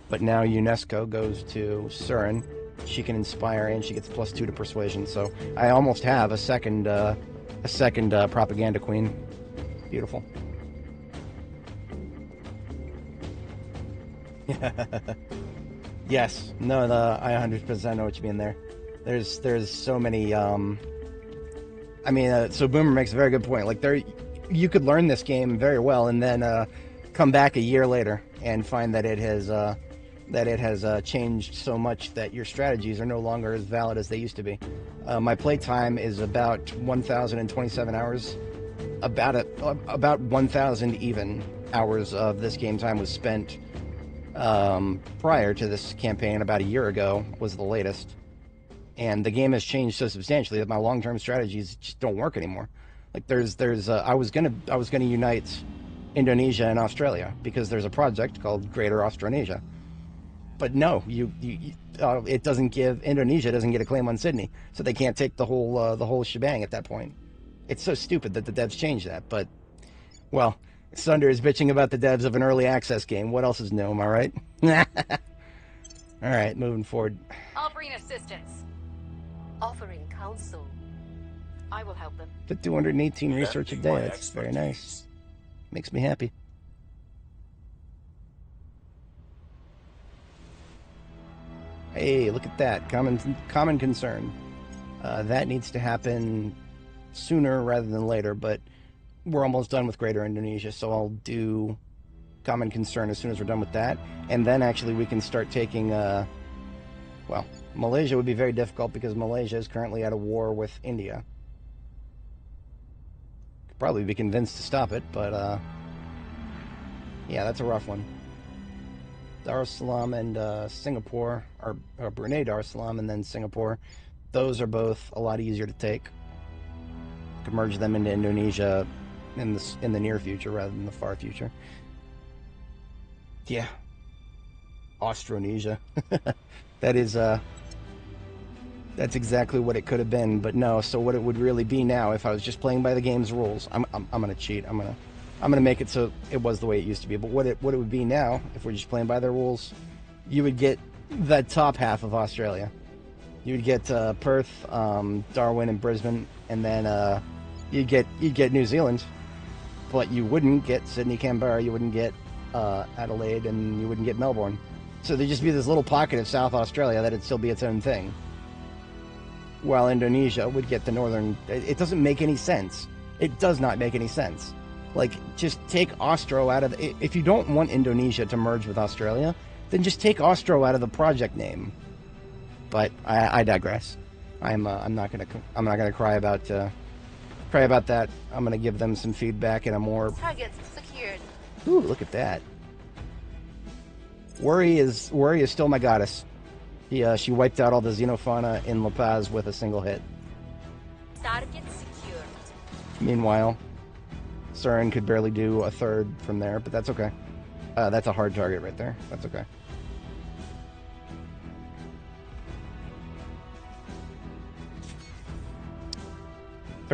But now UNESCO goes to Surin. She can inspire and she gets +2 to persuasion. So I almost have a second propaganda queen. Beautiful. Yes. No, I 100% know what you mean there. There's so many. So Boomer makes a very good point. Like you could learn this game very well and then come back a year later and find that it has changed so much that your strategies are no longer as valid as they used to be. My play time is about 1,027 hours. About 1,000 even hours of this game time was spent prior to this campaign. About a year ago was the latest, and the game has changed so substantially that my long-term strategies just don't work anymore. Like I was gonna unite Indonesia and Australia because there's a project called Greater Australasia, but no, it doesn't give Indonesia doesn't get a claim on Sydney, so they can't take the whole shebang at that point. It's so stupid that the devs changed that, but well. Sunder is bitching about the devs of an early access game. What else is new, am I right? Alright, moving forward. Offering assistance. Offering counsel. I will help them. The 218 research a day. That's very nice. Makes me happy. Hey, look at that. Common concern. That needs to happen sooner rather than later, but we're almost done with Greater Indonesia, so I'll do common concern as soon as we're done with that. And then actually we can start taking, well, Malaysia would be very difficult because Malaysia is currently at a war with India. Could probably be convinced to stop it, but, yeah, that's a rough one. Dar es Salaam and Singapore, or Brunei Dar es Salaam and then Singapore, those are both a lot easier to take. Could merge them into Indonesia in the near future rather than the far future. Yeah. Austronesia. That's exactly what it could have been, but no. So what it would really be now, if I was just playing by the game's rules, I'm gonna cheat. I'm gonna make it so it was the way it used to be. But what it would be now, if we're just playing by their rules, you would get the top half of Australia. You would get Perth, Darwin, and Brisbane, and then you'd get New Zealand, but you wouldn't get Sydney, Canberra. You wouldn't get Adelaide, and you wouldn't get Melbourne. So there'd just be this little pocket of South Australia that'd still be its own thing. While Indonesia would get the northern. It doesn't make any sense. It does not make any sense. Like, just take Austro out of. If you don't want Indonesia to merge with Australia, then just take Austro out of the project name. But I digress. I'm not gonna cry about that. I'm gonna give them some feedback in a more. Targets secured. Ooh, look at that. Worry is still my goddess. She wiped out all the xenofauna in La Paz with a single hit. Target secured. Meanwhile, Surin could barely do a third from there, but that's okay. That's a hard target right there. That's okay.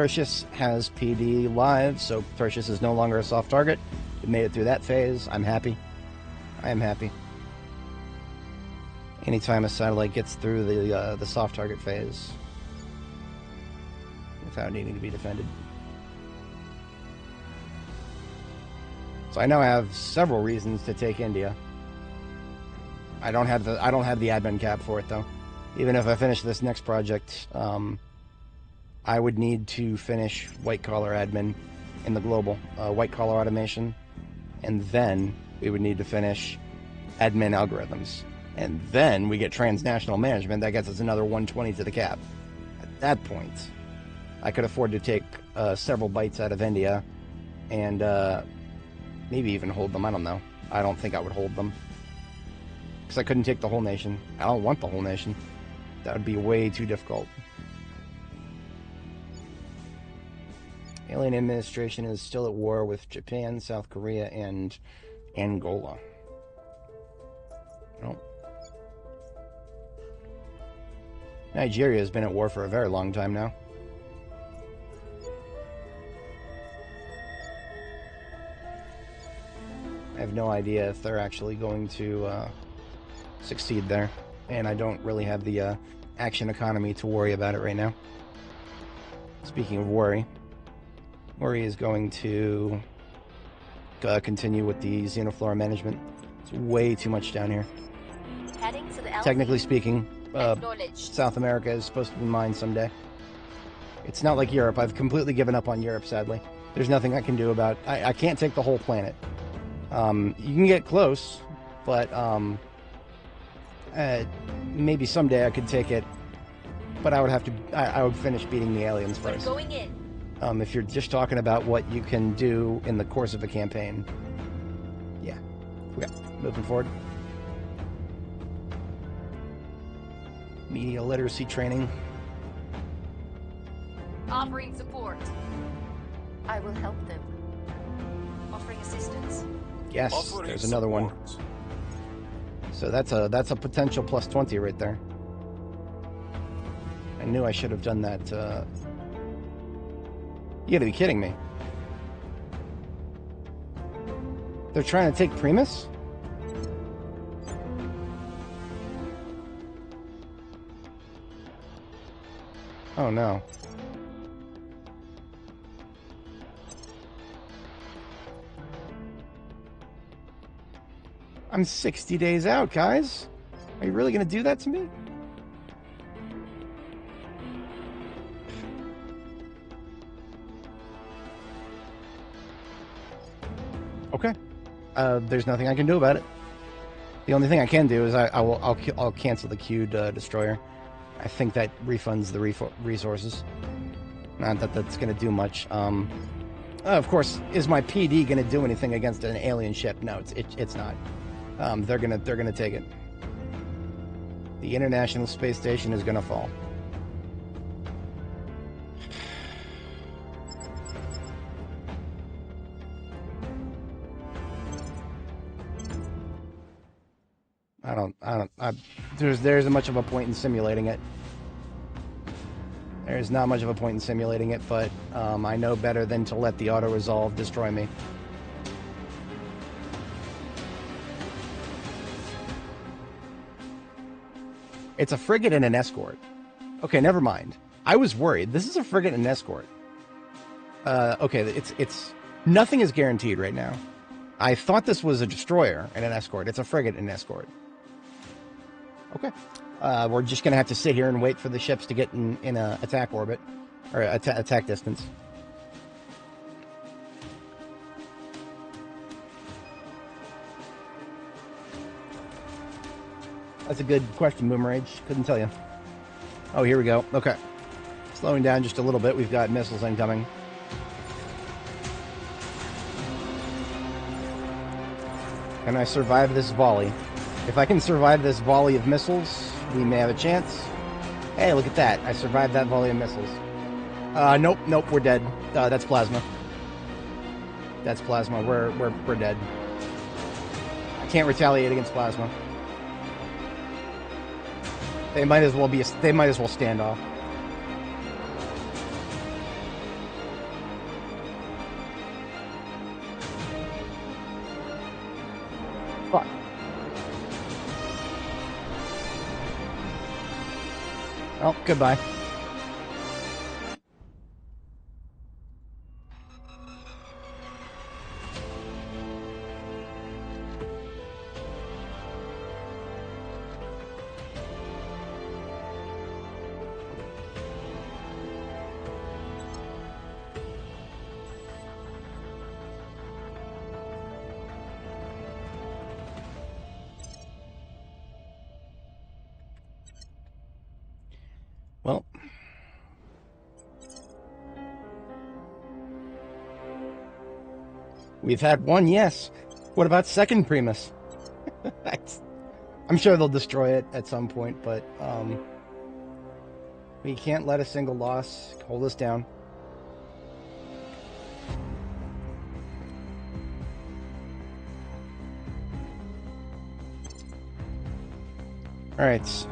Tertius has PD live, so Tertius is no longer a soft target. It made it through that phase. I'm happy. I am happy. Anytime a satellite gets through the soft target phase without needing to be defended. So I now have several reasons to take India. I don't have the admin cap for it though. Even if I finish this next project, I would need to finish white collar admin in the global white collar automation, and then we would need to finish admin algorithms, and then we get transnational management. That gets us another 120 to the cap. At that point, I could afford to take several bites out of India, and maybe even hold them. I don't know. I don't think I would hold them, because I couldn't take the whole nation. I don't want the whole nation. That would be way too difficult. Alien administration is still at war with Japan, South Korea, and Angola. Well, Nigeria has been at war for a very long time now. I have no idea if they're actually going to succeed there, and I don't really have the action economy to worry about it right now. Speaking of worry is going to continue with the xenoflora management. It's way too much down here. Heading to the Technically speaking, South America is supposed to be mine someday. It's not like Europe. I've completely given up on Europe, sadly. There's nothing I can do about it. I can't take the whole planet. You can get close, but maybe someday I could take it. But I would have to. I would finish beating the aliens first. We're going in. If you're just talking about what you can do in the course of a campaign, yeah. Okay, moving forward. Media literacy training. Offering support. I will help them. Offering assistance. Yes, Offering there's another one. support. So that's a potential plus 20 right there. I knew I should have done that. You gotta be kidding me. They're trying to take Primus? Oh no. I'm 60 days out, guys. Are you really gonna do that to me? Okay. There's nothing I can do about it. The only thing I can do is I'll cancel the queued destroyer. I think that refunds the resources. Not that that's going to do much. Of course, is my PD going to do anything against an alien ship? No, it's not. They're gonna take it. The International Space Station is gonna fall. There's much of a point in simulating it. There's not much of a point in simulating it, but I know better than to let the auto-resolve destroy me. It's a frigate and an escort. Okay, never mind. I was worried. This is a frigate and an escort. Okay, it's nothing is guaranteed right now. I thought this was a destroyer and an escort. It's a frigate and an escort. Okay. We're just going to have to sit here and wait for the ships to get in a attack orbit. Or attack distance. That's a good question, Boomerage. Couldn't tell you. Oh, here we go. Okay. Slowing down just a little bit. We've got missiles incoming. Can I survive this volley? If I can survive this volley of missiles, we may have a chance. Hey, look at that. I survived that volley of missiles. Nope, we're dead. That's plasma. That's plasma. We're dead. I can't retaliate against plasma. They might as well stand off. Fuck. Oh, goodbye. Well, we've had one, yes. What about second Primus? I'm sure they'll destroy it at some point, but we can't let a single loss hold us down. All right.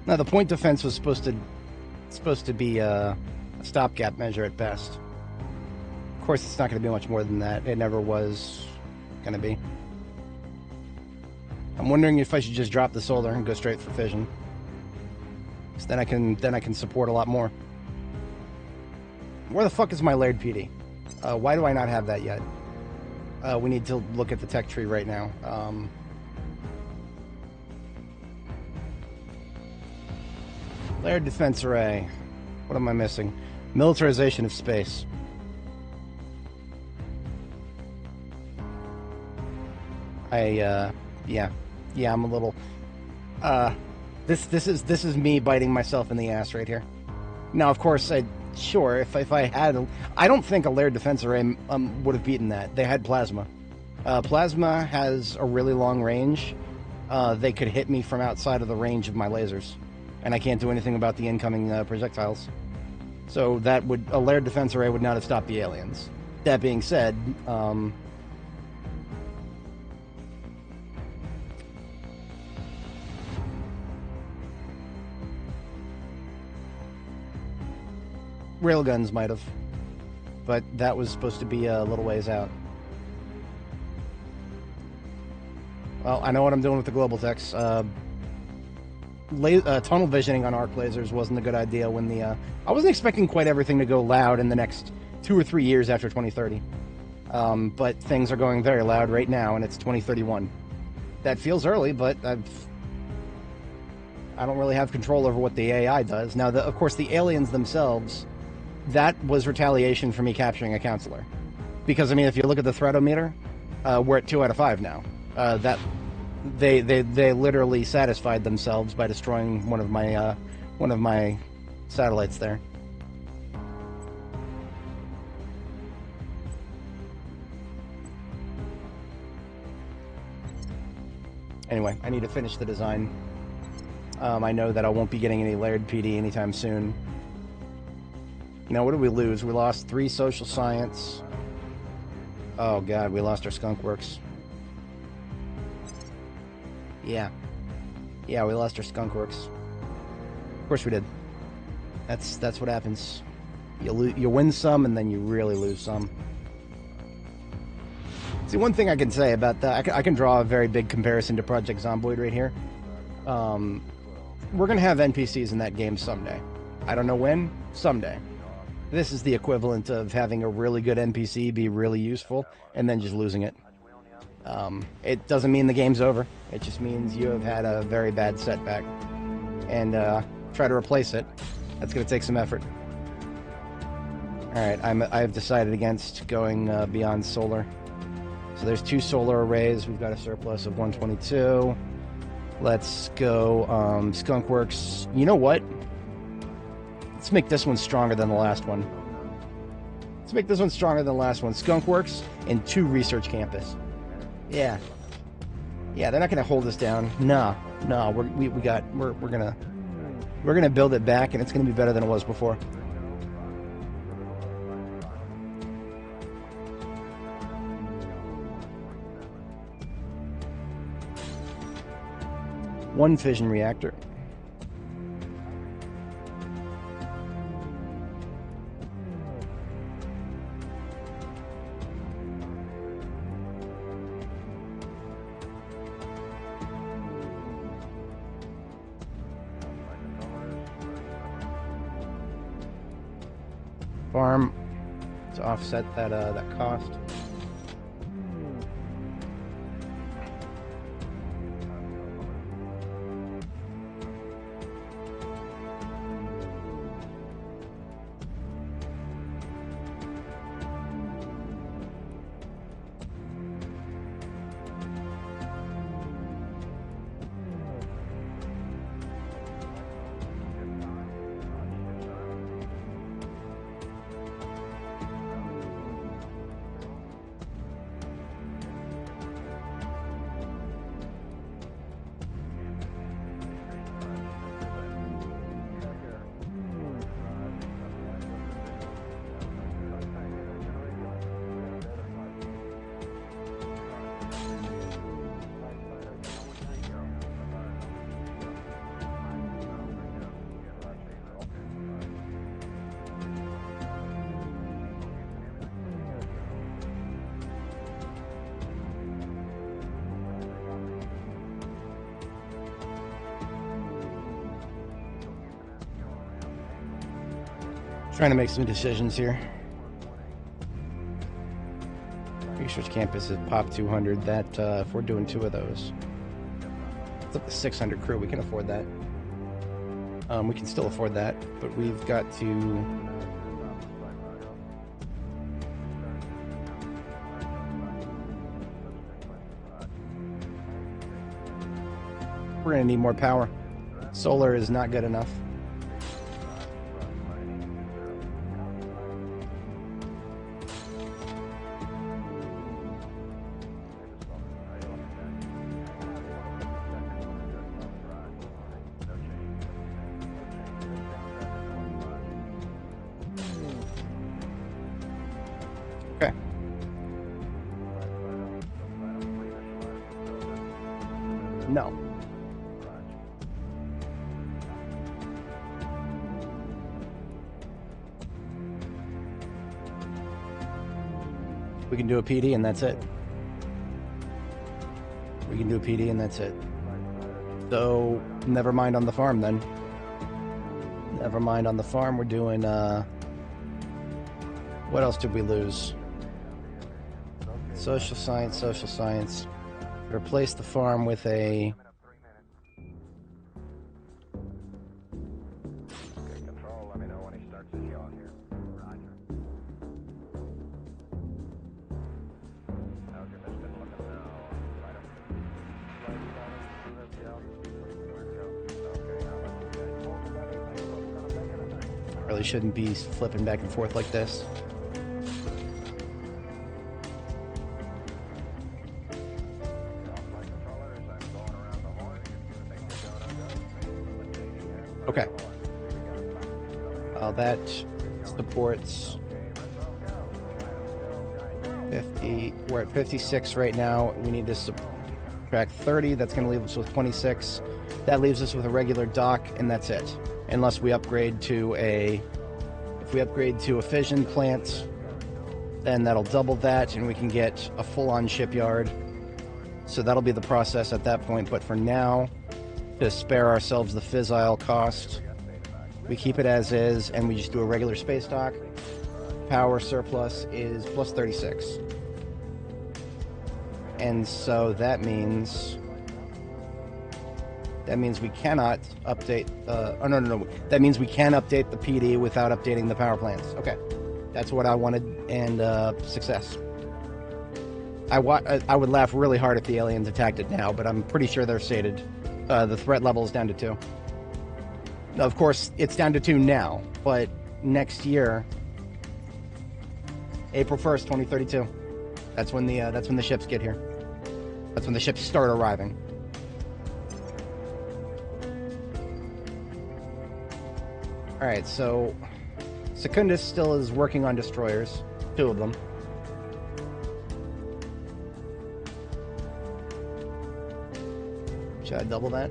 Now the point defense was supposed to be a stopgap measure at best. Of course, it's not going to be much more than that. It never was going to be. I'm wondering if I should just drop the solar and go straight for fission. So then I can support a lot more. Where the fuck is my layered PD? Why do I not have that yet? We need to look at the tech tree right now. Layered defense array. What am I missing? Militarization of space. Yeah, I'm a little. This is me biting myself in the ass right here. Now, of course, sure, if I had, I don't think a layered defense array would have beaten that. They had plasma. Plasma has a really long range. They could hit me from outside of the range of my lasers, and I can't do anything about the incoming projectiles. So a layered defense array would not have stopped the aliens. That being said, railguns might have, but that was supposed to be a little ways out. Well, I know what I'm doing with the global techs. Tunnel visioning on arc lasers wasn't a good idea when I wasn't expecting quite everything to go loud in the next 2 or 3 years after 2030. But things are going very loud right now, and it's 2031. That feels early, but I don't really have control over what the AI does. Now, of course, the aliens themselves, that was retaliation for me capturing a counselor. Because, I mean, if you look at the threatometer, we're at 2 out of 5 now. They literally satisfied themselves by destroying one of my satellites there. Anyway, I need to finish the design. I know that I won't be getting any layered PD anytime soon. Now, what did we lose? We lost 3 social science. Oh god, we lost our skunk works. Yeah, we lost our skunk works. Of course we did. That's what happens. You win some, and then you really lose some. See, one thing I can say about that, I can draw a very big comparison to Project Zomboid right here. We're gonna have NPCs in that game someday. I don't know when. Someday. This is the equivalent of having a really good NPC be really useful, and then just losing it. It doesn't mean the game's over. It just means you have had a very bad setback. And try to replace it. That's going to take some effort. Alright, I've decided against going beyond solar. So there's 2 solar arrays. We've got a surplus of 122. Let's go Skunkworks. You know what? Let's make this one stronger than the last one. Let's make this one stronger than the last one. Skunkworks and 2 research campus. Yeah, they're not gonna hold us down. No, we're gonna build it back, and it's gonna be better than it was before. One fission reactor. farm to offset that that cost. Trying to make some decisions here. Research campus is pop 200. That if we're doing 2 of those, it's up to 600 crew. We can afford that. We can still afford that, but we've got to. We're gonna need more power. Solar is not good enough. Okay. No. We can do a PD and that's it. We can do a PD and that's it. So, never mind on the farm then. Never mind on the farm. We're doing, what else did we lose? Social science, social science. Replace the farm with a... Control, let me know when he starts his yaw here. Roger. How's your mission looking now? Really shouldn't be flipping back and forth like this. Okay. That supports 50. We're at 56 right now. We need to subtract 30. That's going to leave us with 26. That leaves us with a regular dock, and that's it. Unless we upgrade to a... If we upgrade to a fission plant, then that'll double that, and we can get a full-on shipyard. So that'll be the process at that point. But for now, to spare ourselves the fissile cost, we keep it as is, and we just do a regular space dock. Power surplus is plus 36. And so that means we cannot update, oh no. That means we can update the PD without updating the power plants. Okay. That's what I wanted, and success. I would laugh really hard if the aliens attacked it now, but I'm pretty sure they're sated. The threat level is down to 2. Of course, it's down to 2 now, but next year, April 1st, 2032. That's when the ships get here. That's when the ships start arriving. All right, so Secundus still is working on destroyers, 2 of them. Should I double that?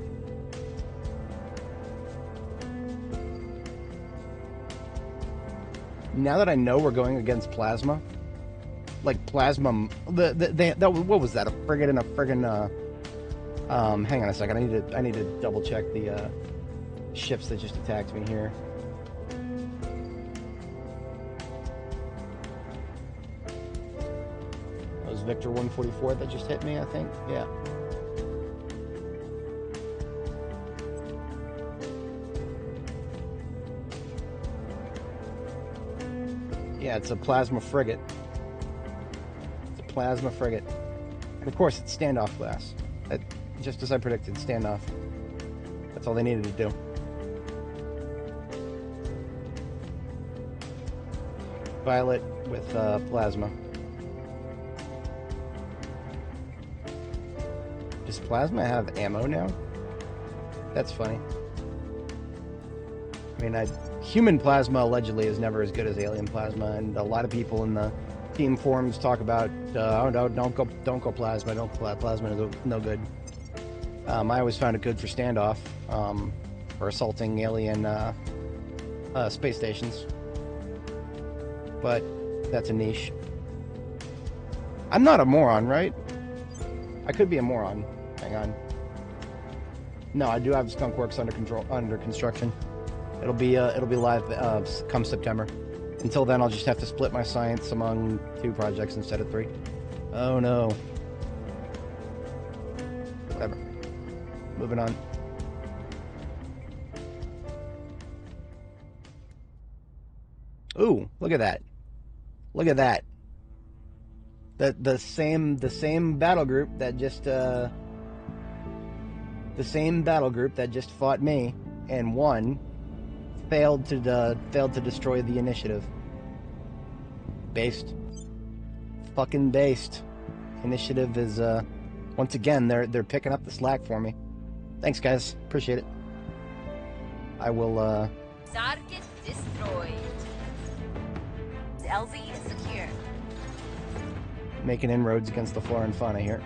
Now that I know we're going against plasma, like plasma, what was that? A frigate and a friggin' hang on a second. I need to double check the ships that just attacked me here. Victor 144 that just hit me, I think. Yeah. Yeah, it's a plasma frigate. It's a plasma frigate. And of course, it's standoff class. Just as I predicted, standoff. That's all they needed to do. Violet with plasma. Does plasma have ammo now? That's funny. I mean, human plasma allegedly is never as good as alien plasma, and a lot of people in the team forums talk about, oh no, don't go plasma, plasma is no good. I always found it good for standoff, for assaulting alien space stations. But that's a niche. I'm not a moron, right? I could be a moron. Hang on. No, I do have Skunkworks under construction. It'll be live come September. Until then, I'll just have to split my science among 2 projects instead of 3. Oh no. Whatever. Moving on. Ooh, look at that. Look at that. The same battle group that just fought me and won failed to destroy the initiative. Based. Fucking based. Initiative is once again they're picking up the slack for me. Thanks guys. Appreciate it. I will Target destroyed. LZ is secure. making inroads against the flora and fauna here.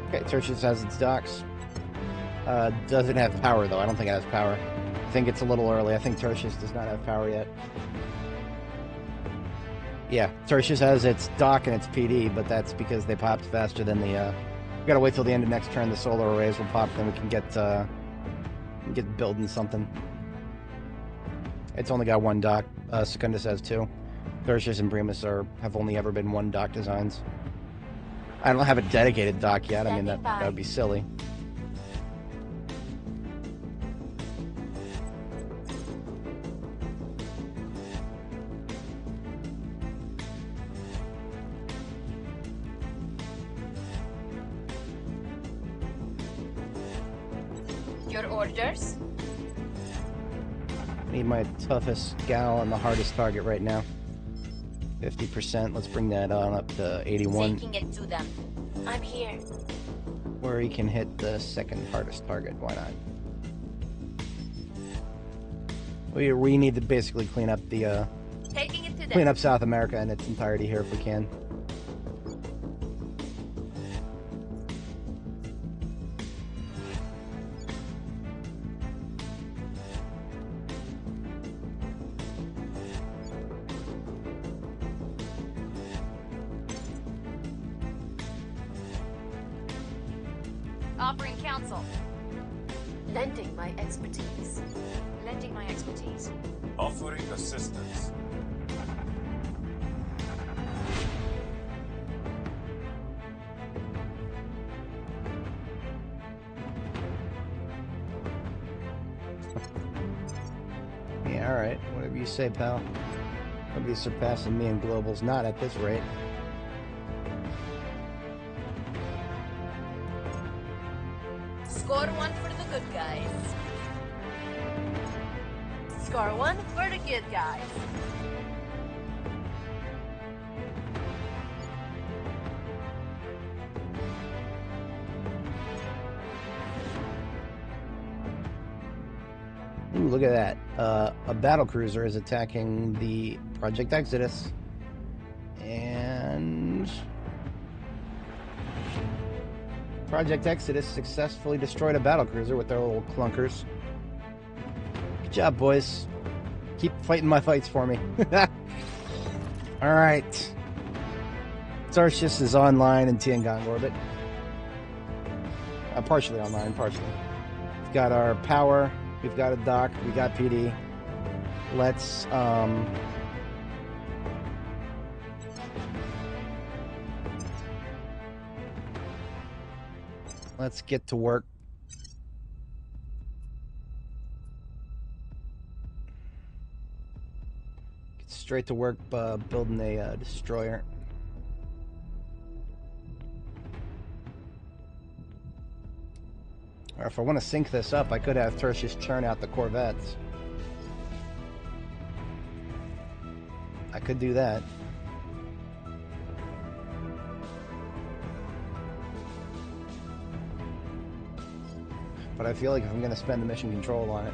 Okay, Tertius has its docks. Doesn't have power, though. I don't think it has power. I think it's a little early. I think Tertius does not have power yet. Yeah, Tertius has its dock and its PD, but that's because they popped faster than the... We gotta wait till the end of next turn. The solar arrays will pop, then we can get building something. It's only got one dock. Secundus has two. Tertius and Primus have only ever been one dock designs. I don't have a dedicated dock yet. I mean, that would be silly. Your orders? Need my toughest gal on the hardest target right now. 50%. Let's bring that on up to 81. Taking it to them. I'm here. Where he can hit the second hardest target. Why not? We need to basically clean up the Taking it to them. clean up South America in its entirety here if we can. Offering counsel. Lending my expertise. Lending my expertise. Offering assistance. Yeah, alright. Whatever you say, pal. Nobody's surpassing me in globals. Not at this rate. Score one for the good guys. Score one for the good guys. Ooh, look at that. A battle cruiser is attacking the Project Exodus. And... Project Exodus successfully destroyed a battle cruiser with their little clunkers. Good job, boys. Keep fighting my fights for me. Alright. Tertius is online in Tiangong orbit. partially online, partially. We've got our power, we've got a dock, we got PD. Let's get to work. Get straight to work building a destroyer. Or if I want to sync this up, I could have Tertius churn out the corvettes. I could do that. But I feel like if I'm going to spend the mission control on it,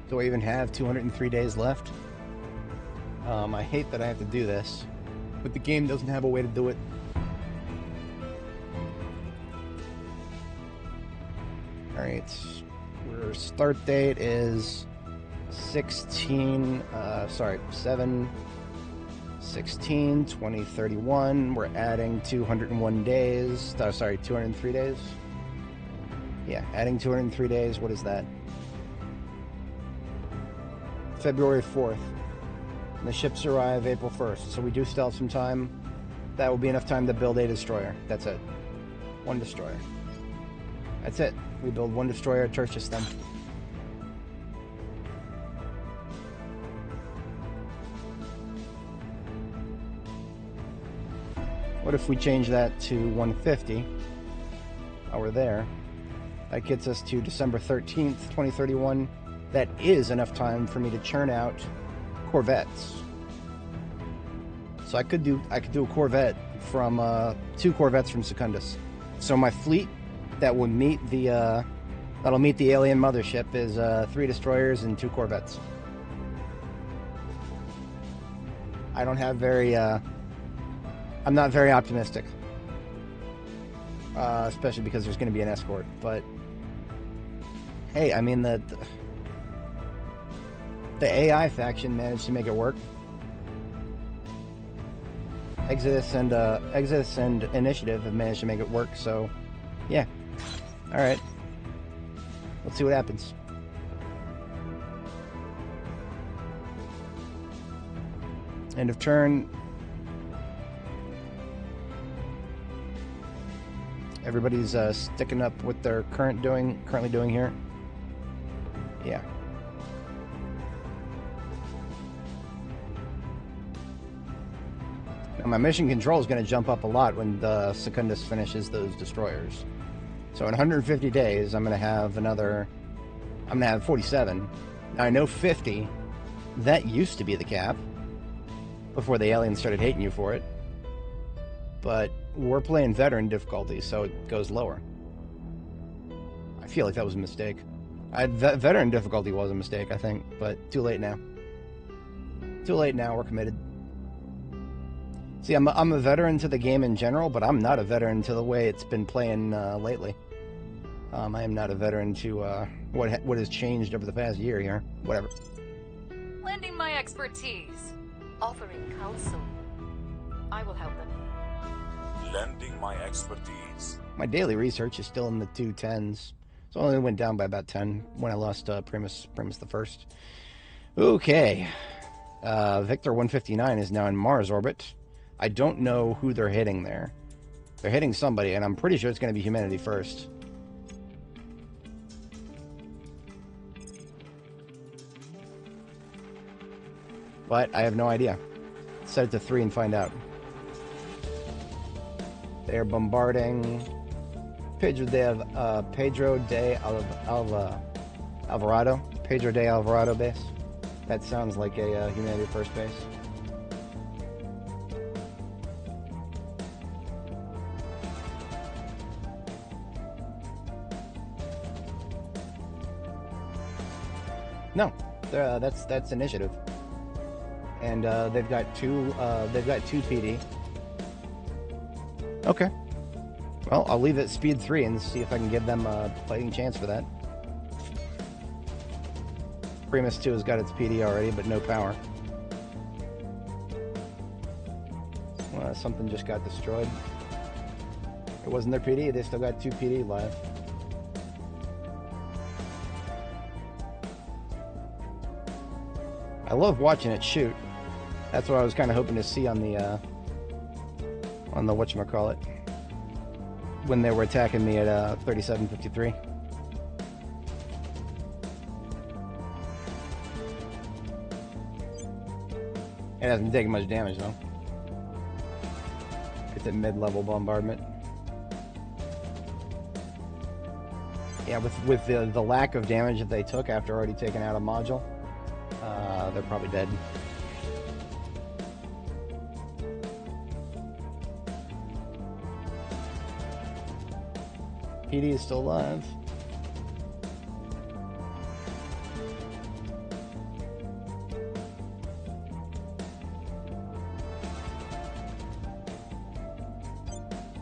do I even have 203 days left? I hate that I have to do this, but the game doesn't have a way to do it. Alright, our start date is 7/16/2031. We're adding 201 days. 203 days. Yeah, adding 203 days. What is that? February 4th. And the ships arrive April 1st. So we do still have some time. That will be enough time to build a destroyer. That's it. One destroyer. That's it. We build one destroyer at Tertius then. What if we change that to 150? While we're there. That gets us to December 13th, 2031. That is enough time for me to churn out corvettes. So I could do a corvette from 2 corvettes from Secundus. So my fleet that will meet the alien mothership is 3 destroyers and 2 corvettes. I don't have very I'm not very optimistic, especially because there's going to be an escort. But hey, I mean the AI faction managed to make it work. Exodus and Initiative have managed to make it work. So yeah. All right. Let's see what happens. End of turn. Everybody's sticking up what they're currently doing here. Yeah. Now my mission control is going to jump up a lot when the Secundus finishes those destroyers. So in 150 days, I'm going to have 47. Now I know 50, that used to be the cap before the aliens started hating you for it. But we're playing veteran difficulty, so it goes lower. I feel like that was a mistake. Veteran difficulty was a mistake, I think, but too late now. Too late now, we're committed. See, I'm a veteran to the game in general, but I'm not a veteran to the way it's been playing lately. I am not a veteran to what has changed over the past year here. Whatever. Lending my expertise. Offering counsel. I will help them. Lending my expertise. My daily research is still in the 210s. So it only went down by about 10 when I lost Primus the First. Okay. Victor 159 is now in Mars orbit. I don't know who they're hitting there. They're hitting somebody, and I'm pretty sure it's going to be humanity first. But I have no idea. Set it to 3 and find out. They are bombarding Pedro de Alvarado. Pedro de Alvarado base. That sounds like a humanity first base. No, that's initiative, and they've got two PD. Okay. Well, I'll leave it at speed 3 and see if I can give them a fighting chance for that. Primus 2 has got its PD already, but no power. Well, something just got destroyed. It wasn't their PD, they still got 2 PD live. I love watching it shoot. That's what I was kind of hoping to see on the whatchamacallit, when they were attacking me at 3753. It hasn't taken much damage though. It's a mid-level bombardment. Yeah, with the lack of damage that they took after already taking out a module, they're probably dead. PD is still alive.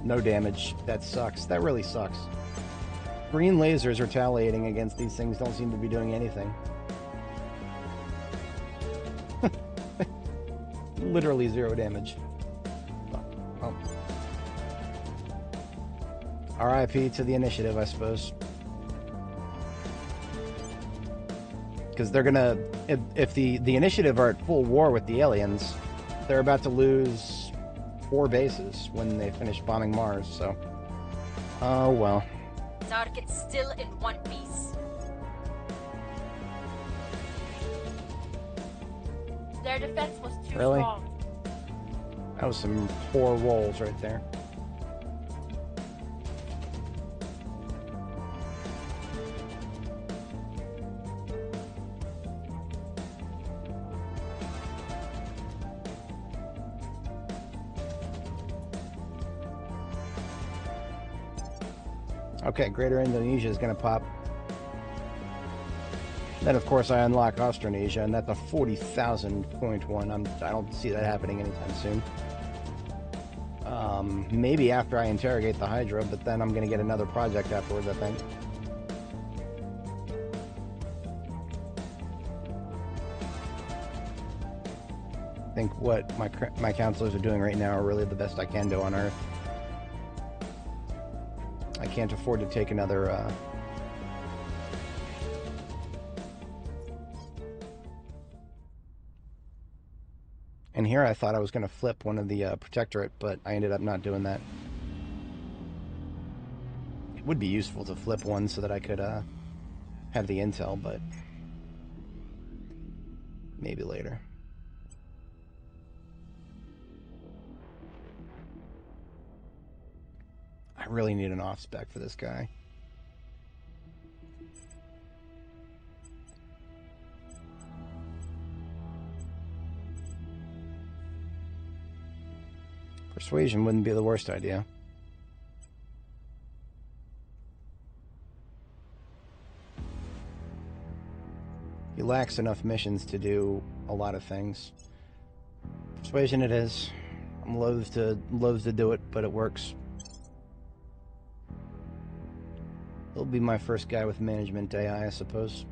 No damage. That sucks. That really sucks. Green lasers retaliating against these things don't seem to be doing anything. Literally 0 damage. Well. RIP to the initiative, I suppose. Because they're gonna... If the initiative are at full war with the aliens, they're about to lose 4 bases when they finish bombing Mars, so... Oh, well. Target still in one piece. Their defense was too Really? strong. That was some poor rolls right there. Okay, Greater Indonesia is going to pop. Then, of course, I unlock Austronesia, and that's a 40,000 point one. I don't see that happening anytime soon. Maybe after I interrogate the Hydra, but then I'm going to get another project afterwards, I think. I think what my counselors are doing right now are really the best I can do on Earth. I can't afford to take another... And here I thought I was going to flip one of the Protectorate, but I ended up not doing that. It would be useful to flip one so that I could have the intel, but maybe later. I really need an off-spec for this guy. Persuasion wouldn't be the worst idea. He lacks enough missions to do a lot of things. Persuasion it is. I'm loath to do it, but it works. He'll be my first guy with management AI, I suppose.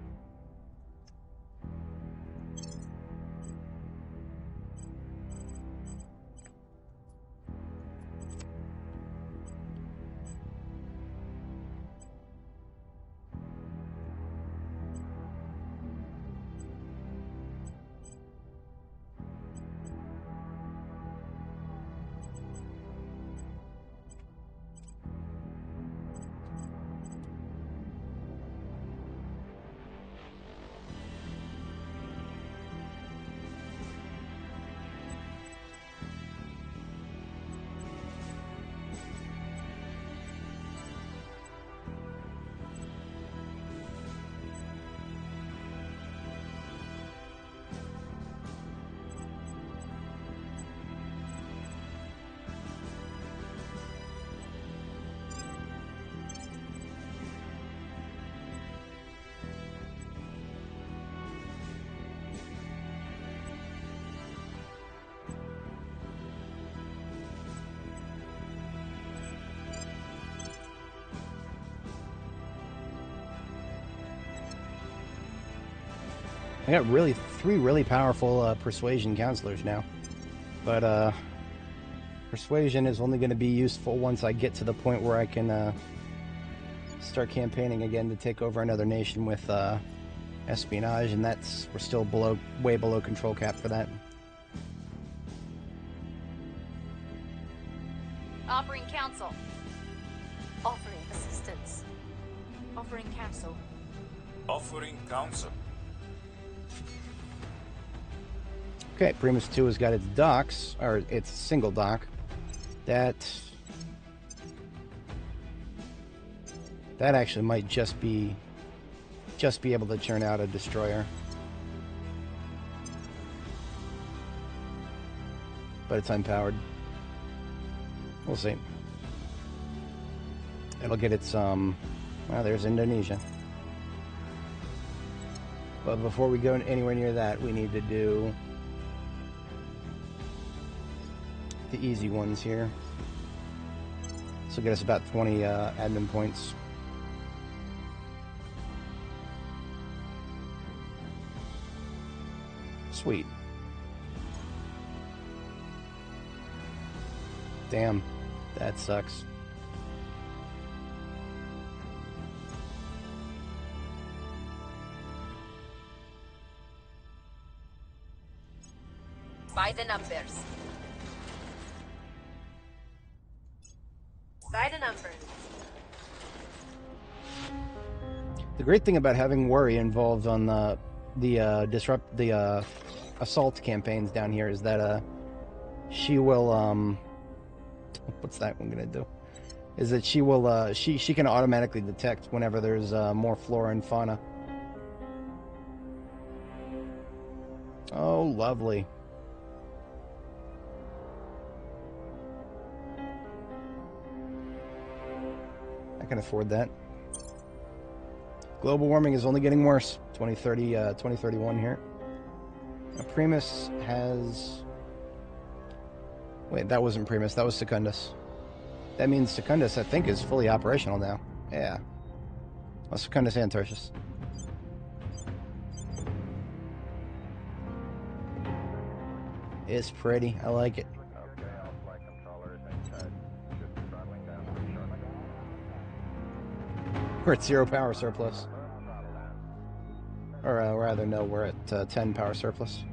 I got three really powerful persuasion counselors now. But persuasion is only going to be useful once I get to the point where I can start campaigning again to take over another nation with espionage, and we're still way below control cap for that. Offering counsel. Offering assistance. Offering counsel. Offering counsel. Okay, Primus 2 has got its docks, or its single dock. That actually might just be able to churn out a destroyer. But it's unpowered. We'll see. It'll get its, well, there's Indonesia. But before we go anywhere near that, we need to do the easy ones here. This will get us about 20 admin points. Sweet. Damn, that sucks. By the numbers. By the numbers. The great thing about having Worry involved on the assault campaigns down here is that she will what's that one gonna do? Is that she will she can automatically detect whenever there's more flora and fauna. Oh, lovely. I can afford that. Global warming is only getting worse. 2031 here. Now, Primus has... Wait, that wasn't Primus. That was Secundus. That means Secundus, I think, is fully operational now. Yeah. Well, Secundus and Tertius. It's pretty. I like it. Okay, all flight controllers inside. Should be throttling down pretty shortly. We're at 0 power surplus. Or rather, no, we're at 10 power surplus.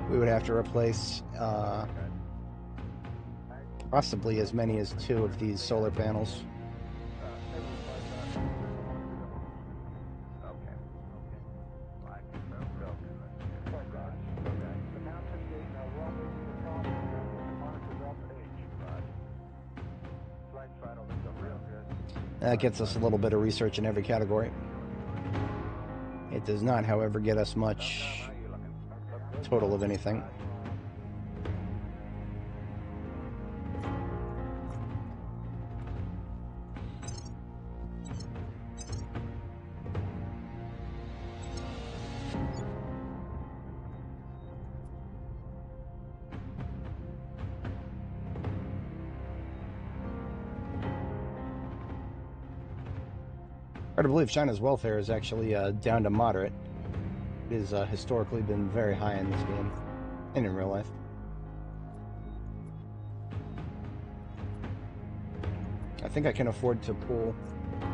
We would have to replace possibly as many as 2 of these solar panels. That gets us a little bit of research in every category. It does not, however, get us much total of anything. Hard to believe China's welfare is actually down to moderate. It has historically been very high in this game, and in real life. I think I can afford to pull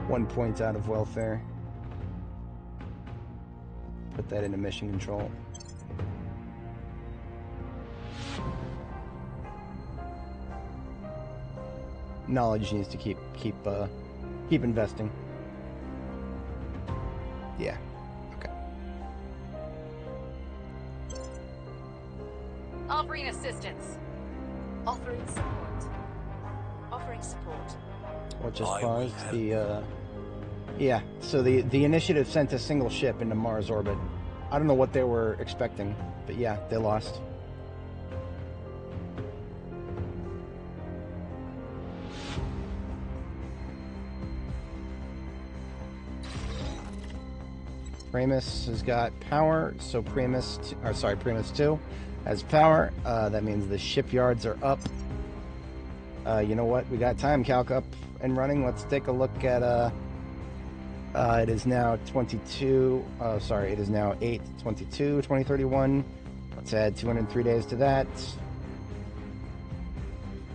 1 point out of welfare. Put that into mission control. Knowledge needs to keep investing. Yeah. Okay. Offering assistance. Offering support. Offering support. What just paused? Yeah. So the initiative sent a single ship into Mars orbit. I don't know what they were expecting, but yeah, they lost. Primus has got power, so Primus 2 has power. That means the shipyards are up. You know what? We got time calc up and running. Let's take a look at It is now 22. Sorry, it is now 8/22/2031. Let's add 203 days to that.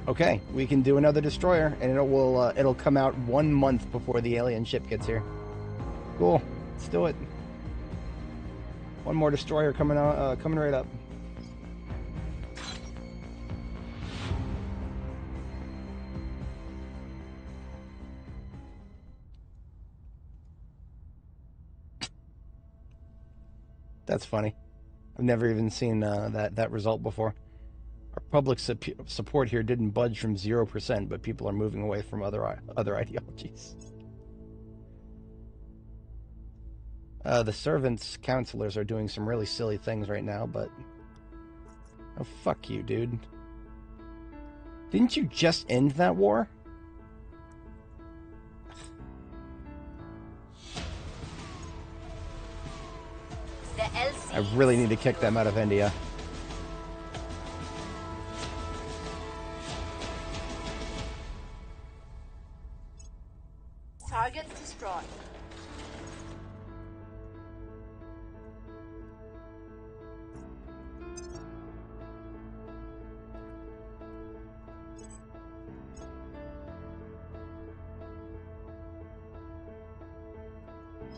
Okay, we can do another destroyer, and it'll come out 1 month before the alien ship gets here. Cool. Let's do it. One more destroyer coming right up. That's funny. I've never even seen that result before. Our public support here didn't budge from 0%, but people are moving away from other ideologies. The servants' counselors are doing some really silly things right now, but... Oh, fuck you, dude. Didn't you just end that war? I really need to kick them out of India. Target destroyed.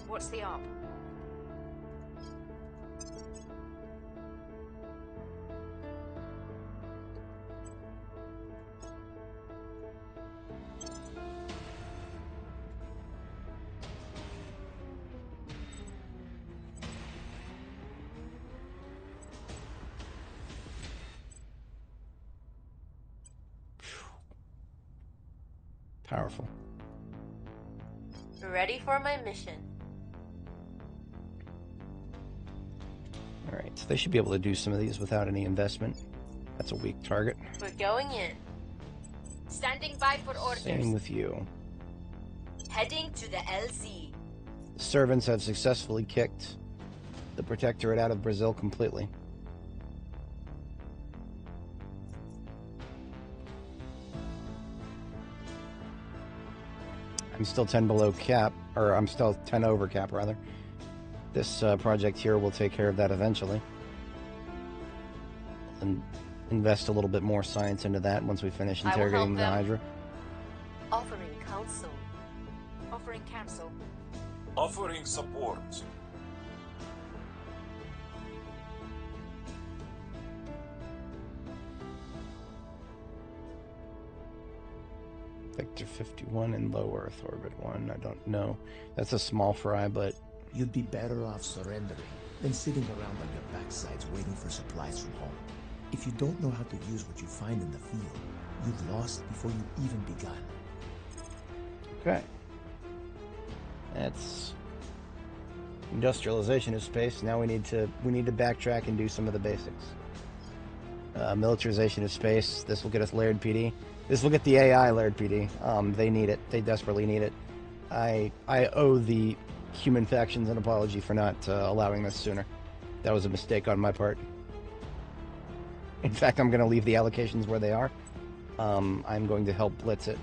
What's the op? Powerful. Ready for my mission. Alright, so they should be able to do some of these without any investment. That's a weak target. We're going in. Standing by for orders. Same with you. Heading to the LZ. The servants have successfully kicked the Protectorate out of Brazil completely. I'm still 10 below cap, or I'm still 10 over cap, rather. This project here will take care of that eventually. And invest a little bit more science into that once we finish interrogating the Hydra. Offering counsel. Offering counsel. Offering support. Vector 51 and low Earth orbit 1. I don't know. That's a small fry, but... You'd be better off surrendering than sitting around on your backsides waiting for supplies from home. If you don't know how to use what you find in the field, you've lost before you've even begun. Okay. That's industrialization of space. Now we need to backtrack and do some of the basics. Militarization of space. This will get us layered PD. This will get the AI layered PD. They need it. They desperately need it. I owe the human factions an apology for not allowing this sooner. That was a mistake on my part. In fact, I'm going to leave the allocations where they are. I'm going to help blitz it.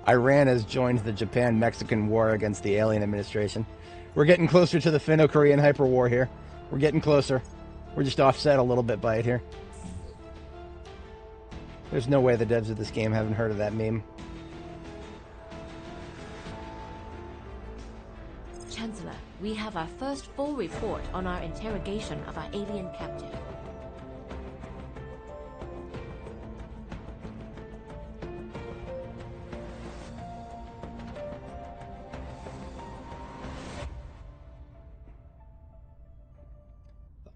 Iran has joined the Japan-Mexican war against the alien administration. We're getting closer to the Finno-Korean hyperwar here. We're getting closer. We're just offset a little bit by it here. There's no way the devs of this game haven't heard of that meme. Chancellor, we have our first full report on our interrogation of our alien captive.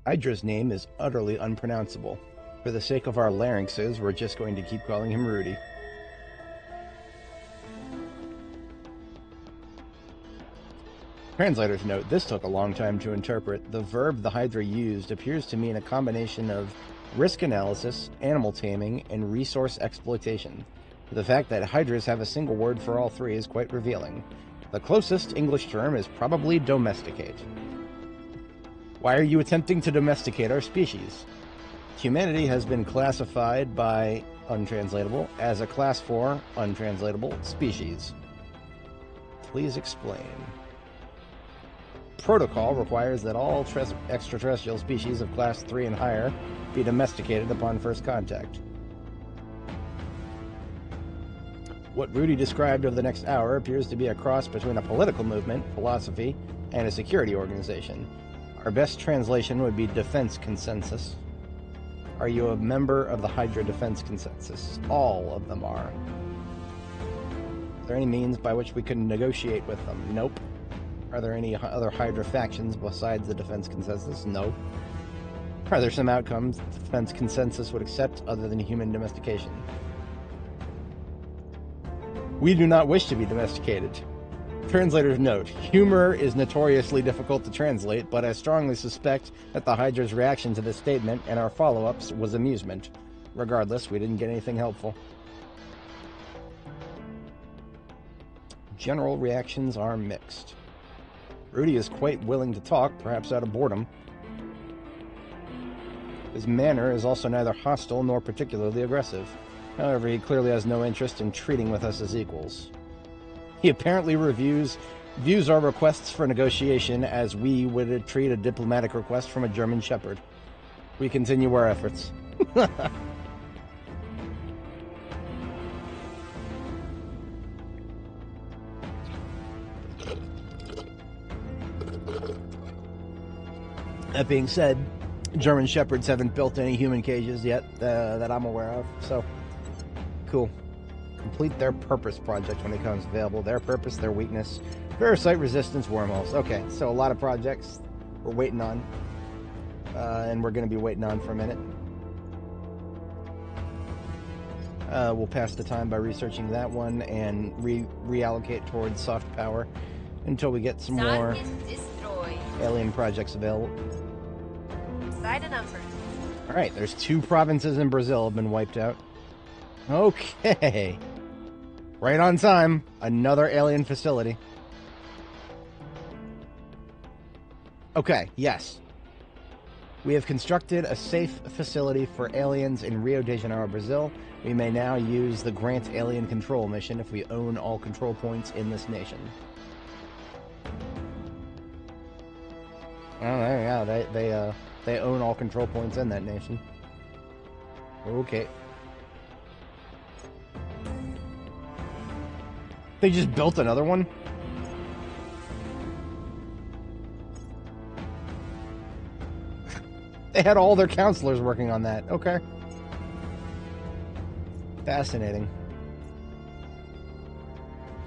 Hydra's name is utterly unpronounceable. For the sake of our larynxes, we're just going to keep calling him Rudy. Translator's note, this took a long time to interpret. The verb the Hydra used appears to mean a combination of risk analysis, animal taming, and resource exploitation. The fact that Hydras have a single word for all three is quite revealing. The closest English term is probably domesticate. Why are you attempting to domesticate our species? Humanity has been classified by untranslatable as a class 4 untranslatable species. Please explain. Protocol requires that all extraterrestrial species of class 3 and higher be domesticated upon first contact. What Rudy described over the next hour appears to be a cross between a political movement, philosophy, and a security organization. Our best translation would be defense consensus. Are you a member of the Hydra Defense Consensus? All of them are. Are there any means by which we can negotiate with them? Nope. Are there any other Hydra factions besides the Defense Consensus? No. Are there some outcomes the Defense Consensus would accept other than human domestication? We do not wish to be domesticated. Translator's note. Humor is notoriously difficult to translate, but I strongly suspect that the Hydra's reaction to this statement and our follow-ups was amusement. Regardless, we didn't get anything helpful. General reactions are mixed. Rudy is quite willing to talk, perhaps out of boredom. His manner is also neither hostile nor particularly aggressive. However, he clearly has no interest in treating with us as equals. He apparently views our requests for negotiation as we would treat a diplomatic request from a German shepherd. We continue our efforts. That being said, German shepherds haven't built any human cages yet that I'm aware of, so cool. Complete their purpose project when it becomes available. Their purpose, their weakness. Parasite resistance wormholes. Okay, so a lot of projects we're waiting on. And we're going to be waiting on for a minute. We'll pass the time by researching that one and reallocate towards soft power until we get some more alien projects available. Side a number. Alright, there's 2 provinces in Brazil have been wiped out. Okay. Right on time. Another alien facility. Okay, yes. We have constructed a safe facility for aliens in Rio de Janeiro, Brazil. We may now use the Grant Alien Control mission if we own all control points in this nation. Oh, yeah, they own all control points in that nation. Okay. They just built another one? They had all their counselors working on that. Okay. Fascinating.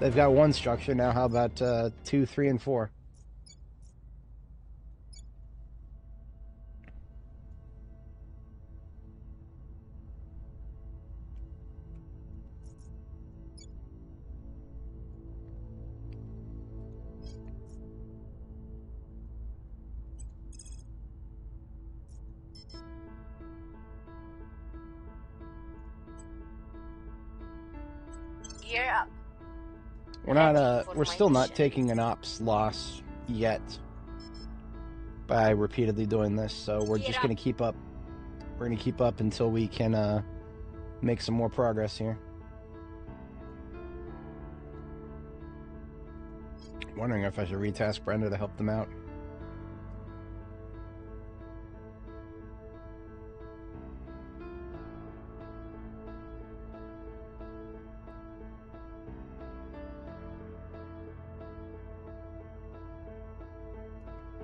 They've got 1 structure now. How about 2, 3, and 4? Gear up. We're still not taking an ops loss yet by repeatedly doing this, so we're just gonna keep up. We're gonna keep up until we can make some more progress here. Wondering if I should retask Brenda to help them out.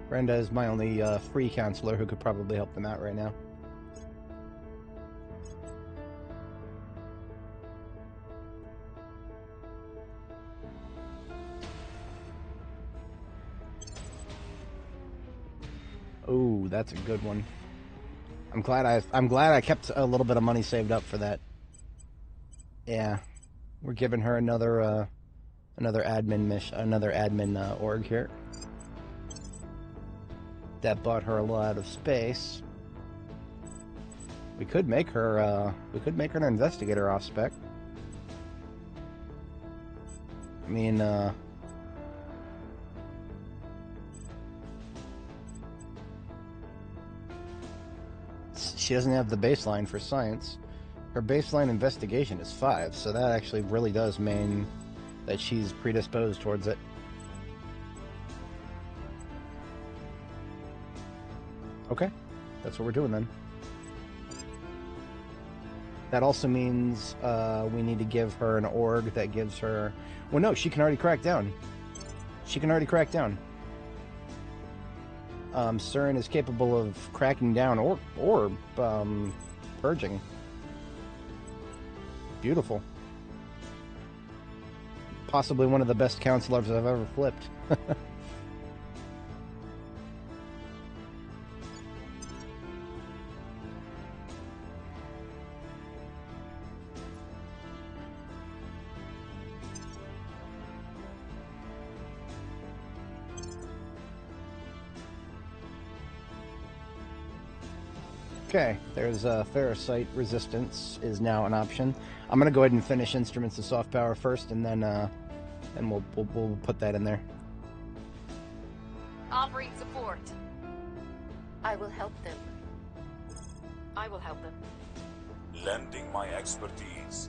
Brenda is my only free counselor who could probably help them out right now. Oh, that's a good one. I'm glad I kept a little bit of money saved up for that. Yeah, we're giving her another admin org here. That bought her a lot of space. We could make her an investigator off spec. I mean, she doesn't have the baseline for science. Her baseline investigation is 5, so that actually really does mean that she's predisposed towards it. Okay, that's what we're doing then. That also means we need to give her an org that gives her... Well, no, she can already crack down. She can already crack down. CERN is capable of cracking down or purging. Beautiful. Possibly one of the best counselors I've ever flipped. Okay, there's ferrocite resistance is now an option. I'm gonna go ahead and finish instruments of soft power first, and then we'll put that in there. Offering support. I will help them. I will help them. Lending my expertise.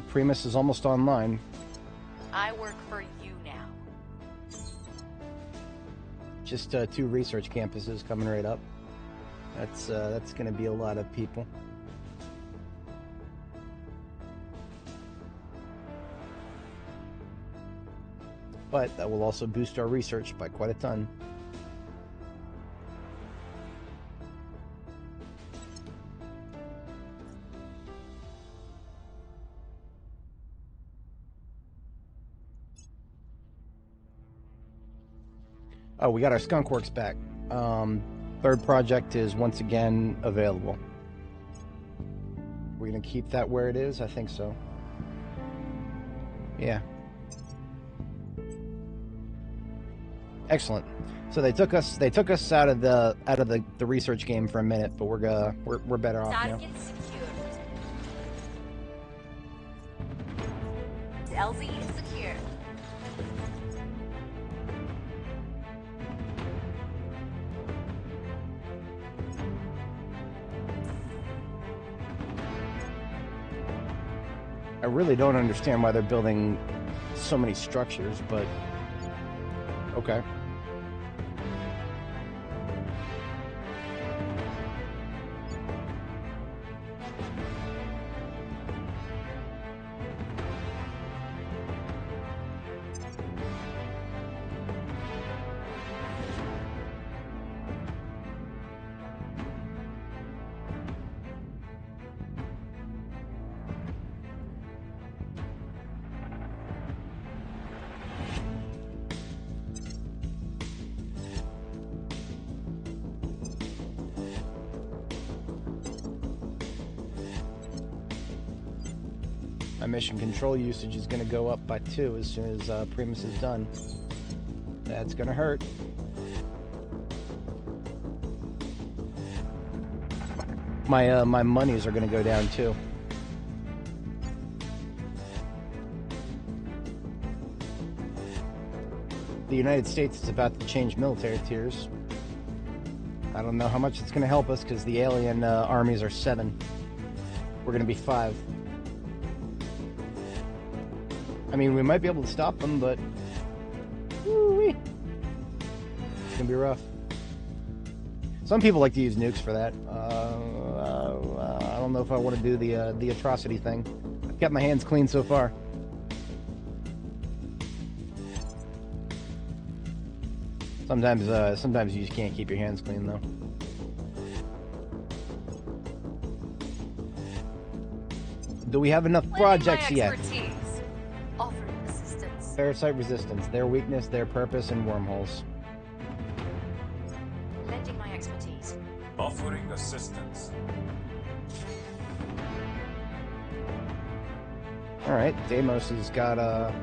Primus is almost online. I work for you now. Just 2 research campuses coming right up. That's going to be a lot of people. But that will also boost our research by quite a ton. Oh, we got our skunk works back. Third project is once again available. We're gonna keep that where it is? I think so. Yeah. Excellent. So they took us out of the research game for a minute, but we're better off now. Target secure. LZ is secure. I really don't understand why they're building so many structures, but okay. My mission control usage is going to go up by 2 as soon as Primus is done. That's going to hurt. My monies are going to go down too. The United States is about to change military tiers. I don't know how much it's going to help us because the alien armies are 7. We're going to be 5. I mean, we might be able to stop them, but woo-wee. It's gonna be rough. Some people like to use nukes for that. I don't know if I want to do the atrocity thing. I've kept my hands clean so far. Sometimes you just can't keep your hands clean though. Do we have enough projects yet? Offering assistance. Parasite resistance, their weakness, their purpose, and wormholes. Lending my expertise. Offering assistance. Alright, Deimos has got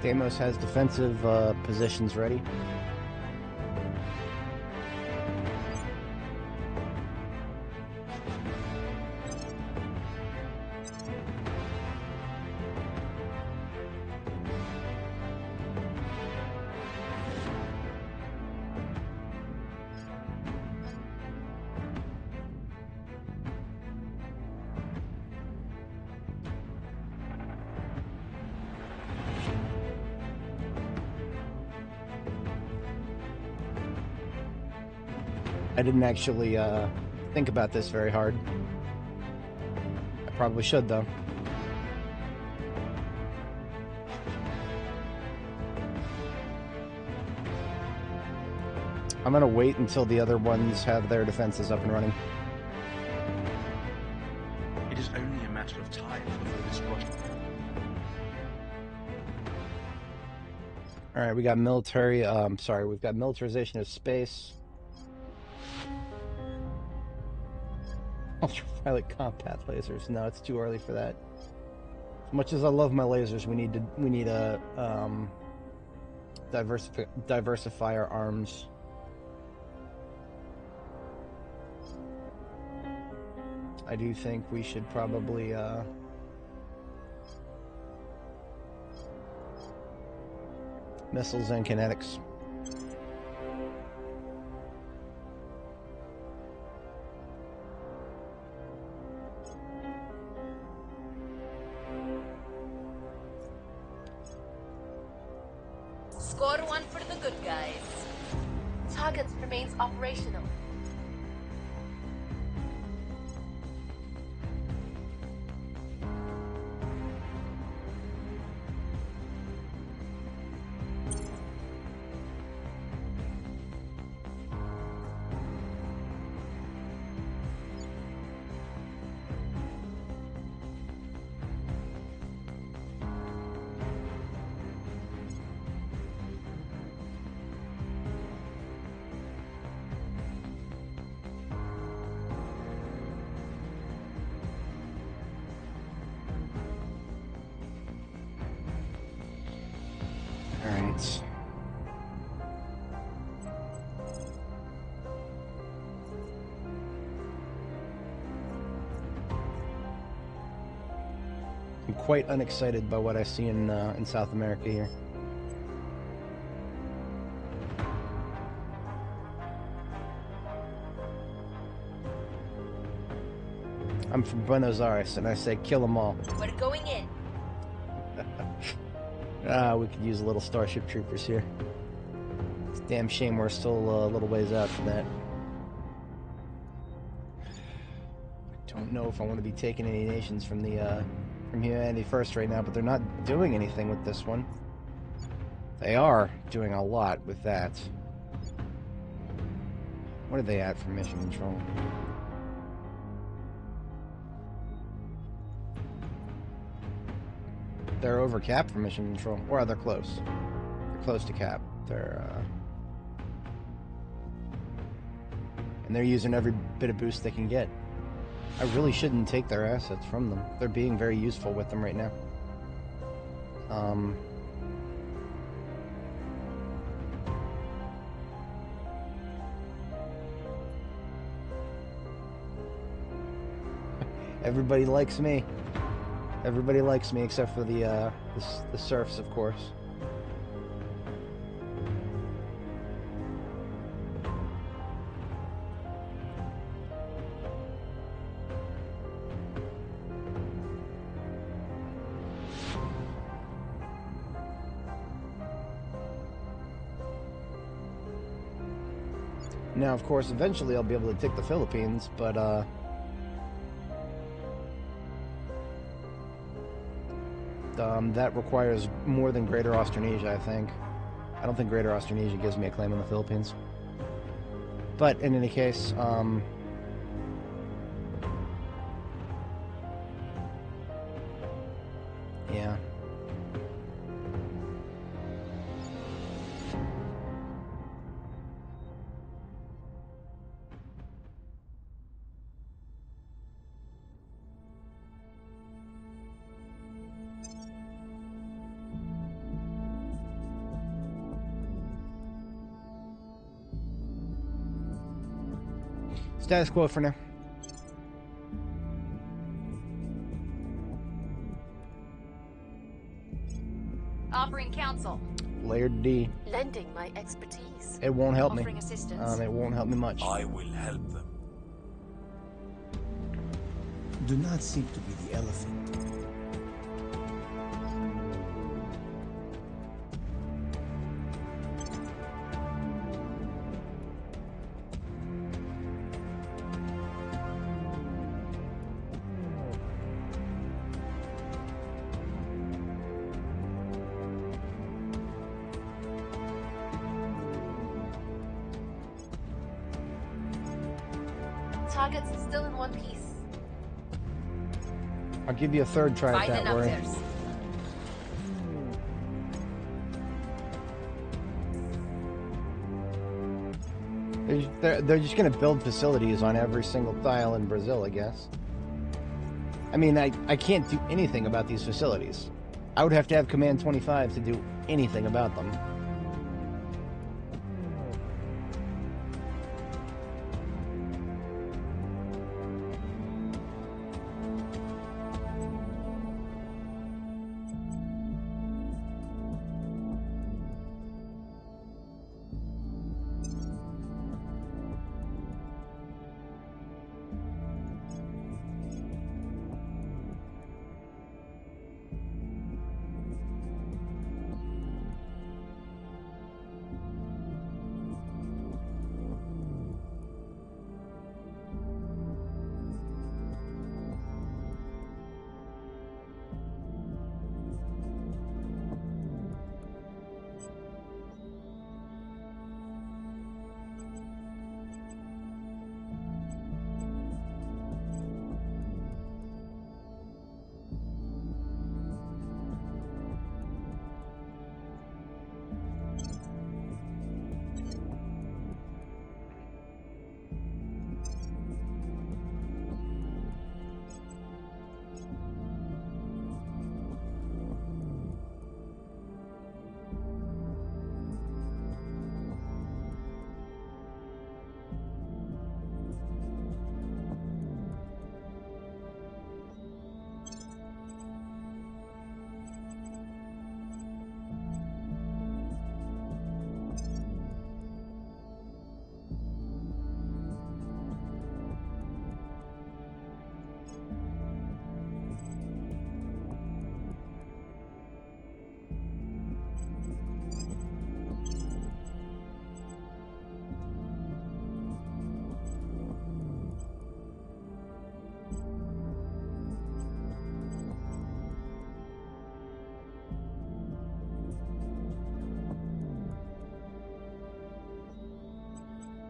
Deimos has defensive positions ready. I didn't actually think about this very hard. I probably should, though. I'm gonna wait until the other ones have their defenses up and running. It is only a matter of time before this project. All right, we got military. Sorry, we've got militarization of space. Ultraviolet compact lasers. No, it's too early for that. As much as I love my lasers, we need a diversify our arms. I do think we should probably missiles and kinetics. Score one for the good guys. Target remains operational. Alright. I'm quite unexcited by what I see in South America here. I'm from Buenos Aires, and I say kill them all. We're going in. We could use a little Starship Troopers here. It's a damn shame we're still a little ways out from that. I don't know if I want to be taking any nations from the from humanity first right now, but they're not doing anything with this one. They are doing a lot with that. What are they at for mission control? They're over cap for mission control. Or they're close. They're close to cap. And they're using every bit of boost they can get. I really shouldn't take their assets from them. They're being very useful with them right now. Everybody likes me. Everybody likes me except for the serfs, of course. Now, of course, eventually I'll be able to take the Philippines, but that requires more than Greater Australasia, I think. I don't think Greater Australasia gives me a claim on the Philippines. But in any case, yeah. Status quo for now. Offering counsel. Layered D. Lending my expertise. It won't help Offering me. assistance. It won't help me much. I will help them. Do not seek to be the elephant. target's still in one piece. I'll give you a third try at that, worry. They're just going to build facilities on every single tile in Brazil, I guess. I mean, I can't do anything about these facilities. I would have to have Command 25 to do anything about them.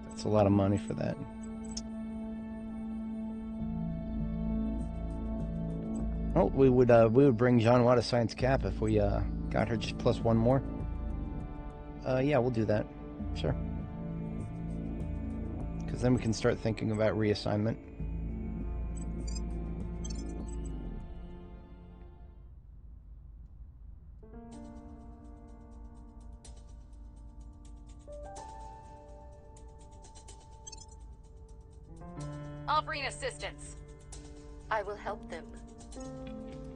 That's a lot of money for that. Oh, we would bring Jean Watt a science cap if we got her just plus one more. Yeah, we'll do that. Sure. Because then we can start thinking about reassignment. Offering assistance. I will help them.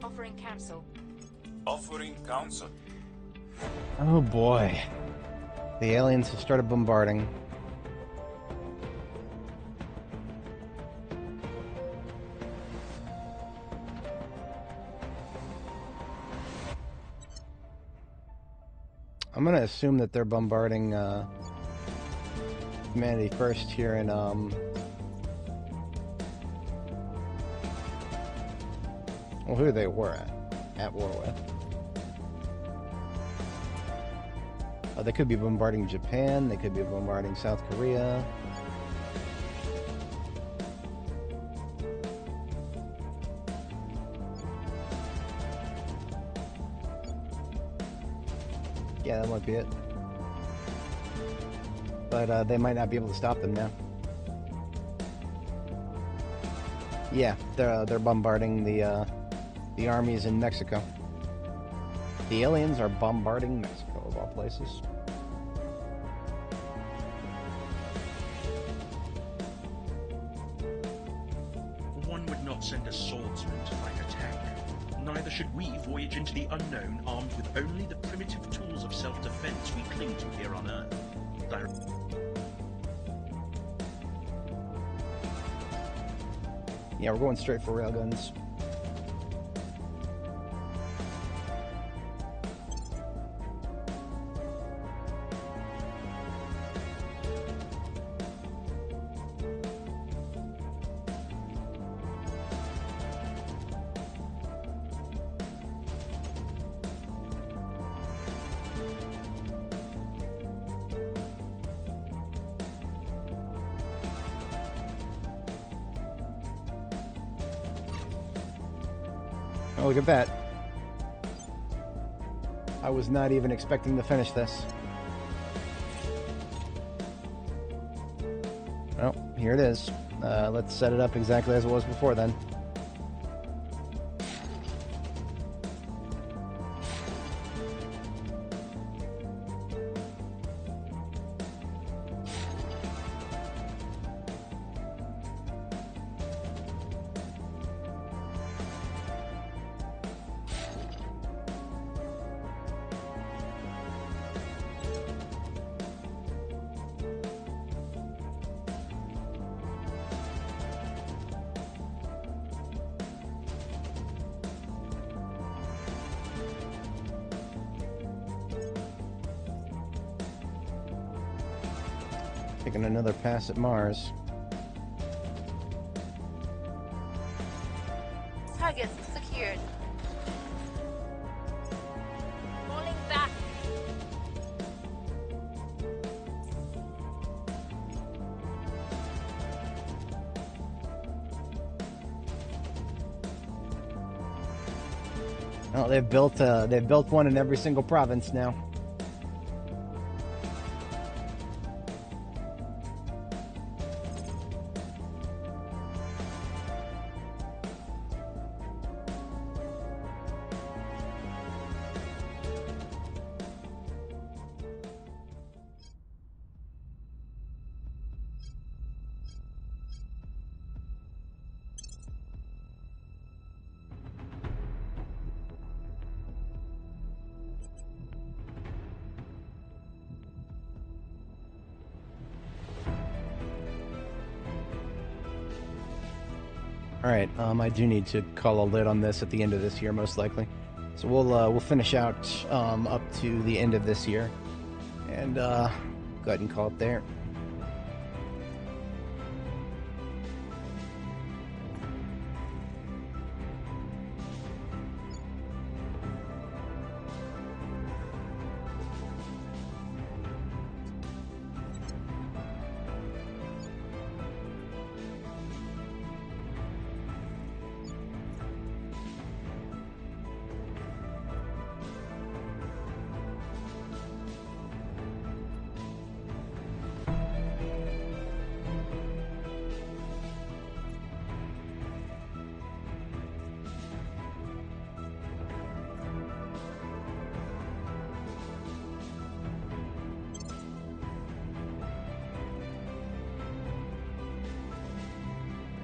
Offering counsel. Offering counsel. Oh boy. The aliens have started bombarding. I'm gonna assume that they're bombarding humanity first here in well, who they were at war with. They could be bombarding Japan, they could be bombarding South Korea. Yeah, that might be it. But they might not be able to stop them now. Yeah, they're bombarding the armies in Mexico. The aliens are bombarding Mexico, of all places. One would not send a swordsman to fight a tank. Neither should we voyage into the unknown armed with only the primitive tools of self-defense we cling to here on Earth. Yeah, we're going straight for railguns. Look at that. I was not even expecting to finish this. Well, here it is. Let's set it up exactly as it was before then. Taking another pass at Mars. Targets secured. Falling back. Oh, they've built one in every single province now. Alright, I do need to call a lid on this at the end of this year, most likely. So we'll finish out up to the end of this year. And go ahead and call it there.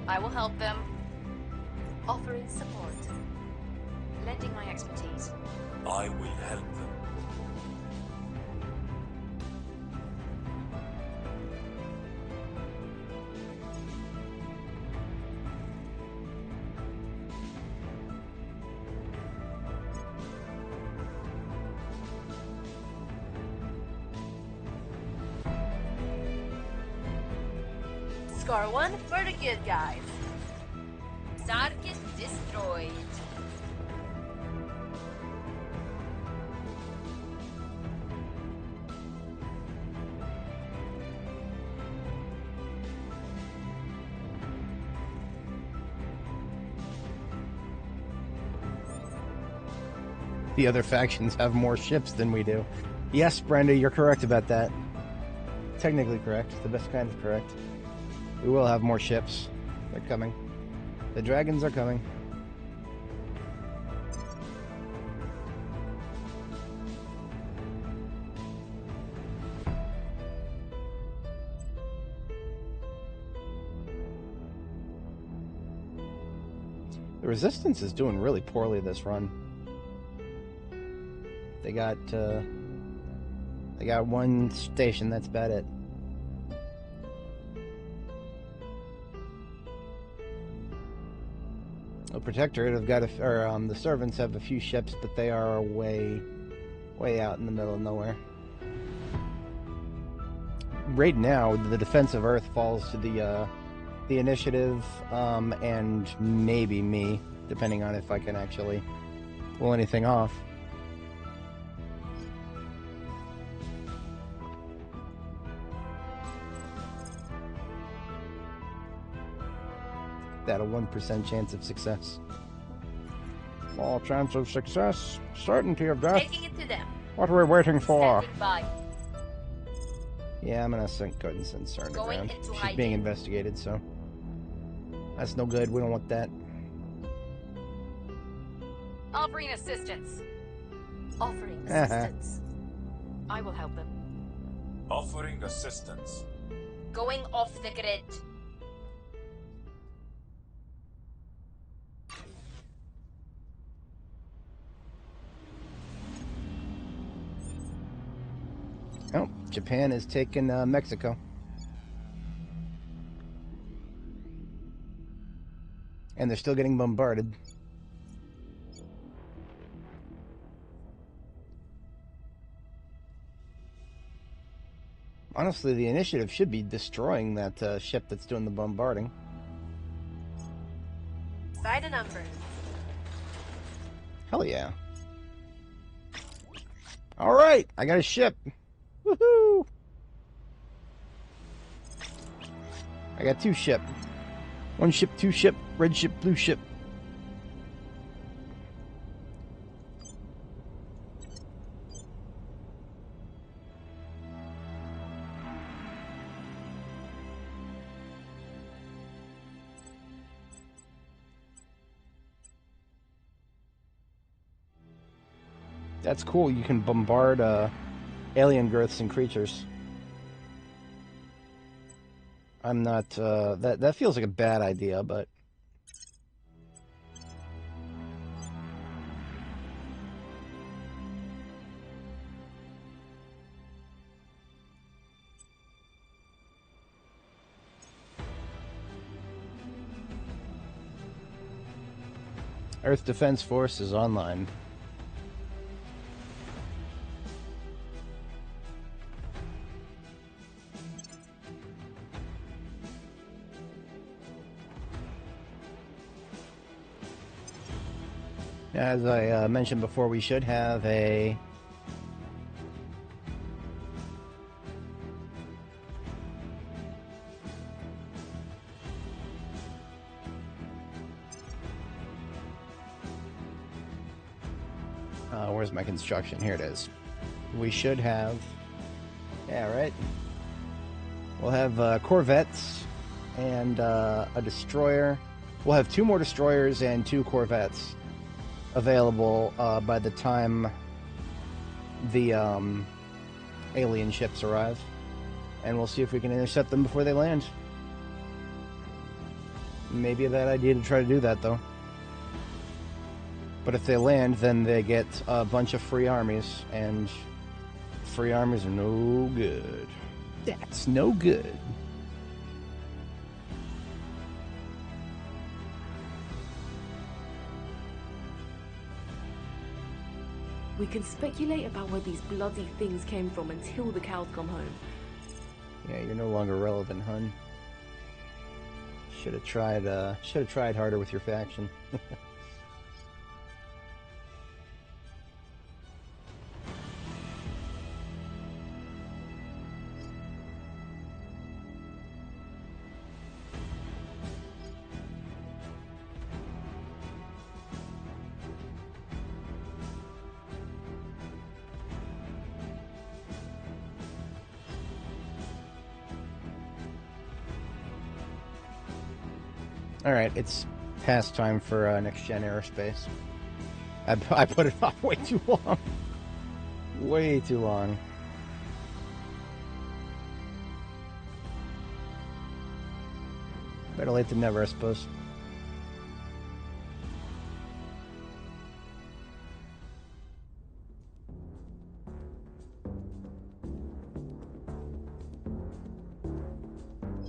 I will help them. Offering support. Lending my expertise. I will help them. Score one for the good guys. Target destroyed. The other factions have more ships than we do. Yes, Brenda, you're correct about that. Technically correct. The best kind of correct. We will have more ships. They're coming. The dragons are coming. The Resistance is doing really poorly this run. They got one station, that's about it. The Protectorate have got the servants have a few ships, but they are way out in the middle of nowhere. Right now, the defense of Earth falls to the initiative, and maybe me, depending on if I can actually pull anything off. That a 1% chance of success. All chance of success. Certainty of death. Taking it to them. What are we waiting for? Standing by. Yeah, I'm gonna go ahead and send Sarn Going around. into She's hiding. being investigated, so that's no good. We don't want that. Offering assistance. Offering assistance. I will help them. Offering assistance. Going off the grid. Oh, Japan has taken Mexico. And they're still getting bombarded. Honestly, the initiative should be destroying that ship that's doing the bombarding. By the numbers. Hell yeah. Alright, I got a ship. Woohoo! I got 2 ship. 1 ship, 2 ship, red ship, blue ship. That's cool. You can bombard alien growths and creatures. I'm not. That feels like a bad idea, but Earth Defense Force is online. As I mentioned before, we should have a where's my construction? Here it is. We should have, yeah, right? We'll have corvettes and a destroyer. We'll have 2 more destroyers and 2 corvettes available by the time the alien ships arrive, and we'll see if we can intercept them before they land. Maybe a bad idea to try to do that, though. But if they land, then they get a bunch of free armies, and free armies are no good. That's no good. We can speculate about where these bloody things came from until the cows come home. Yeah, you're no longer relevant, hun. Should have tried harder with your faction. Alright, it's past time for next-gen aerospace. I put it off way too long. Way too long. Better late than never, I suppose.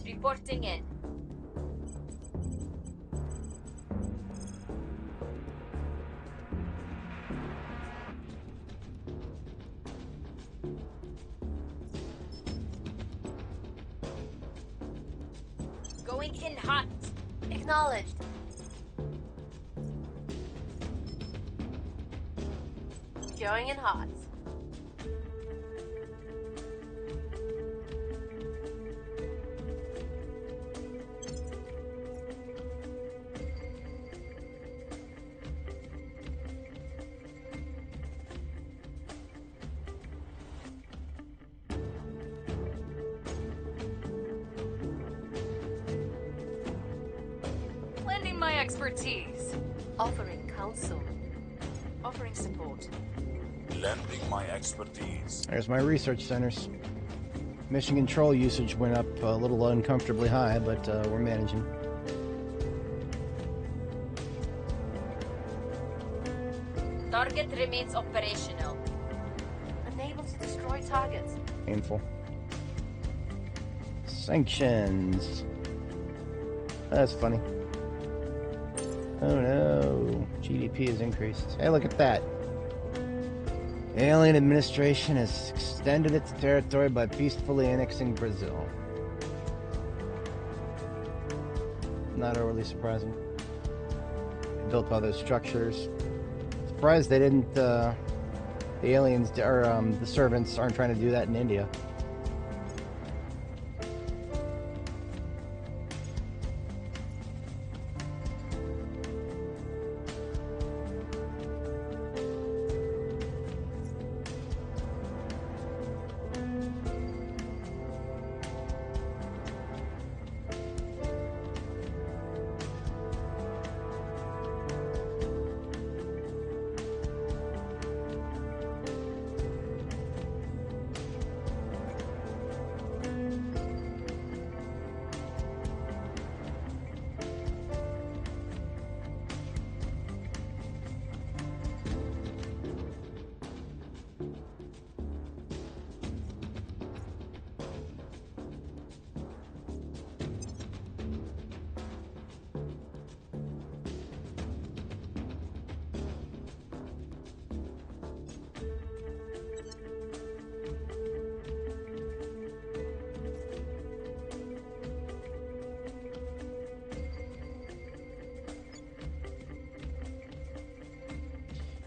Reporting in. Going in hot. Acknowledged. Going in hot. expertise. Offering counsel. Offering support. Lending my expertise. There's my research centers. Mission control usage went up a little uncomfortably high, but we're managing. Target remains operational. Unable to destroy targets. Painful. Sanctions. That's funny. Oh no. GDP has increased. Hey, look at that. Alien administration has extended its territory by peacefully annexing Brazil. Not overly surprising. They built all those structures. Surprised they didn't, the aliens, or the servants aren't trying to do that in India.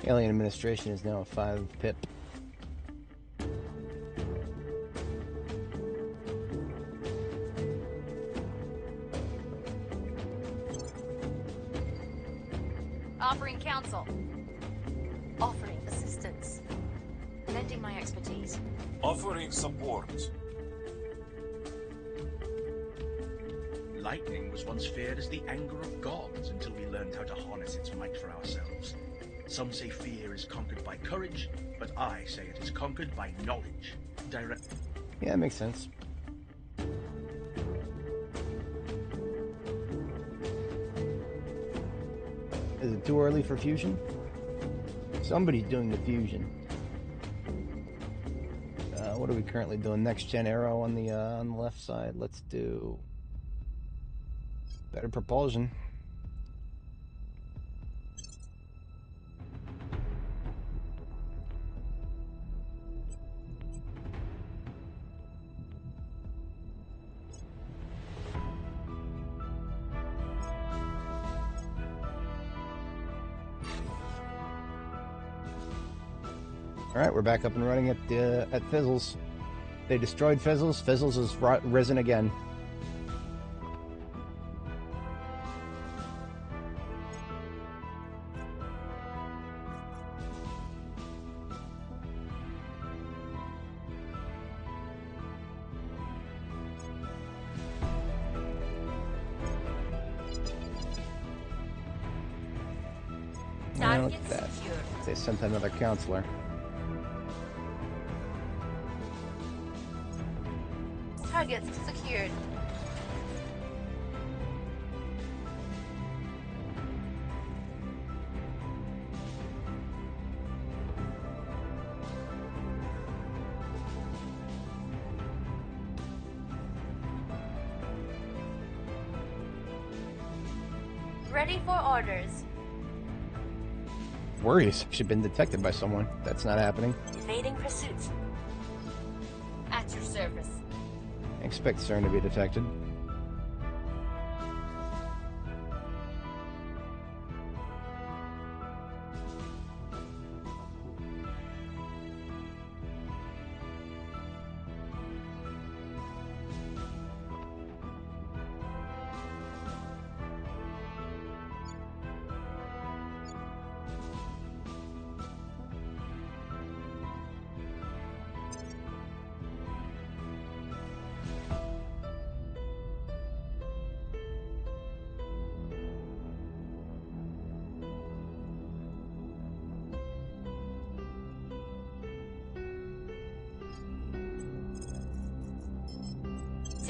Alien administration is now a 5 pip. Offering counsel. Offering assistance. Lending my expertise. Offering support. Lightning was once feared as the anger of gods until we learned how to harness its might for ourselves. Some say fear is conquered by courage, but I say it is conquered by knowledge. Direct. Yeah, that makes sense. Is it too early for fusion? Somebody's doing the fusion. What are we currently doing? Next gen arrow on the left side. Let's do better propulsion. All right, we're back up and running at Fizzles. They destroyed Fizzles. Fizzles has risen again. Yeah, look at that. They sent another counselor. Targets secured. Ready for orders. Worries. She's been detected by someone. That's not happening. Evading pursuit. At your service. Expect CERN to be detected.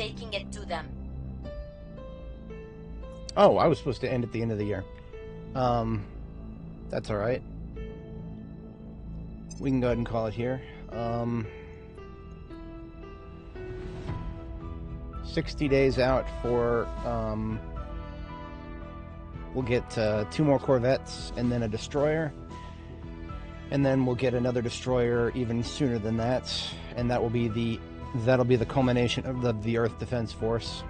taking it to them. Oh, I was supposed to end at the end of the year. That's alright. We can go ahead and call it here. 60 days out for, we'll get 2 more corvettes and then a destroyer. And then we'll get another destroyer even sooner than that. And that'll be the culmination of the Earth Defense Force.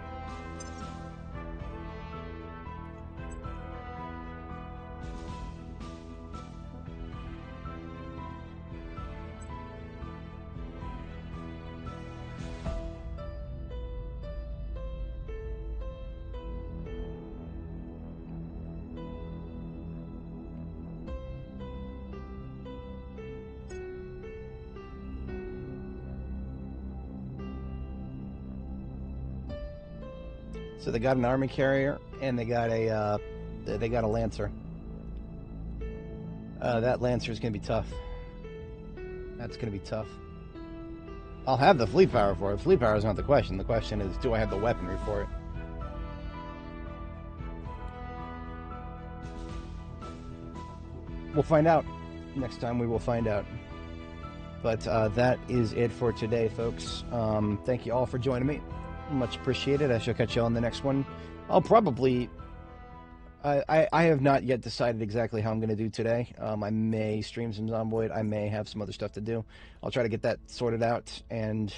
So they got an army carrier and they got a lancer. That lancer is going to be tough. That's going to be tough. I'll have the fleet power for it. Fleet power is not the question. The question is, do I have the weaponry for it? We'll find out. Next time we will find out. But that is it for today, folks. Thank you all for joining me. Much appreciated. I shall catch you on the next one. I'll probably... I have not yet decided exactly how I'm going to do today. I may stream some Zomboid. I may have some other stuff to do. I'll try to get that sorted out. And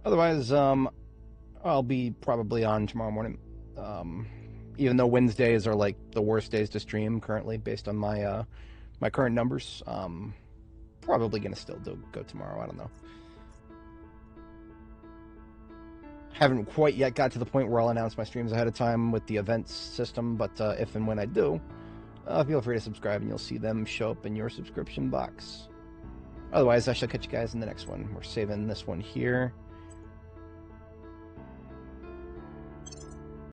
otherwise, I'll be probably on tomorrow morning. Even though Wednesdays are like the worst days to stream currently, based on my my current numbers. Probably going to still go tomorrow. I don't know. Haven't quite yet got to the point where I'll announce my streams ahead of time with the events system, but if and when I do, feel free to subscribe and you'll see them show up in your subscription box. Otherwise, I shall catch you guys in the next one. We're saving this one here.